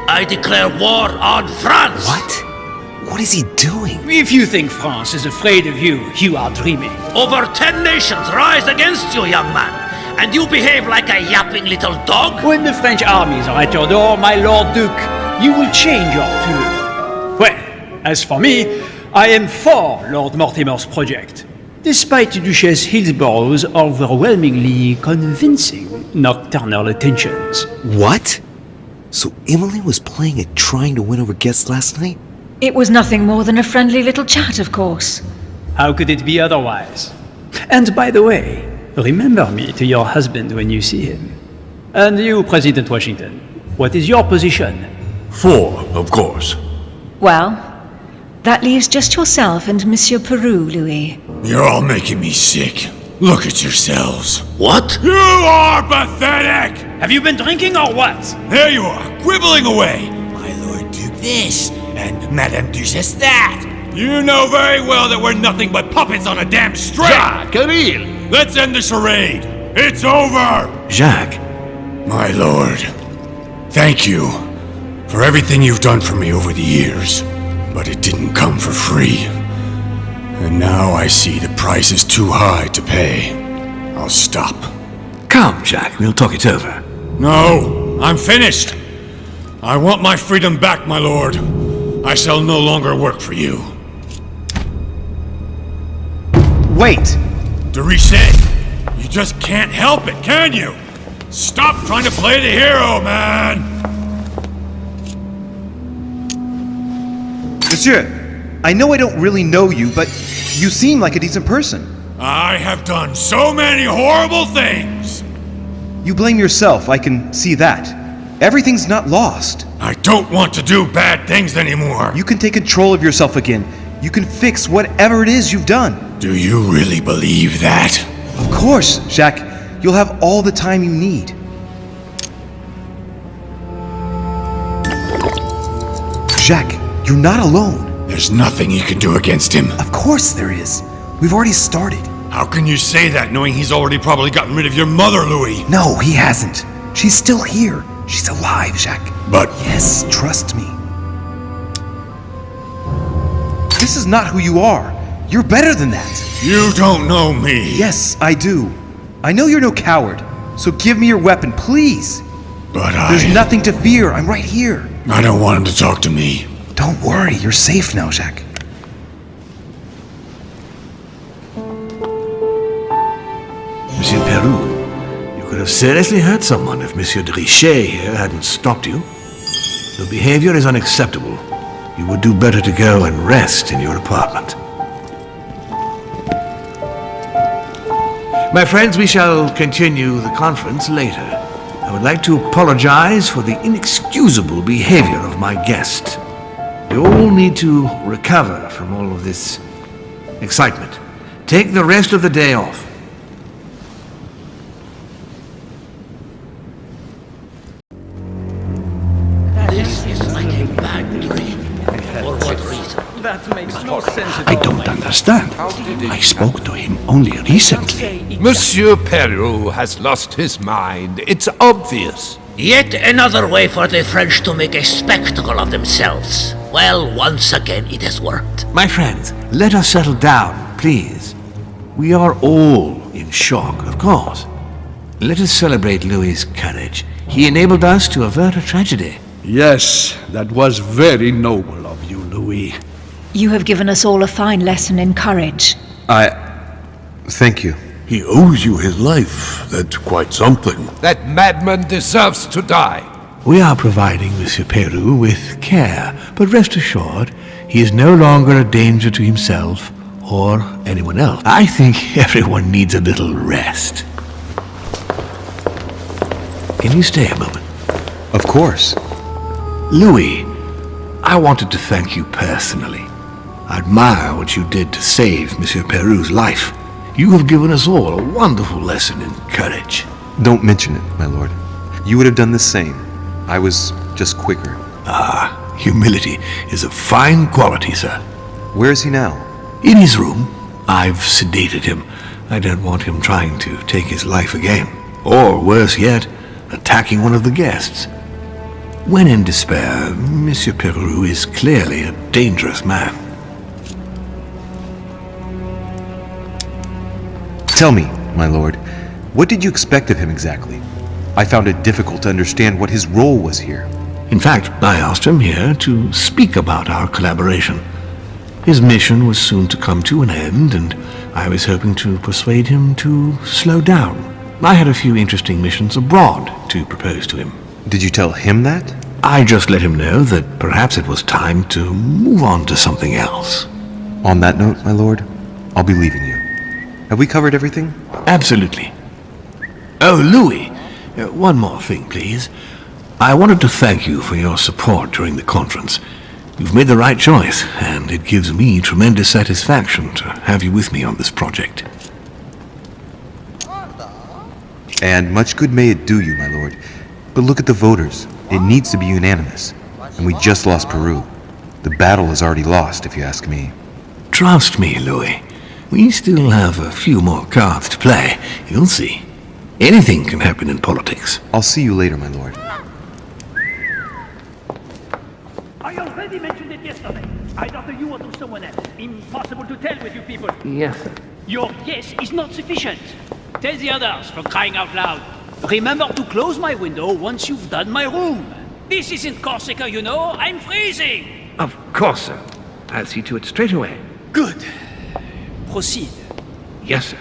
I declare war on France. What? What is he doing? If you think France is afraid of you, you are dreaming. Over 10 nations rise against you, young man, and you behave like a yapping little dog? When the French armies are at your door, my Lord Duke, you will change your tune. Well, as for me, I am for Lord Mortimer's project, despite Duchess Hillsborough's overwhelmingly convincing nocturnal attentions. What? So Emily was playing at trying to win over guests last night? It was nothing more than a friendly little chat, of course. How could it be otherwise? And by the way, remember me to your husband when you see him. And you, President Washington, what is your position? For, of course. Well, that leaves just yourself and Monsieur Peru, Louis. You're all making me sick. Look at yourselves. What? You are pathetic! Have you been drinking or what? There you are, quibbling away. My Lord Duke this, and Madame Duchess that. You know very well that we're nothing but puppets on a damn string! Jacques, Camille! Let's end the charade! It's over! Jacques. My lord, thank you for everything you've done for me over the years. But it didn't come for free. And now I see the price is too high to pay. I'll stop. Come, Jacques, we'll talk it over. No, I'm finished. I want my freedom back, my lord. I shall no longer work for you. Wait! De Richet, you just can't help it, can you? Stop trying to play the hero, man! Monsieur, I know I don't really know you, but you seem like a decent person. I have done so many horrible things! You blame yourself, I can see that. Everything's not lost. I don't want to do bad things anymore. You can take control of yourself again. You can fix whatever it is you've done. Do you really believe that? Of course, Jacques. You'll have all the time you need. Jacques, you're not alone. There's nothing you can do against him. Of course there is. We've already started. How can you say that, knowing he's already probably gotten rid of your mother, Louis? No, he hasn't. She's still here. She's alive, Jacques. But... Yes, trust me. This is not who you are. You're better than that. You don't know me. Yes, I do. I know you're no coward. So give me your weapon, please. But There's nothing to fear. I'm right here. I don't want him to talk to me. Don't worry. You're safe now, Jacques. Monsieur Peru, you could have seriously hurt someone if Monsieur de Richet here hadn't stopped you. Your behavior is unacceptable. You would do better to go and rest in your apartment. My friends, we shall continue the conference later. I would like to apologize for the inexcusable behavior of my guest. We all need to recover from all of this excitement. Take the rest of the day off. This is like a bad dream. For what reason? That makes no sense at I all. don't understand. I spoke to him only recently. Monsieur Peru has lost his mind. It's obvious. Yet another way for the French to make a spectacle of themselves. Well, once again, it has worked. My friends, let us settle down, please. We are all in shock, of course. Let us celebrate Louis's courage. He enabled us to avert a tragedy. Yes, that was very noble of you, Louis. You have given us all a fine lesson in courage. Thank you. He owes you his life. That's quite something. That madman deserves to die. We are providing Monsieur Peru with care, but rest assured, he is no longer a danger to himself or anyone else. I think everyone needs a little rest. Can you stay a moment? Of course. Louis, I wanted to thank you personally. I admire what you did to save Monsieur Peru's life. You have given us all a wonderful lesson in courage. Don't mention it, my lord. You would have done the same. I was just quicker. Ah, humility is a fine quality, sir. Where is he now? In his room. I've sedated him. I don't want him trying to take his life again. Or, worse yet, attacking one of the guests. When in despair, Monsieur Peru is clearly a dangerous man. Tell me, my lord, what did you expect of him exactly? I found it difficult to understand what his role was here. In fact, I asked him here to speak about our collaboration. His mission was soon to come to an end, and I was hoping to persuade him to slow down. I had a few interesting missions abroad to propose to him. Did you tell him that? I just let him know that perhaps it was time to move on to something else. On that note, my lord, I'll be leaving you. Have we covered everything? Absolutely. Oh, Louis, one more thing, please. I wanted to thank you for your support during the conference. You've made the right choice, and it gives me tremendous satisfaction to have you with me on this project. And much good may it do you, my lord. But look at the voters. It needs to be unanimous. And we just lost Peru. The battle is already lost, if you ask me. Trust me, Louis. We still have a few more cards to play. You'll see. Anything can happen in politics. I'll see you later, my lord. I already mentioned it yesterday. Either to you or to someone else. Impossible to tell with you people. Yes, sir. Your guess is not sufficient. Tell the others, for crying out loud. Remember to close my window once you've done my room. This isn't Corsica, you know. I'm freezing. Of course, sir. I'll see to it straight away. Good. Proceed. Yes, sir.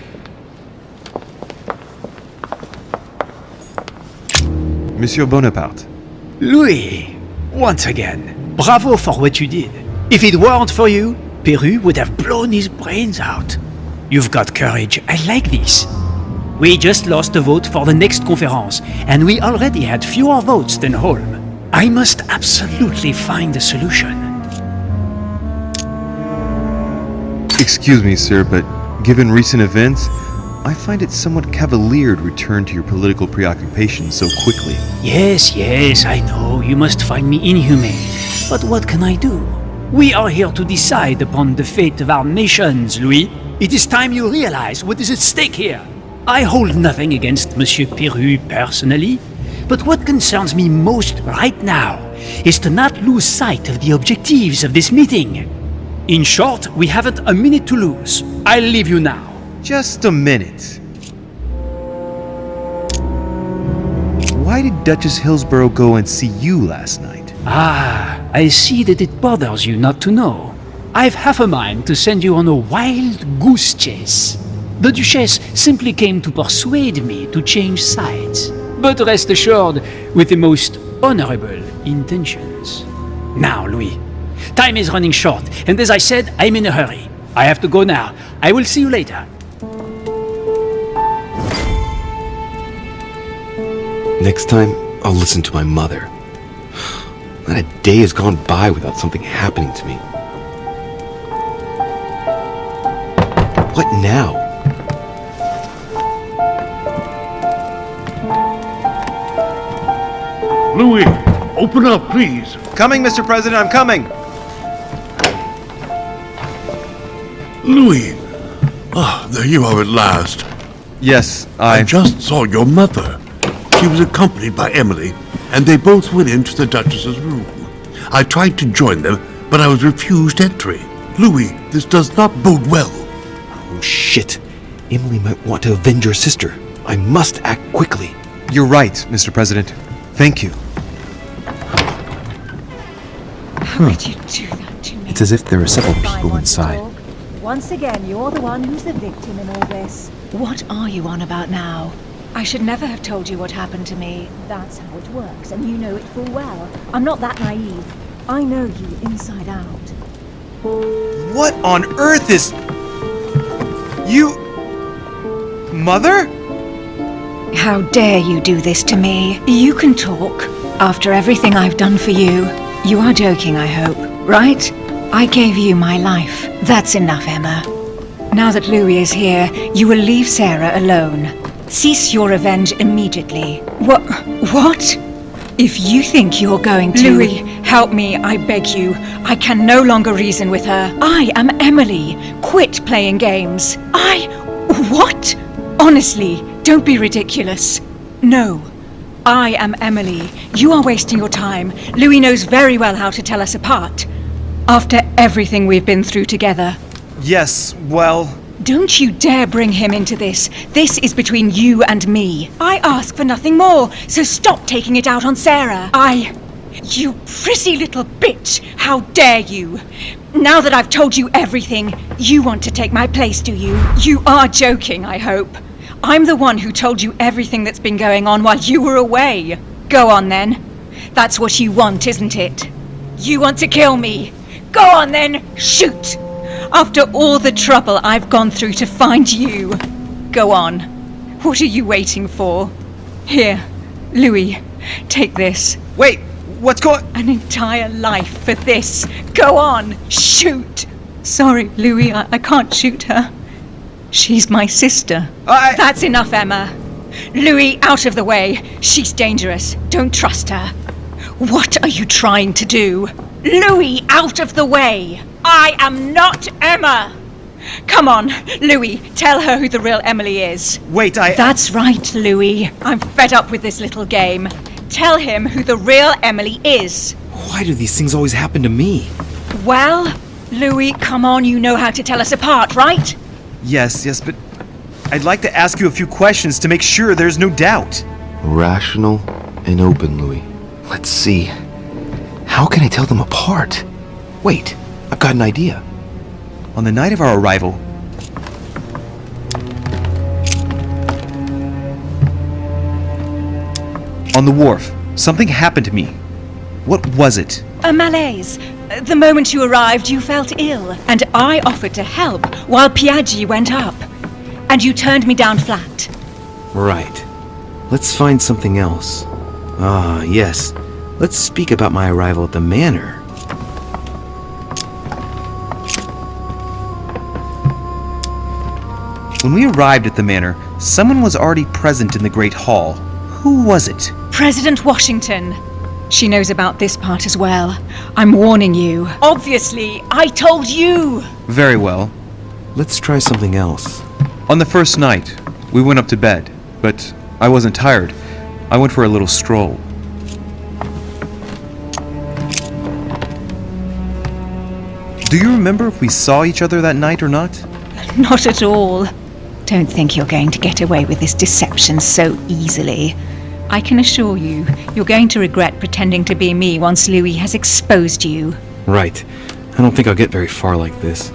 Monsieur Bonaparte. Louis, once again, bravo for what you did. If it weren't for you, Peru would have blown his brains out. You've got courage. I like this. We just lost the vote for the next conference, and we already had fewer votes than Holm. I must absolutely find a solution. Excuse me, sir, but given recent events, I find it somewhat cavalier to return to your political preoccupations so quickly. Yes, I know. You must find me inhumane. But what can I do? We are here to decide upon the fate of our nations, Louis. It is time you realize what is at stake here. I hold nothing against Monsieur Peru personally, but what concerns me most right now is to not lose sight of the objectives of this meeting. In short, we haven't a minute to lose. I'll leave you now. Just a minute. Why did Duchess Hillsborough go and see you last night? Ah, I see that it bothers you not to know. I've half a mind to send you on a wild goose chase. The Duchess simply came to persuade me to change sides. But rest assured, with the most honorable intentions. Now, Louis, time is running short, and as I said, I'm in a hurry. I have to go now. I will see you later. Next time, I'll listen to my mother. Not a day has gone by without something happening to me. What now? Louis, open up, please. Coming, Mr. President, I'm coming! Louis! Ah, there you are at last. Yes, I just saw your mother. She was accompanied by Emily, and they both went into the Duchess's room. I tried to join them, but I was refused entry. Louis, this does not bode well. Oh, shit. Emily might want to avenge her sister. I must act quickly. You're right, Mr. President. Thank you. How could you do that to me? It's as if there are several people inside. Once again, you're the one who's the victim in all this. What are you on about now? I should never have told you what happened to me. That's how it works, and you know it full well. I'm not that naive. I know you inside out. What on earth is... You... Mother? How dare you do this to me? You can talk. After everything I've done for you. You are joking, I hope, right? I gave you my life. That's enough, Emma. Now that Louis is here, you will leave Sarah alone. Cease your revenge immediately. What? If you think you're going to... Louis, help me, I beg you. I can no longer reason with her. I am Emily. Quit playing games. What? Honestly, don't be ridiculous. No. I am Emily. You are wasting your time. Louis knows very well how to tell us apart. After everything we've been through together. Yes, well... Don't you dare bring him into this. This is between you and me. I ask for nothing more, so stop taking it out on Sarah. You prissy little bitch! How dare you! Now that I've told you everything, you want to take my place, do you? You are joking, I hope. I'm the one who told you everything that's been going on while you were away. Go on then. That's what you want, isn't it? You want to kill me. Go on then, shoot! After all the trouble I've gone through to find you. Go on. What are you waiting for? Here, Louis, take this. Wait, what's going... An entire life for this. Go on, shoot! Sorry, Louis, I can't shoot her. She's my sister. That's enough, Emma. Louis, out of the way. She's dangerous. Don't trust her. What are you trying to do? Louis, out of the way! I am not Emma! Come on, Louis, tell her who the real Emily is. Wait, That's right, Louis. I'm fed up with this little game. Tell him who the real Emily is. Why do these things always happen to me? Well, Louis, come on, you know how to tell us apart, right? Yes, but I'd like to ask you a few questions to make sure there's no doubt. Rational and open, Louis. Let's see. How can I tell them apart? Wait, I've got an idea. On the night of our arrival, on the wharf, something happened to me. What was it? A malaise. The moment you arrived, you felt ill, and I offered to help while Piaggi went up. And you turned me down flat. Right. Let's find something else. Ah, yes. Let's speak about my arrival at the manor. When we arrived at the manor, someone was already present in the Great Hall. Who was it? President Washington. She knows about this part as well. I'm warning you. Obviously, I told you! Very well. Let's try something else. On the first night, we went up to bed, but I wasn't tired. I went for a little stroll. Do you remember if we saw each other that night or not? Not at all. Don't think you're going to get away with this deception so easily. I can assure you, you're going to regret pretending to be me once Louis has exposed you. Right. I don't think I'll get very far like this.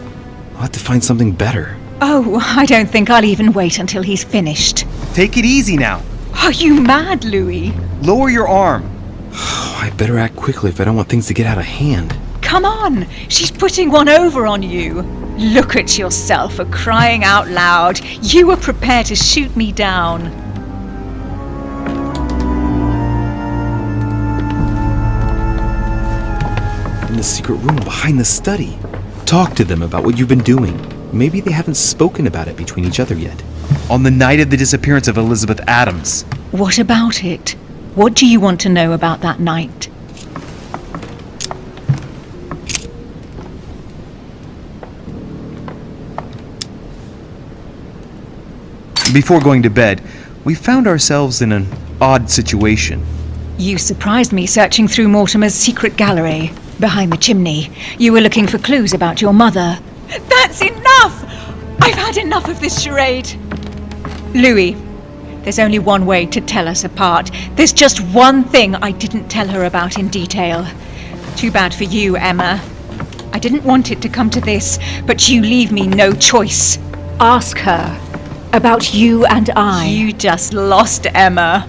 I'll have to find something better. Oh, I don't think I'll even wait until he's finished. Take it easy now. Are you mad, Louis? Lower your arm. I better act quickly if I don't want things to get out of hand. Come on, she's putting one over on you. Look at yourself, for crying out loud. You were prepared to shoot me down. In the secret room behind the study. Talk to them about what you've been doing. Maybe they haven't spoken about it between each other yet. On the night of the disappearance of Elizabeth Adams. What about it? What do you want to know about that night? Before going to bed, we found ourselves in an odd situation. You surprised me searching through Mortimer's secret gallery. Behind the chimney. You were looking for clues about your mother. That's enough! I've had enough of this charade. Louis, there's only one way to tell us apart. There's just one thing I didn't tell her about in detail. Too bad for you, Emma. I didn't want it to come to this, but you leave me no choice. Ask her about you and I. You just lost, Emma.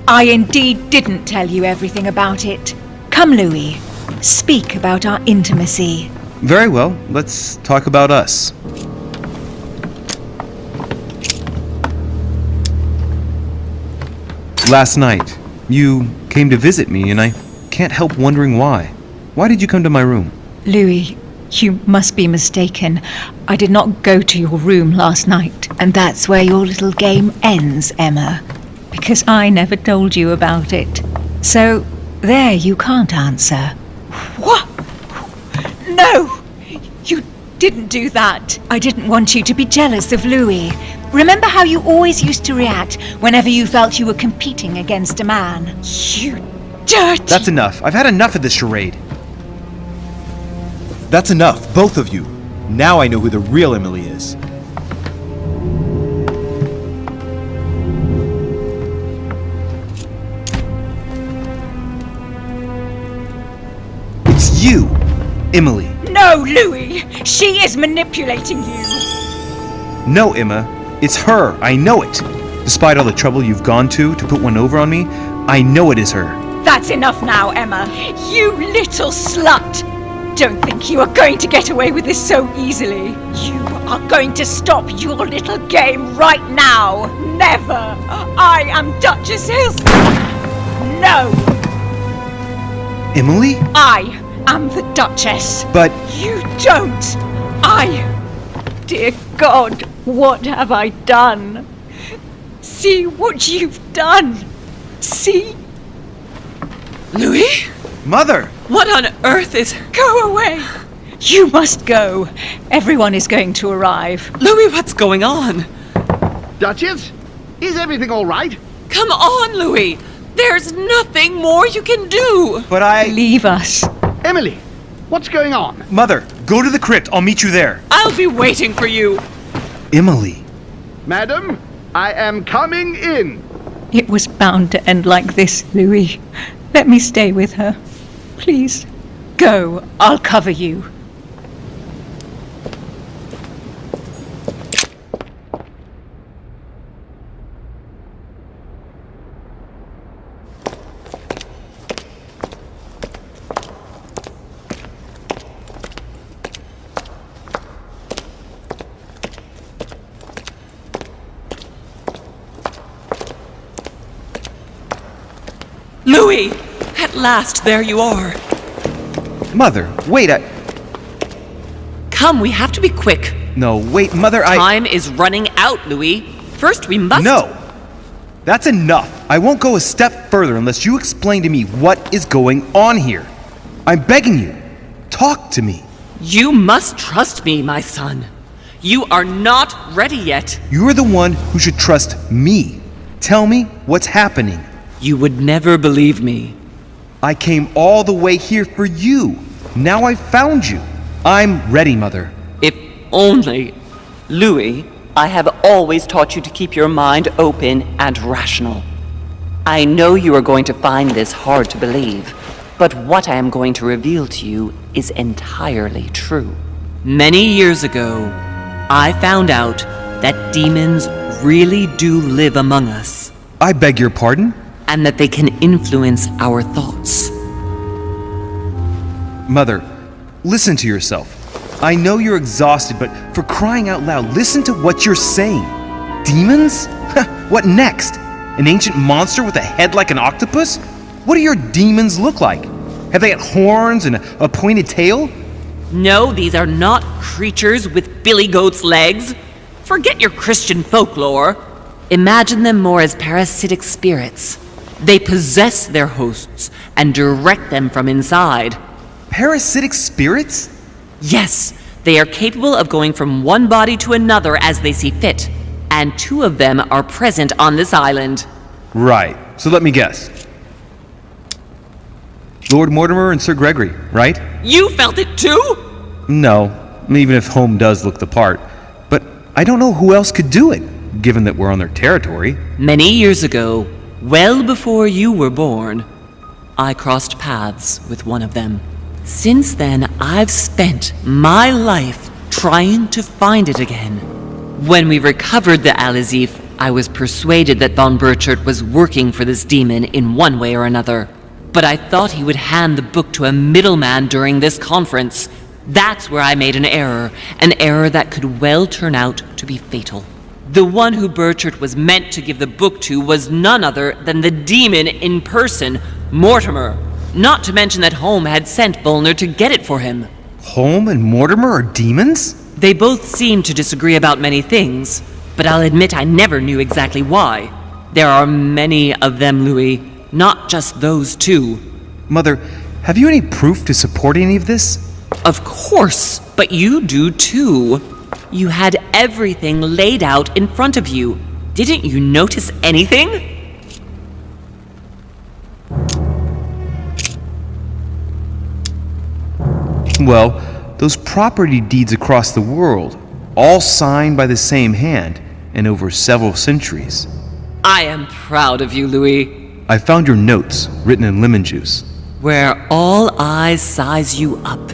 I indeed didn't tell you everything about it. Come, Louis. Speak about our intimacy. Very well, let's talk about us. Last night, you came to visit me, and I can't help wondering why. Why did you come to my room? Louis, you must be mistaken. I did not go to your room last night. And that's where your little game ends, Emma. Because I never told you about it. So, there you can't answer. What? No! You didn't do that. I didn't want you to be jealous of Louis. Remember how you always used to react whenever you felt you were competing against a man? You dirty... That's enough. I've had enough of this charade. That's enough, both of you. Now I know who the real Emily is. It's you, Emily. No, Louis! She is manipulating you! No, Emma. It's her. I know it. Despite all the trouble you've gone to put one over on me, I know it is her. That's enough now, Emma. You little slut! Don't think you are going to get away with this so easily. You are going to stop your little game right now. Never! I am Duchess Hills... No! Emily? I am the Duchess. But... You don't! Dear God, what have I done? See what you've done! See? Louis? Mother! What on earth is... Go away! You must go. Everyone is going to arrive. Louis, what's going on? Duchess? Is everything all right? Come on, Louis! There's nothing more you can do! But I... Leave us. Emily, what's going on? Mother, go to the crypt. I'll meet you there. I'll be waiting for you. Emily. Madam, I am coming in. It was bound to end like this, Louis. Let me stay with her. Please. Go. I'll cover you. Louis! At last, there you are. Mother, wait, Come, we have to be quick. No, wait, Mother, Time is running out, Louis. First, we must... No! That's enough. I won't go a step further unless you explain to me what is going on here. I'm begging you. Talk to me. You must trust me, my son. You are not ready yet. You're the one who should trust me. Tell me what's happening. You would never believe me. I came all the way here for you. Now I've found you. I'm ready, Mother. If only... Louis, I have always taught you to keep your mind open and rational. I know you are going to find this hard to believe, but what I am going to reveal to you is entirely true. Many years ago, I found out that demons really do live among us. I beg your pardon? And that they can influence our thoughts. Mother, listen to yourself. I know you're exhausted, but for crying out loud, listen to what you're saying. Demons? What next? An ancient monster with a head like an octopus? What do your demons look like? Have they got horns and a pointed tail? No, these are not creatures with billy goat's legs. Forget your Christian folklore. Imagine them more as parasitic spirits. They possess their hosts and direct them from inside. Parasitic spirits? Yes, they are capable of going from one body to another as they see fit. And 2 of them are present on this island. Right. So let me guess. Lord Mortimer and Sir Gregory, right? You felt it too? No, even if Home does look the part. But I don't know who else could do it, given that we're on their territory. Many years ago, well before you were born, I crossed paths with one of them. Since then, I've spent my life trying to find it again. When we recovered the Alizif, I was persuaded that von Burchard was working for this demon in one way or another. But I thought he would hand the book to a middleman during this conference. That's where I made an error that could well turn out to be fatal. The one who Burchard was meant to give the book to was none other than the demon in person, Mortimer. Not to mention that Holm had sent Volner to get it for him. Holm and Mortimer are demons? They both seem to disagree about many things, but I'll admit I never knew exactly why. There are many of them, Louis, not just those two. Mother, have you any proof to support any of this? Of course, but you do too. You had everything laid out in front of you. Didn't you notice anything? Well, those property deeds across the world, all signed by the same hand and over several centuries. I am proud of you, Louis. I found your notes written in lemon juice. Where all eyes size you up.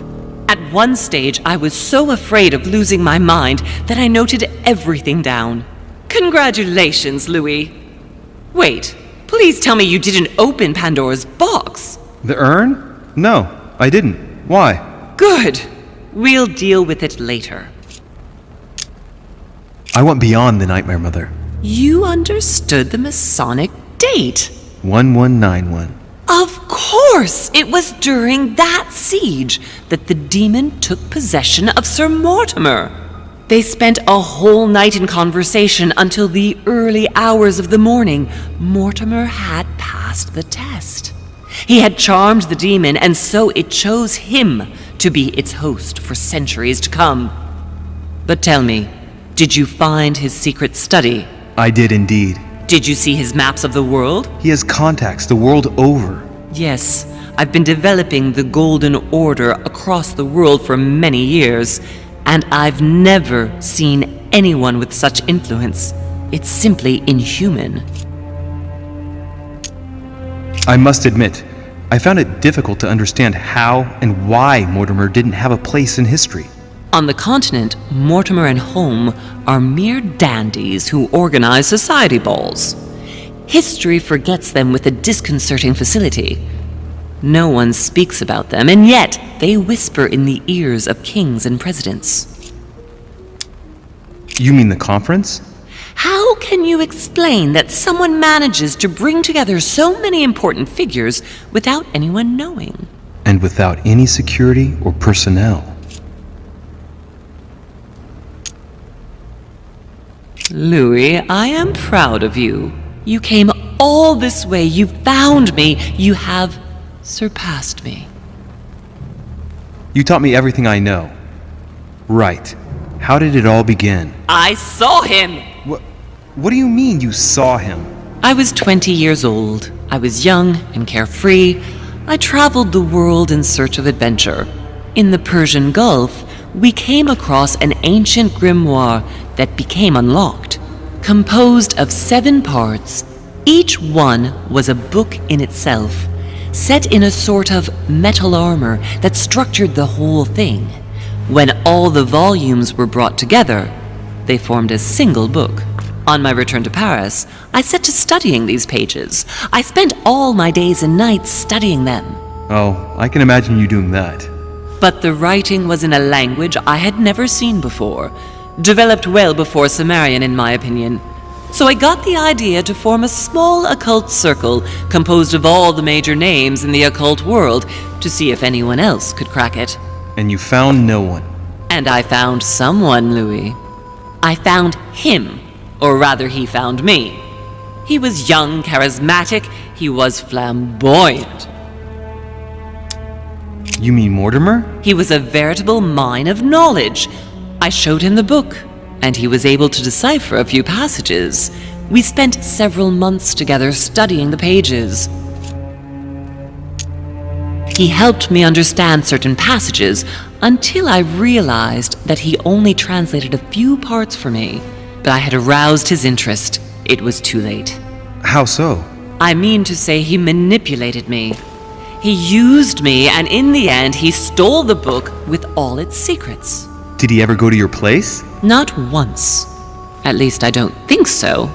At one stage, I was so afraid of losing my mind that I noted everything down. Congratulations, Louis. Wait, please tell me you didn't open Pandora's box. The urn? No, I didn't. Why? Good. We'll deal with it later. I went beyond the nightmare, Mother. You understood the Masonic date. 1191. Of course! It was during that siege that the demon took possession of Sir Mortimer. They spent a whole night in conversation until the early hours of the morning. Mortimer had passed the test. He had charmed the demon, and so it chose him to be its host for centuries to come. But tell me, did you find his secret study? I did indeed. Did you see his maps of the world? He has contacts the world over. Yes, I've been developing the Golden Order across the world for many years, and I've never seen anyone with such influence. It's simply inhuman. I must admit, I found it difficult to understand how and why Mortimer didn't have a place in history. On the continent, Mortimer and Holm are mere dandies who organize society balls. History forgets them with a disconcerting facility. No one speaks about them, and yet they whisper in the ears of kings and presidents. You mean the conference? How can you explain that someone manages to bring together so many important figures without anyone knowing? And without any security or personnel. Louis, I am proud of you. You came all this way. You found me. You have surpassed me. You taught me everything I know. Right. How did it all begin? I saw him! What do you mean you saw him? I was 20 years old. I was young and carefree. I traveled the world in search of adventure. In the Persian Gulf, we came across an ancient grimoire that became unlocked. Composed of 7 parts, each one was a book in itself, set in a sort of metal armor that structured the whole thing. When all the volumes were brought together, they formed a single book. On my return to Paris, I set to studying these pages. I spent all my days and nights studying them. Oh, I can imagine you doing that. But the writing was in a language I had never seen before, developed well before Sumerian in my opinion. So I got the idea to form a small occult circle composed of all the major names in the occult world to see if anyone else could crack it. And you found no one. And I found someone, Louis. I found him, or rather he found me. He was young, charismatic, he was flamboyant. You mean Mortimer? He was a veritable mine of knowledge. I showed him the book, and he was able to decipher a few passages. We spent several months together studying the pages. He helped me understand certain passages until I realized that he only translated a few parts for me. But I had aroused his interest. It was too late. How so? I mean to say he manipulated me. He used me, and in the end, he stole the book with all its secrets. Did he ever go to your place? Not once. At least I don't think so.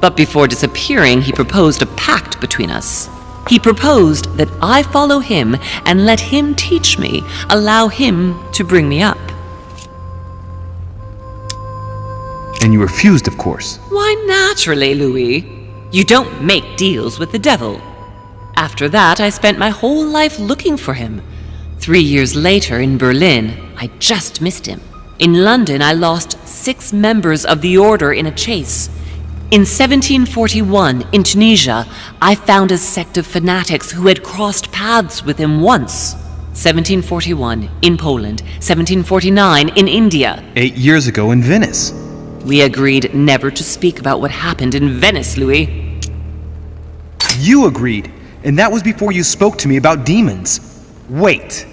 But before disappearing, he proposed a pact between us. He proposed that I follow him and let him teach me, allow him to bring me up. And you refused, of course. Why, naturally, Louis. You don't make deals with the devil. After that, I spent my whole life looking for him. 3 years later, in Berlin, I just missed him. In London, I lost 6 members of the order in a chase. In 1741, in Tunisia, I found a sect of fanatics who had crossed paths with him once. 1741, in Poland. 1749, in India. 8 years ago in Venice. We agreed never to speak about what happened in Venice, Louis. You agreed, and that was before you spoke to me about demons. Wait,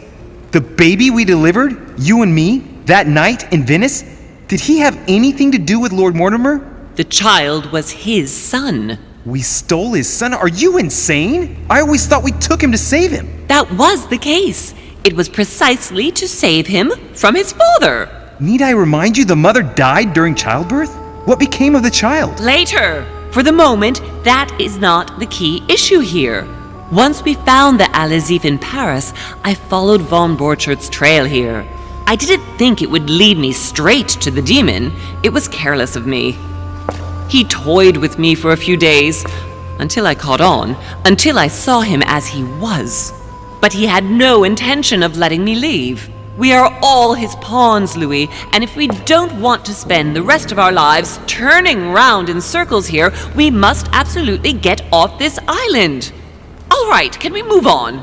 the baby we delivered, you and me, that night in Venice, did he have anything to do with Lord Mortimer? The child was his son. We stole his son? Are you insane? I always thought we took him to save him. That was the case. It was precisely to save him from his father. Need I remind you the mother died during childbirth? What became of the child? Later. For the moment, that is not the key issue here. Once we found the Al-Azif in Paris, I followed von Borchart's trail here. I didn't think it would lead me straight to the demon. It was careless of me. He toyed with me for a few days, until I caught on, until I saw him as he was. But he had no intention of letting me leave. We are all his pawns, Louis, and if we don't want to spend the rest of our lives turning round in circles here, we must absolutely get off this island. All right, can we move on?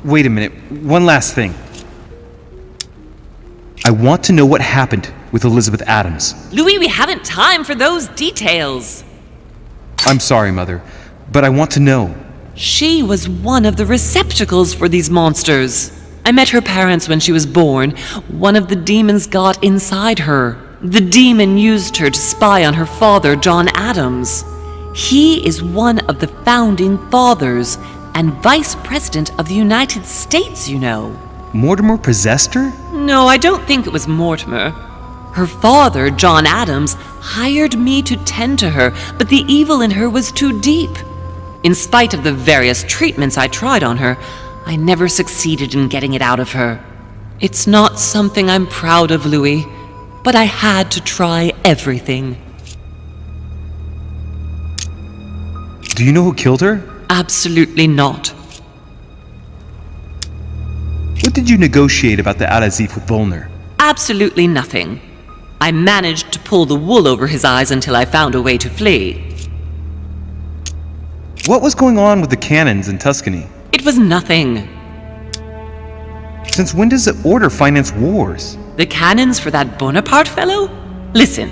Wait a minute, one last thing. I want to know what happened with Elizabeth Adams. Louis, we haven't time for those details. I'm sorry, Mother, but I want to know. She was one of the receptacles for these monsters. I met her parents when she was born. One of the demons got inside her. The demon used her to spy on her father, John Adams. He is one of the founding fathers and vice president of the United States, you know. Mortimer possessed her? No, I don't think it was Mortimer. Her father, John Adams, hired me to tend to her, but the evil in her was too deep. In spite of the various treatments I tried on her, I never succeeded in getting it out of her. It's not something I'm proud of, Louis, but I had to try everything. Do you know who killed her? Absolutely not. What did you negotiate about the Al-Azif with Volner? Absolutely nothing. I managed to pull the wool over his eyes until I found a way to flee. What was going on with the cannons in Tuscany? It was nothing. Since when does the Order finance wars? The cannons for that Bonaparte fellow? Listen,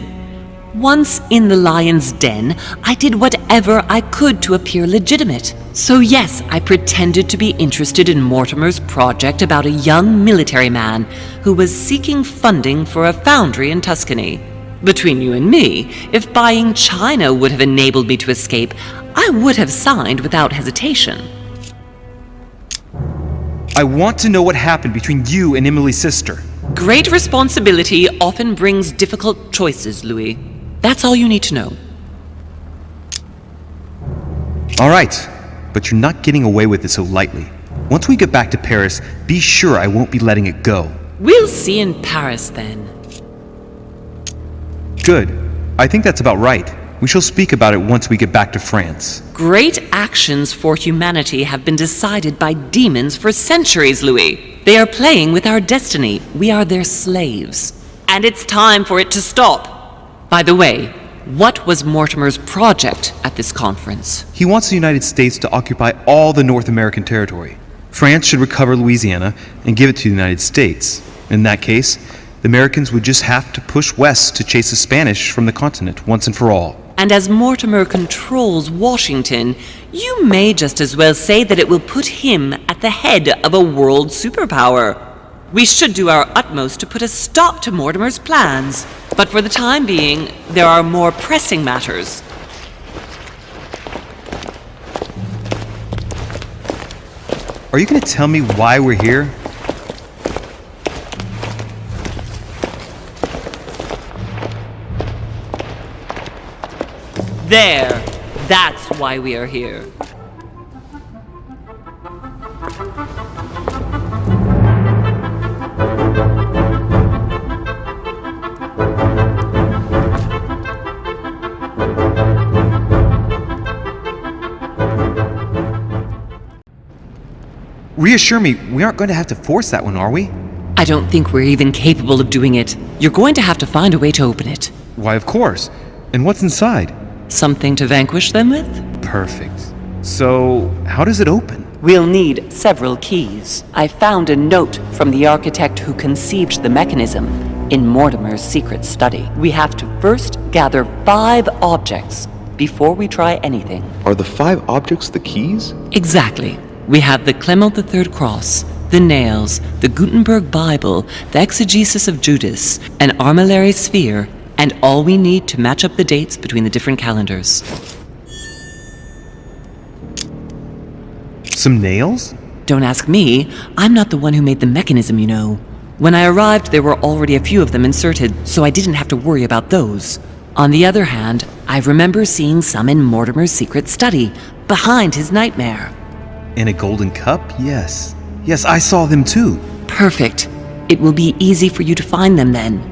once in the lion's den, I did whatever I could to appear legitimate. So yes, I pretended to be interested in Mortimer's project about a young military man who was seeking funding for a foundry in Tuscany. Between you and me, if buying China would have enabled me to escape, I would have signed without hesitation. I want to know what happened between you and Emily's sister. Great responsibility often brings difficult choices, Louis. That's all you need to know. All right, but you're not getting away with it so lightly. Once we get back to Paris, be sure I won't be letting it go. We'll see in Paris then. Good. I think that's about right. We shall speak about it once we get back to France. Great actions for humanity have been decided by demons for centuries, Louis. They are playing with our destiny. We are their slaves. And it's time for it to stop. By the way, what was Mortimer's project at this conference? He wants the United States to occupy all the North American territory. France should recover Louisiana and give it to the United States. In that case, the Americans would just have to push west to chase the Spanish from the continent once and for all. And as Mortimer controls Washington, you may just as well say that it will put him at the head of a world superpower. We should do our utmost to put a stop to Mortimer's plans. But for the time being, there are more pressing matters. Are you gonna tell me why we're here? There! That's why we are here. Reassure me, we aren't going to have to force that one, are we? I don't think we're even capable of doing it. You're going to have to find a way to open it. Why, of course. And what's inside? Something to vanquish them with? Perfect. So, how does it open? We'll need several keys. I found a note from the architect who conceived the mechanism in Mortimer's secret study. We have to first gather 5 objects before we try anything. Are the 5 objects the keys? Exactly. We have the Clement III cross, the nails, the Gutenberg Bible, the exegesis of Judas, an armillary sphere, and all we need to match up the dates between the different calendars. Some nails? Don't ask me. I'm not the one who made the mechanism, you know. When I arrived, there were already a few of them inserted, so I didn't have to worry about those. On the other hand, I remember seeing some in Mortimer's secret study, behind his nightmare. In a golden cup? Yes. Yes, I saw them too. Perfect. It will be easy for you to find them then.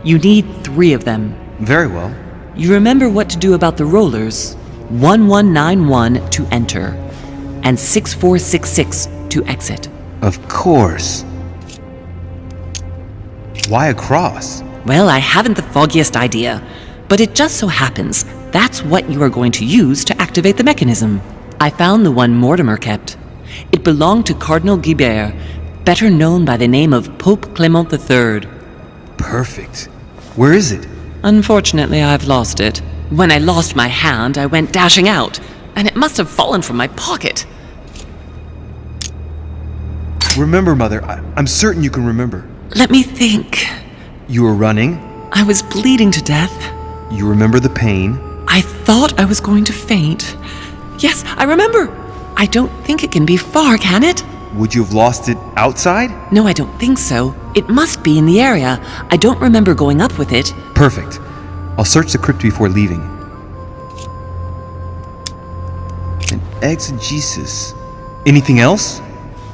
You need 3 of them. Very well. You remember what to do about the rollers. 1191 to enter, and 6466 to exit. Of course. Why a cross? Well, I haven't the foggiest idea, but it just so happens that's what you are going to use to activate the mechanism. I found the one Mortimer kept. It belonged to Cardinal Guibert, better known by the name of Pope Clement III. Perfect. Where is it? Unfortunately, I've lost it. When I lost my hand, I went dashing out, and it must have fallen from my pocket. Remember, Mother. I'm certain you can remember. Let me think. You were running. I was bleeding to death. You remember the pain. I thought I was going to faint. Yes, I remember. I don't think it can be far, can it? Would you have lost it outside? No, I don't think so. It must be in the area. I don't remember going up with it. Perfect. I'll search the crypt before leaving. An exegesis. Anything else?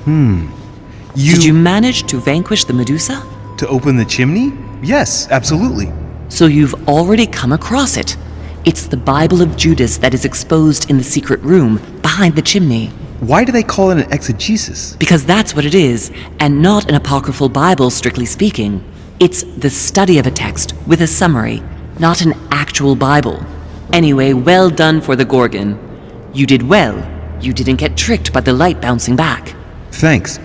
Did you manage to vanquish the Medusa? To open the chimney? Yes, absolutely. So you've already come across it. It's the Bible of Judas that is exposed in the secret room behind the chimney. Why do they call it an exegesis? Because that's what it is, and not an apocryphal Bible, strictly speaking. It's the study of a text with a summary, not an actual Bible. Anyway, well done for the Gorgon. You did well. You didn't get tricked by the light bouncing back. Thanks.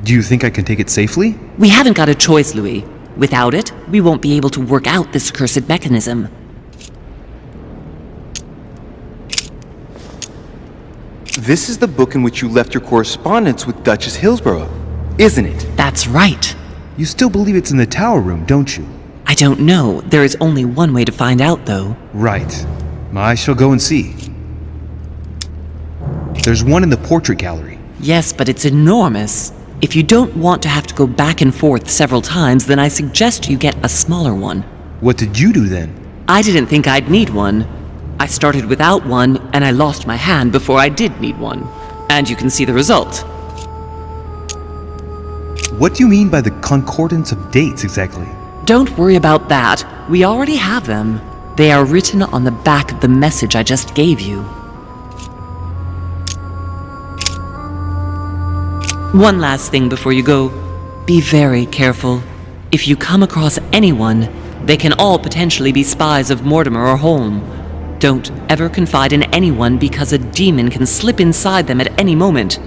Do you think I can take it safely? We haven't got a choice, Louis. Without it, we won't be able to work out this cursed mechanism. This is the book in which you left your correspondence with Duchess Hillsborough, isn't it? That's right. You still believe it's in the tower room, don't you? I don't know. There is only one way to find out, though. Right. I shall go and see. There's one in the portrait gallery. Yes, but it's enormous. If you don't want to have to go back and forth several times, then I suggest you get a smaller one. What did you do then? I didn't think I'd need one. I started without one, and I lost my hand before I did need one. And you can see the result. What do you mean by the concordance of dates exactly? Don't worry about that. We already have them. They are written on the back of the message I just gave you. One last thing before you go. Be very careful. If you come across anyone, they can all potentially be spies of Mortimer or Holm. Don't ever confide in anyone because a demon can slip inside them at any moment.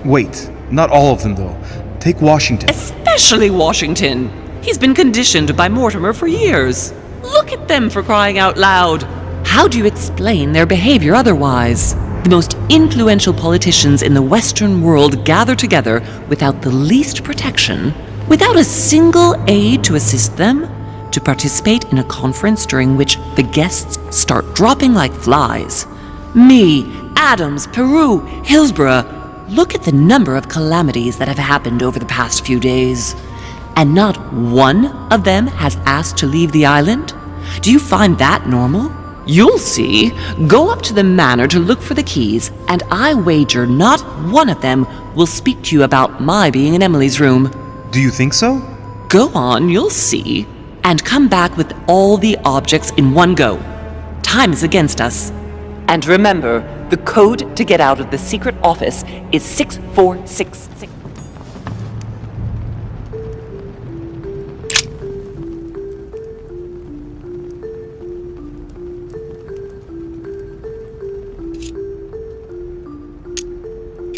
Wait, not all of them though. Take Washington. Especially Washington. He's been conditioned by Mortimer for years. Look at them, for crying out loud. How do you explain their behavior otherwise? The most influential politicians in the Western world gather together without the least protection, without a single aid to assist them, to participate in a conference during which the guests start dropping like flies. Me, Adams, Peru, Hillsborough, look at the number of calamities that have happened over the past few days. And not one of them has asked to leave the island? Do you find that normal? You'll see. Go up to the manor to look for the keys, and I wager not one of them will speak to you about my being in Emily's room. Do you think so? Go on, you'll see. And come back with all the objects in one go. Time is against us. And remember, the code to get out of the secret office is 6466.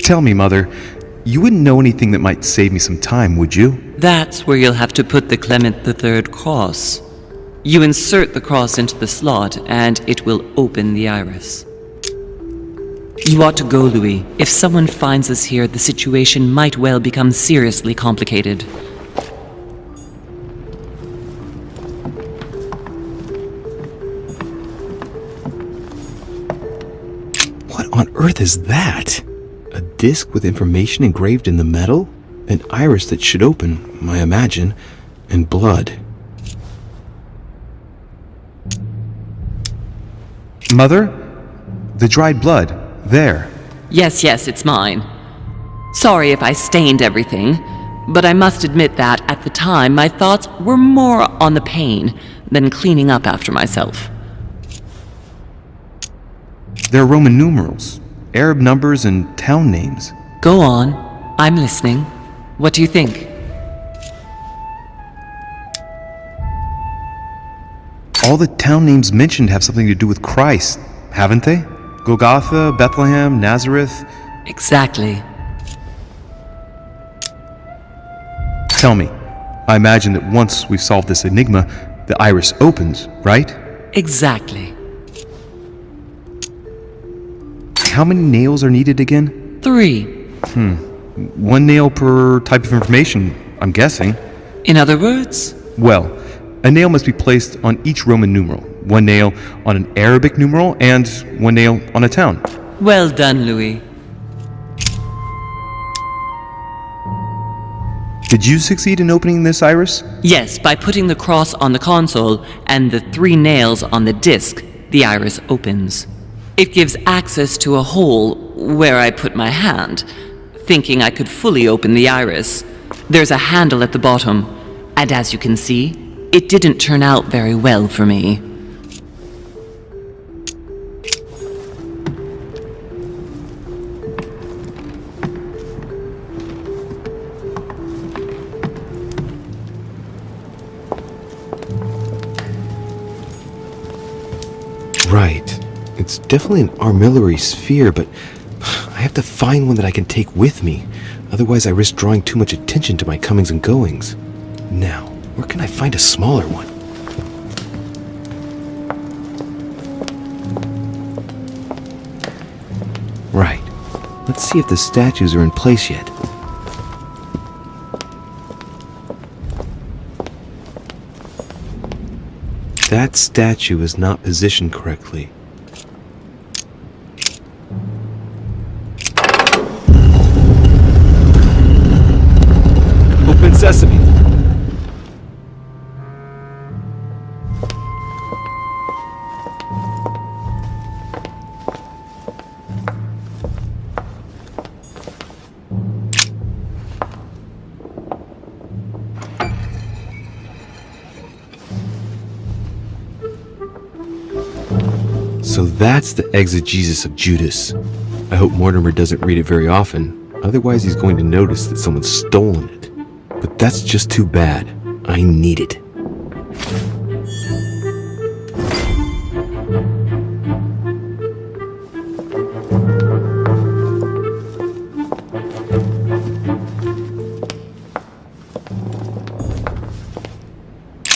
Tell me, Mother, you wouldn't know anything that might save me some time, would you? That's where you'll have to put the Clement III cross. You insert the cross into the slot, and it will open the iris. You ought to go, Louis. If someone finds us here, the situation might well become seriously complicated. What on earth is that? A disc with information engraved in the metal? An iris that should open, I imagine, and blood. Mother? The dried blood. There. Yes, it's mine. Sorry if I stained everything, but I must admit that, at the time, my thoughts were more on the pain than cleaning up after myself. They're Roman numerals, Arab numbers, and town names. Go on. I'm listening. What do you think? All the town names mentioned have something to do with Christ, haven't they? Golgotha, Bethlehem, Nazareth. Exactly. Tell me, I imagine that once we've solved this enigma, the iris opens, right? Exactly. How many nails are needed again? 3. 1 nail per type of information, I'm guessing. In other words? Well, a nail must be placed on each Roman numeral. 1 nail on an Arabic numeral, and 1 nail on a town. Well done, Louis. Did you succeed in opening this iris? Yes, by putting the cross on the console and the 3 nails on the disc, the iris opens. It gives access to a hole where I put my hand, thinking I could fully open the iris. There's a handle at the bottom, and as you can see, it didn't turn out very well for me. Right. It's definitely an armillary sphere, but I have to find one that I can take with me. Otherwise, I risk drawing too much attention to my comings and goings. Now, where can I find a smaller one? Right. Let's see if the statues are in place yet. That statue is not positioned correctly. Open sesame. So that's the exegesis of Judas. I hope Mortimer doesn't read it very often, otherwise he's going to notice that someone's stolen it. But that's just too bad. I need it.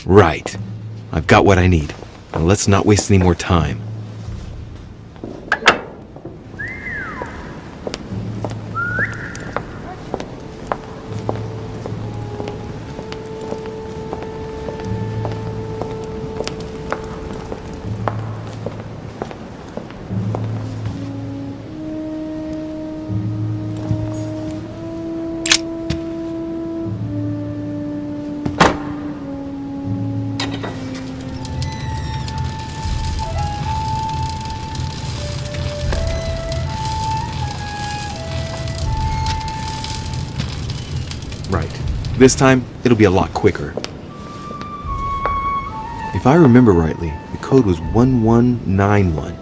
Right. I've got what I need. Now let's not waste any more time. This time, it'll be a lot quicker. If I remember rightly, the code was 1191.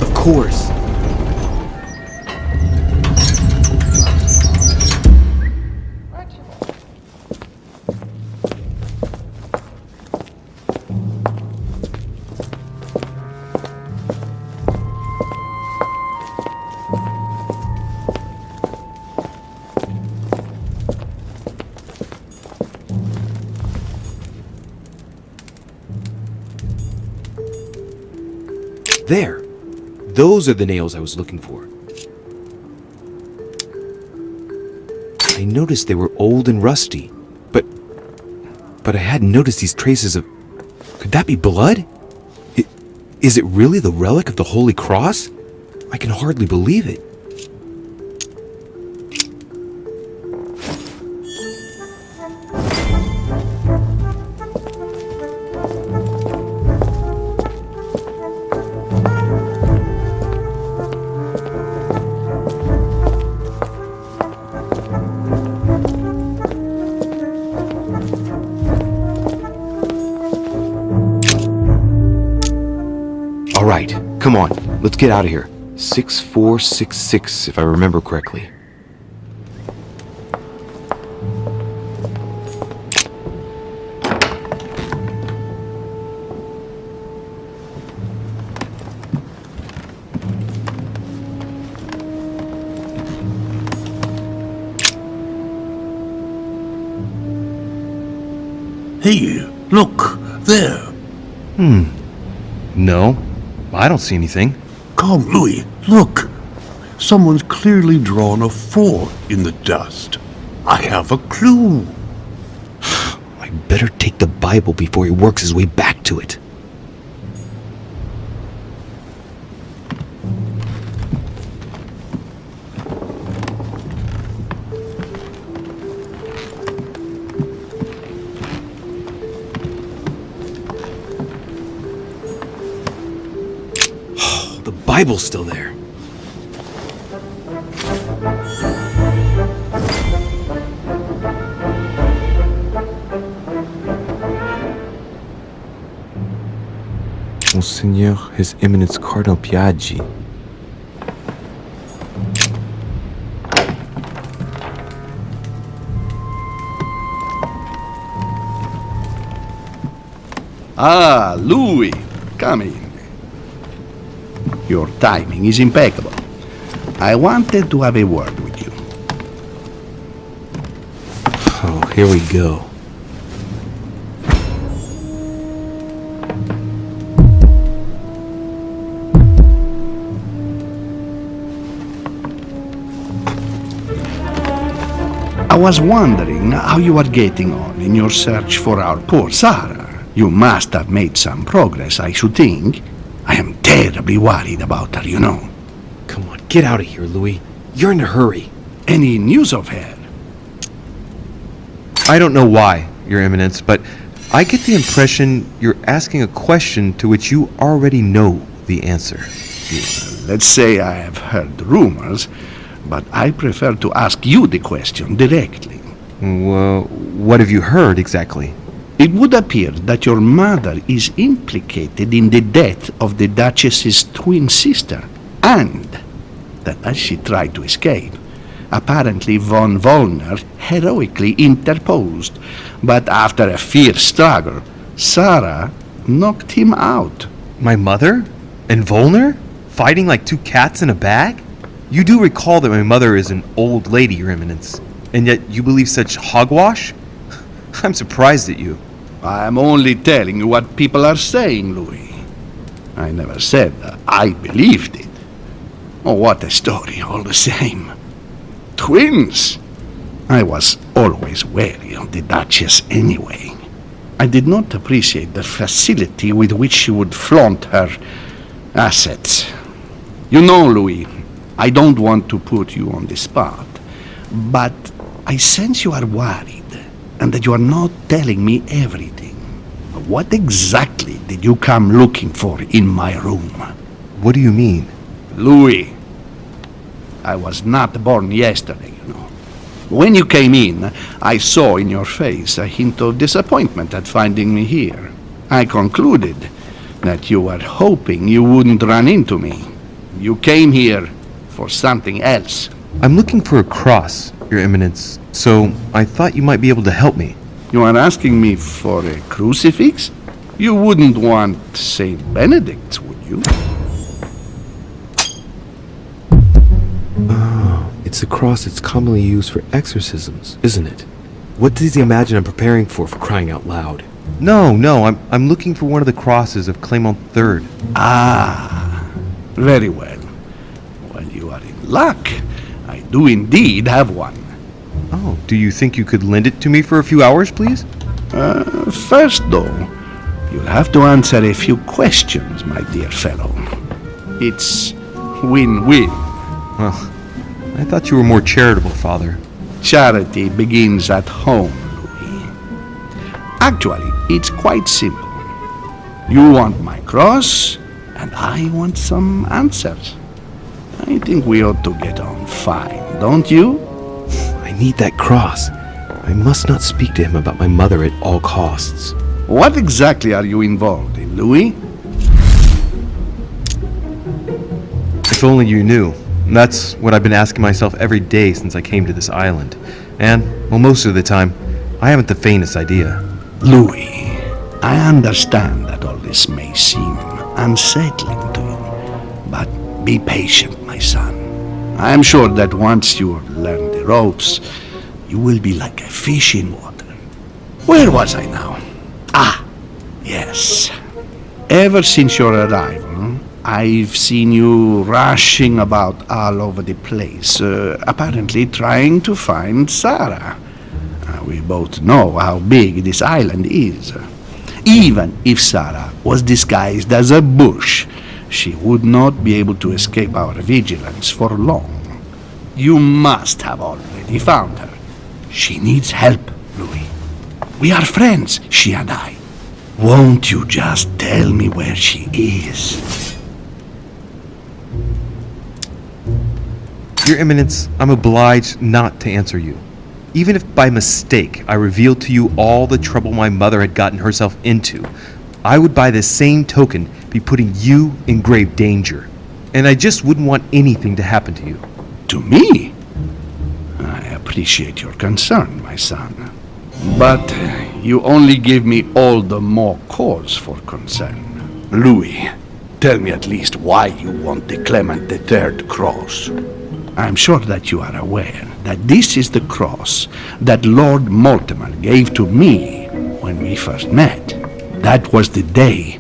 Of course. There. Those are the nails I was looking for. I noticed they were old and rusty, but I hadn't noticed these traces of... Could that be blood? Is it really the relic of the Holy Cross? I can hardly believe it. All right, come on, let's get out of here. 6466, if I remember correctly. Hey, look, there. No, I don't see anything. Come, Louis, look. Someone's clearly drawn a 4 in the dust. I have a clue. I better take the Bible before he works his way back to it. The Bible's still there. Monseigneur, His Eminence Cardinal Piaggi. Ah, Louis, come in. Your timing is impeccable. I wanted to have a word with you. Oh, here we go. I was wondering how you are getting on in your search for our poor Sarah. You must have made some progress, I should think. I am terribly worried about her, you know. Come on, get out of here, Louis. You're in a hurry. Any news of her? I don't know why, Your Eminence, but I get the impression you're asking a question to which you already know the answer. Let's say I have heard rumors, but I prefer to ask you the question directly. Well, what have you heard exactly? It would appear that your mother is implicated in the death of the Duchess's twin sister, and that as she tried to escape, apparently von Wollner heroically interposed, but after a fierce struggle, Sarah knocked him out. My mother? And Wollner? Fighting like two cats in a bag? You do recall that my mother is an old lady, Your Eminence, and yet you believe such hogwash? I'm surprised at you. I'm only telling you what people are saying, Louis. I never said that I believed it. Oh, what a story, all the same. Twins! I was always wary of the Duchess anyway. I did not appreciate the facility with which she would flaunt her assets. You know, Louis, I don't want to put you on the spot, but I sense you are worried and that you are not telling me everything. What exactly did you come looking for in my room? What do you mean? Louis, I was not born yesterday, you know. When you came in, I saw in your face a hint of disappointment at finding me here. I concluded that you were hoping you wouldn't run into me. You came here for something else. I'm looking for a cross, Your Eminence, so I thought you might be able to help me. You are asking me for a crucifix? You wouldn't want Saint Benedict's, would you? Oh, it's a cross that's commonly used for exorcisms, isn't it? What does he imagine I'm preparing for crying out loud? No, I'm looking for one of the crosses of Clement III. Ah, very well. Well, you are in luck. I do indeed have one. Oh, do you think you could lend it to me for a few hours, please? First, though, you'll have to answer a few questions, my dear fellow. It's win-win. Well, I thought you were more charitable, Father. Charity begins at home, Louis. Actually, it's quite simple. You want my cross, and I want some answers. I think we ought to get on fine, don't you? I need that cross. I must not speak to him about my mother at all costs. What exactly are you involved in, Louis? If only you knew. That's what I've been asking myself every day since I came to this island. And, well, most of the time, I haven't the faintest idea. Louis, I understand that all this may seem unsettling to you, but be patient, my son. I am sure that once you learn the ropes, you will be like a fish in water. Where was I now? Ah, yes. Ever since your arrival, I've seen you rushing about all over the place, apparently trying to find Sarah. We both know how big this island is. Even if Sarah was disguised as a bush, she would not be able to escape our vigilance for long. You must have already found her. She needs help, Louis. We are friends, she and I. Won't you just tell me where she is? Your Eminence, I'm obliged not to answer you. Even if by mistake I revealed to you all the trouble my mother had gotten herself into, I would by the same token be putting you in grave danger. And I just wouldn't want anything to happen to you. To me? I appreciate your concern, my son. But you only give me all the more cause for concern. Louis, tell me at least why you want the Clement III cross. I'm sure that you are aware that this is the cross that Lord Mortimer gave to me when we first met. That was the day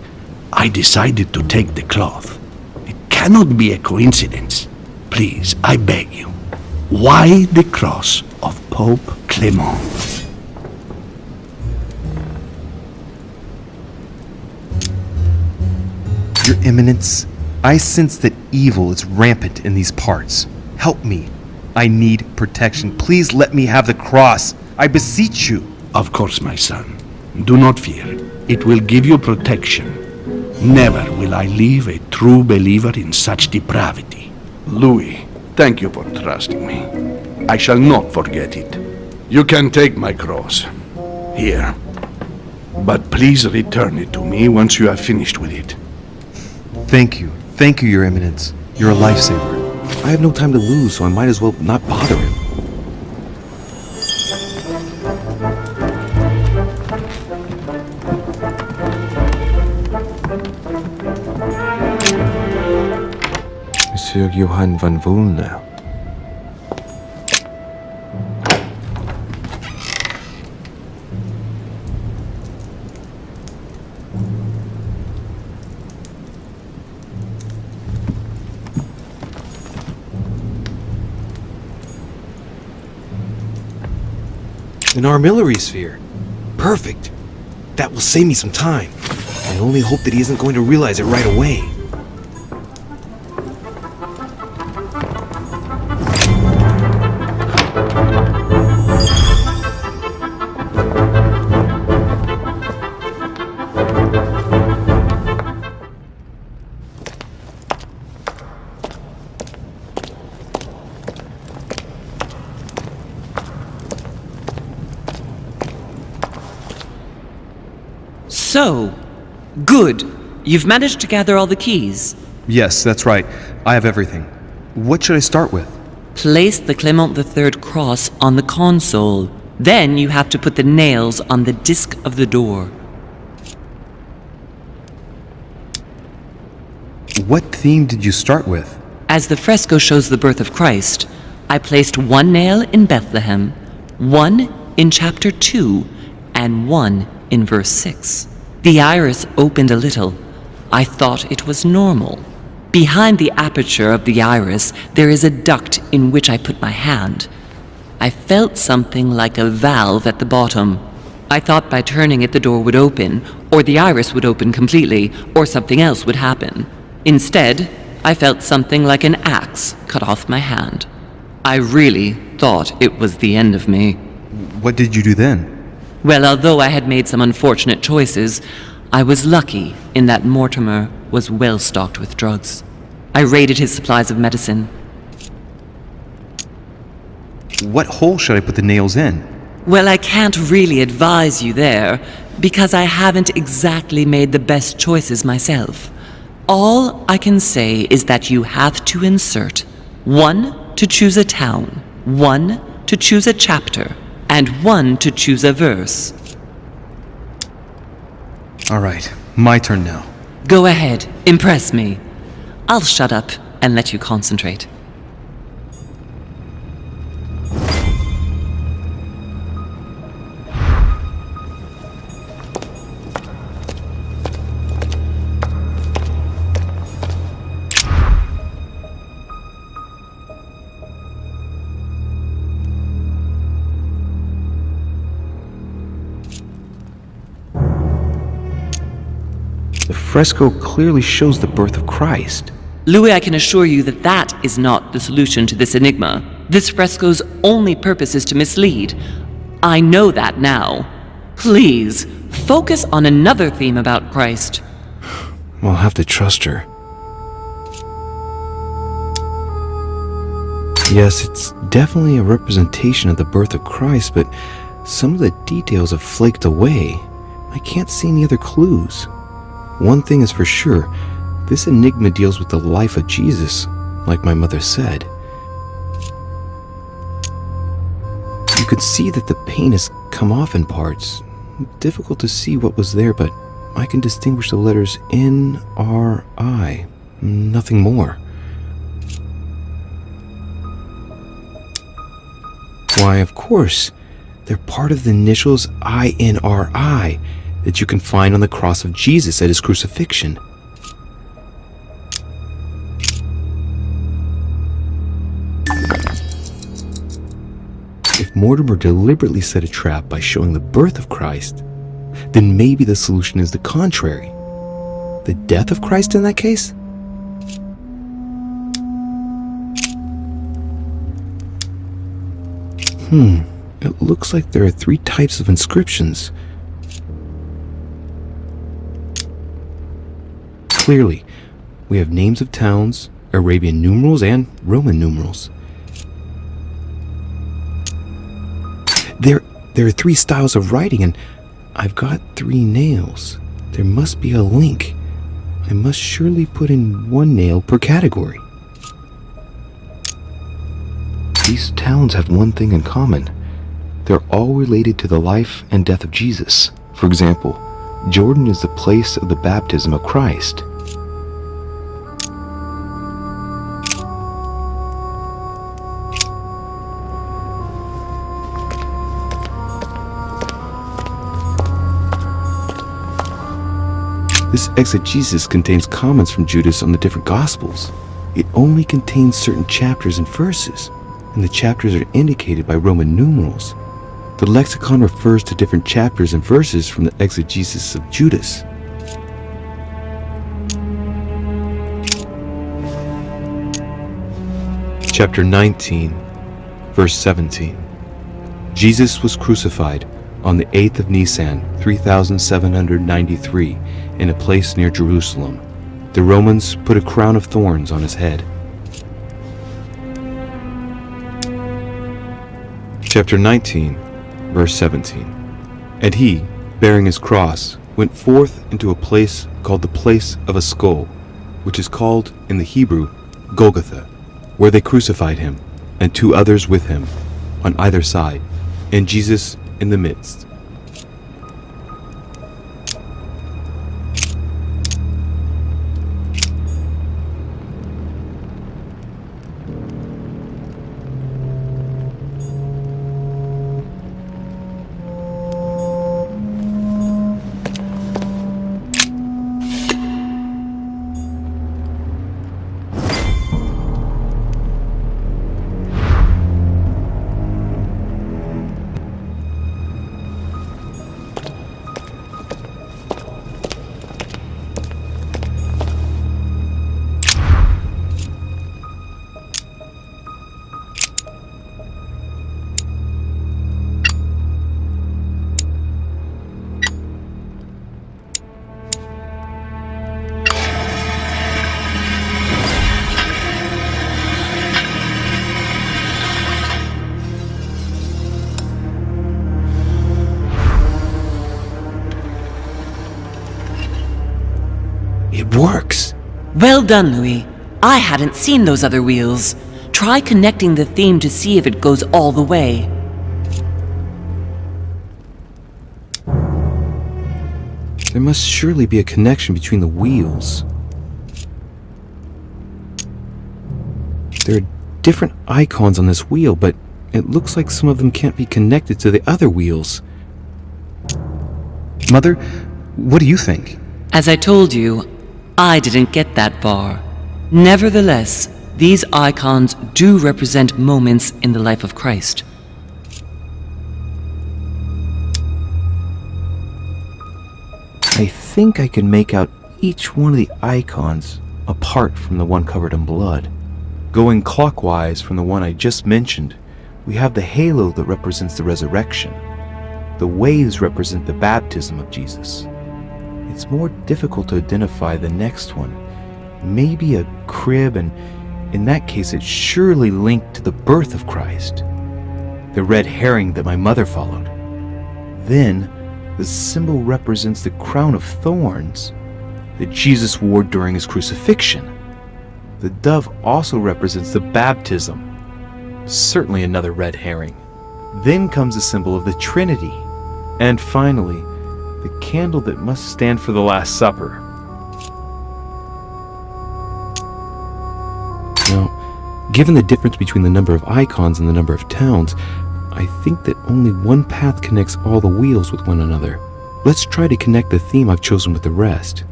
I decided to take the cloth. It cannot be a coincidence. Please, I beg you. Why the cross of Pope Clement? Your Eminence, I sense that evil is rampant in these parts. Help me. I need protection. Please let me have the cross. I beseech you. Of course, my son. Do not fear. It will give you protection. Never will I leave a true believer in such depravity. Louis, thank you for trusting me. I shall not forget it. You can take my cross. Here. But please return it to me once you have finished with it. Thank you. Thank you, Your Eminence. You're a lifesaver. I have no time to lose, so I might as well not bother him. Monsieur Johann van Volner. An armillary sphere. Perfect. That will save me some time. I only hope that he isn't going to realize it right away. So, good. You've managed to gather all the keys. Yes, that's right. I have everything. What should I start with? Place the Clement III cross on the console. Then you have to put the nails on the disc of the door. What theme did you start with? As the fresco shows the birth of Christ, I placed one nail in Bethlehem, one in chapter 2, and one in verse 6. The iris opened a little. I thought it was normal. Behind the aperture of the iris, there is a duct in which I put my hand. I felt something like a valve at the bottom. I thought by turning it the door would open, or the iris would open completely, or something else would happen. Instead, I felt something like an axe cut off my hand. I really thought it was the end of me. What did you do then? Well, although I had made some unfortunate choices, I was lucky in that Mortimer was well stocked with drugs. I raided his supplies of medicine. What hole should I put the nails in? Well, I can't really advise you there, because I haven't exactly made the best choices myself. All I can say is that you have to insert 1 to choose a town, 1 to choose a chapter, and 1 to choose a verse. All right, my turn now. Go ahead, impress me. I'll shut up and let you concentrate. The fresco clearly shows the birth of Christ. Louis, I can assure you that that is not the solution to this enigma. This fresco's only purpose is to mislead. I know that now. Please, focus on another theme about Christ. I'll have to trust her. Yes, it's definitely a representation of the birth of Christ, but some of the details have flaked away. I can't see any other clues. One thing is for sure, this enigma deals with the life of Jesus, like my mother said. You could see that the paint has come off in parts. Difficult to see what was there, but I can distinguish the letters N-R-I. Nothing more. Why, of course, they're part of the initials I-N-R-I that you can find on the cross of Jesus at his crucifixion. If Mortimer deliberately set a trap by showing the birth of Christ, then maybe the solution is the contrary. The death of Christ in that case? It looks like there are 3 types of inscriptions. Clearly, we have names of towns, Arabian numerals, and Roman numerals. There are 3 styles of writing, and I've got 3 nails. There must be a link. I must surely put in 1 nail per category. These towns have one thing in common. They're all related to the life and death of Jesus. For example, Jordan is the place of the baptism of Christ. This exegesis contains comments from Judas on the different Gospels. It only contains certain chapters and verses, and the chapters are indicated by Roman numerals. The lexicon refers to different chapters and verses from the exegesis of Judas. Chapter 19, verse 17. Jesus was crucified on the 8th of Nisan, 3793, in a place near Jerusalem. The Romans put a crown of thorns on his head. Chapter 19, verse 17. And he, bearing his cross, went forth into a place called the place of a skull, which is called in the Hebrew Golgotha, where they crucified him, and 2 others with him, on either side, and Jesus in the midst. It works! Well done, Louis. I hadn't seen those other wheels. Try connecting the theme to see if it goes all the way. There must surely be a connection between the wheels. There are different icons on this wheel, but it looks like some of them can't be connected to the other wheels. Mother, what do you think? As I told you, I didn't get that far. Nevertheless, these icons do represent moments in the life of Christ. I think I can make out each one of the icons apart from the one covered in blood. Going clockwise from the one I just mentioned, we have the halo that represents the resurrection. The waves represent the baptism of Jesus. It's more difficult to identify the next one. Maybe a crib, and in that case it's surely linked to the birth of Christ. The red herring that my mother followed. Then, the symbol represents the crown of thorns that Jesus wore during his crucifixion. The dove also represents the baptism. Certainly another red herring. Then comes the symbol of the Trinity. And finally, the candle that must stand for the Last Supper. Now, given the difference between the number of icons and the number of towns, I think that only one path connects all the wheels with one another. Let's try to connect the theme I've chosen with the rest.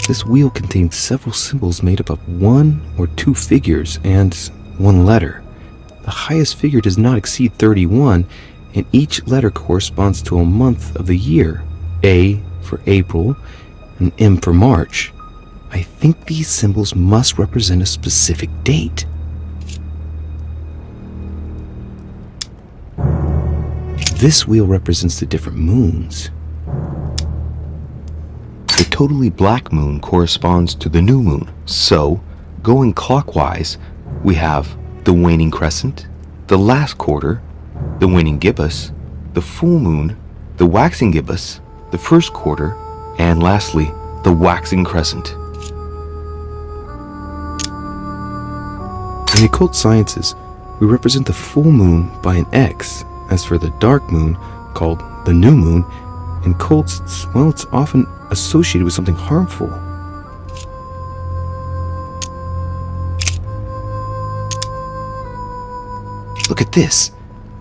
This wheel contains several symbols made up of 1 or 2 figures and 1 letter. The highest figure does not exceed 31, and each letter corresponds to a month of the year. A for April, and M for March. I think these symbols must represent a specific date. This wheel represents the different moons. The totally black moon corresponds to the new moon, so, going clockwise, we have the waning crescent, the last quarter, the waning gibbous, the full moon, the waxing gibbous, the first quarter, and lastly, the waxing crescent. In the occult sciences, we represent the full moon by an X. As for the dark moon, called the new moon, in cults, it's often associated with something harmful. Look at this.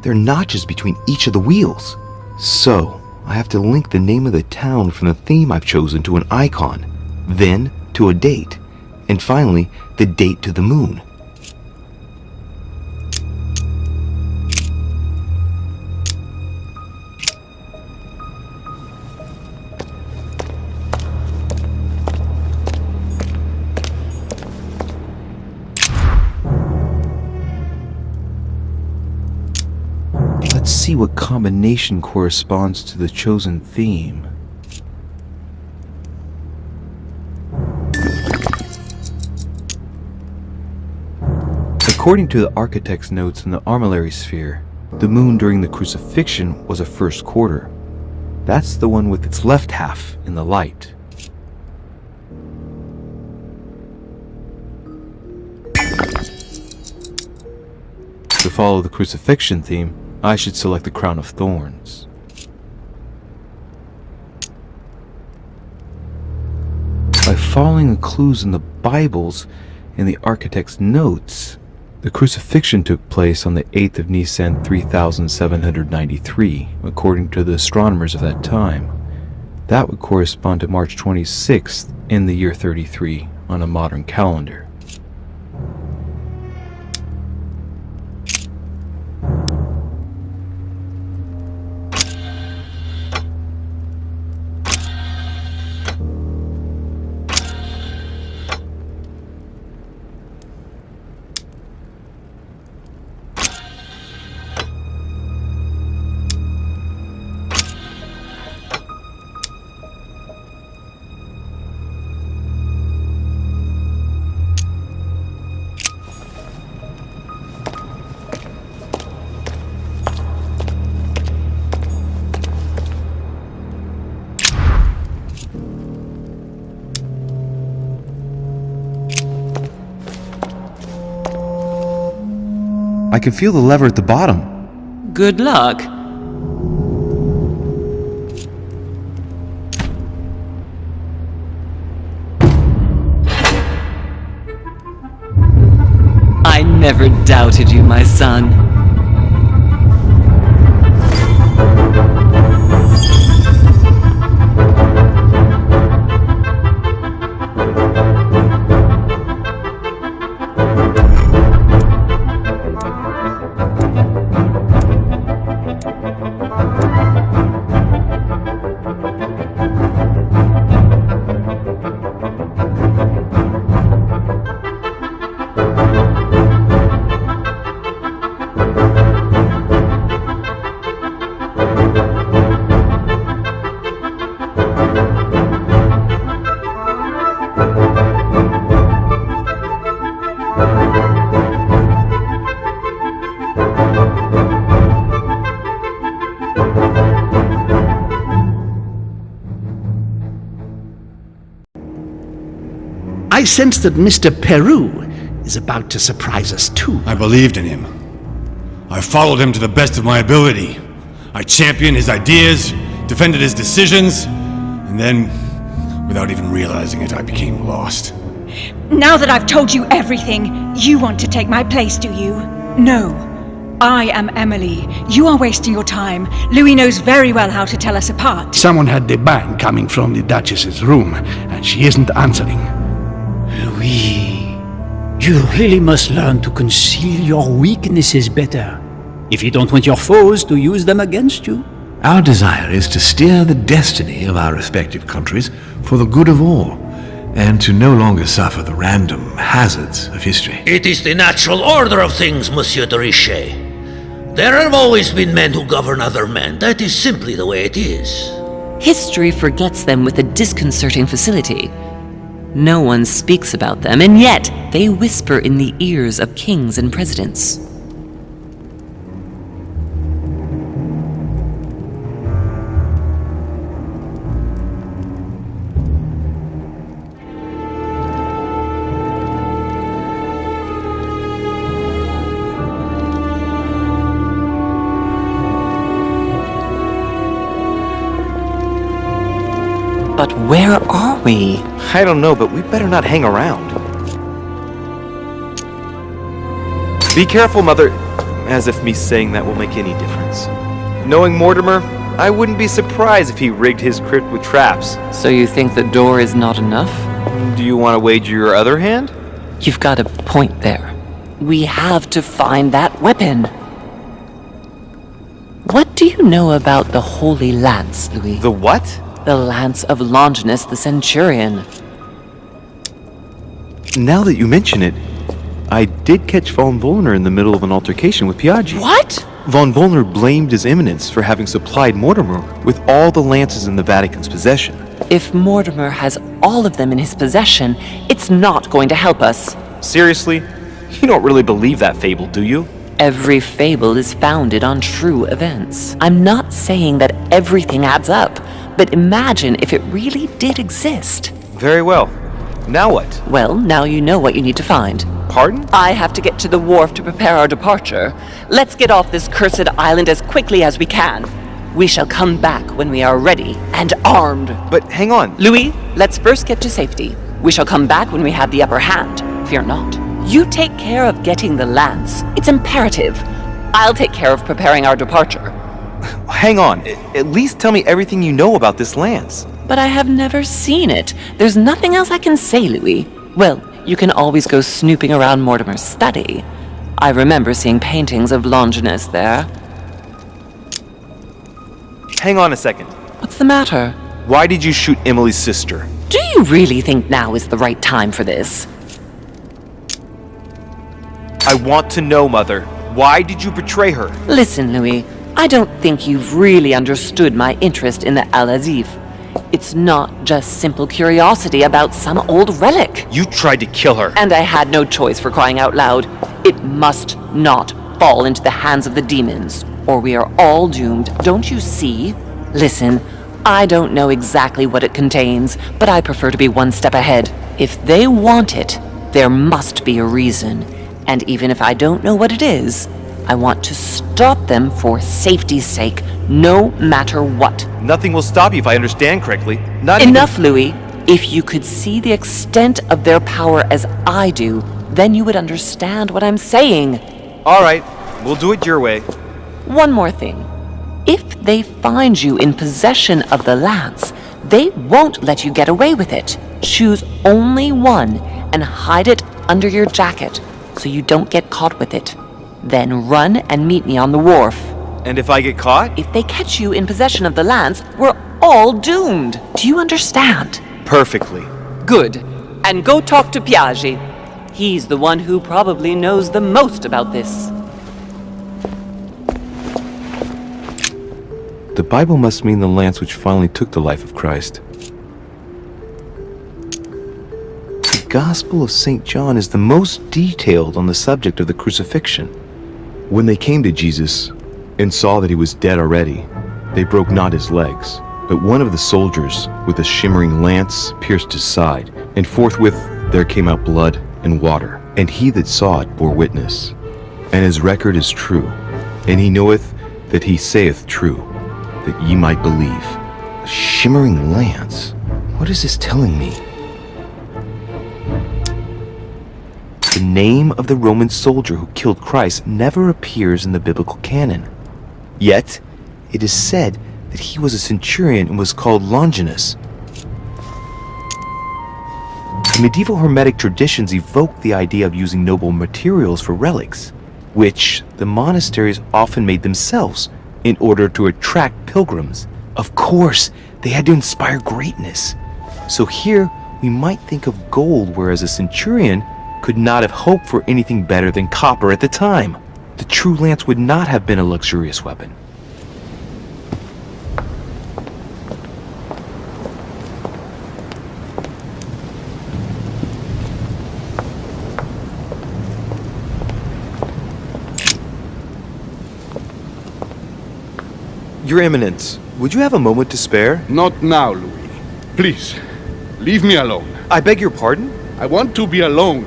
There are notches between each of the wheels. So, I have to link the name of the town from the theme I've chosen to an icon, then to a date, And finally, the date to the moon. Let's see what combination corresponds to the chosen theme. According to the architect's notes in the armillary sphere, the moon during the crucifixion was a first quarter. That's the one with its left half in the light. To follow the crucifixion theme, I should select the crown of thorns. By following the clues in the Bibles and the architect's notes, the crucifixion took place on the 8th of Nisan 3793, according to the astronomers of that time. That would correspond to March 26th in the year 33 on a modern calendar. I can feel the lever at the bottom. Good luck. I never doubted you, my son. I sense that Mr. Peru is about to surprise us too. I believed in him. I followed him to the best of my ability. I championed his ideas, defended his decisions, and then, without even realizing it, I became lost. Now that I've told you everything, you want to take my place, do you? No. I am Emily. You are wasting your time. Louis knows very well how to tell us apart. Someone had the bang coming from the Duchess's room, and she isn't answering. Louis, you really must learn to conceal your weaknesses better, if you don't want your foes to use them against you. Our desire is to steer the destiny of our respective countries for the good of all, and to no longer suffer the random hazards of history. It is the natural order of things, Monsieur de Richet. There have always been men who govern other men. That is simply the way it is. History forgets them with a disconcerting facility. No one speaks about them, and yet they whisper in the ears of kings and presidents. But where are we? I don't know, but we better not hang around. Be careful, Mother. As if me saying that will make any difference. Knowing Mortimer, I wouldn't be surprised if he rigged his crypt with traps. So you think the door is not enough? Do you want to wager your other hand? You've got a point there. We have to find that weapon. What do you know about the Holy Lance, Louis? The what? The Lance of Longinus the Centurion. Now that you mention it, I did catch Von Wollner in the middle of an altercation with Piaggi. What? Von Wollner blamed His Eminence for having supplied Mortimer with all the lances in the Vatican's possession. If Mortimer has all of them in his possession, it's not going to help us. Seriously? You don't really believe that fable, do you? Every fable is founded on true events. I'm not saying that everything adds up, but imagine if it really did exist. Very well. Now what? Well, now you know what you need to find. Pardon? I have to get to the wharf to prepare our departure. Let's get off this cursed island as quickly as we can. We shall come back when we are ready and armed. But hang on. Louis, let's first get to safety. We shall come back when we have the upper hand. Fear not. You take care of getting the lance. It's imperative. I'll take care of preparing our departure. Hang on. At least tell me everything you know about this lance. But I have never seen it. There's nothing else I can say, Louis. Well, you can always go snooping around Mortimer's study. I remember seeing paintings of Longinus there. Hang on a second. What's the matter? Why did you shoot Emily's sister? Do you really think now is the right time for this? I want to know, Mother. Why did you betray her? Listen, Louis. I don't think you've really understood my interest in the Al-Azif. It's not just simple curiosity about some old relic. You tried to kill her. And I had no choice, for crying out loud. It must not fall into the hands of the demons, or we are all doomed, don't you see? Listen, I don't know exactly what it contains, but I prefer to be one step ahead. If they want it, there must be a reason. And even if I don't know what it is, I want to stop them for safety's sake, no matter what. Nothing will stop you if I understand correctly. Enough, Louis. If you could see the extent of their power as I do, then you would understand what I'm saying. All right, we'll do it your way. One more thing. If they find you in possession of the lance, they won't let you get away with it. Choose only one and hide it under your jacket so you don't get caught with it. Then run and meet me on the wharf. And if I get caught? If they catch you in possession of the lance, we're all doomed. Do you understand? Perfectly. Good. And go talk to Piaggi. He's the one who probably knows the most about this. The Bible must mean the lance which finally took the life of Christ. The Gospel of St. John is the most detailed on the subject of the crucifixion. When they came to Jesus and saw that he was dead already, they broke not his legs, but one of the soldiers with a shimmering lance pierced his side, and forthwith there came out blood and water. And he that saw it bore witness, and his record is true, and he knoweth that he saith true, that ye might believe. A shimmering lance? What is this telling me? The name of the Roman soldier who killed Christ never appears in the biblical canon. Yet, it is said that he was a centurion and was called Longinus. The medieval Hermetic traditions evoked the idea of using noble materials for relics, which the monasteries often made themselves in order to attract pilgrims. Of course, they had to inspire greatness. So here, we might think of gold, whereas a centurion could not have hoped for anything better than copper at the time. The true lance would not have been a luxurious weapon. Your Eminence, would you have a moment to spare? Not now, Louis. Please, leave me alone. I beg your pardon? I want to be alone.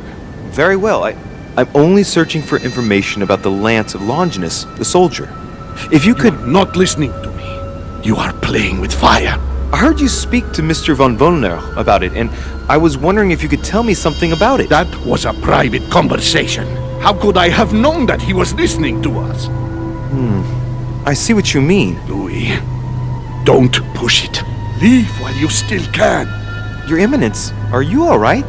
Very well. I'm only searching for information about the lance of Longinus, the soldier. If you could... You are not listening to me. You are playing with fire. I heard you speak to Mr. von Wollner about it, and I was wondering if you could tell me something about it. That was a private conversation. How could I have known that he was listening to us? I see what you mean. Louis, don't push it. Leave while you still can. Your Eminence, are you alright?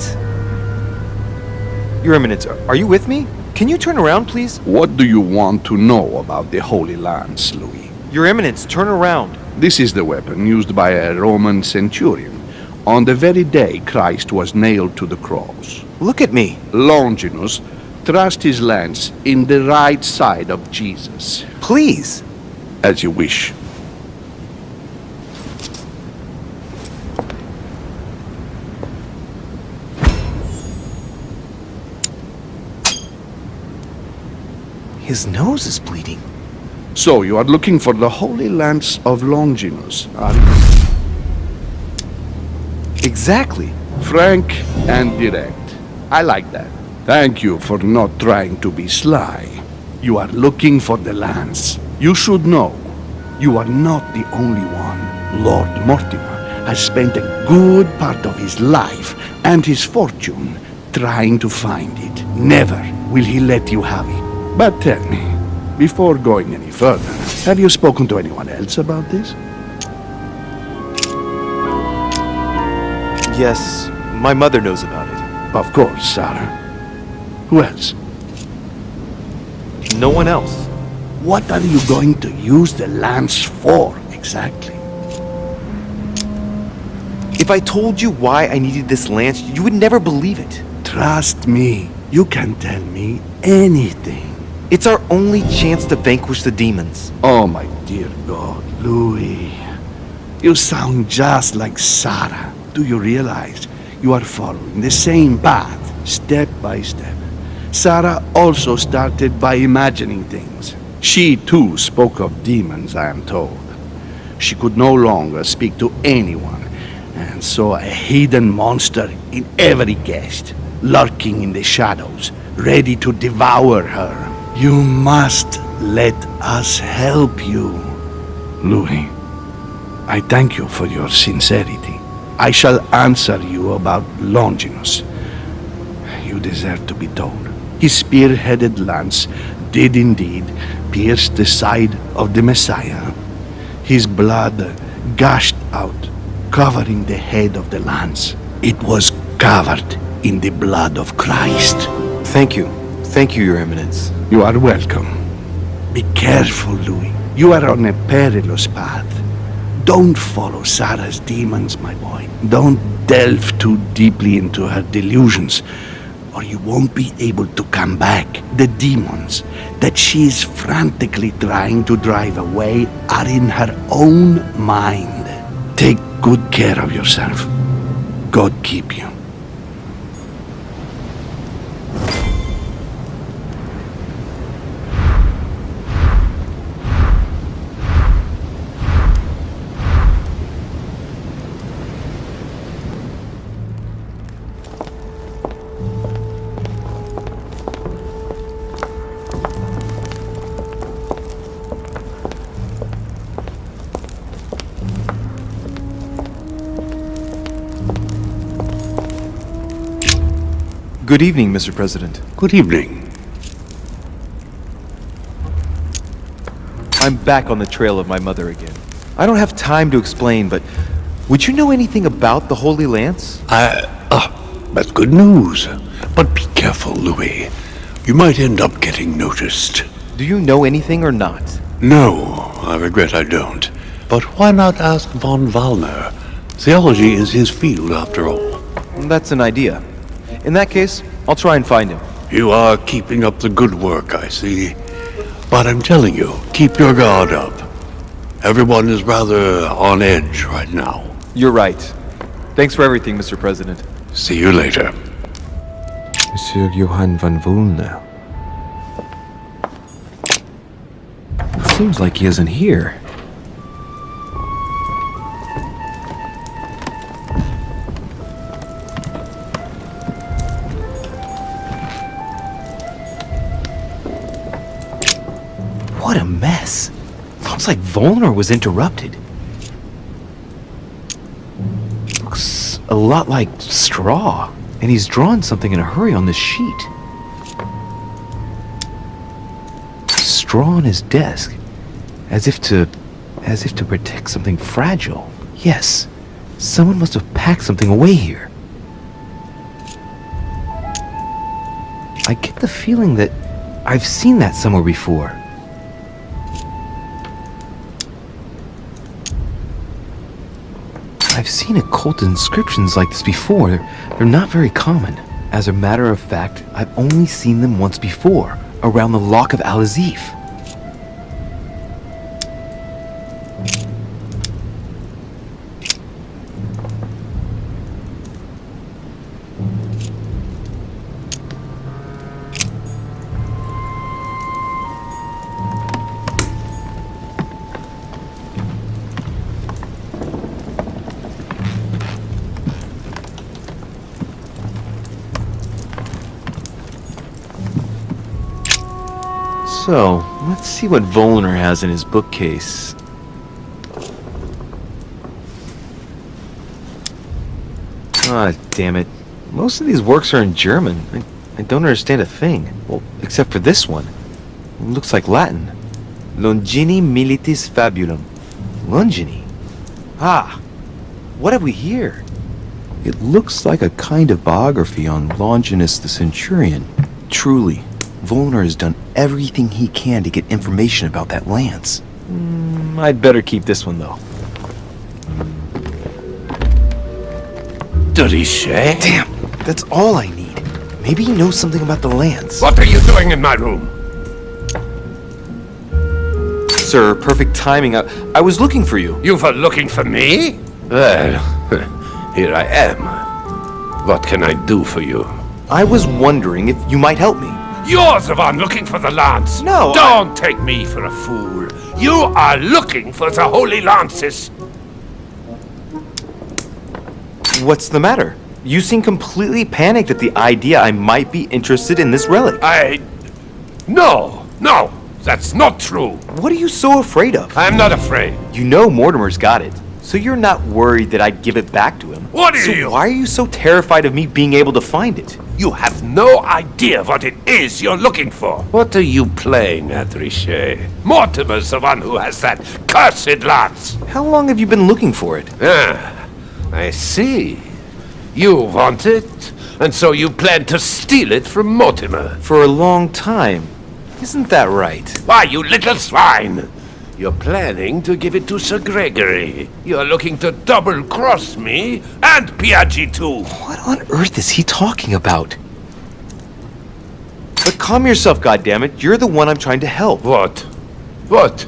Your Eminence, are you with me? Can you turn around, please? What do you want to know about the Holy Lance, Louis? Your Eminence, turn around. This is the weapon used by a Roman centurion on the very day Christ was nailed to the cross. Look at me. Longinus thrust his lance in the right side of Jesus. Please. As you wish. His nose is bleeding. So you are looking for the Holy Lance of Longinus, are you? Exactly. Frank and direct. I like that. Thank you for not trying to be sly. You are looking for the lance. You should know, you are not the only one. Lord Mortimer has spent a good part of his life and his fortune trying to find it. Never will he let you have it. But tell me, before going any further, have you spoken to anyone else about this? Yes, my mother knows about it. Of course, Sarah. Who else? No one else. What are you going to use the lance for, exactly? If I told you why I needed this lance, you would never believe it. Trust me, you can tell me anything. It's our only chance to vanquish the demons. Oh, my dear God, Louis. You sound just like Sarah. Do you realize you are following the same path, step by step? Sarah also started by imagining things. She too spoke of demons, I am told. She could no longer speak to anyone, and saw a hidden monster in every guest, lurking in the shadows, ready to devour her. You must let us help you. Louis, I thank you for your sincerity. I shall answer you about Longinus. You deserve to be told. His spear-headed lance did indeed pierce the side of the Messiah. His blood gushed out, covering the head of the lance. It was covered in the blood of Christ. Thank you. Thank you, Your Eminence. You are welcome. Be careful, Louis. You are on a perilous path. Don't follow Sarah's demons, my boy. Don't delve too deeply into her delusions, or you won't be able to come back. The demons that she is frantically trying to drive away are in her own mind. Take good care of yourself. God keep you. Good evening, Mr. President. Good evening. I'm back on the trail of my mother again. I don't have time to explain, but would you know anything about the Holy Lance? That's good news. But be careful, Louis. You might end up getting noticed. Do you know anything or not? No, I regret I don't. But why not ask von Wallner? Theology is his field, after all. That's an idea. In that case, I'll try and find him. You are keeping up the good work, I see. But I'm telling you, keep your guard up. Everyone is rather on edge right now. You're right. Thanks for everything, Mr. President. See you later. Monsieur Johann von Wallner. It seems like he isn't here. What a mess. Looks like Wallner was interrupted. Looks a lot like straw. And he's drawn something in a hurry on this sheet. Straw on his desk. As if to protect something fragile. Yes, Someone must have packed something away here. I get the feeling that I've seen that somewhere before. I've seen occult inscriptions like this before. They're not very common. As a matter of fact, I've only seen them once before, around the Lock of Al-Azif. So, let's see what Volner has in his bookcase. Ah, damn it. Most of these works are in German. I don't understand a thing. Well, except for this one. It looks like Latin. Longini militis fabulum. Longini? Ah, what have we here? It looks like a kind of biography on Longinus the Centurion. Truly, Volner has done everything he can to get information about that lance. I'd better keep this one, though. De Richet? Damn, that's all I need. Maybe he knows something about the lance. What are you doing in my room? Sir, perfect timing. I was looking for you. You were looking for me? Well, here I am. What can I do for you? I was wondering if you might help me. You're the one looking for the lance. No, Don't take me for a fool. You are looking for the holy lances. What's the matter? You seem completely panicked at the idea I might be interested in this relic. No, that's not true. What are you so afraid of? I'm not afraid. You know Mortimer's got it, so you're not worried that I'd give it back to him. What are you? Why are you so terrified of me being able to find it? You have no idea what it is you're looking for. What are you playing at, Richet? Mortimer's the one who has that cursed lance. How long have you been looking for it? Ah, I see. You want it, and so you plan to steal it from Mortimer. For a long time. Isn't that right? Why, you little swine! You're planning to give it to Sir Gregory. You're looking to double-cross me and Piaggi too. What on earth is he talking about? But calm yourself, goddammit. You're the one I'm trying to help. What?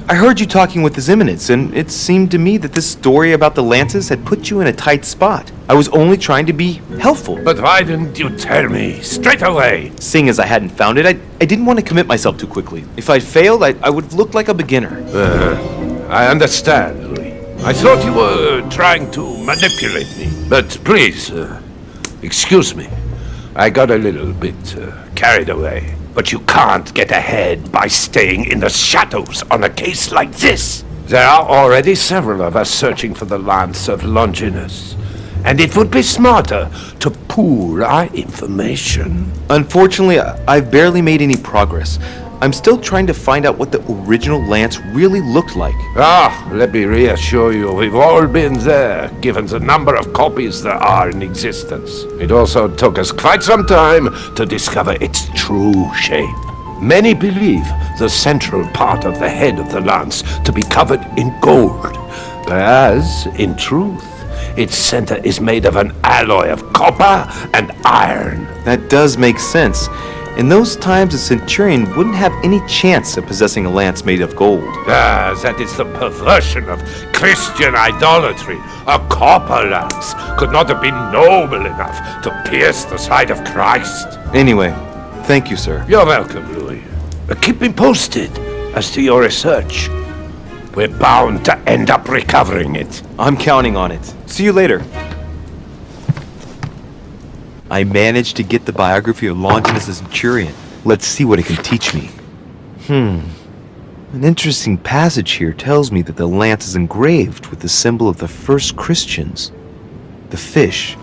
I heard you talking with His Eminence, and it seemed to me that this story about the lances had put you in a tight spot. I was only trying to be helpful. But why didn't you tell me straight away? Seeing as I hadn't found it, I didn't want to commit myself too quickly. If I'd failed, I would have looked like a beginner. I understand, Louis. I thought you were trying to manipulate me. But please, excuse me. I got a little bit carried away. But you can't get ahead by staying in the shadows on a case like this. There are already several of us searching for the lance of Longinus. And it would be smarter to pool our information. Unfortunately, I've barely made any progress. I'm still trying to find out what the original lance really looked like. Let me reassure you, we've all been there, given the number of copies there are in existence. It also took us quite some time to discover its true shape. Many believe the central part of the head of the lance to be covered in gold, whereas, in truth, its center is made of an alloy of copper and iron. That does make sense. In those times, a centurion wouldn't have any chance of possessing a lance made of gold. That is the perversion of Christian idolatry. A copper lance could not have been noble enough to pierce the side of Christ. Anyway, thank you, sir. You're welcome, Louis. Keep me posted as to your research. We're bound to end up recovering it. I'm counting on it. See you later. I managed to get the biography of Longinus the Centurion. Let's see what it can teach me. An interesting passage here tells me that the lance is engraved with the symbol of the first Christians, the fish.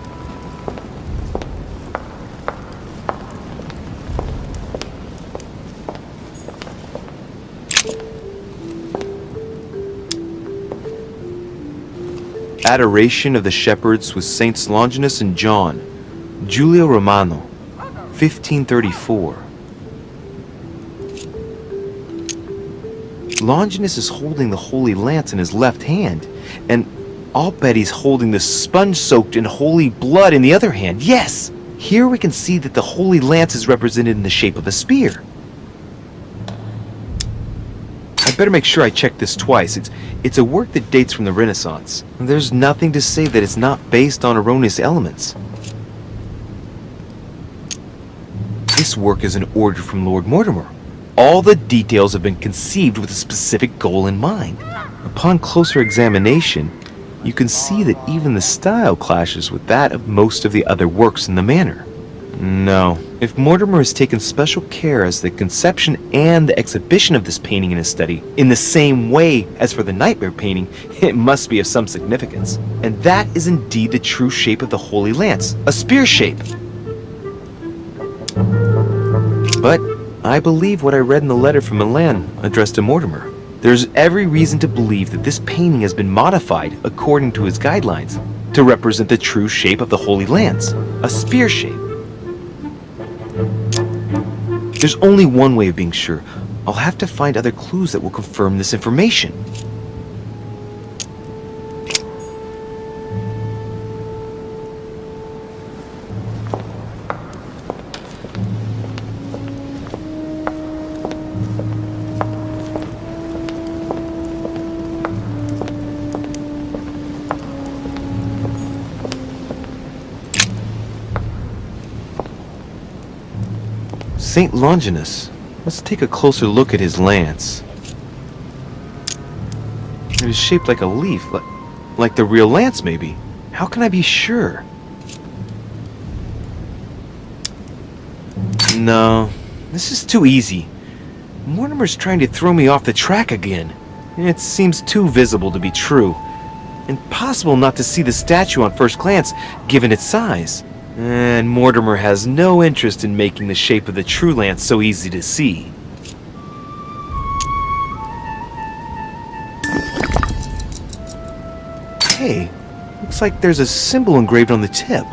Adoration of the Shepherds with Saints Longinus and John. Giulio Romano, 1534. Longinus is holding the Holy Lance in his left hand, and I'll bet he's holding the sponge soaked in holy blood in the other hand. Yes! Here we can see that the Holy Lance is represented in the shape of a spear. I better make sure I check this twice. It's a work that dates from the Renaissance. There's nothing to say that it's not based on erroneous elements. This work is an order from Lord Mortimer. All the details have been conceived with a specific goal in mind. Upon closer examination, you can see that even the style clashes with that of most of the other works in the manor. No, if Mortimer has taken special care as the conception and the exhibition of this painting in his study, in the same way as for the nightmare painting, it must be of some significance. And that is indeed the true shape of the Holy Lance, a spear shape. But I believe what I read in the letter from Milan addressed to Mortimer. There's every reason to believe that this painting has been modified according to his guidelines to represent the true shape of the Holy Lance, a spear shape. There's only one way of being sure. I'll have to find other clues that will confirm this information. St. Longinus. Let's take a closer look at his lance. It is shaped like a leaf, like the real lance maybe. How can I be sure? No, this is too easy. Mortimer's trying to throw me off the track again. It seems too visible to be true. Impossible not to see the statue on first glance, given its size. And Mortimer has no interest in making the shape of the true lance so easy to see. Hey, looks like there's a symbol engraved on the tip.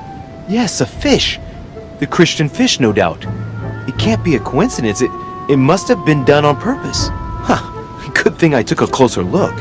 Yes, a fish. The Christian fish, no doubt. It can't be a coincidence. It must have been done on purpose. Huh, good thing I took a closer look.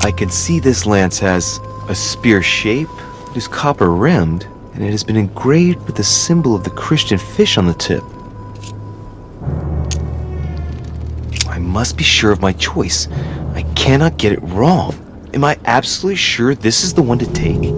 I can see this lance has a spear shape, it is copper rimmed, and it has been engraved with the symbol of the Christian fish on the tip. I must be sure of my choice. I cannot get it wrong. Am I absolutely sure this is the one to take?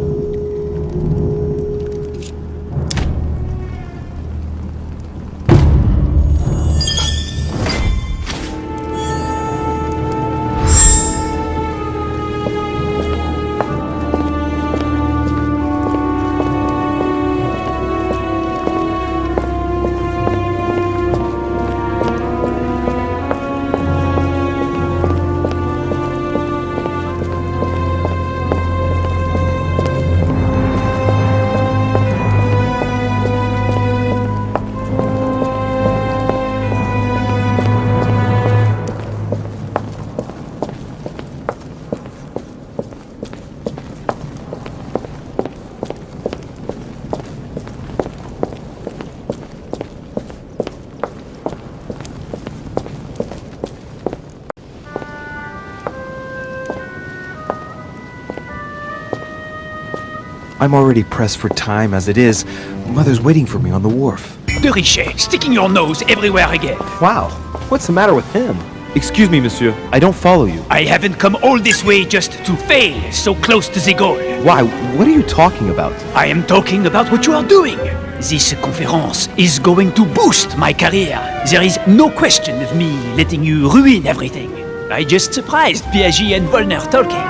I'm already pressed for time as it is. Mother's waiting for me on the wharf. De Richet, sticking your nose everywhere again. Wow, what's the matter with him? Excuse me, monsieur. I don't follow you. I haven't come all this way just to fail so close to the goal. Why? What are you talking about? I am talking about what you are doing. This conference is going to boost my career. There is no question of me letting you ruin everything. I just surprised Piaget and Volner talking.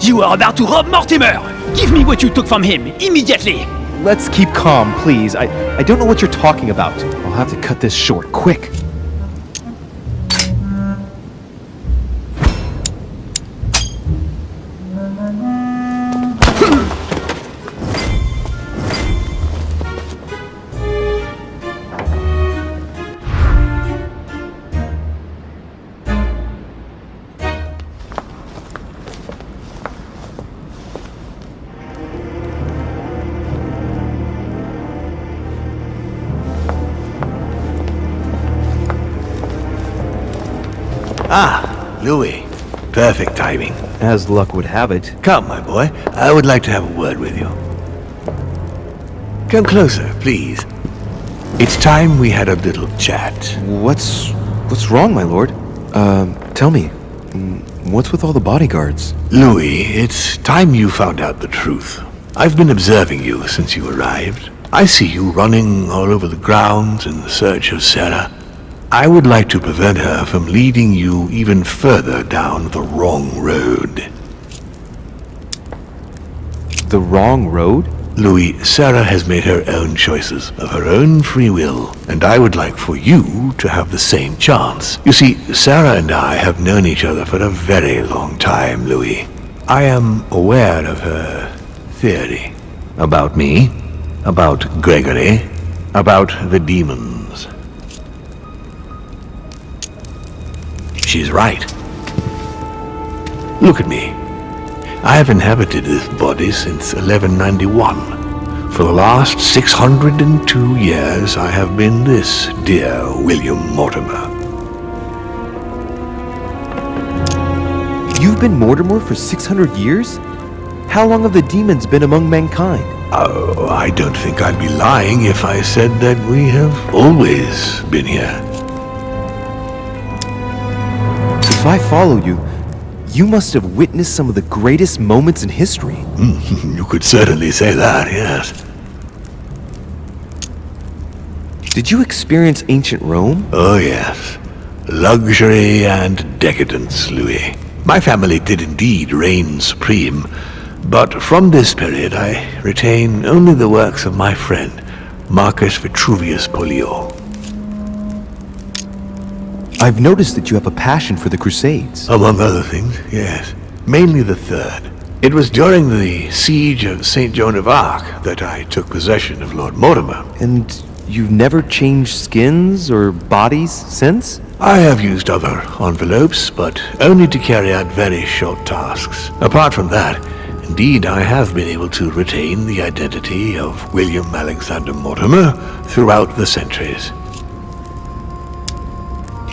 You are about to rob Mortimer. Give me what you took from him, immediately. Let's keep calm, please. I don't know what you're talking about. I'll have to cut this short, quick. Ah, Louis. Perfect timing. As luck would have it. Come, my boy. I would like to have a word with you. Come closer, please. It's time we had a little chat. What's wrong, my lord? Tell me. What's with all the bodyguards? Louis, it's time you found out the truth. I've been observing you since you arrived. I see you running all over the grounds in search of Sarah. I would like to prevent her from leading you even further down the wrong road. The wrong road? Louis, Sarah has made her own choices of her own free will, and I would like for you to have the same chance. You see, Sarah and I have known each other for a very long time, Louis. I am aware of her theory. About me, about Gregory, about the demons. She's right. Look at me. I have inhabited this body since 1191. For the last 602 years, I have been this dear William Mortimer. You've been Mortimer for 600 years? How long have the demons been among mankind? Oh, I don't think I'd be lying if I said that we have always been here. If I follow you, you must have witnessed some of the greatest moments in history. You could certainly say that, yes. Did you experience ancient Rome? Oh, yes. Luxury and decadence, Louis. My family did indeed reign supreme, but from this period I retain only the works of my friend, Marcus Vitruvius Pollio. I've noticed that you have a passion for the Crusades. Among other things, yes. Mainly the third. It was during the siege of St. Joan of Arc that I took possession of Lord Mortimer. And you've never changed skins or bodies since? I have used other envelopes, but only to carry out very short tasks. Apart from that, indeed, I have been able to retain the identity of William Alexander Mortimer throughout the centuries.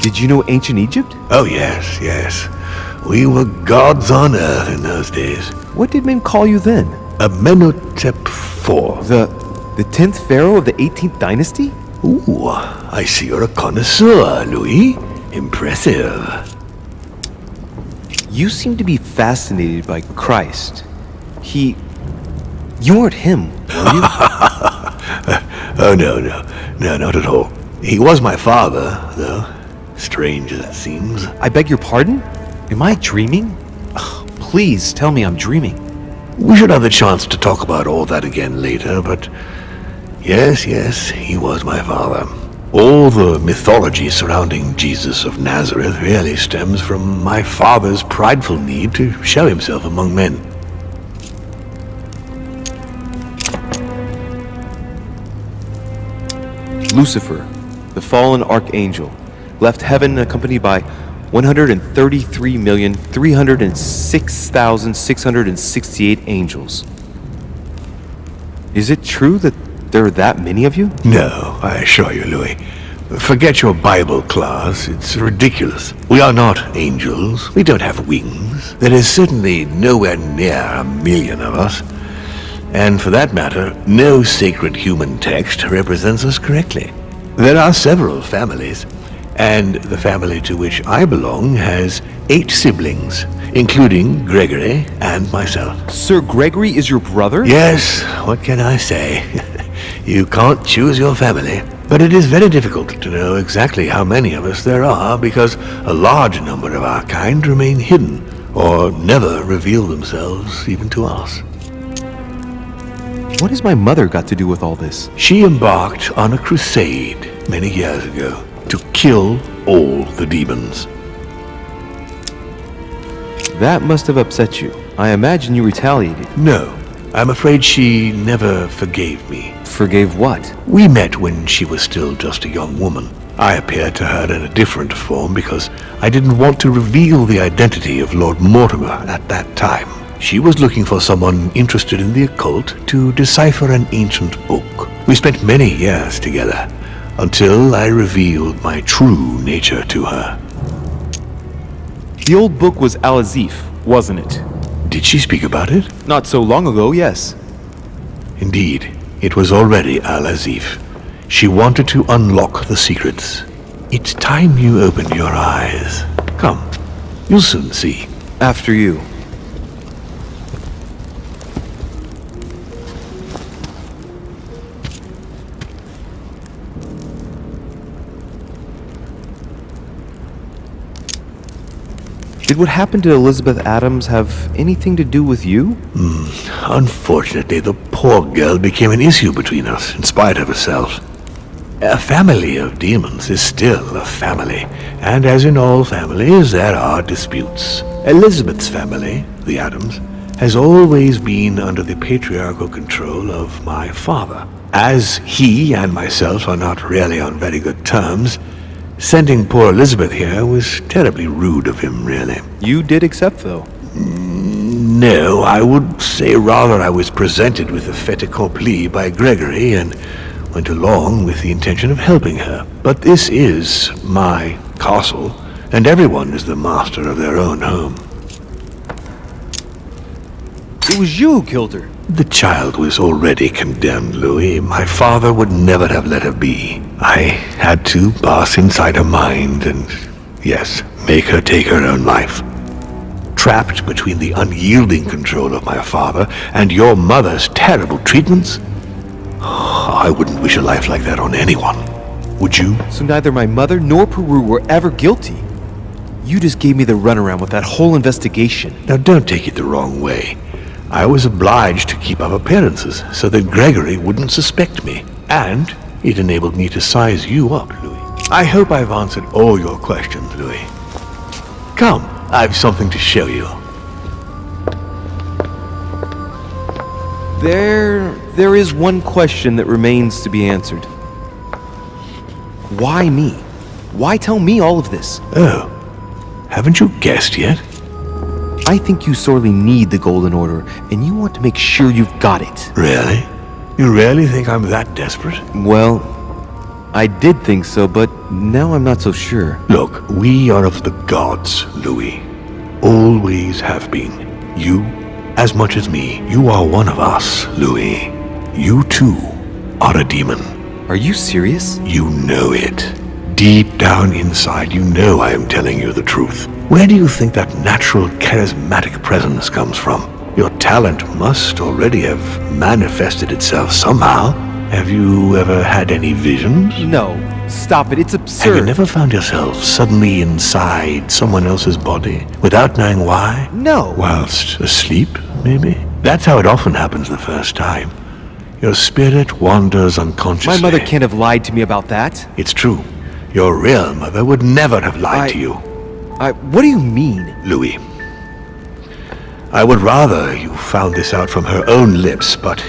Did you know ancient Egypt? Oh, yes, yes. We were gods on earth in those days. What did men call you then? Amenhotep IV. The 10th pharaoh of the 18th dynasty? Ooh, I see you're a connoisseur, Louis. Impressive. You seem to be fascinated by Christ. You weren't him, were you? Oh, no, not at all. He was my father, though. Strange as it seems. I beg your pardon? Am I dreaming? Please tell me I'm dreaming. We should have the chance to talk about all that again later, but yes, he was my father. All the mythology surrounding Jesus of Nazareth really stems from my father's prideful need to show himself among men. Lucifer, the fallen archangel, left heaven accompanied by 133,306,668 angels. Is it true that there are that many of you? No, I assure you, Louis. Forget your Bible class. It's ridiculous. We are not angels. We don't have wings. There is certainly nowhere near 1,000,000 of us. And for that matter, no sacred human text represents us correctly. There are several families, And the family to which I belong has 8 siblings, including Gregory and myself. Sir Gregory is your brother? Yes, what can I say? You can't choose your family. But it is very difficult to know exactly how many of us there are because a large number of our kind remain hidden or never reveal themselves even to us. What has my mother got to do with all this? She embarked on a crusade many years ago to kill all the demons. That must have upset you. I imagine you retaliated. No, I'm afraid she never forgave me. Forgave what? We met when she was still just a young woman. I appeared to her in a different form because I didn't want to reveal the identity of Lord Mortimer at that time. She was looking for someone interested in the occult to decipher an ancient book. We spent many years together until I revealed my true nature to her. The old book was Al-Azif, wasn't it? Did she speak about it? Not so long ago, yes. Indeed, it was already Al-Azif. She wanted to unlock the secrets. It's time you opened your eyes. Come, you'll soon see. After you. Did what happened to Elizabeth Adams have anything to do with you? Unfortunately, the poor girl became an issue between us, in spite of herself. A family of demons is still a family, and as in all families, there are disputes. Elizabeth's family, the Adams, has always been under the patriarchal control of my father. As he and myself are not really on very good terms, sending poor Elizabeth here was terribly rude of him, really. You did accept, though. No, I would say rather I was presented with a fait accompli by Gregory and went along with the intention of helping her. But this is my castle, and everyone is the master of their own home. It was you who killed her. The child was already condemned, Louis. My father would never have let her be. I had to pass inside her mind and, yes, make her take her own life. Trapped between the unyielding control of my father and your mother's terrible treatments, I wouldn't wish a life like that on anyone. Would you? So neither my mother nor Peru were ever guilty. You just gave me the runaround with that whole investigation. Now don't take it the wrong way. I was obliged to keep up appearances so that Gregory wouldn't suspect me. And it enabled me to size you up, Louis. I hope I've answered all your questions, Louis. Come, I've something to show you. There is one question that remains to be answered. Why me? Why tell me all of this? Oh, haven't you guessed yet? I think you sorely need the Golden Order, and you want to make sure you've got it. Really? You really think I'm that desperate? Well, I did think so, but now I'm not so sure. Look, we are of the gods, Louis. Always have been. You, as much as me, you are one of us, Louis. You too are a demon. Are you serious? You know it. Deep down inside, you know I am telling you the truth. Where do you think that natural, charismatic presence comes from? Your talent must already have manifested itself somehow. Have you ever had any visions? No. Stop it. It's absurd. Have you never found yourself suddenly inside someone else's body without knowing why? No. Whilst asleep, maybe? That's how it often happens the first time. Your spirit wanders unconsciously. My mother can't have lied to me about that. It's true. Your real mother would never have lied to you. What do you mean? Louis, I would rather you found this out from her own lips, but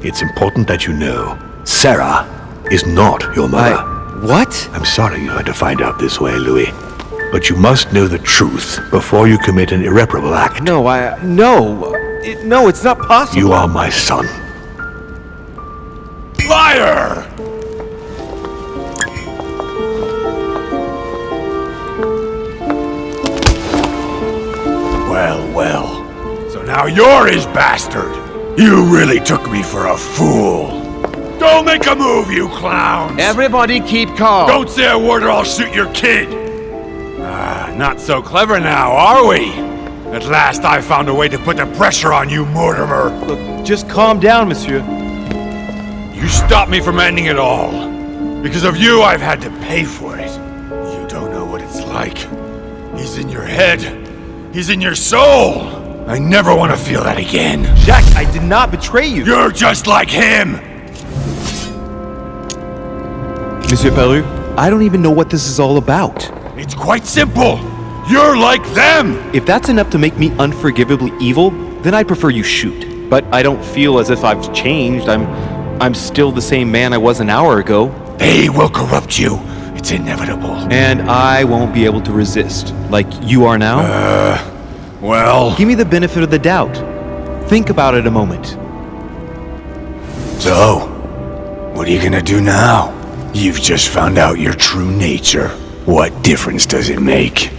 it's important that you know. Sarah is not your mother. What? I'm sorry you had to find out this way, Louis. But you must know the truth before you commit an irreparable act. No, no, it's not possible. You are my son. Liar! Well. So now you're his bastard. You really took me for a fool. Don't make a move, you clowns! Everybody keep calm. Don't say a word or I'll shoot your kid! Not so clever now, are we? At last I found a way to put the pressure on you, Mortimer. Look, just calm down, monsieur. You stopped me from ending it all. Because of you, I've had to pay for it. You don't know what it's like. He's in your head. He's in your soul. I never want to feel that again. Jack, I did not betray you. You're just like him. Monsieur Peru, I don't even know what this is all about. It's quite simple. You're like them. If that's enough to make me unforgivably evil, then I prefer you shoot. But I don't feel as if I've changed. I'm still the same man I was an hour ago. They will corrupt you. It's inevitable. And I won't be able to resist, like you are now? Well... Give me the benefit of the doubt. Think about it a moment. So, what are you gonna do now? You've just found out your true nature. What difference does it make?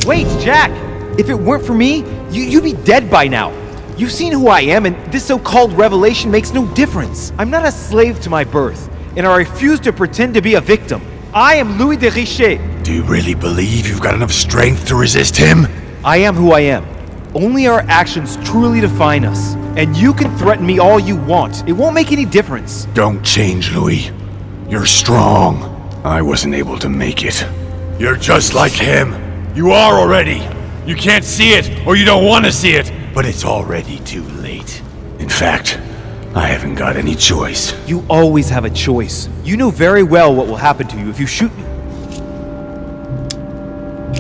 Wait, Jack! If it weren't for me, you'd be dead by now. You've seen who I am, and this so-called revelation makes no difference. I'm not a slave to my birth, and I refuse to pretend to be a victim. I am Louis de Richet. Do you really believe you've got enough strength to resist him? I am who I am. Only our actions truly define us. And you can threaten me all you want. It won't make any difference. Don't change, Louis. You're strong. I wasn't able to make it. You're just like him. You are already. You can't see it, or you don't want to see it, but it's already too late. In fact, I haven't got any choice. You always have a choice. You know very well what will happen to you if you shoot me.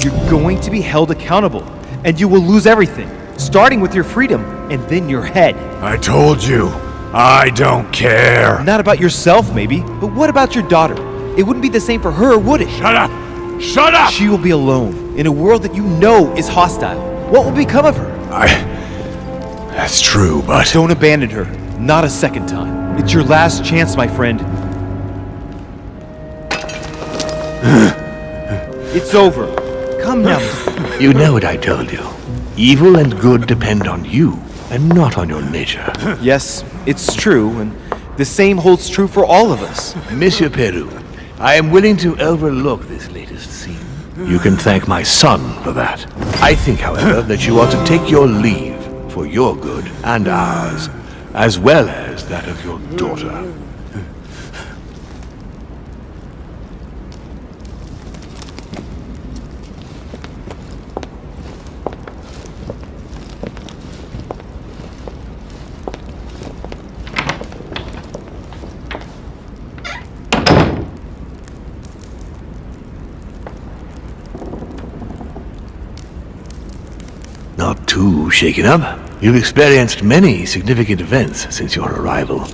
You're going to be held accountable, and you will lose everything, starting with your freedom, and then your head. I told you, I don't care. Not about yourself, maybe, but what about your daughter? It wouldn't be the same for her, would it? Shut up! Shut up! She will be alone, in a world that you know is hostile. What will become of her? That's true, but... Don't abandon her. Not a second time. It's your last chance, my friend. It's over. Come now. You know what I told you. Evil and good depend on you, and not on your nature. Yes, it's true, and the same holds true for all of us. Monsieur Peru, I am willing to overlook this latest scene. You can thank my son for that. I think, however, that you ought to take your leave for your good and ours, as well as that of your daughter. Not too shaken up. You've experienced many significant events since your arrival.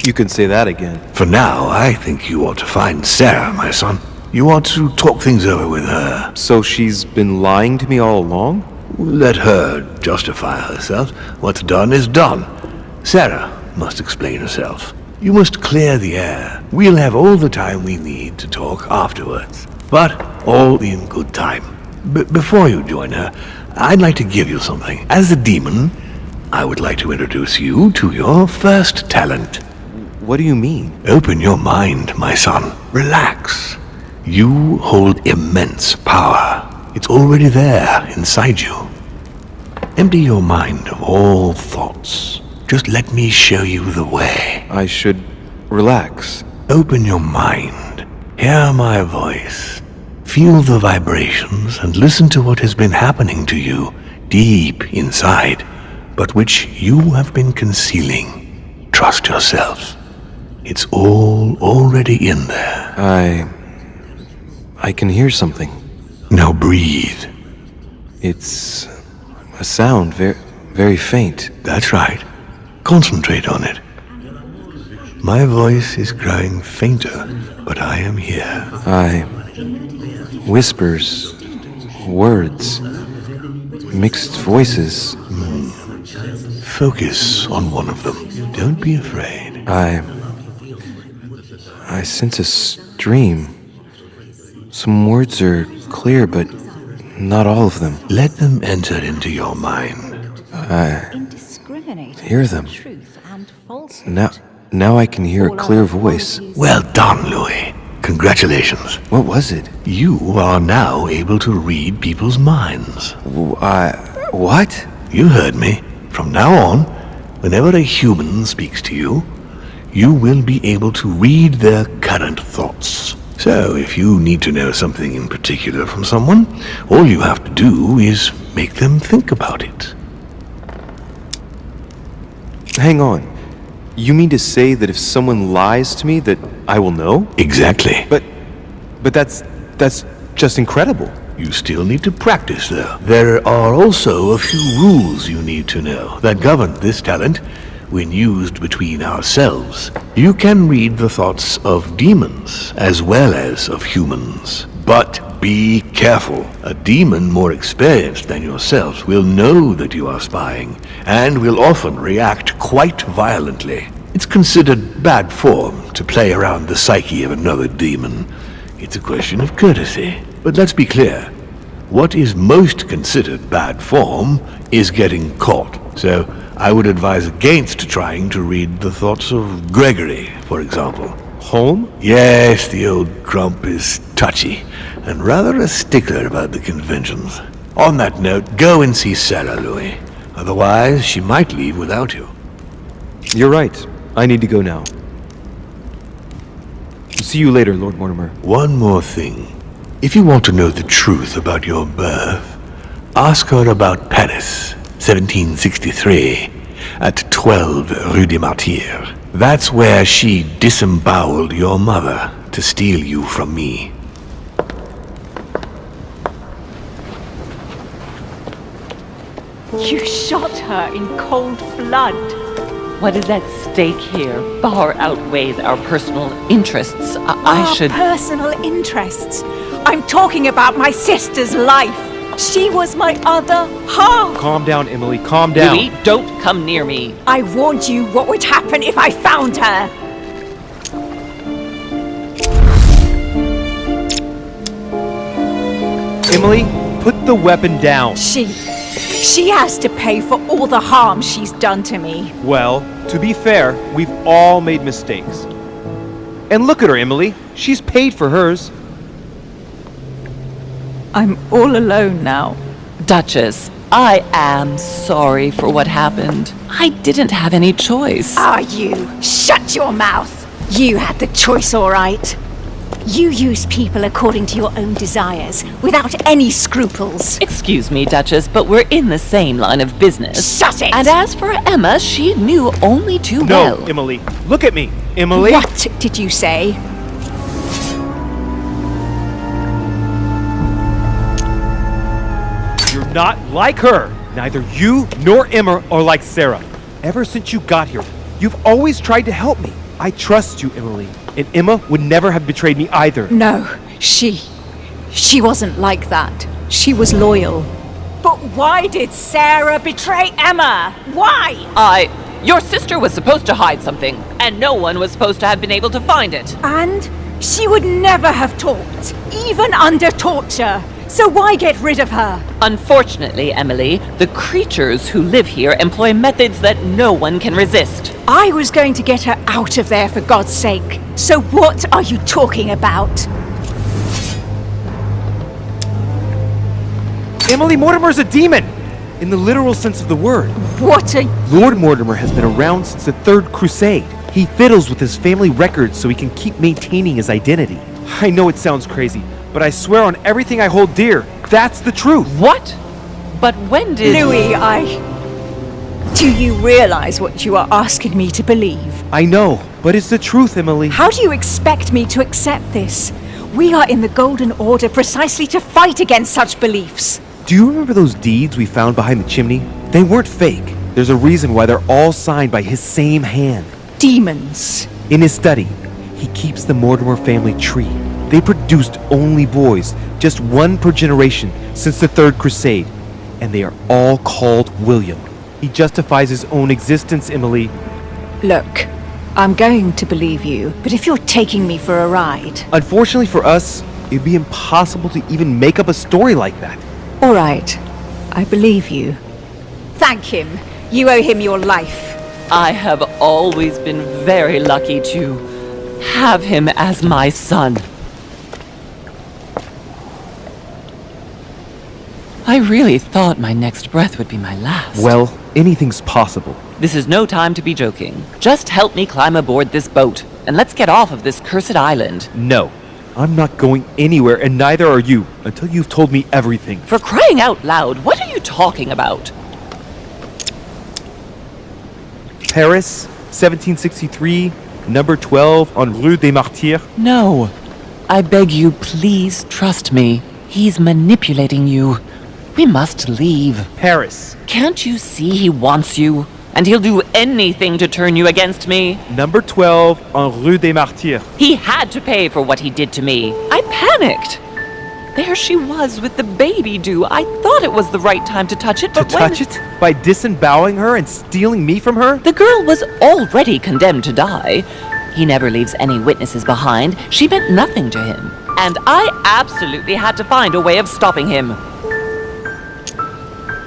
You can say that again. For now, I think you ought to find Sarah, my son. You ought to talk things over with her. So she's been lying to me all along? Let her justify herself. What's done is done. Sarah must explain herself. You must clear the air. We'll have all the time we need to talk afterwards. But all in good time. Before you join her, I'd like to give you something. As a demon, I would like to introduce you to your first talent. What do you mean? Open your mind, my son. Relax. You hold immense power. It's already there inside you. Empty your mind of all thoughts. Just let me show you the way. I should relax. Open your mind. Hear my voice. Feel the vibrations and listen to what has been happening to you deep inside, but which you have been concealing. Trust yourself. It's all already in there. I can hear something. Now breathe. It's a sound, very faint. That's right. Concentrate on it. My voice is growing fainter, but I am here. Whispers, words, mixed voices. Focus on one of them. Don't be afraid. I sense a stream. Some words are clear, but Not all of them. Let them enter into your mind. Hear them. Now I can hear a clear voice. Well done, Louis. Congratulations. What was it? You are now able to read people's minds. What? You heard me. From now on, whenever a human speaks to you, you will be able to read their current thoughts. So, if you need to know something in particular from someone, all you have to do is make them think about it. Hang on. You mean to say that if someone lies to me that I will know? Exactly. But that's just incredible. You still need to practice, though. There are also a few rules you need to know that govern this talent when used between ourselves. You can read the thoughts of demons as well as of humans. But be careful. A demon more experienced than yourself will know that you are spying and will often react quite violently. It's considered bad form to play around the psyche of another demon. It's a question of courtesy. But let's be clear. What is most considered bad form is getting caught. So I would advise against trying to read the thoughts of Gregory, for example. Home? Yes, the old grump is touchy and rather a stickler about the conventions. On that note, go and see Sarah, Louis. Otherwise, she might leave without you. You're right. I need to go now. See you later, Lord Mortimer. One more thing. If you want to know the truth about your birth, ask her about Paris, 1763, at 12 Rue des Martyrs. That's where she disemboweled your mother to steal you from me. You shot her in cold blood. What is at stake here far outweighs our personal interests. I should... Personal interests? I'm talking about my sister's life. She was my other half. Calm down, Emily. Calm down. Louis, don't come near me. I warned you what would happen if I found her. Emily, put the weapon down. She has to pay for all the harm she's done to me. Well, to be fair, we've all made mistakes. And look at her, Emily. She's paid for hers. I'm all alone now. Duchess, I am sorry for what happened. I didn't have any choice. Ah, you! Shut your mouth! You had the choice, all right. You use people according to your own desires, without any scruples. Excuse me, Duchess, but we're in the same line of business. Shut it! And as for Emma, she knew only too well. No, Emily. Look at me, Emily. What did you say? You're not like her. Neither you nor Emma are like Sarah. Ever since you got here, you've always tried to help me. I trust you, Emily. And Emma would never have betrayed me either. No, she wasn't like that. She was loyal. But why did Sarah betray Emma? Why? Your sister was supposed to hide something, and no one was supposed to have been able to find it. And she would never have talked, even under torture. So why get rid of her? Unfortunately, Emily, the creatures who live here employ methods that no one can resist. I was going to get her out of there for God's sake. So what are you talking about? Emily Mortimer's a demon! In the literal sense of the word. What a... Lord Mortimer has been around since the Third Crusade. He fiddles with his family records so he can keep maintaining his identity. I know it sounds crazy, but I swear on everything I hold dear, that's the truth. What? But when did... Louis, Do you realize what you are asking me to believe? I know, but it's the truth, Emily. How do you expect me to accept this? We are in the Golden Order precisely to fight against such beliefs. Do you remember those deeds we found behind the chimney? They weren't fake. There's a reason why they're all signed by his same hand. Demons. In his study, he keeps the Mortimer family tree. They produced only boys, just one per generation since the Third Crusade, and they are all called William. He justifies his own existence, Emily. Look, I'm going to believe you, but if you're taking me for a ride... Unfortunately for us, it'd be impossible to even make up a story like that. All right. I believe you. Thank him. You owe him your life. I have always been very lucky to have him as my son. I really thought my next breath would be my last. Well, anything's possible. This is no time to be joking. Just help me climb aboard this boat, and let's get off of this cursed island. No. I'm not going anywhere, and neither are you, until you've told me everything. For crying out loud, what are you talking about? Paris, 1763, number 12 on Rue des Martyrs. No. I beg you, please trust me. He's manipulating you. We must leave. Paris. Can't you see he wants you? And he'll do anything to turn you against me. Number 12 on Rue des Martyrs. He had to pay for what he did to me. I panicked. There she was with the baby due. I thought it was the right time to touch it, but touch it? By disemboweling her and stealing me from her? The girl was already condemned to die. He never leaves any witnesses behind. She meant nothing to him. And I absolutely had to find a way of stopping him.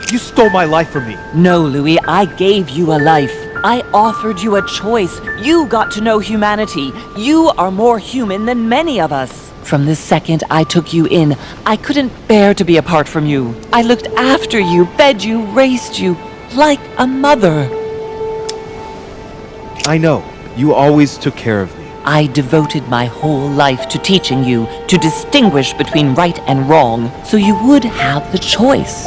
You stole my life from me. No, Louis, I gave you a life. I offered you a choice. You got to know humanity. You are more human than many of us. From the second I took you in, I couldn't bear to be apart from you. I looked after you, fed you, raised you, like a mother. I know. You always took care of me. I devoted my whole life to teaching you to distinguish between right and wrong, so you would have the choice.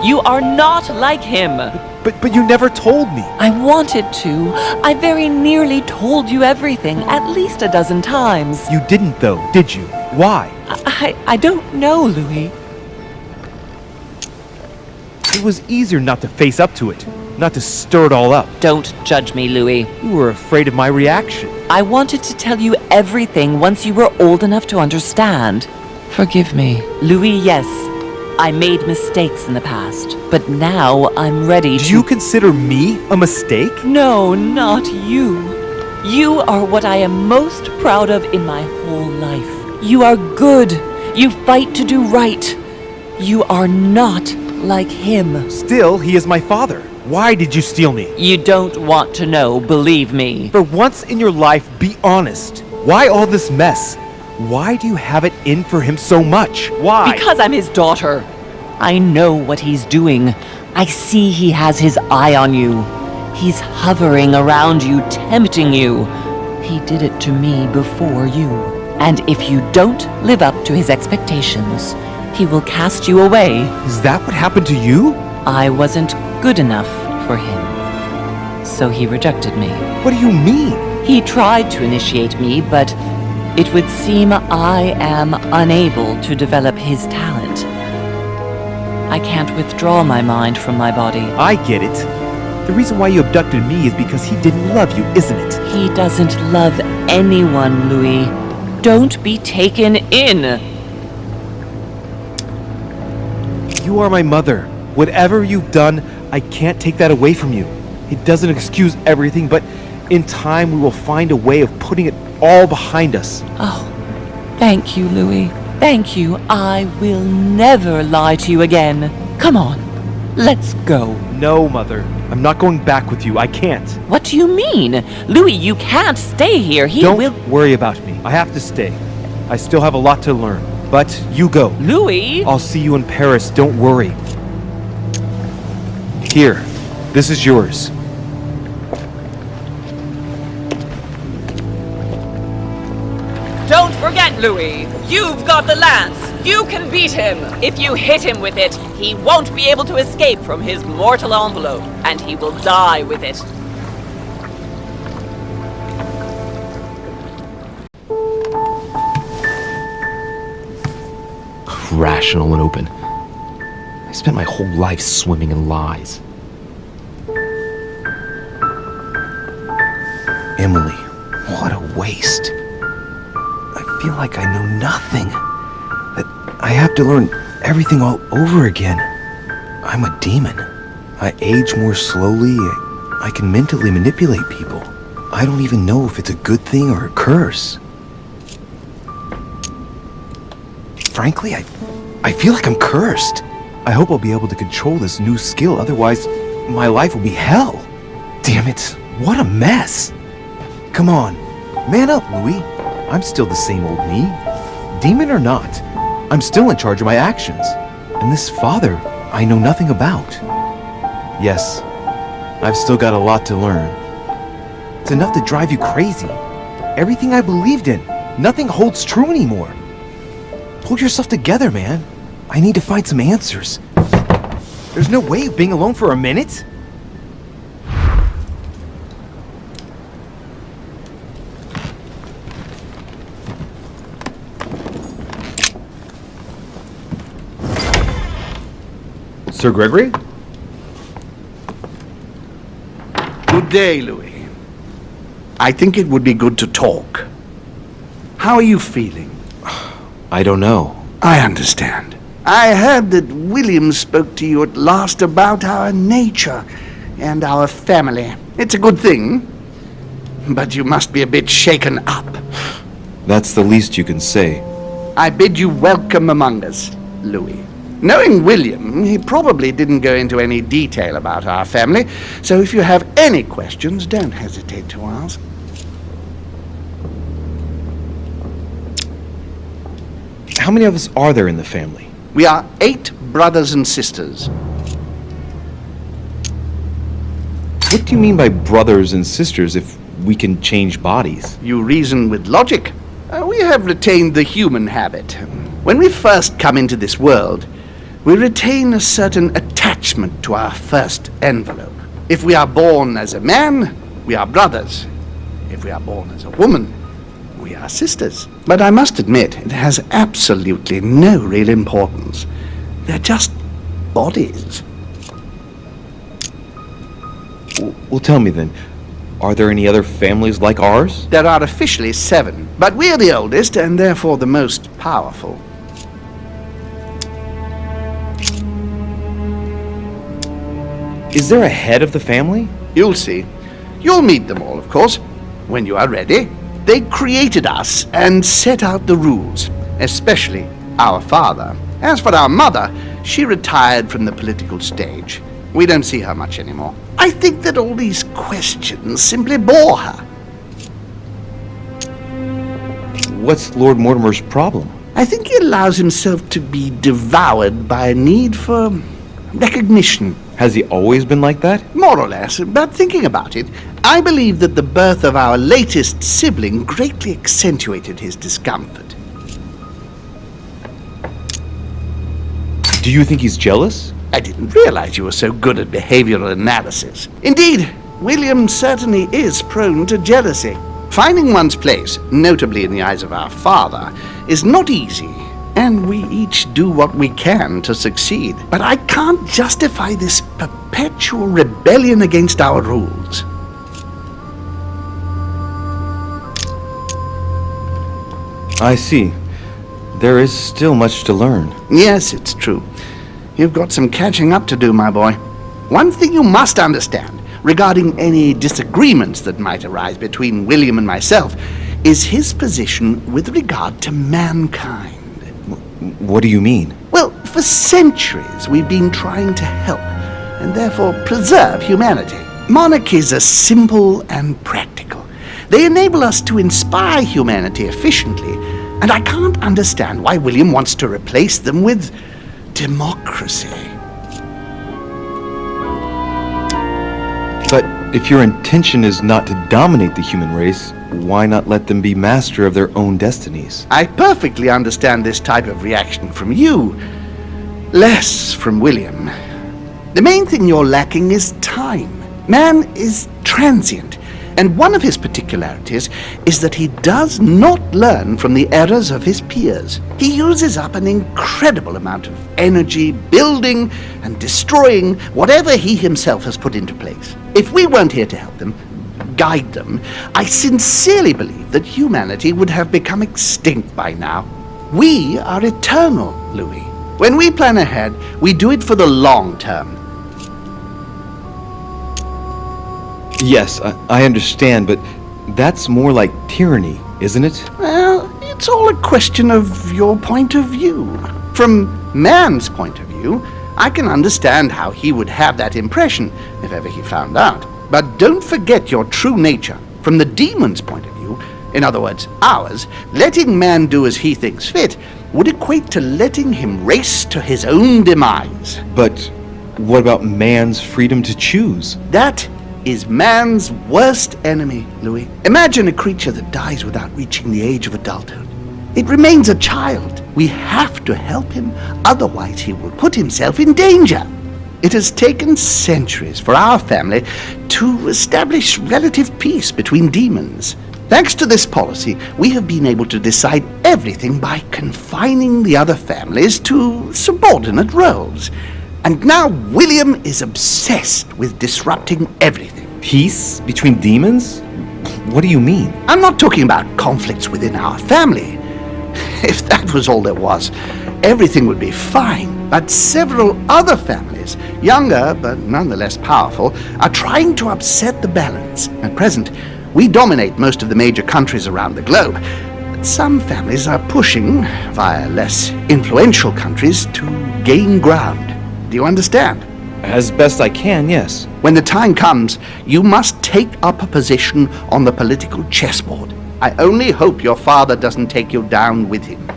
You are not like him. But you never told me. I wanted to. I very nearly told you everything, at least a dozen times. You didn't, though, did you? Why? I don't know, Louis. It was easier not to face up to it, not to stir it all up. Don't judge me, Louis. You were afraid of my reaction. I wanted to tell you everything once you were old enough to understand. Forgive me. Louis, yes. I made mistakes in the past, but now I'm ready to... Do you consider me a mistake? No, not you. You are what I am most proud of in my whole life. You are good. You fight to do right. You are not like him. Still, he is my father. Why did you steal me? You don't want to know, believe me. For once in your life, be honest. Why all this mess? Why do you have it in for him so much? Why? Because I'm his daughter. I know what he's doing. I see he has his eye on you. He's hovering around you, tempting you. He did it to me before you. And if you don't live up to his expectations, he will cast you away. Is that what happened to you? I wasn't good enough for him. So he rejected me. What do you mean? He tried to initiate me, but it would seem I am unable to develop his talent. I can't withdraw my mind from my body. I get it. The reason why you abducted me is because he didn't love you, isn't it? He doesn't love anyone, Louis. Don't be taken in. You are my mother. Whatever you've done, I can't take that away from you. It doesn't excuse everything, but in time we will find a way of putting it all behind us. Oh, thank you, Louis. Thank you. I will never lie to you again. Come on, let's go. No, Mother. I'm not going back with you. I can't. What do you mean? Louis, you can't stay here. Don't worry about me. I have to stay. I still have a lot to learn. But you go. Louis! I'll see you in Paris. Don't worry. Here. This is yours. Don't forget, Louis, you've got the lance. You can beat him. If you hit him with it, he won't be able to escape from his mortal envelope, and he will die with it. Rational and open. I spent my whole life swimming in lies. Emily, what a waste. I feel like I know nothing. That I have to learn everything all over again. I'm a demon. I age more slowly. I can mentally manipulate people. I don't even know if it's a good thing or a curse. Frankly, I feel like I'm cursed. I hope I'll be able to control this new skill, otherwise my life will be hell. Damn it, what a mess. Come on, man up, Louis. I'm still the same old me. Demon or not, I'm still in charge of my actions. And this father, I know nothing about. Yes, I've still got a lot to learn. It's enough to drive you crazy. Everything I believed in, nothing holds true anymore. Pull yourself together, man. I need to find some answers. There's no way of being alone for a minute. Sir Gregory? Good day, Louis. I think it would be good to talk. How are you feeling? I don't know. I understand. I heard that William spoke to you at last about our nature and our family. It's a good thing, but you must be a bit shaken up. That's the least you can say. I bid you welcome among us, Louis. Knowing William, he probably didn't go into any detail about our family, so if you have any questions, don't hesitate to ask. How many of us are there in the family? We are 8 brothers and sisters. What do you mean by brothers and sisters if we can change bodies? You reason with logic. We have retained the human habit. When we first come into this world, we retain a certain attachment to our first envelope. If we are born as a man, we are brothers. If we are born as a woman, we are sisters. But I must admit, it has absolutely no real importance. They're just bodies. Well, tell me then, are there any other families like ours? There are officially 7, but we're the oldest and therefore the most powerful. Is there a head of the family? You'll see. You'll meet them all, of course, when you are ready. They created us and set out the rules, especially our father. As for our mother, she retired from the political stage. We don't see her much anymore. I think that all these questions simply bore her. What's Lord Mortimer's problem? I think he allows himself to be devoured by a need for recognition. Has he always been like that? More or less, but thinking about it, I believe that the birth of our latest sibling greatly accentuated his discomfort. Do you think he's jealous? I didn't realize you were so good at behavioral analysis. Indeed, William certainly is prone to jealousy. Finding one's place, notably in the eyes of our father, is not easy. And we each do what we can to succeed. But I can't justify this perpetual rebellion against our rules. I see. There is still much to learn. Yes, it's true. You've got some catching up to do, my boy. One thing you must understand, regarding any disagreements that might arise between William and myself, is his position with regard to mankind. What do you mean? Well, for centuries we've been trying to help, and therefore preserve humanity. Monarchies are simple and practical. They enable us to inspire humanity efficiently, and I can't understand why William wants to replace them with democracy. But if your intention is not to dominate the human race, why not let them be master of their own destinies? I perfectly understand this type of reaction from you, less from William. The main thing you're lacking is time. Man is transient, and one of his particularities is that he does not learn from the errors of his peers. He uses up an incredible amount of energy building and destroying whatever he himself has put into place. If we weren't here to help them, guide them, I sincerely believe that humanity would have become extinct by now. We are eternal, Louis. When we plan ahead, we do it for the long term. Yes, I understand, but that's more like tyranny, isn't it? Well, it's all a question of your point of view. From man's point of view, I can understand how he would have that impression, if ever he found out. But don't forget your true nature. From the demon's point of view, in other words, ours, letting man do as he thinks fit would equate to letting him race to his own demise. But what about man's freedom to choose? That is man's worst enemy, Louis. Imagine a creature that dies without reaching the age of adulthood. It remains a child. We have to help him, otherwise he will put himself in danger. It has taken centuries for our family to establish relative peace between demons. Thanks to this policy, we have been able to decide everything by confining the other families to subordinate roles. And now William is obsessed with disrupting everything. Peace between demons? What do you mean? I'm not talking about conflicts within our family. If that was all there was, everything would be fine. But several other families, younger but nonetheless powerful, are trying to upset the balance. At present, we dominate most of the major countries around the globe. But some families are pushing, via less influential countries, to gain ground. Do you understand? As best I can, yes. When the time comes, you must take up a position on the political chessboard. I only hope your father doesn't take you down with him.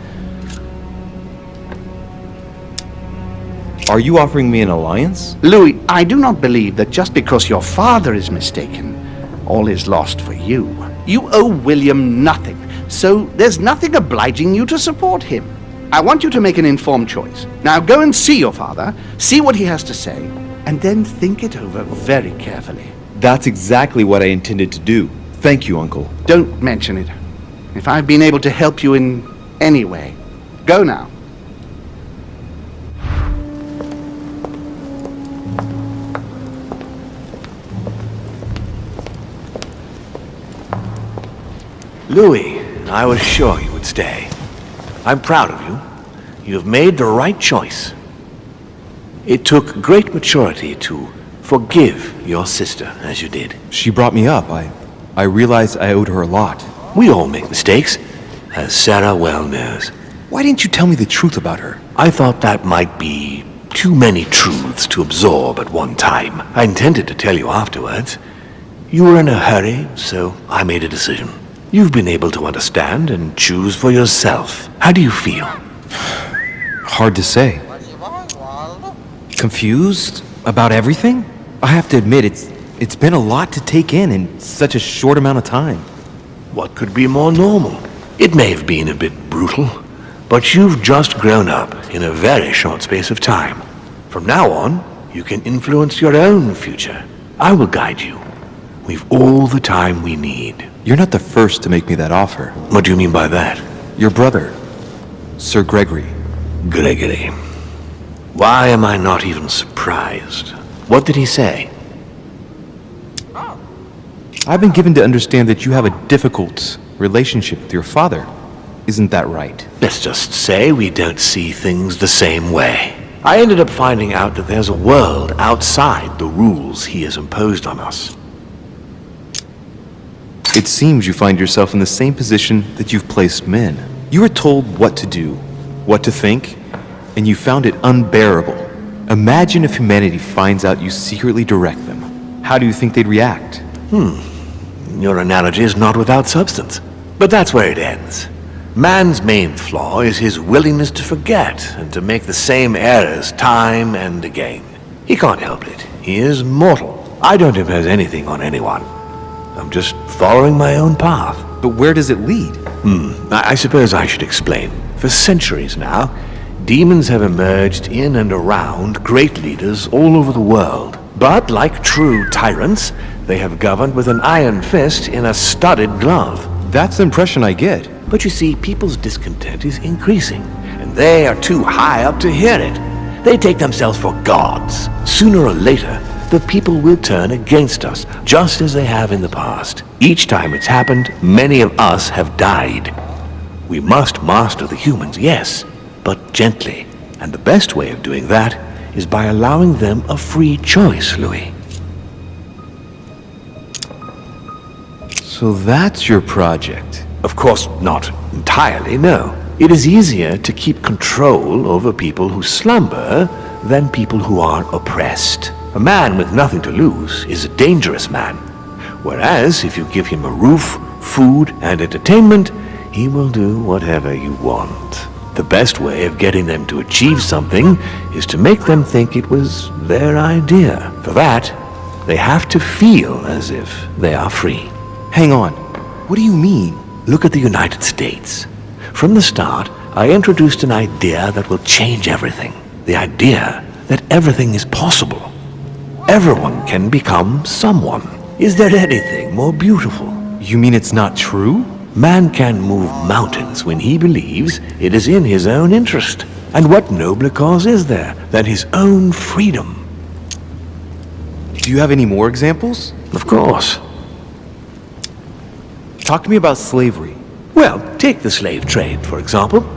Are you offering me an alliance? Louis, I do not believe that just because your father is mistaken, all is lost for you. You owe William nothing, so there's nothing obliging you to support him. I want you to make an informed choice. Now go and see your father, see what he has to say, and then think it over very carefully. That's exactly what I intended to do. Thank you, Uncle. Don't mention it. If I've been able to help you in any way, go now. Louis, I was sure you would stay. I'm proud of you. You have made the right choice. It took great maturity to forgive your sister as you did. She brought me up. I realized I owed her a lot. We all make mistakes, as Sarah well knows. Why didn't you tell me the truth about her? I thought that might be too many truths to absorb at one time. I intended to tell you afterwards. You were in a hurry, so I made a decision. You've been able to understand and choose for yourself. How do you feel? Hard to say. Confused about everything? I have to admit, it's been a lot to take in such a short amount of time. What could be more normal? It may have been a bit brutal, but you've just grown up in a very short space of time. From now on, you can influence your own future. I will guide you. We've all the time we need. You're not the first to make me that offer. What do you mean by that? Your brother, Sir Gregory. Gregory. Why am I not even surprised? What did he say? I've been given to understand that you have a difficult relationship with your father. Isn't that right? Let's just say we don't see things the same way. I ended up finding out that there's a world outside the rules he has imposed on us. It seems you find yourself in the same position that you've placed men. You were told what to do, what to think, and you found it unbearable. Imagine if humanity finds out you secretly direct them. How do you think they'd react? Your analogy is not without substance. But that's where it ends. Man's main flaw is his willingness to forget and to make the same errors time and again. He can't help it. He is mortal. I don't impose anything on anyone. I'm just following my own path. But where does it lead? I suppose I should explain. For centuries now, demons have emerged in and around great leaders all over the world. But like true tyrants, they have governed with an iron fist in a studded glove. That's the impression I get. But you see, people's discontent is increasing, and they are too high up to hear it. They take themselves for gods. Sooner or later, the people will turn against us, just as they have in the past. Each time it's happened, many of us have died. We must master the humans, yes, but gently. And the best way of doing that is by allowing them a free choice, Louis. So that's your project? Of course, not entirely, no. It is easier to keep control over people who slumber than people who are oppressed. A man with nothing to lose is a dangerous man. Whereas, if you give him a roof, food, and entertainment, he will do whatever you want. The best way of getting them to achieve something is to make them think it was their idea. For that, they have to feel as if they are free. Hang on. What do you mean? Look at the United States. From the start, I introduced an idea that will change everything. The idea that everything is possible. Everyone can become someone. Is there anything more beautiful? You mean it's not true? Man can move mountains when he believes it is in his own interest. And what nobler cause is there than his own freedom? Do you have any more examples? Of course. Talk to me about slavery. Well, take the slave trade, for example.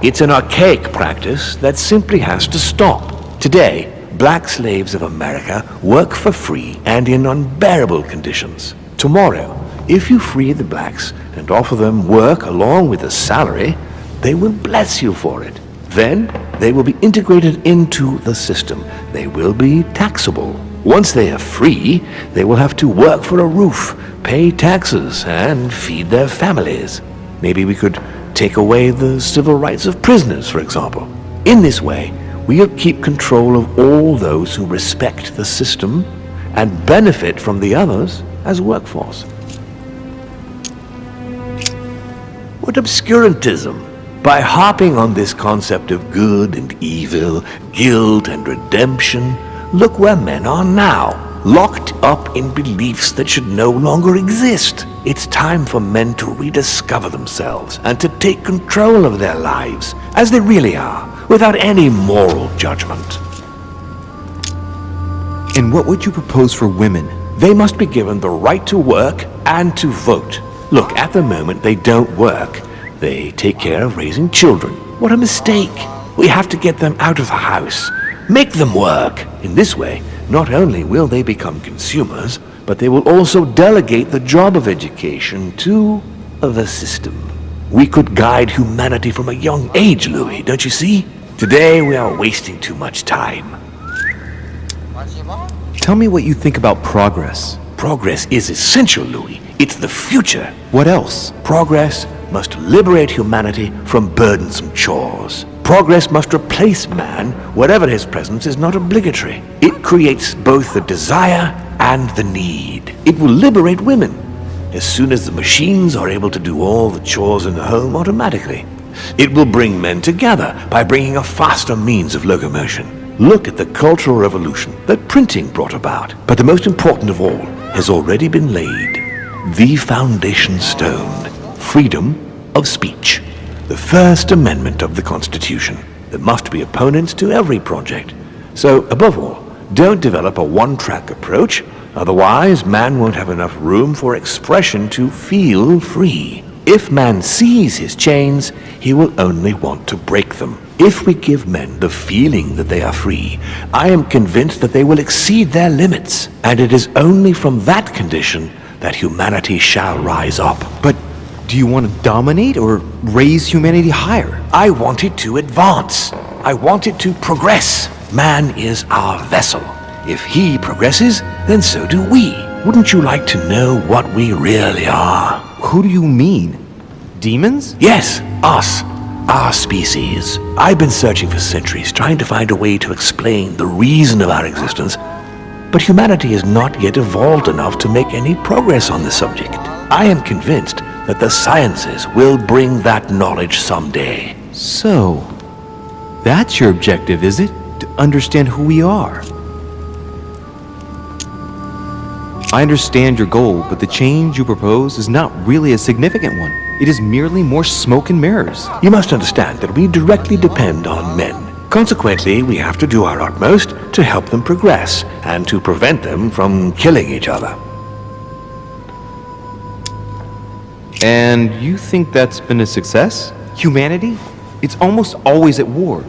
It's an archaic practice that simply has to stop. Today, black slaves of America work for free and in unbearable conditions. Tomorrow, if you free the blacks and offer them work along with a salary, they will bless you for it. Then, they will be integrated into the system. They will be taxable. Once they are free, they will have to work for a roof, pay taxes, and feed their families. Maybe we could take away the civil rights of prisoners, for example. In this way, we'll keep control of all those who respect the system and benefit from the others as workforce. What obscurantism! By harping on this concept of good and evil, guilt and redemption, look where men are now, locked up in beliefs that should no longer exist. It's time for men to rediscover themselves and to take control of their lives as they really are, without any moral judgment. And what would you propose for women? They must be given the right to work and to vote. Look, at the moment they don't work. They take care of raising children. What a mistake. We have to get them out of the house. Make them work. In this way, not only will they become consumers, but they will also delegate the job of education to the system. We could guide humanity from a young age, Louis, don't you see? Today we are wasting too much time. Tell me what you think about progress. Progress is essential, Louis. It's the future. What else? Progress must liberate humanity from burdensome chores. Progress must replace man wherever his presence is not obligatory. It creates both the desire and the need. It will liberate women as soon as the machines are able to do all the chores in the home automatically. It will bring men together by bringing a faster means of locomotion. Look at the Cultural Revolution that printing brought about. But the most important of all has already been laid. The foundation stone. Freedom of speech. The First Amendment of the Constitution. There must be opponents to every project. So, above all, don't develop a one-track approach, otherwise man won't have enough room for expression to feel free. If man sees his chains, he will only want to break them. If we give men the feeling that they are free, I am convinced that they will exceed their limits, and it is only from that condition that humanity shall rise up. But do you want to dominate or raise humanity higher? I want it to advance. I want it to progress. Man is our vessel. If he progresses, then so do we. Wouldn't you like to know what we really are? Who do you mean? Demons? Yes, us. Our species. I've been searching for centuries, trying to find a way to explain the reason of our existence. But humanity has not yet evolved enough to make any progress on the subject. I am convinced that the sciences will bring that knowledge someday. So, that's your objective, is it? To understand who we are. I understand your goal, but the change you propose is not really a significant one. It is merely more smoke and mirrors. You must understand that we directly depend on men. Consequently, we have to do our utmost to help them progress and to prevent them from killing each other. And you think that's been a success? Humanity? It's almost always at war.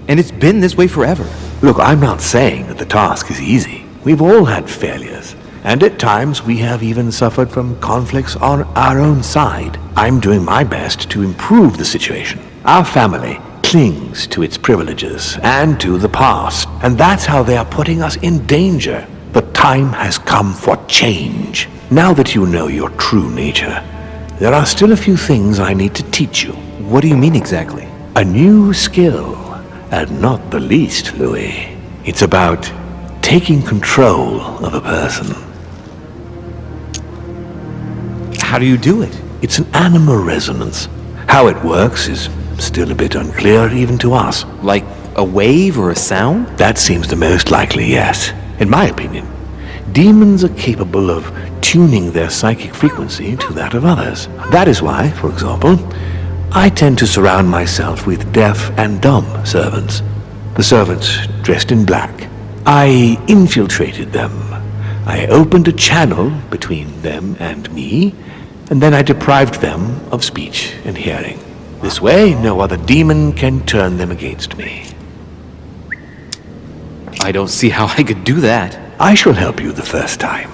And it's been this way forever. Look, I'm not saying that the task is easy. We've all had failures. And at times we have even suffered from conflicts on our own side. I'm doing my best to improve the situation. Our family clings to its privileges and to the past. And that's how they are putting us in danger. The time has come for change. Now that you know your true nature, there are still a few things I need to teach you. What do you mean exactly? A new skill, and not the least, Louis. It's about taking control of a person. How do you do it? It's an animal resonance. How it works is still a bit unclear even to us. Like a wave or a sound? That seems the most likely, yes. In my opinion, demons are capable of tuning their psychic frequency to that of others. That is why, for example, I tend to surround myself with deaf and dumb servants. The servants dressed in black. I infiltrated them. I opened a channel between them and me, and then I deprived them of speech and hearing. This way, no other demon can turn them against me. I don't see how I could do that. I shall help you the first time.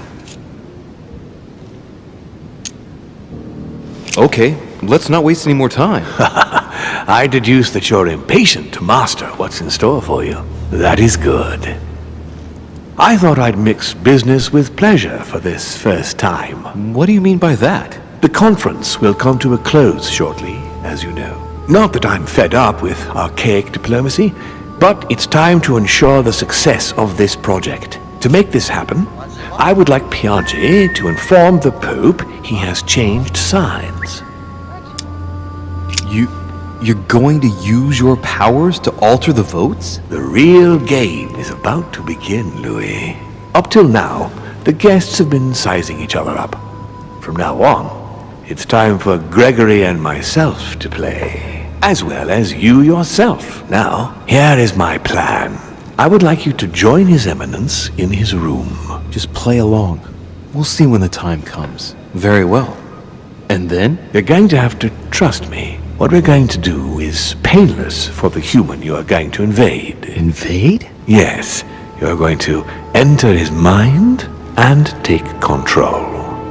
Okay, let's not waste any more time. I deduce that you're impatient to master what's in store for you. That is good. I thought I'd mix business with pleasure for this first time. What do you mean by that? The conference will come to a close shortly, as you know. Not that I'm fed up with archaic diplomacy, but it's time to ensure the success of this project. To make this happen, I would like Piaggi to inform the Pope he has changed sides. You're going to use your powers to alter the votes? The real game is about to begin, Louis. Up till now, the guests have been sizing each other up. From now on, it's time for Gregory and myself to play, as well as you yourself. Now, here is my plan. I would like you to join His Eminence in his room. Just play along. We'll see when the time comes. Very well. And then? You're going to have to trust me. What we're going to do is painless for the human you are going to invade. Invade? Yes. You're going to enter his mind and take control.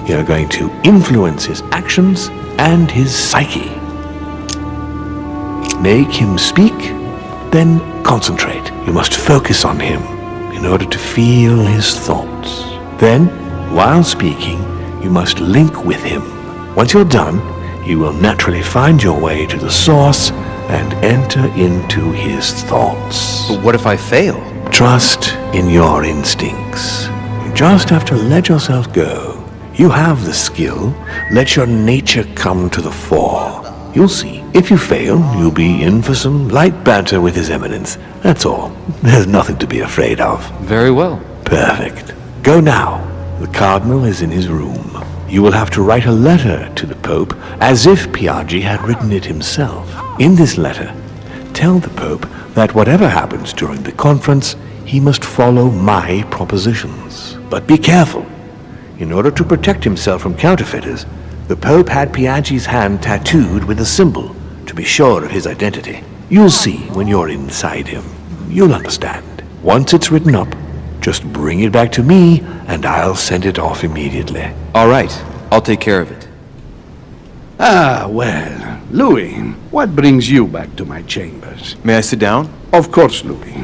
You're going to influence his actions and his psyche. Make him speak, then concentrate. You must focus on him in order to feel his thoughts. Then, while speaking, you must link with him. Once you're done, you will naturally find your way to the source and enter into his thoughts. But what if I fail? Trust in your instincts. You just have to let yourself go. You have the skill. Let your nature come to the fore. You'll see. If you fail, you'll be in for some light banter with His Eminence. That's all. There's nothing to be afraid of. Very well. Perfect. Go now. The Cardinal is in his room. You will have to write a letter to the Pope as if Piaggi had written it himself. In this letter, tell the Pope that whatever happens during the conference, he must follow my propositions. But be careful. In order to protect himself from counterfeiters, the Pope had Piaggi's hand tattooed with a symbol to be sure of his identity. You'll see when you're inside him. You'll understand. Once it's written up, just bring it back to me, and I'll send it off immediately. All right, I'll take care of it. Ah, well, Louis, what brings you back to my chambers? May I sit down? Of course, Louis.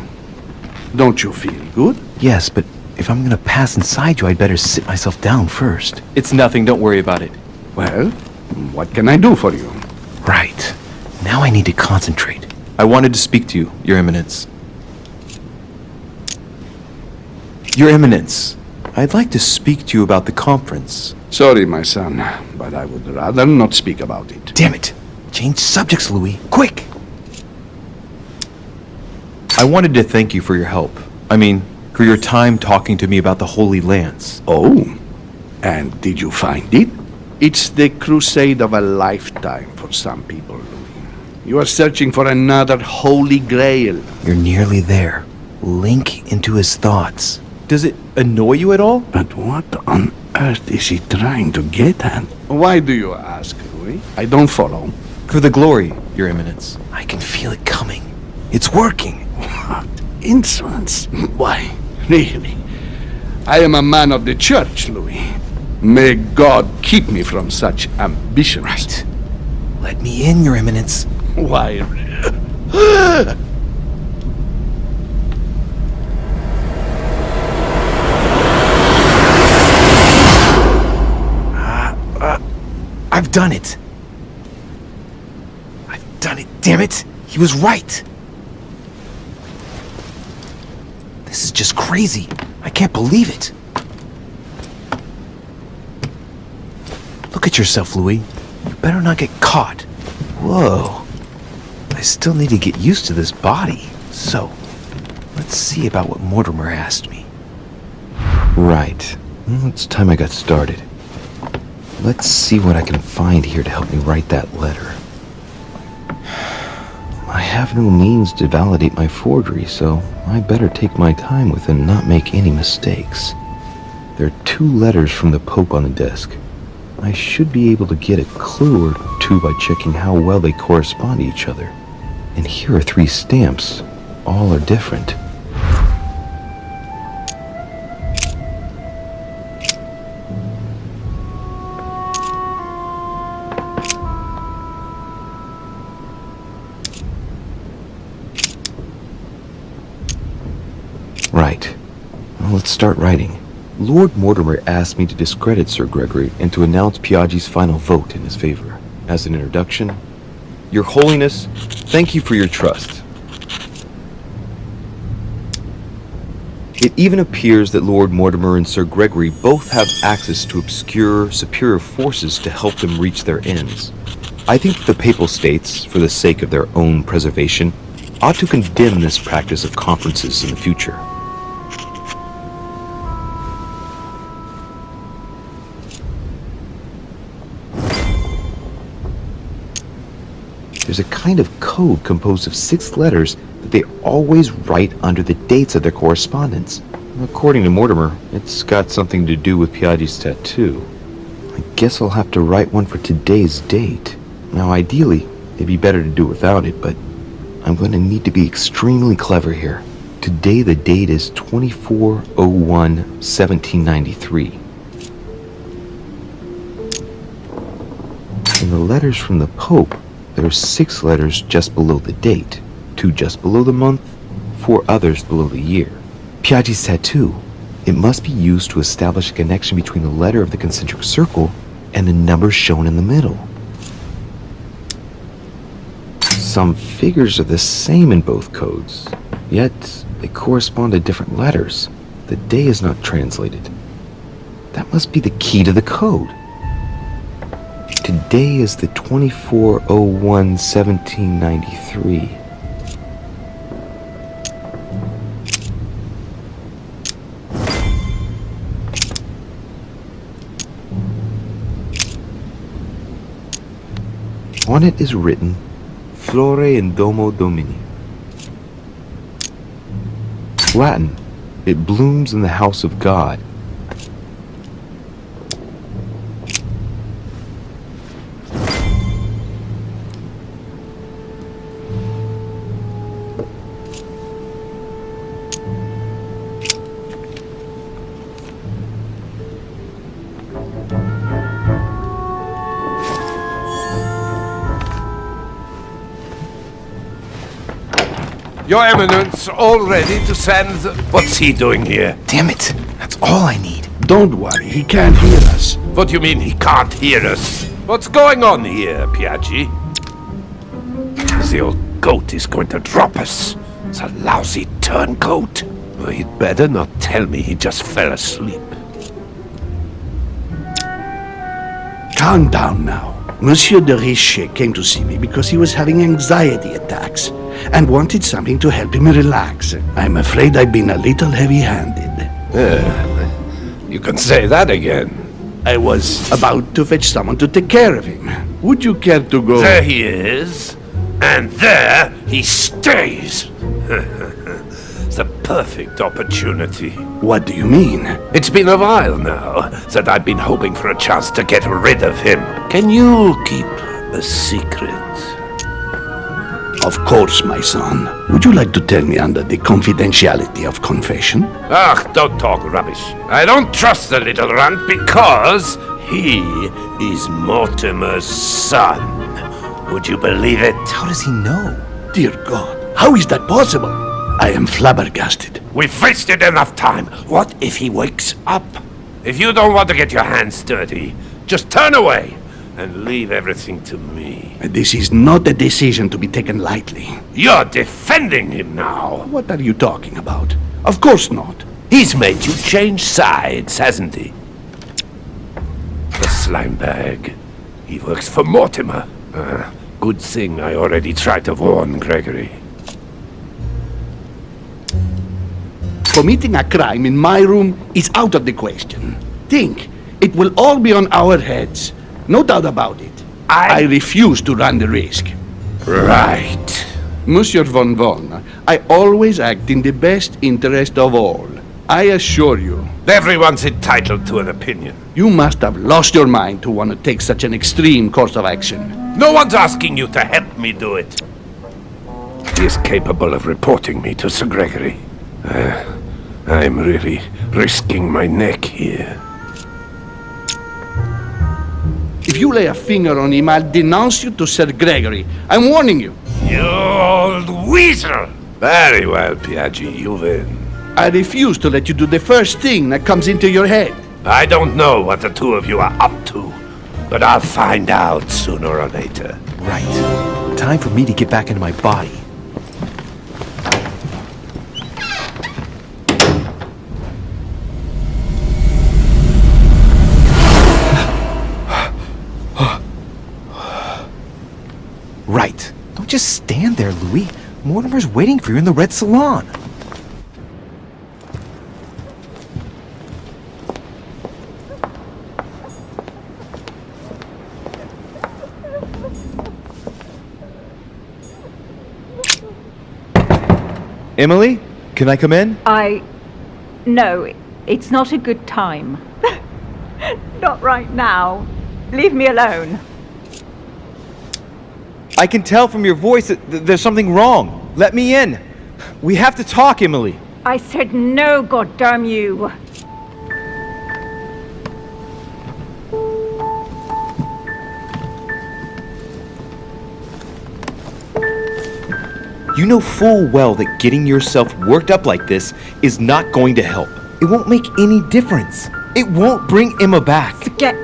Don't you feel good? Yes, but if I'm gonna pass inside you, I'd better sit myself down first. It's nothing, don't worry about it. Well, what can I do for you? Right. Now I need to concentrate. I wanted to speak to you, Your Eminence. Your Eminence, I'd like to speak to you about the conference. Sorry, my son, but I would rather not speak about it. Damn it! Change subjects, Louis. Quick! I wanted to thank you for your help. I mean, for your time talking to me about the Holy Lance. Oh, and did you find it? It's the crusade of a lifetime for some people, Louis. You are searching for another holy grail. You're nearly there. Link into his thoughts. Does it annoy you at all? But what on earth is he trying to get at? Why do you ask, Louis? I don't follow. For the glory, Your Eminence. I can feel it coming. It's working. What insolence? Why, really? I am a man of the church, Louis. May God keep me from such ambitions. Right. Let me in, Your Eminence. Why, I've done it. I've done it, damn it. He was right. This is just crazy. I can't believe it. Look at yourself, Louis. You better not get caught. Whoa. I still need to get used to this body. So, let's see about what Mortimer asked me. Right. Well, it's time I got started. Let's see what I can find here to help me write that letter. I have no means to validate my forgery, so I better take my time with it and not make any mistakes. There are 2 letters from the Pope on the desk. I should be able to get a clue or 2 by checking how well they correspond to each other. And here are 3 stamps. All are different. Right. Well, let's start writing. Lord Mortimer asked me to discredit Sir Gregory and to announce Piaggi's final vote in his favor. As an introduction, Your Holiness, thank you for your trust. It even appears that Lord Mortimer and Sir Gregory both have access to obscure, superior forces to help them reach their ends. I think that the Papal States, for the sake of their own preservation, ought to condemn this practice of conferences in the future. There's a kind of code composed of 6 letters that they always write under the dates of their correspondence. According to Mortimer, it's got something to do with Piaggi's tattoo. I guess I'll have to write one for today's date. Now, ideally, it'd be better to do without it, but I'm going to need to be extremely clever here. Today the date is 24/01/1793. In the letters from the Pope, there are 6 letters just below the date, 2 just below the month, 4 others below the year. Piaggi's tattoo. It must be used to establish a connection between the letter of the concentric circle and the number shown in the middle. Some figures are the same in both codes, yet they correspond to different letters. The day is not translated. That must be the key to the code. Today is the 24/01/1793. On it is written, Flore in Domo Domini. Latin, it blooms in the house of God. Your Eminence, all ready to send... What's he doing here? Damn it! That's all I need. Don't worry, he can't hear us. What do you mean he can't hear us? What's going on here, Piaggi? The old goat is going to drop us. It's a lousy turncoat. Well, he'd better not tell me he just fell asleep. Calm down now. Monsieur de Richet came to see me because he was having anxiety attacks and wanted something to help him relax. I'm afraid I've been a little heavy-handed. You can say that again. I was about to fetch someone to take care of him. Would you care to go? There he is, and there he stays. It's the perfect opportunity. What do you mean? It's been a while now that I've been hoping for a chance to get rid of him. Can you keep a secret? Of course, my son. Would you like to tell me under the confidentiality of confession? Ah, don't talk rubbish. I don't trust the little runt because he is Mortimer's son. Would you believe it? How does he know? Dear God, how is that possible? I am flabbergasted. We've wasted enough time. What if he wakes up? If you don't want to get your hands dirty, just turn away and leave everything to me. This is not a decision to be taken lightly. You're defending him now. What are you talking about? Of course not. He's made you change sides, hasn't he? The slime bag. He works for Mortimer. Good thing I already tried to warn Gregory. Committing a crime in my room is out of the question. Think, it will all be on our heads. No doubt about it. I refuse to run the risk. Right. Monsieur von Von, I always act in the best interest of all. I assure you. Everyone's entitled to an opinion. You must have lost your mind to want to take such an extreme course of action. No one's asking you to help me do it. He is capable of reporting me to Sir Gregory. I'm really risking my neck here. If you lay a finger on him, I'll denounce you to Sir Gregory. I'm warning you. You old weasel! Very well, Piaggi, you win. I refuse to let you do the first thing that comes into your head. I don't know what the two of you are up to, but I'll find out sooner or later. Right. Time for me to get back into my body. Right. Don't just stand there, Louis. Mortimer's waiting for you in the red salon. Emily, can I come in? No, it's not a good time. Not right now. Leave me alone. I can tell from your voice that there's something wrong. Let me in. We have to talk, Emily. I said no, goddamn you. You know full well that getting yourself worked up like this is not going to help. It won't make any difference. It won't bring Emma back. Forget...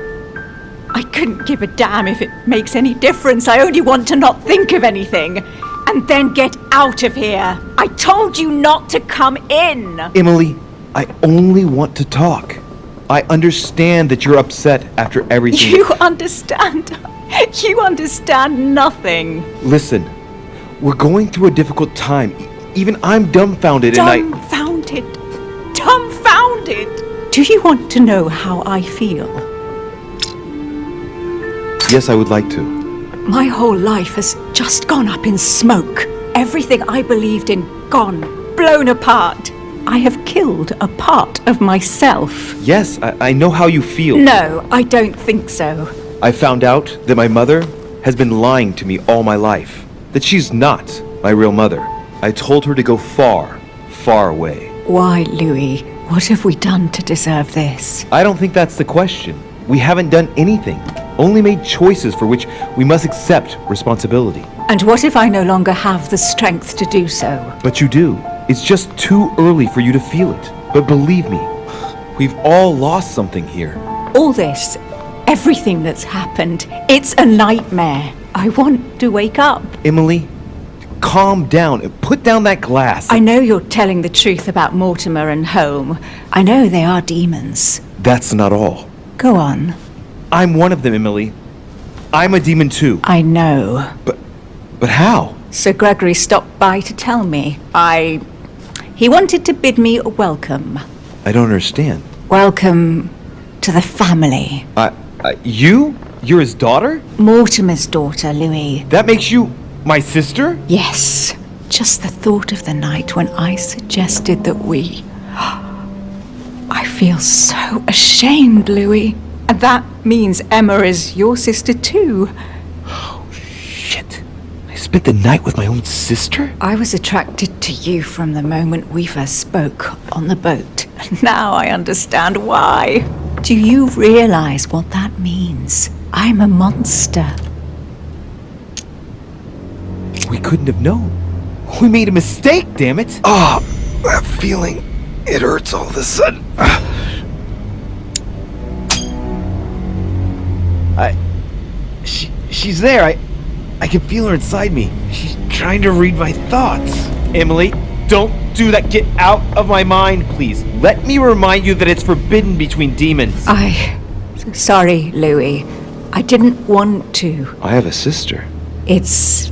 I couldn't give a damn if it makes any difference. I only want to not think of anything. And then get out of here. I told you not to come in. Emily, I only want to talk. I understand that you're upset after everything. You understand? You understand nothing. Listen, we're going through a difficult time. Even I'm dumbfounded and Dumbfounded. Dumbfounded. Do you want to know how I feel? Yes, I would like to. My whole life has just gone up in smoke. Everything I believed in gone, blown apart. I have killed a part of myself. Yes, I know how you feel. No, I don't think so. I found out that my mother has been lying to me all my life. That she's not my real mother. I told her to go far, far away. Why, Louis? What have we done to deserve this? I don't think that's the question. We haven't done anything. Only made choices for which we must accept responsibility. And what if I no longer have the strength to do so? But you do. It's just too early for you to feel it. But believe me, we've all lost something here. All this, everything that's happened, it's a nightmare. I want to wake up. Emily, calm down and put down that glass. I know you're telling the truth about Mortimer and Home. I know they are demons. That's not all. Go on. I'm one of them, Emily. I'm a demon too. I know. But how? Sir Gregory stopped by to tell me. He wanted to bid me a welcome. I don't understand. Welcome to the family. You? You're his daughter? Mortimer's daughter, Louis. That makes you my sister? Yes. Just the thought of the night when I suggested that we... I feel so ashamed, Louis. And that means Emma is your sister too. Oh, shit. I spent the night with my own sister? I was attracted to you from the moment we first spoke on the boat. And now I understand why. Do you realize what that means? I'm a monster. We couldn't have known. We made a mistake, damn it! Oh, that feeling. It hurts all of a sudden. She's there. I can feel her inside me. She's trying to read my thoughts. Emily, don't do that. Get out of my mind, please. Let me remind you that it's forbidden between demons. Sorry, Louis. I didn't want to. I have a sister. It's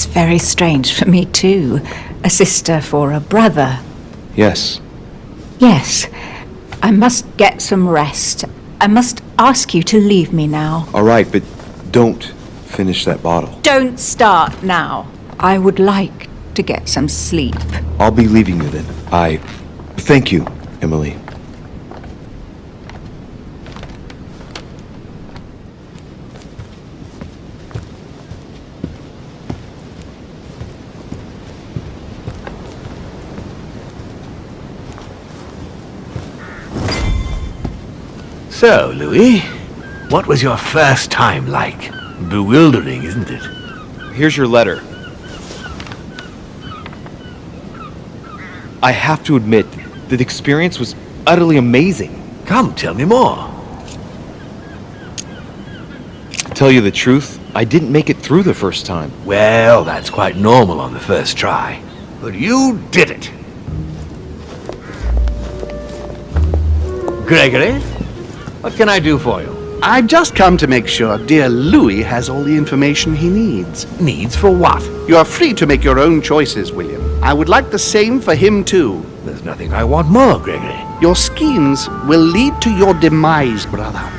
very strange for me too. A sister for a brother. Yes. Yes. I must get some rest. I must ask you to leave me now. All right, but don't finish that bottle. Don't start now. I would like to get some sleep. I'll be leaving you then. Thank you, Emily. So, Louis, what was your first time like? Bewildering, isn't it? Here's your letter. I have to admit that the experience was utterly amazing. Come, tell me more. To tell you the truth, I didn't make it through the first time. Well, that's quite normal on the first try. But you did it. Gregory, what can I do for you? I've just come to make sure dear Louis has all the information he needs. Needs for what? You are free to make your own choices, William. I would like the same for him too. There's nothing I want more, Gregory. Your schemes will lead to your demise, brother.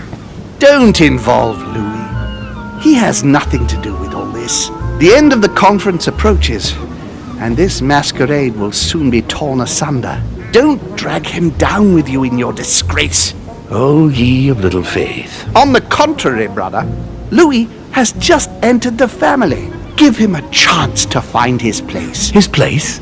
Don't involve Louis. He has nothing to do with all this. The end of the conference approaches, and this masquerade will soon be torn asunder. Don't drag him down with you in your disgrace. Oh, ye of little faith. On the contrary, brother, Louis has just entered the family. Give him a chance to find his place. His place?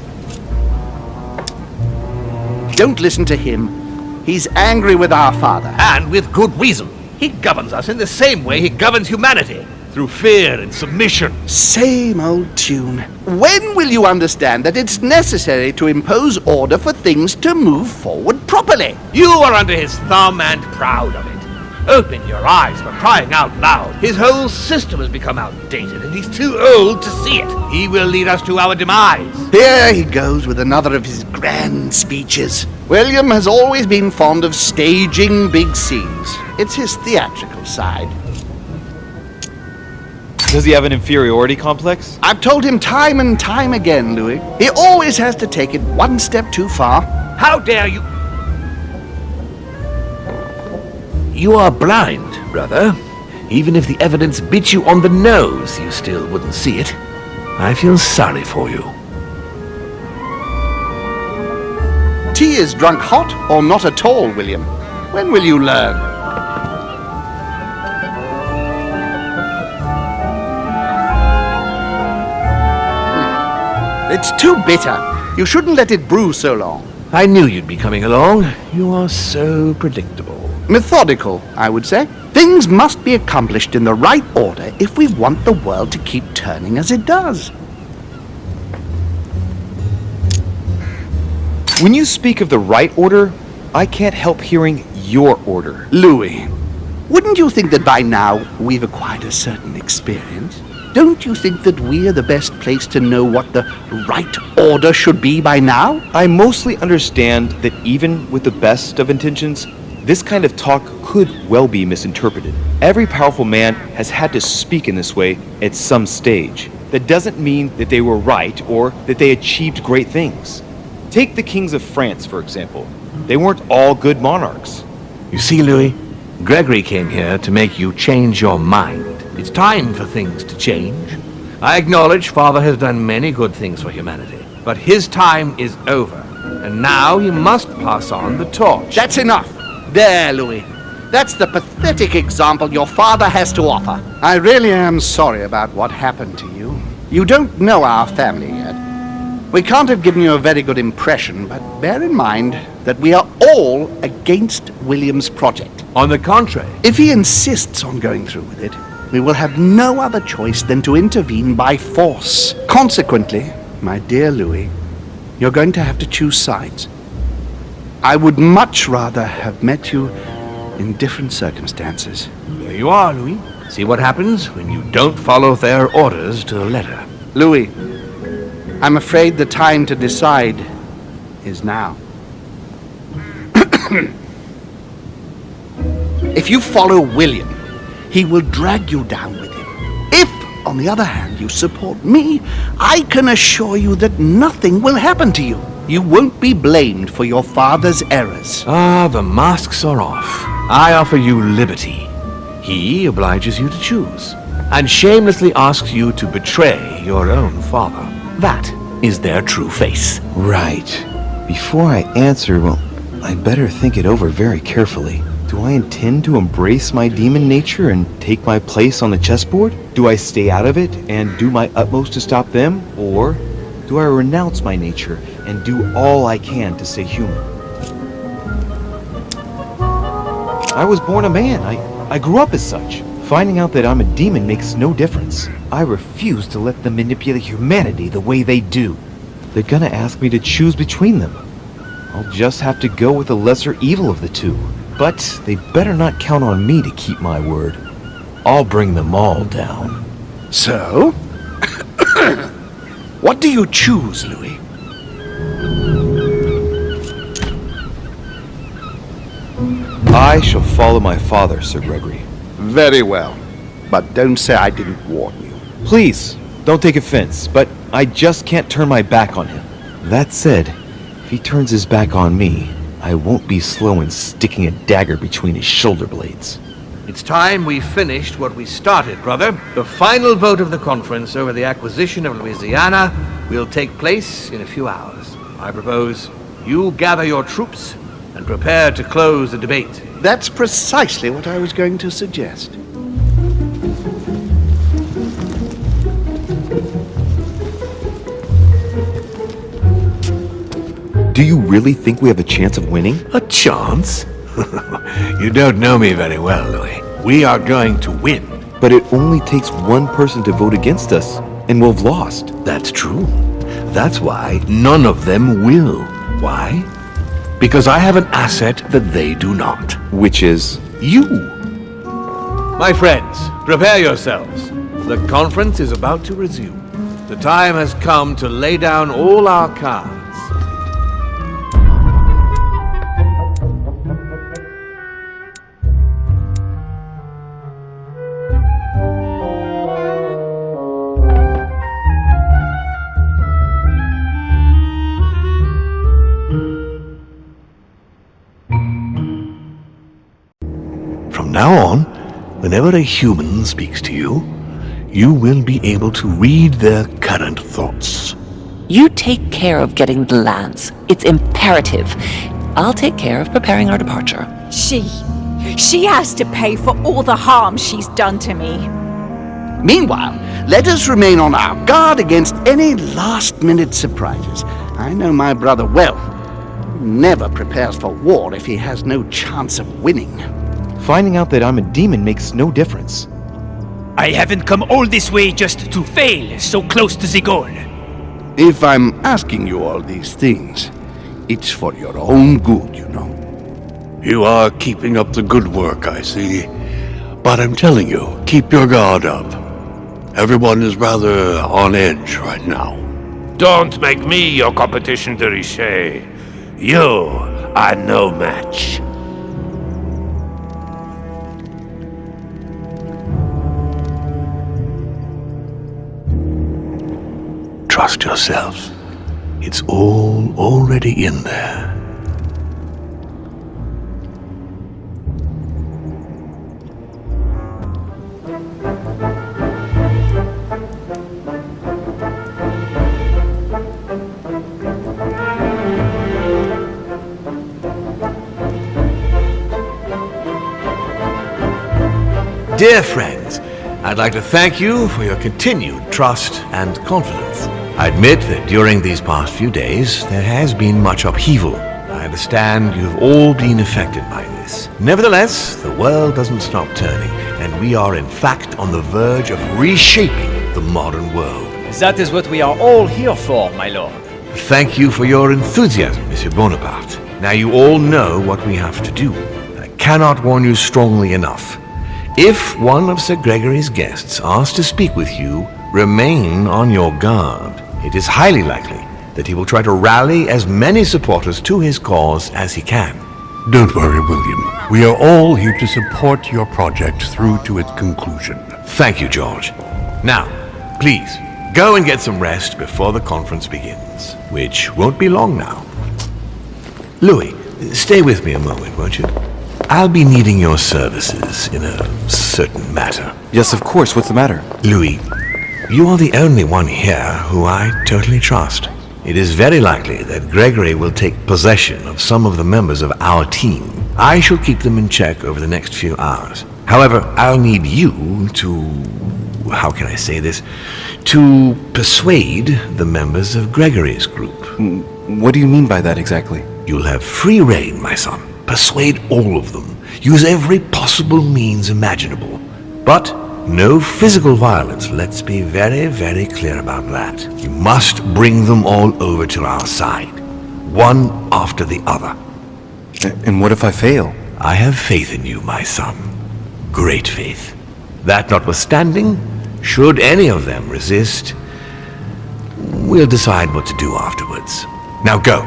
Don't listen to him. He's angry with our father. And with good reason. He governs us in the same way he governs humanity. Through fear and submission. Same old tune. When will you understand that it's necessary to impose order for things to move forward properly? You are under his thumb and proud of it. Open your eyes, for crying out loud. His whole system has become outdated, and he's too old to see it. He will lead us to our demise. Here he goes with another of his grand speeches. William has always been fond of staging big scenes. It's his theatrical side. Does he have an inferiority complex? I've told him time and time again, Louis. He always has to take it one step too far. How dare you? You are blind, brother. Even if the evidence bit you on the nose, you still wouldn't see it. I feel sorry for you. Tea is drunk hot or not at all, William. When will you learn? It's too bitter. You shouldn't let it brew so long. I knew you'd be coming along. You are so predictable. Methodical, I would say. Things must be accomplished in the right order if we want the world to keep turning as it does. When you speak of the right order, I can't help hearing your order. Louis, wouldn't you think that by now we've acquired a certain experience? Don't you think that we are the best place to know what the right order should be by now? I mostly understand that even with the best of intentions, this kind of talk could well be misinterpreted. Every powerful man has had to speak in this way at some stage. That doesn't mean that they were right or that they achieved great things. Take the kings of France, for example. They weren't all good monarchs. You see, Louis, Gregory came here to make you change your mind. It's time for things to change. I acknowledge Father has done many good things for humanity, but his time is over, and now he must pass on the torch. That's enough. There, Louis. That's the pathetic example your father has to offer. I really am sorry about what happened to you. You don't know our family yet. We can't have given you a very good impression, but bear in mind that we are all against William's project. On the contrary. If he insists on going through with it, we will have no other choice than to intervene by force. Consequently, my dear Louis, you're going to have to choose sides. I would much rather have met you in different circumstances. There you are, Louis. See what happens when you don't follow their orders to the letter. Louis, I'm afraid the time to decide is now. If you follow William, he will drag you down with him. If, on the other hand, you support me, I can assure you that nothing will happen to you. You won't be blamed for your father's errors. Ah, the masks are off. I offer you liberty. He obliges you to choose, and shamelessly asks you to betray your own father. That is their true face. Right. Before I answer, well, I'd better think it over very carefully. Do I intend to embrace my demon nature and take my place on the chessboard? Do I stay out of it and do my utmost to stop them? Or do I renounce my nature and do all I can to stay human? I was born a man. I grew up as such. Finding out that I'm a demon makes no difference. I refuse to let them manipulate humanity the way they do. They're gonna ask me to choose between them. I'll just have to go with the lesser evil of the two. But they better not count on me to keep my word. I'll bring them all down. So? What do you choose, Louis? I shall follow my father, Sir Gregory. Very well. But don't say I didn't warn you. Please, don't take offense, but I just can't turn my back on him. That said, if he turns his back on me, I won't be slow in sticking a dagger between his shoulder blades. It's time we finished what we started, brother. The final vote of the conference over the acquisition of Louisiana will take place in a few hours. I propose you gather your troops and prepare to close the debate. That's precisely what I was going to suggest. Do you really think we have a chance of winning? A chance? You don't know me very well, Louis. We are going to win. But it only takes one person to vote against us, and we'll have lost. That's true. That's why none of them will. Why? Because I have an asset that they do not. Which is? You. My friends, prepare yourselves. The conference is about to resume. The time has come to lay down all our cards. From now on, whenever a human speaks to you, you will be able to read their current thoughts. You take care of getting the lance. It's imperative. I'll take care of preparing our departure. She has to pay for all the harm she's done to me. Meanwhile, let us remain on our guard against any last-minute surprises. I know my brother well. He never prepares for war if he has no chance of winning. Finding out that I'm a demon makes no difference. I haven't come all this way just to fail so close to the goal. If I'm asking you all these things, it's for your own good, you know. You are keeping up the good work, I see. But I'm telling you, keep your guard up. Everyone is rather on edge right now. Don't make me your competition, de Richet. You are no match. Trust yourselves. It's all already in there. Dear friends, I'd like to thank you for your continued trust and confidence. I admit that during these past few days, there has been much upheaval. I understand you've all been affected by this. Nevertheless, the world doesn't stop turning. and we are in fact on the verge of reshaping the modern world. That is what we are all here for, my lord. Thank you for your enthusiasm, Monsieur Bonaparte. Now you all know what we have to do. I cannot warn you strongly enough. If one of Sir Gregory's guests asks to speak with you, remain on your guard. It is highly likely that he will try to rally as many supporters to his cause as he can. Don't worry, William. We are all here to support your project through to its conclusion. Thank you, George. Now, please, go and get some rest before the conference begins, which won't be long now. Louis, stay with me a moment, won't you? I'll be needing your services in a certain matter. Yes, of course. What's the matter? Louis, you are the only one here who I totally trust. It is very likely that Gregory will take possession of some of the members of our team. I shall keep them in check over the next few hours. However, I'll need you to... how can I say this? To persuade the members of Gregory's group. What do you mean by that exactly? You'll have free rein, my son. Persuade all of them. Use every possible means imaginable. But no physical violence, let's be very, very clear about that. You must bring them all over to our side, one after the other. And what if I fail? I have faith in you, my son. Great faith. That notwithstanding, should any of them resist, we'll decide what to do afterwards. Now go,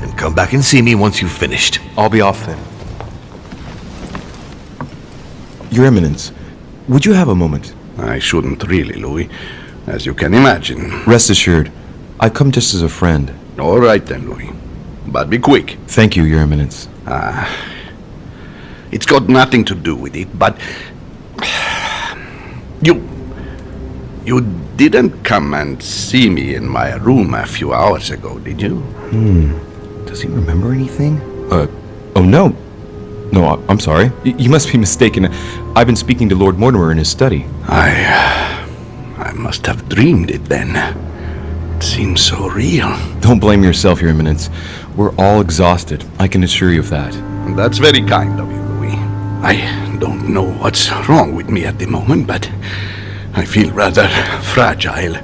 and come back and see me once you've finished. I'll be off then. Your Eminence, would you have a moment? I shouldn't really, Louis, as you can imagine. Rest assured, I've come just as a friend. All right then, Louis. But be quick. Thank you, Your Eminence. It's got nothing to do with it, but... You didn't come and see me in my room a few hours ago, did you? Does he remember anything? Oh no. No, I'm sorry. You must be mistaken. I've been speaking to Lord Mortimer in his study. I must have dreamed it then. It seems so real. Don't blame yourself, Your Eminence. We're all exhausted. I can assure you of that. That's very kind of you, Louis. I don't know what's wrong with me at the moment, but I feel rather fragile.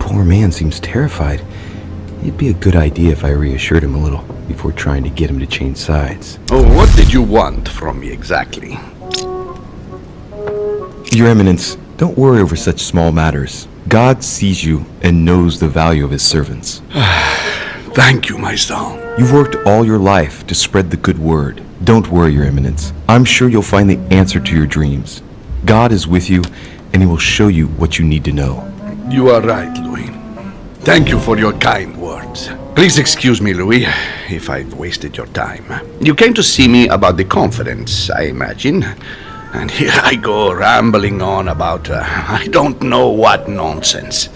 Poor man seems terrified. It'd be a good idea if I reassured him a little before trying to get him to change sides. Oh, what did you want from me exactly? Your Eminence, don't worry over such small matters. God sees you and knows the value of his servants. Thank you, my son. You've worked all your life to spread the good word. Don't worry, Your Eminence. I'm sure you'll find the answer to your dreams. God is with you, and he will show you what you need to know. You are right, Louis. Thank you for your kind words. Please excuse me, Louis, if I've wasted your time. You came to see me about the conference, I imagine. And here I go rambling on about I don't know what nonsense.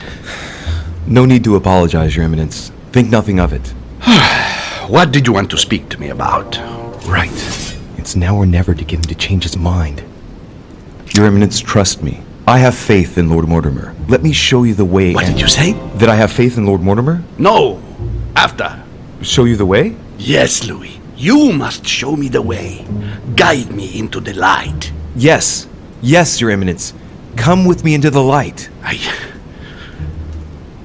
No need to apologize, Your Eminence. Think nothing of it. What did you want to speak to me about? Right. It's now or never to get him to change his mind. Your Eminence, trust me. I have faith in Lord Mortimer. Let me show you the way. What did you say? That I have faith in Lord Mortimer? No. After. Show you the way? Yes, Louis. You must show me the way. Guide me into the light. Yes. Yes, Your Eminence. Come with me into the light.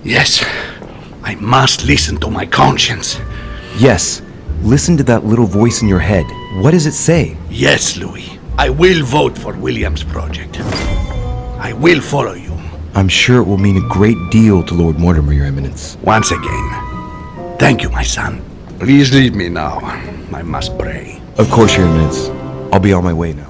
Yes. I must listen to my conscience. Yes. Listen to that little voice in your head. What does it say? Yes, Louis. I will vote for William's project. I will follow you. I'm sure it will mean a great deal to Lord Mortimer, Your Eminence. Once again, thank you, my son. Please leave me now. I must pray. Of course, Your Eminence. I'll be on my way now.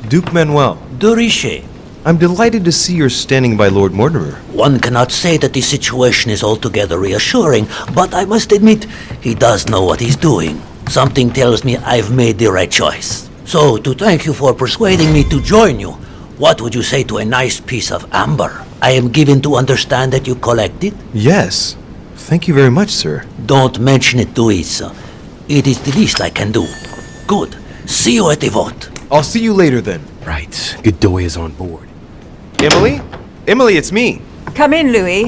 Duke Manuel. De Richet. I'm delighted to see you're standing by Lord Mortimer. One cannot say that the situation is altogether reassuring, but I must admit, he does know what he's doing. Something tells me I've made the right choice. So, to thank you for persuading me to join you, what would you say to a nice piece of amber? I am given to understand that you collect it? Yes. Thank you very much, sir. Don't mention it to Isa. It is the least I can do. Good. See you at the vote. I'll see you later then. Right. Godoy is on board. Emily? Emily, it's me. Come in, Louis.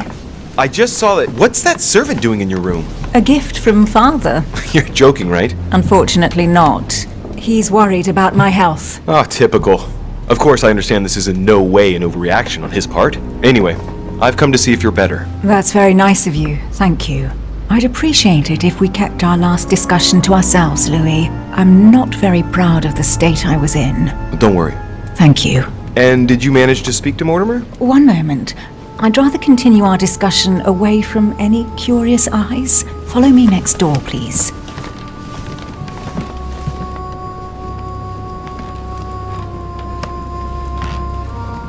I just saw that. What's that servant doing in your room? A gift from father. You're joking, right? Unfortunately not. He's worried about my health. Ah, typical. Of course, I understand this is in no way an overreaction on his part. Anyway, I've come to see if you're better. That's very nice of you. Thank you. I'd appreciate it if we kept our last discussion to ourselves, Louis. I'm not very proud of the state I was in. Don't worry. Thank you. And did you manage to speak to Mortimer? One moment. I'd rather continue our discussion away from any curious eyes. Follow me next door, please.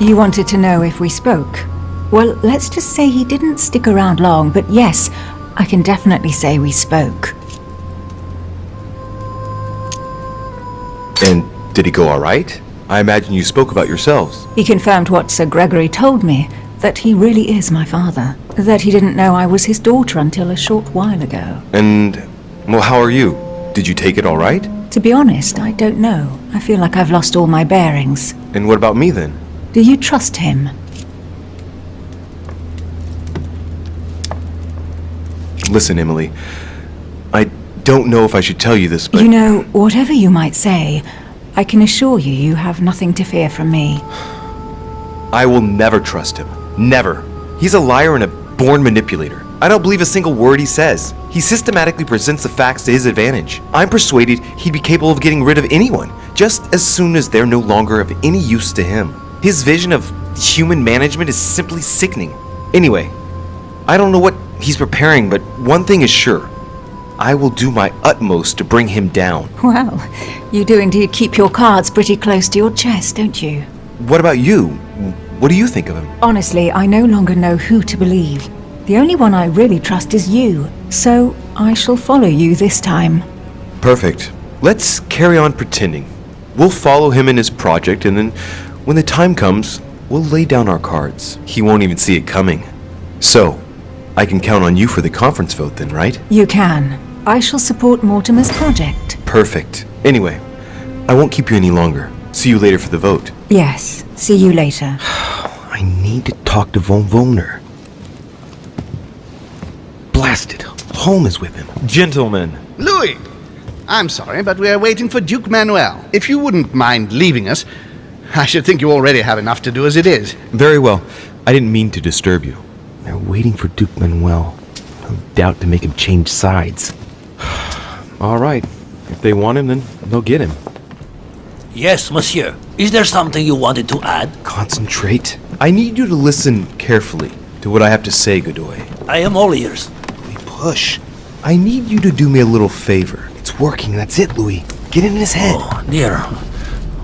You wanted to know if we spoke? Well, let's just say he didn't stick around long, but yes, I can definitely say we spoke. And did he go all right? I imagine you spoke about yourselves. He confirmed what Sir Gregory told me, that he really is my father. That he didn't know I was his daughter until a short while ago. And, well, how are you? Did you take it all right? To be honest, I don't know. I feel like I've lost all my bearings. And what about me then? Do you trust him? Listen, Emily, I don't know if I should tell you this, but... You know, whatever you might say, I can assure you you have nothing to fear from me. I will never trust him. Never. He's a liar and a born manipulator. I don't believe a single word he says. He systematically presents the facts to his advantage. I'm persuaded he'd be capable of getting rid of anyone, just as soon as they're no longer of any use to him. His vision of human management is simply sickening. Anyway, I don't know what he's preparing, but one thing is sure. I will do my utmost to bring him down. Well, you do indeed keep your cards pretty close to your chest, don't you? What about you? What do you think of him? Honestly, I no longer know who to believe. The only one I really trust is you, so I shall follow you this time. Perfect. Let's carry on pretending. We'll follow him in his project, and then when the time comes, we'll lay down our cards. He won't even see it coming. So, I can count on you for the conference vote then, right? You can. I shall support Mortimer's project. Perfect. Anyway, I won't keep you any longer. See you later for the vote. Yes, see you later. I need to talk to von Wollner. Blasted. Home is with him. Gentlemen. Louis! I'm sorry, but we're waiting for Duke Manuel. If you wouldn't mind leaving us, I should think you already have enough to do as it is. Very well. I didn't mean to disturb you. They're waiting for Duke Manuel. No doubt to make him change sides. All right. If they want him, then they'll get him. Yes, monsieur. Is there something you wanted to add? Concentrate. I need you to listen carefully to what I have to say, Godoy. I am all ears. Louis, push. I need you to do me a little favor. It's working, that's it, Louis. Get in his head. Oh, dear.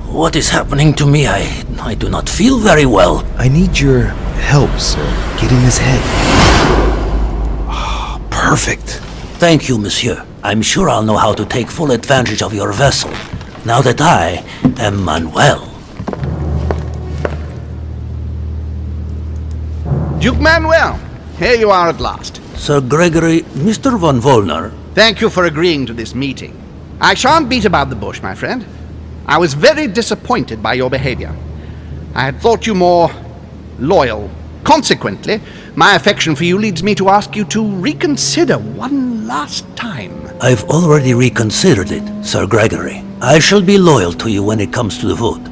What is happening to me? I do not feel very well. I need your help, sir. Get in his head. Oh, perfect. Thank you, monsieur. I'm sure I'll know how to take full advantage of your vessel, now that I am Manuel. Duke Manuel, here you are at last. Sir Gregory, Mr. von Wollner. Thank you for agreeing to this meeting. I shan't beat about the bush, my friend. I was very disappointed by your behavior. I had thought you more loyal. Consequently, my affection for you leads me to ask you to reconsider one last time. I've already reconsidered it, Sir Gregory. I shall be loyal to you when it comes to the vote.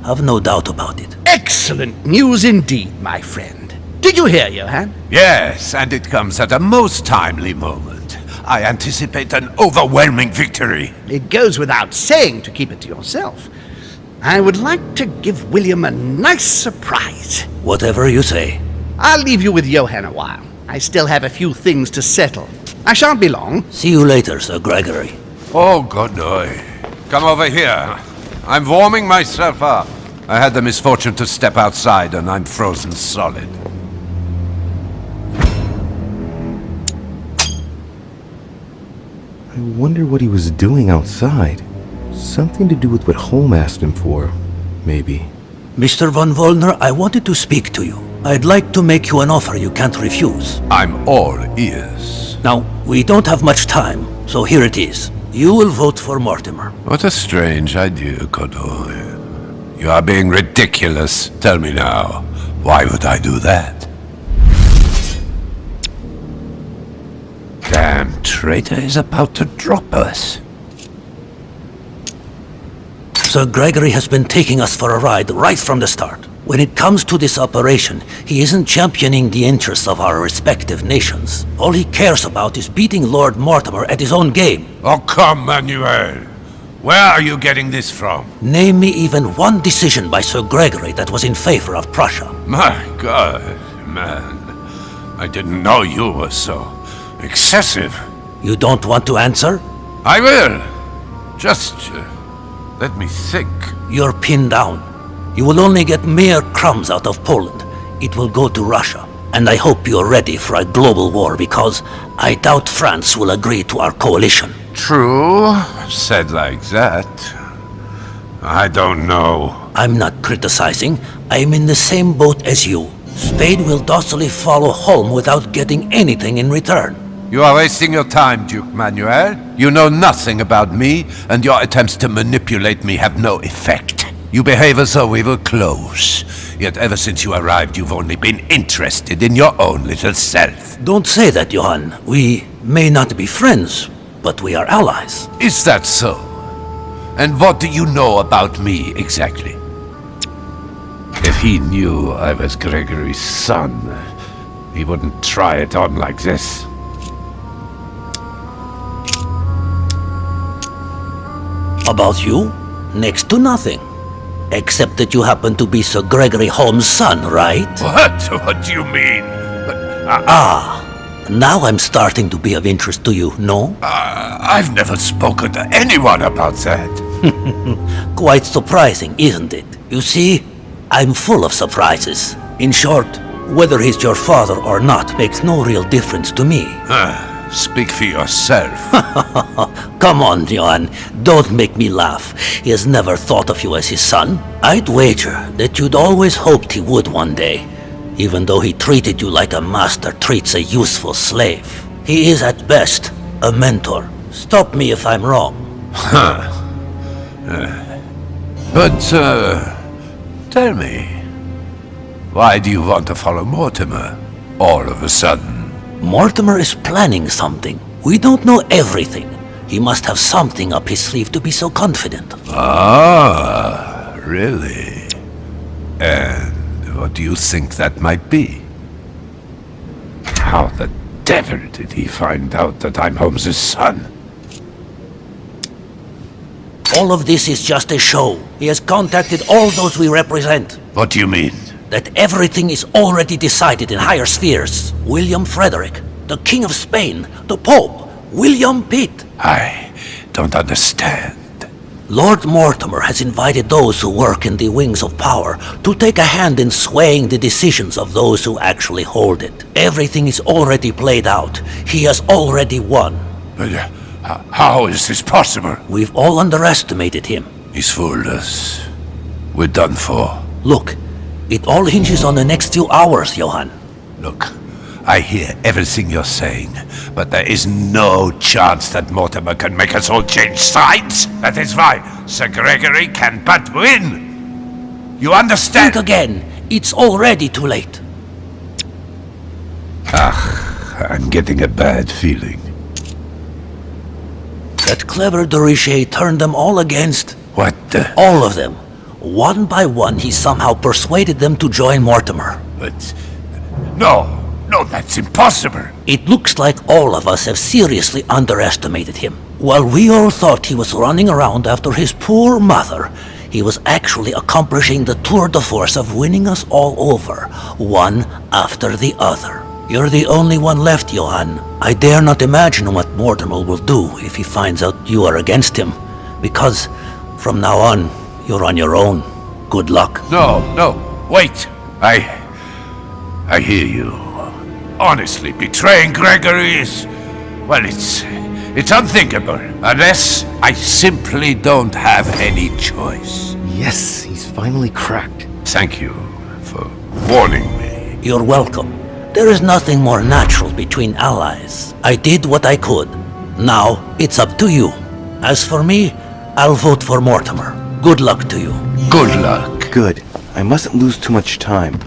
Have no doubt about it. Excellent news indeed, my friend. Did you hear, Johann? Yes, and it comes at a most timely moment. I anticipate an overwhelming victory. It goes without saying to keep it to yourself. I would like to give William a nice surprise. Whatever you say. I'll leave you with Johann a while. I still have a few things to settle. I shan't be long. See you later, Sir Gregory. Oh, Godoy. Come over here. I'm warming myself up. I had the misfortune to step outside and I'm frozen solid. I wonder what he was doing outside. Something to do with what Holm asked him for, maybe. Mr. von Wollner, I wanted to speak to you. I'd like to make you an offer you can't refuse. I'm all ears. Now, we don't have much time, so here it is. You will vote for Mortimer. What a strange idea, Godoy. You are being ridiculous. Tell me now, why would I do that? Damn traitor is about to drop us. Sir Gregory has been taking us for a ride right from the start. When it comes to this operation, he isn't championing the interests of our respective nations. All he cares about is beating Lord Mortimer at his own game. Oh, come, Manuel. Where are you getting this from? Name me even one decision by Sir Gregory that was in favor of Prussia. My God, man. I didn't know you were so excessive. You don't want to answer? I will. Just let me think. You're pinned down. You will only get mere crumbs out of Poland. It will go to Russia. And I hope you're ready for a global war, because I doubt France will agree to our coalition. True, said like that. I don't know. I'm not criticizing. I'm in the same boat as you. Spain will docilely follow home without getting anything in return. You are wasting your time, Duke Manuel. You know nothing about me, and your attempts to manipulate me have no effect. You behave as though we were close. Yet ever since you arrived, you've only been interested in your own little self. Don't say that, Johann. We may not be friends, but we are allies. Is that so? And what do you know about me, exactly? If he knew I was Gregory's son, he wouldn't try it on like this. About you? Next to nothing. Except that you happen to be Sir Gregory Holmes' son, right? What? What do you mean? Now I'm starting to be of interest to you, no? I've never spoken to anyone about that. Quite surprising, isn't it? You see, I'm full of surprises. In short, whether he's your father or not makes no real difference to me. Speak for yourself. Come on, Johann. Don't make me laugh. He has never thought of you as his son. I'd wager that you'd always hoped he would one day, even though he treated you like a master treats a useful slave. He is at best a mentor. Stop me if I'm wrong. But, tell me, why do you want to follow Mortimer all of a sudden? Mortimer is planning something. We don't know everything. He must have something up his sleeve to be so confident. Ah, really? And what do you think that might be? How the devil did he find out that I'm Holmes' son? All of this is just a show. He has contacted all those we represent. What do you mean? That everything is already decided in higher spheres. William Frederick, the King of Spain, the Pope, William Pitt. I don't understand. Lord Mortimer has invited those who work in the wings of power to take a hand in swaying the decisions of those who actually hold it. Everything is already played out. He has already won. But how is this possible? We've all underestimated him. He's fooled us. We're done for. Look, it all hinges on the next few hours, Johann. Look, I hear everything you're saying, but there is no chance that Mortimer can make us all change sides. That is why Sir Gregory can but win. You understand? Think again. It's already too late. I'm getting a bad feeling. That clever de Richet turned them all against... What the... All of them. One by one, he somehow persuaded them to join Mortimer. But... No, that's impossible. It looks like all of us have seriously underestimated him. While we all thought he was running around after his poor mother, he was actually accomplishing the tour de force of winning us all over, one after the other. You're the only one left, Johann. I dare not imagine what Mortimer will do if he finds out you are against him, because from now on, you're on your own. Good luck. No, wait. I hear you. Honestly, betraying Gregory is... Well, it's unthinkable. Unless I simply don't have any choice. Yes, he's finally cracked. Thank you for warning me. You're welcome. There is nothing more natural between allies. I did what I could. Now, it's up to you. As for me, I'll vote for Mortimer. Good luck to you. Good luck. Good. I mustn't lose too much time.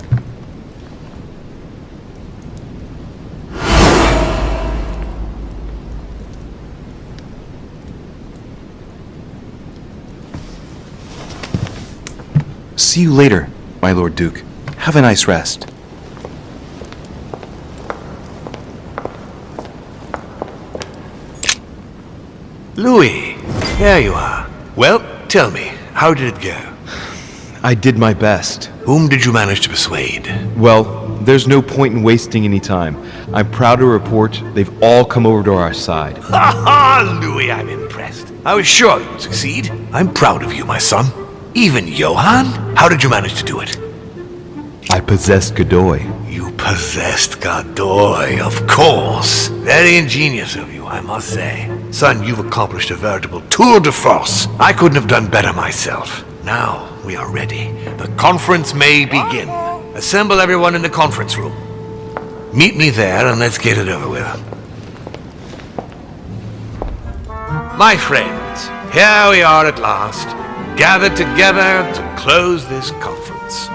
See you later, my Lord Duke. Have a nice rest. Louis, there you are. Well, tell me, how did it go? I did my best. Whom did you manage to persuade? Well, there's no point in wasting any time. I'm proud to report they've all come over to our side. Ha ha, Louis, I'm impressed. I was sure you'd succeed. I'm proud of you, my son. Even Johann? How did you manage to do it? I possessed Godoy. You possessed Godoy, of course. Very ingenious of you, I must say. Son, you've accomplished a veritable tour de force. I couldn't have done better myself. Now we are ready. The conference may begin. Assemble everyone in the conference room. Meet me there and let's get it over with. My friends, here we are at last, gathered together to close this conference.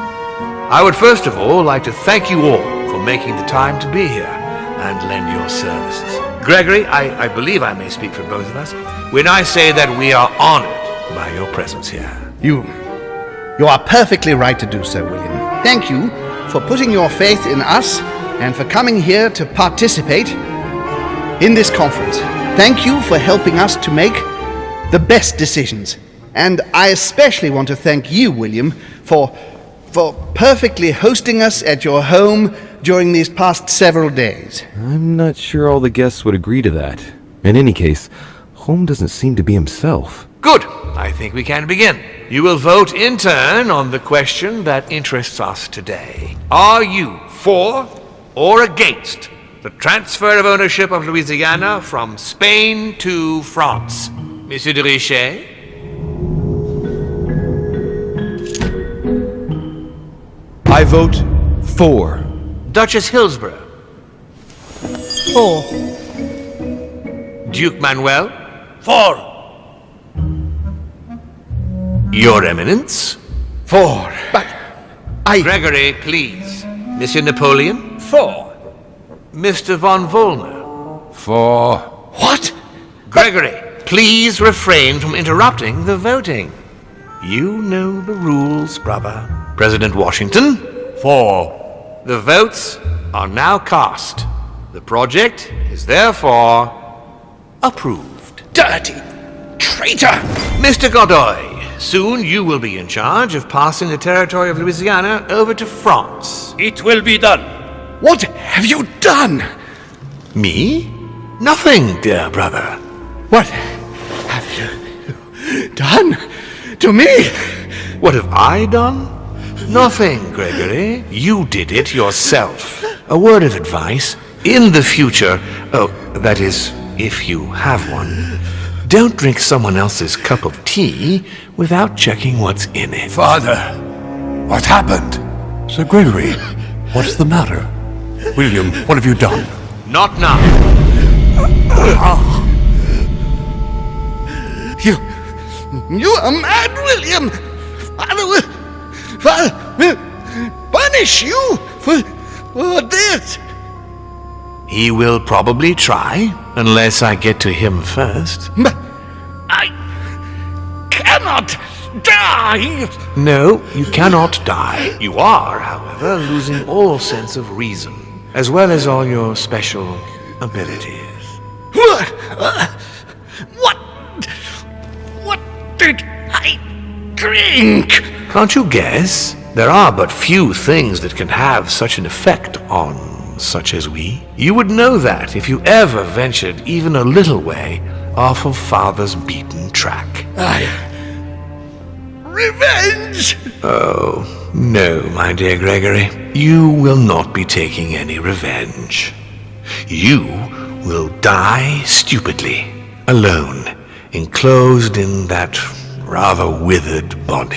I would first of all like to thank you all for making the time to be here and lend your services. Gregory, I believe I may speak for both of us when I say that we are honored by your presence here. You are perfectly right to do so, William. Thank you for putting your faith in us and for coming here to participate in this conference. Thank you for helping us to make the best decisions. And I especially want to thank you, William, for perfectly hosting us at your home during these past several days. I'm not sure all the guests would agree to that. In any case, Holm doesn't seem to be himself. Good. I think we can begin. You will vote in turn on the question that interests us today. Are you for or against the transfer of ownership of Louisiana from Spain to France? Monsieur de Richet? I vote for. Duchess Hillsborough? For. Duke Manuel? For. Your Eminence? For. But Gregory, please. Monsieur Napoleon? For. Mr. von Vollmer? For. What? Gregory, please refrain from interrupting the voting. You know the rules, brother. President Washington? For. The votes are now cast. The project is therefore approved. Dirty traitor! Mr. Godoy, soon you will be in charge of passing the territory of Louisiana over to France. It will be done. What have you done? Me? Nothing, dear brother. What have you done to me? What have I done? Nothing, Gregory. You did it yourself. A word of advice. In the future, that is, if you have one, don't drink someone else's cup of tea without checking what's in it. Father, what happened? Sir Gregory, what's the matter? William, what have you done? Not now. You are mad, William! Father will punish you for this! He will probably try, unless I get to him first. But I cannot die! No, you cannot die. You are, however, losing all sense of reason, as well as all your special abilities. What did I drink? Can't you guess? There are but few things that can have such an effect on such as we. You would know that if you ever ventured even a little way off of Father's beaten track. Revenge! Oh, no, my dear Gregory. You will not be taking any revenge. You will die stupidly, alone, enclosed in that rather withered body.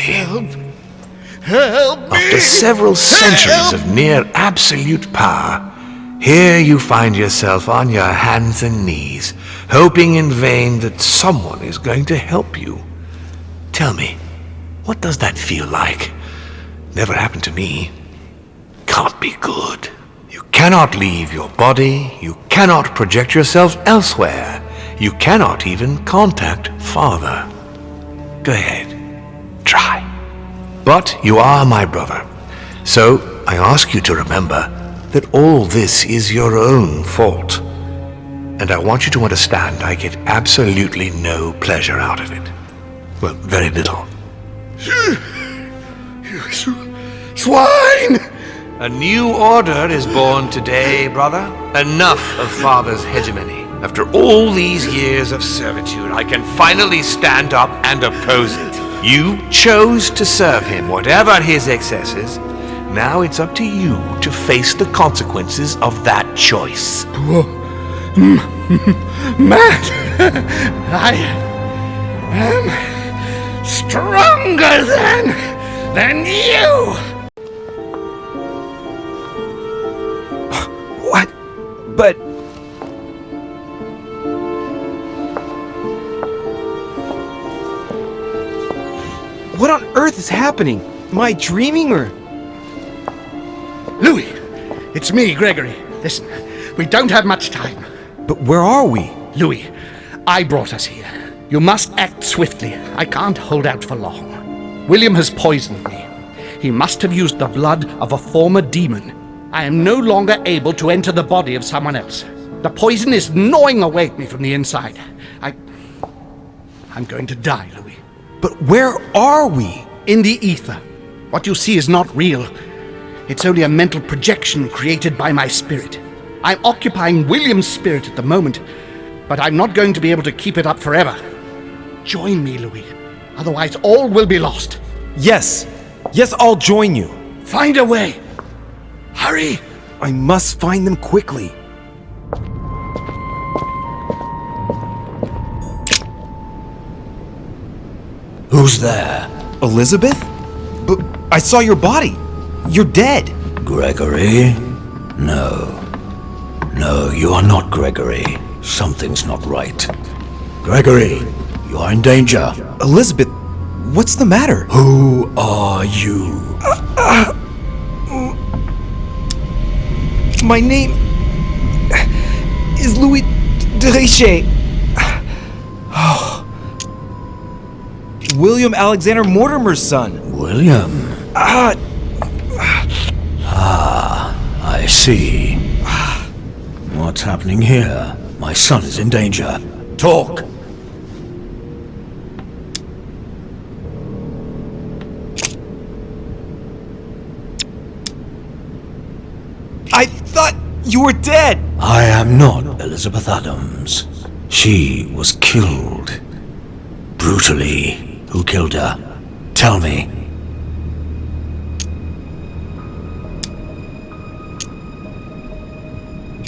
Help me! After several centuries of near absolute power, here you find yourself on your hands and knees, hoping in vain that someone is going to help you. Tell me, what does that feel like? Never happened to me. Can't be good. You cannot leave your body, you cannot project yourself elsewhere, you cannot even contact Father. Go ahead, try. But you are my brother. So I ask you to remember that all this is your own fault. And I want you to understand I get absolutely no pleasure out of it. Well, very little. Swine! A new order is born today, brother. Enough of father's hegemony. After all these years of servitude, I can finally stand up and oppose it. You chose to serve him, whatever his excesses. Now it's up to you to face the consequences of that choice. Matt, I am stronger than you! What? But... What on earth is happening? Am I dreaming or... Louis, it's me, Gregory. Listen, we don't have much time. But where are we? Louis, I brought us here. You must act swiftly. I can't hold out for long. William has poisoned me. He must have used the blood of a former demon. I am no longer able to enter the body of someone else. The poison is gnawing away at me from the inside. I'm going to die, Louis. But where are we? In the ether. What you see is not real. It's only a mental projection created by my spirit. I'm occupying William's spirit at the moment, but I'm not going to be able to keep it up forever. Join me, Louis. Otherwise, all will be lost. Yes. Yes, I'll join you. Find a way. Hurry. I must find them quickly. Who's there? Elizabeth? But I saw your body. You're dead. Gregory? No. No, you are not Gregory. Something's not right. Gregory, you are in danger. Elizabeth, what's the matter? Who are you? My name is Louis de Richet. William Alexander Mortimer's son. William? I see. What's happening here? My son is in danger. Talk! I thought you were dead! I am not Elizabeth Adams. She was killed. Brutally. Who killed her? Tell me.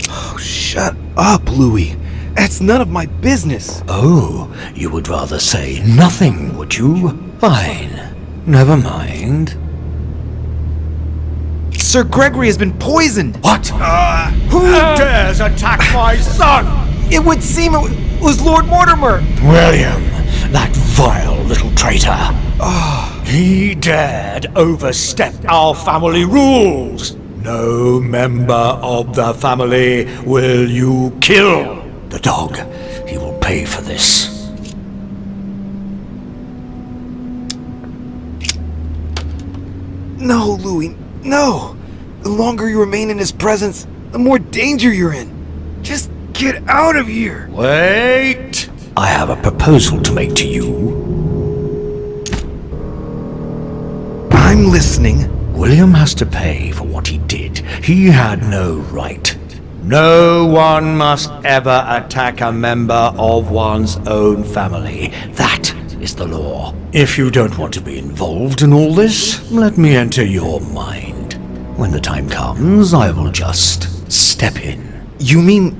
Oh, shut up, Louis. That's none of my business. Oh, you would rather say nothing, would you? Fine. Never mind. Sir Gregory has been poisoned. What? Who dares attack my son? It would seem it was Lord Mortimer. William, that vile little traitor. He dared overstep our family rules. No member of the family will you kill. The dog, he will pay for this. No, Louis, no. The longer you remain in his presence, the more danger you're in. Just get out of here. Wait! I have a proposal to make to you. I'm listening. William has to pay for what he did. He had no right. No one must ever attack a member of one's own family. That is the law. If you don't want to be involved in all this, let me enter your mind. When the time comes, I will just step in. You mean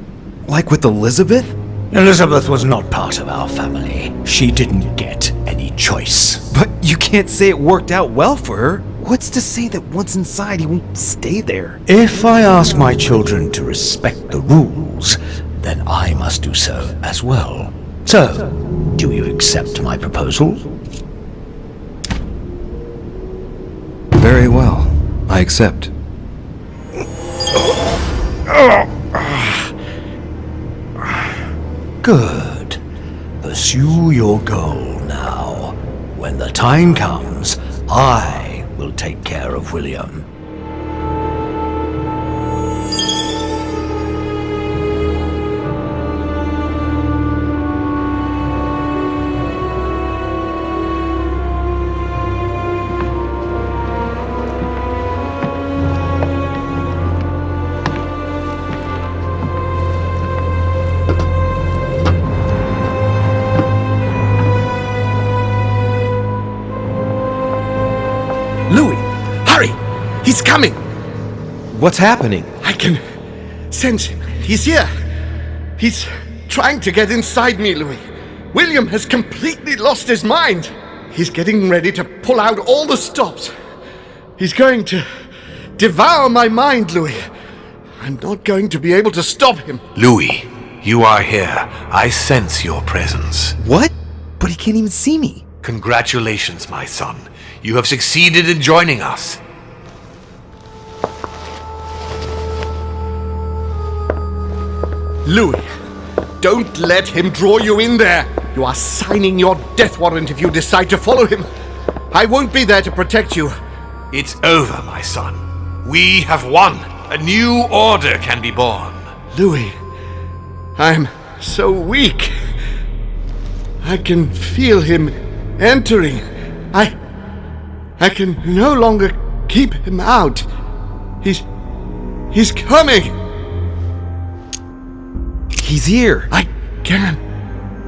like with Elizabeth? Elizabeth was not part of our family. She didn't get any choice. But you can't say it worked out well for her. What's to say that once inside he won't stay there? If I ask my children to respect the rules, then I must do so as well. So, do you accept my proposal? Very well. I accept. Good. Pursue your goal now. When the time comes, I take care of William. He's coming! What's happening? I can sense him. He's here. He's trying to get inside me, Louis. William has completely lost his mind. He's getting ready to pull out all the stops. He's going to devour my mind, Louis. I'm not going to be able to stop him. Louis, you are here. I sense your presence. What? But he can't even see me. Congratulations, my son. You have succeeded in joining us. Louis, don't let him draw you in there. You are signing your death warrant if you decide to follow him. I won't be there to protect you. It's over, my son. We have won. A new order can be born. Louis, I'm so weak. I can feel him entering. I can no longer keep him out. He's coming. He's here. I can.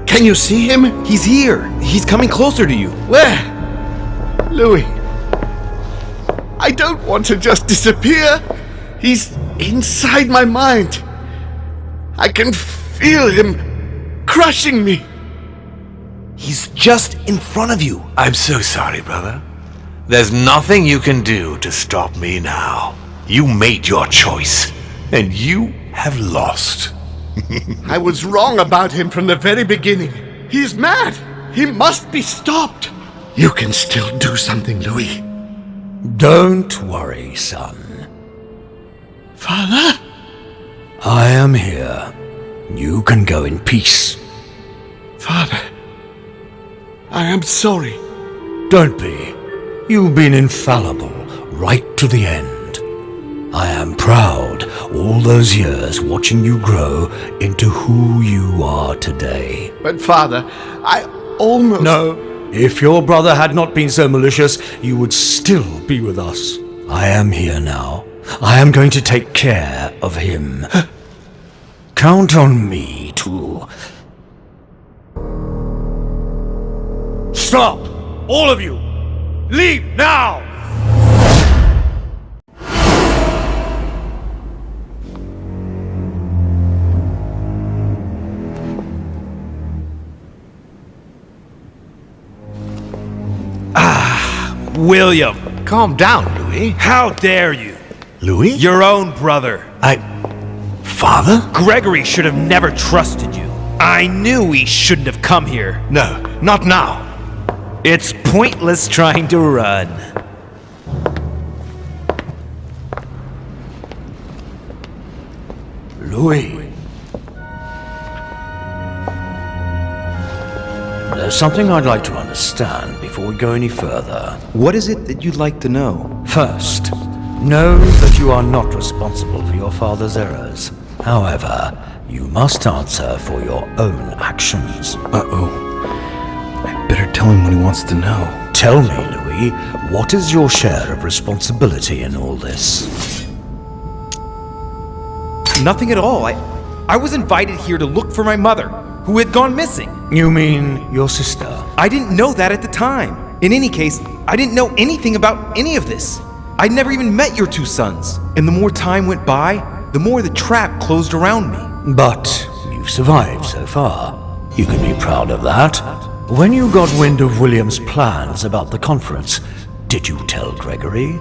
Can you see him? He's here. He's coming closer to you. Where? Louis. I don't want to just disappear. He's inside my mind. I can feel him crushing me. He's just in front of you. I'm so sorry, brother. There's nothing you can do to stop me now. You made your choice, and you have lost. I was wrong about him from the very beginning. He's mad. He must be stopped. You can still do something, Louis. Don't worry, son. Father? I am here. You can go in peace. Father, I am sorry. Don't be. You've been infallible right to the end. I am proud all those years watching you grow into who you are today. But Father, I almost... No, if your brother had not been so malicious, you would still be with us. I am here now. I am going to take care of him. Count on me to... Stop! All of you! Leave now! William! Calm down, Louis. How dare you? Louis? Your own brother. Father? Gregory should have never trusted you. I knew he shouldn't have come here. No, not now. It's pointless trying to run. Louis. There's something I'd like to understand before we go any further. What is it that you'd like to know? First, know that you are not responsible for your father's errors. However, you must answer for your own actions. Uh-oh. I better tell him what he wants to know. Tell me, Louis, what is your share of responsibility in all this? Nothing at all. I was invited here to look for my mother, who had gone missing. You mean your sister? I didn't know that at the time. In any case, I didn't know anything about any of this. I'd never even met your two sons. And the more time went by, the more the trap closed around me. But you've survived so far. You can be proud of that. When you got wind of William's plans about the conference, did you tell Gregory?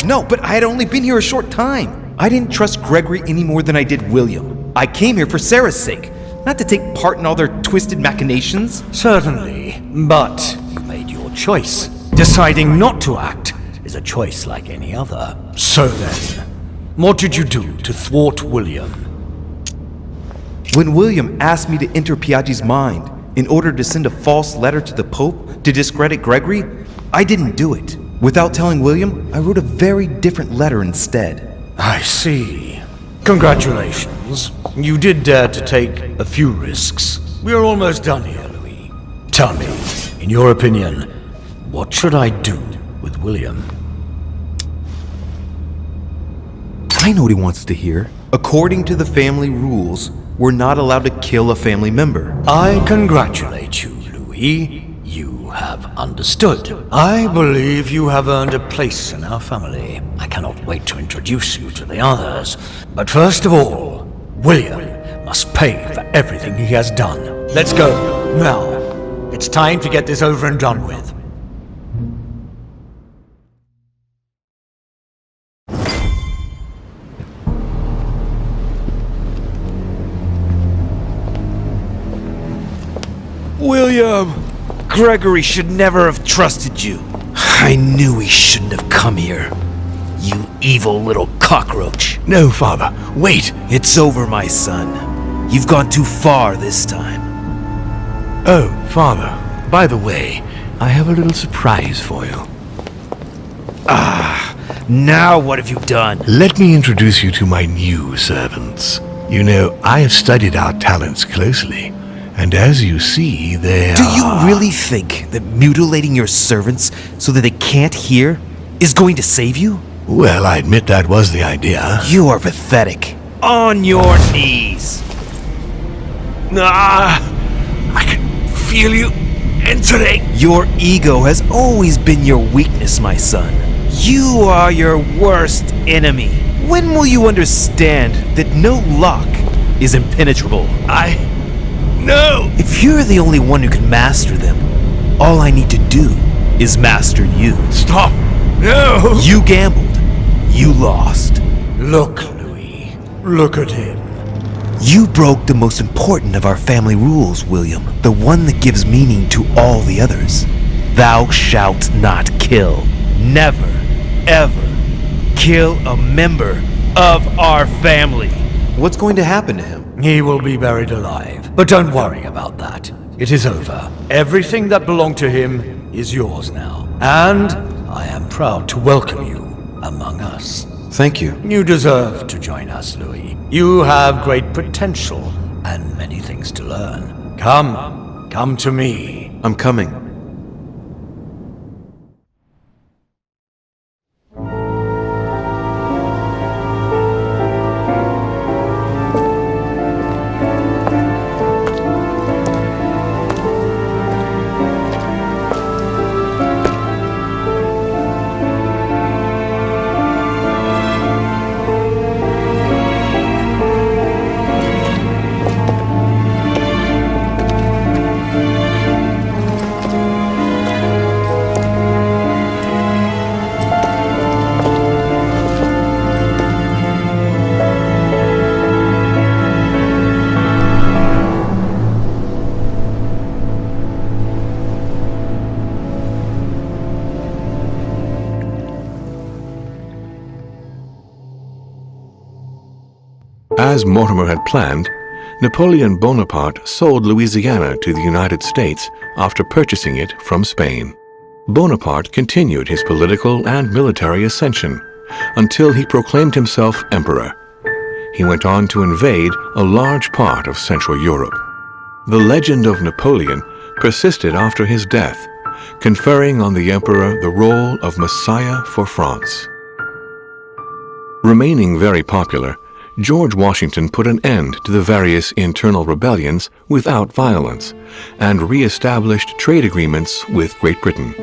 No, but I had only been here a short time. I didn't trust Gregory any more than I did William. I came here for Sarah's sake, not to take part in all their twisted machinations. Certainly, but you made your choice. Deciding not to act is a choice like any other. So then, what did you do to thwart William? When William asked me to enter Piaggi's mind in order to send a false letter to the Pope to discredit Gregory, I didn't do it. Without telling William, I wrote a very different letter instead. I see. Congratulations. You did dare to take a few risks. We are almost done here, Louis. Tell me, in your opinion, what should I do with William? I know what he wants to hear. According to the family rules, we're not allowed to kill a family member. I congratulate you, Louis. You have understood. I believe you have earned a place in our family. I cannot wait to introduce you to the others. But first of all, William must pay for everything he has done. Let's go, now. It's time to get this over and done with. William! Gregory should never have trusted you. I knew he shouldn't have come here. You evil little cockroach. No, Father, wait. It's over, my son. You've gone too far this time. Oh, Father, by the way, I have a little surprise for you. Now what have you done? Let me introduce you to my new servants. You know, I have studied our talents closely, and as you see, they are... Do you really think that mutilating your servants so that they can't hear is going to save you? Well, I admit that was the idea. You are pathetic. On your knees. I can feel you entering. Your ego has always been your weakness, my son. You are your worst enemy. When will you understand that no lock is impenetrable? No! If you're the only one who can master them, all I need to do is master you. Stop! No! You gambled. You lost. Look, Louis. Look at him. You broke the most important of our family rules, William. The one that gives meaning to all the others. Thou shalt not kill. Never, ever kill a member of our family. What's going to happen to him? He will be buried alive. But don't worry about that. It is over. Everything that belonged to him is yours now. And I am proud to welcome you among us. Thank you. You deserve to join us, Louis. You have great potential and many things to learn. Come to me. I'm coming. As Mortimer had planned, Napoleon Bonaparte sold Louisiana to the United States after purchasing it from Spain. Bonaparte continued his political and military ascension until he proclaimed himself emperor. He went on to invade a large part of Central Europe. The legend of Napoleon persisted after his death, conferring on the emperor the role of Messiah for France. Remaining very popular, George Washington put an end to the various internal rebellions without violence and re-established trade agreements with Great Britain.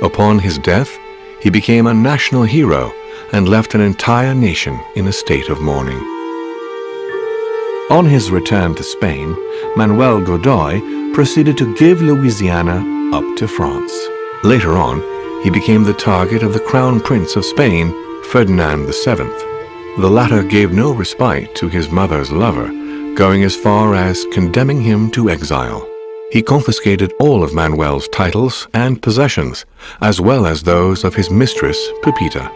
Upon his death, he became a national hero and left an entire nation in a state of mourning. On his return to Spain, Manuel Godoy proceeded to give Louisiana up to France. Later on, he became the target of the Crown Prince of Spain, Ferdinand VII. The latter gave no respite to his mother's lover, going as far as condemning him to exile. He confiscated all of Manuel's titles and possessions, as well as those of his mistress, Pepita.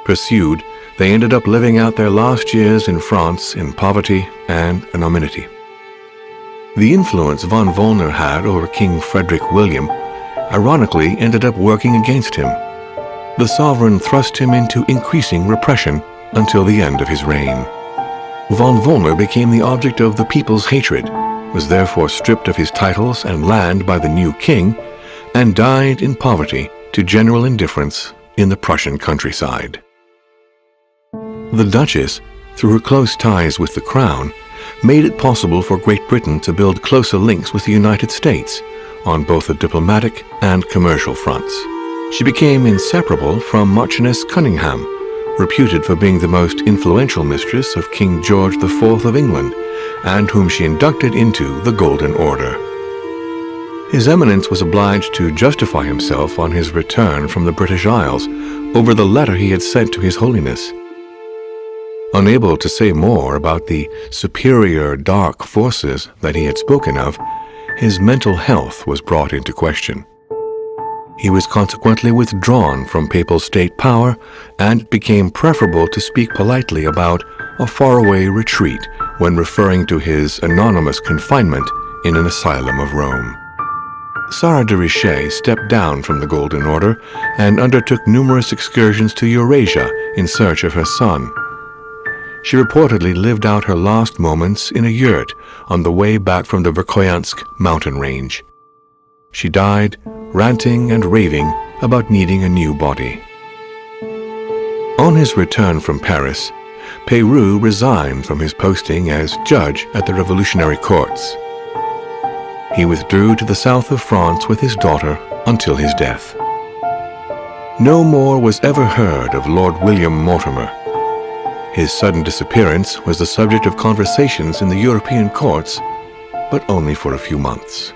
Pursued, they ended up living out their last years in France in poverty and anonymity. The influence von Wollner had over King Frederick William, ironically ended up working against him. The sovereign thrust him into increasing repression until the end of his reign. Von Wollner became the object of the people's hatred, was therefore stripped of his titles and land by the new king, and died in poverty to general indifference in the Prussian countryside. The Duchess, through her close ties with the crown, made it possible for Great Britain to build closer links with the United States on both the diplomatic and commercial fronts. She became inseparable from Marchioness Cunningham, reputed for being the most influential mistress of King George IV of England, and whom she inducted into the Golden Order. His Eminence was obliged to justify himself on his return from the British Isles over the letter he had sent to His Holiness. Unable to say more about the superior dark forces that he had spoken of, his mental health was brought into question. He was consequently withdrawn from papal state power, and it became preferable to speak politely about a faraway retreat when referring to his anonymous confinement in an asylum of Rome. Sarah de Richet stepped down from the Golden Order and undertook numerous excursions to Eurasia in search of her son. She reportedly lived out her last moments in a yurt on the way back from the Verkhoyansk mountain range. She died ranting and raving about needing a new body. On his return from Paris, Peyroux resigned from his posting as judge at the revolutionary courts. He withdrew to the south of France with his daughter until his death. No more was ever heard of Lord William Mortimer. His sudden disappearance was the subject of conversations in the European courts, but only for a few months.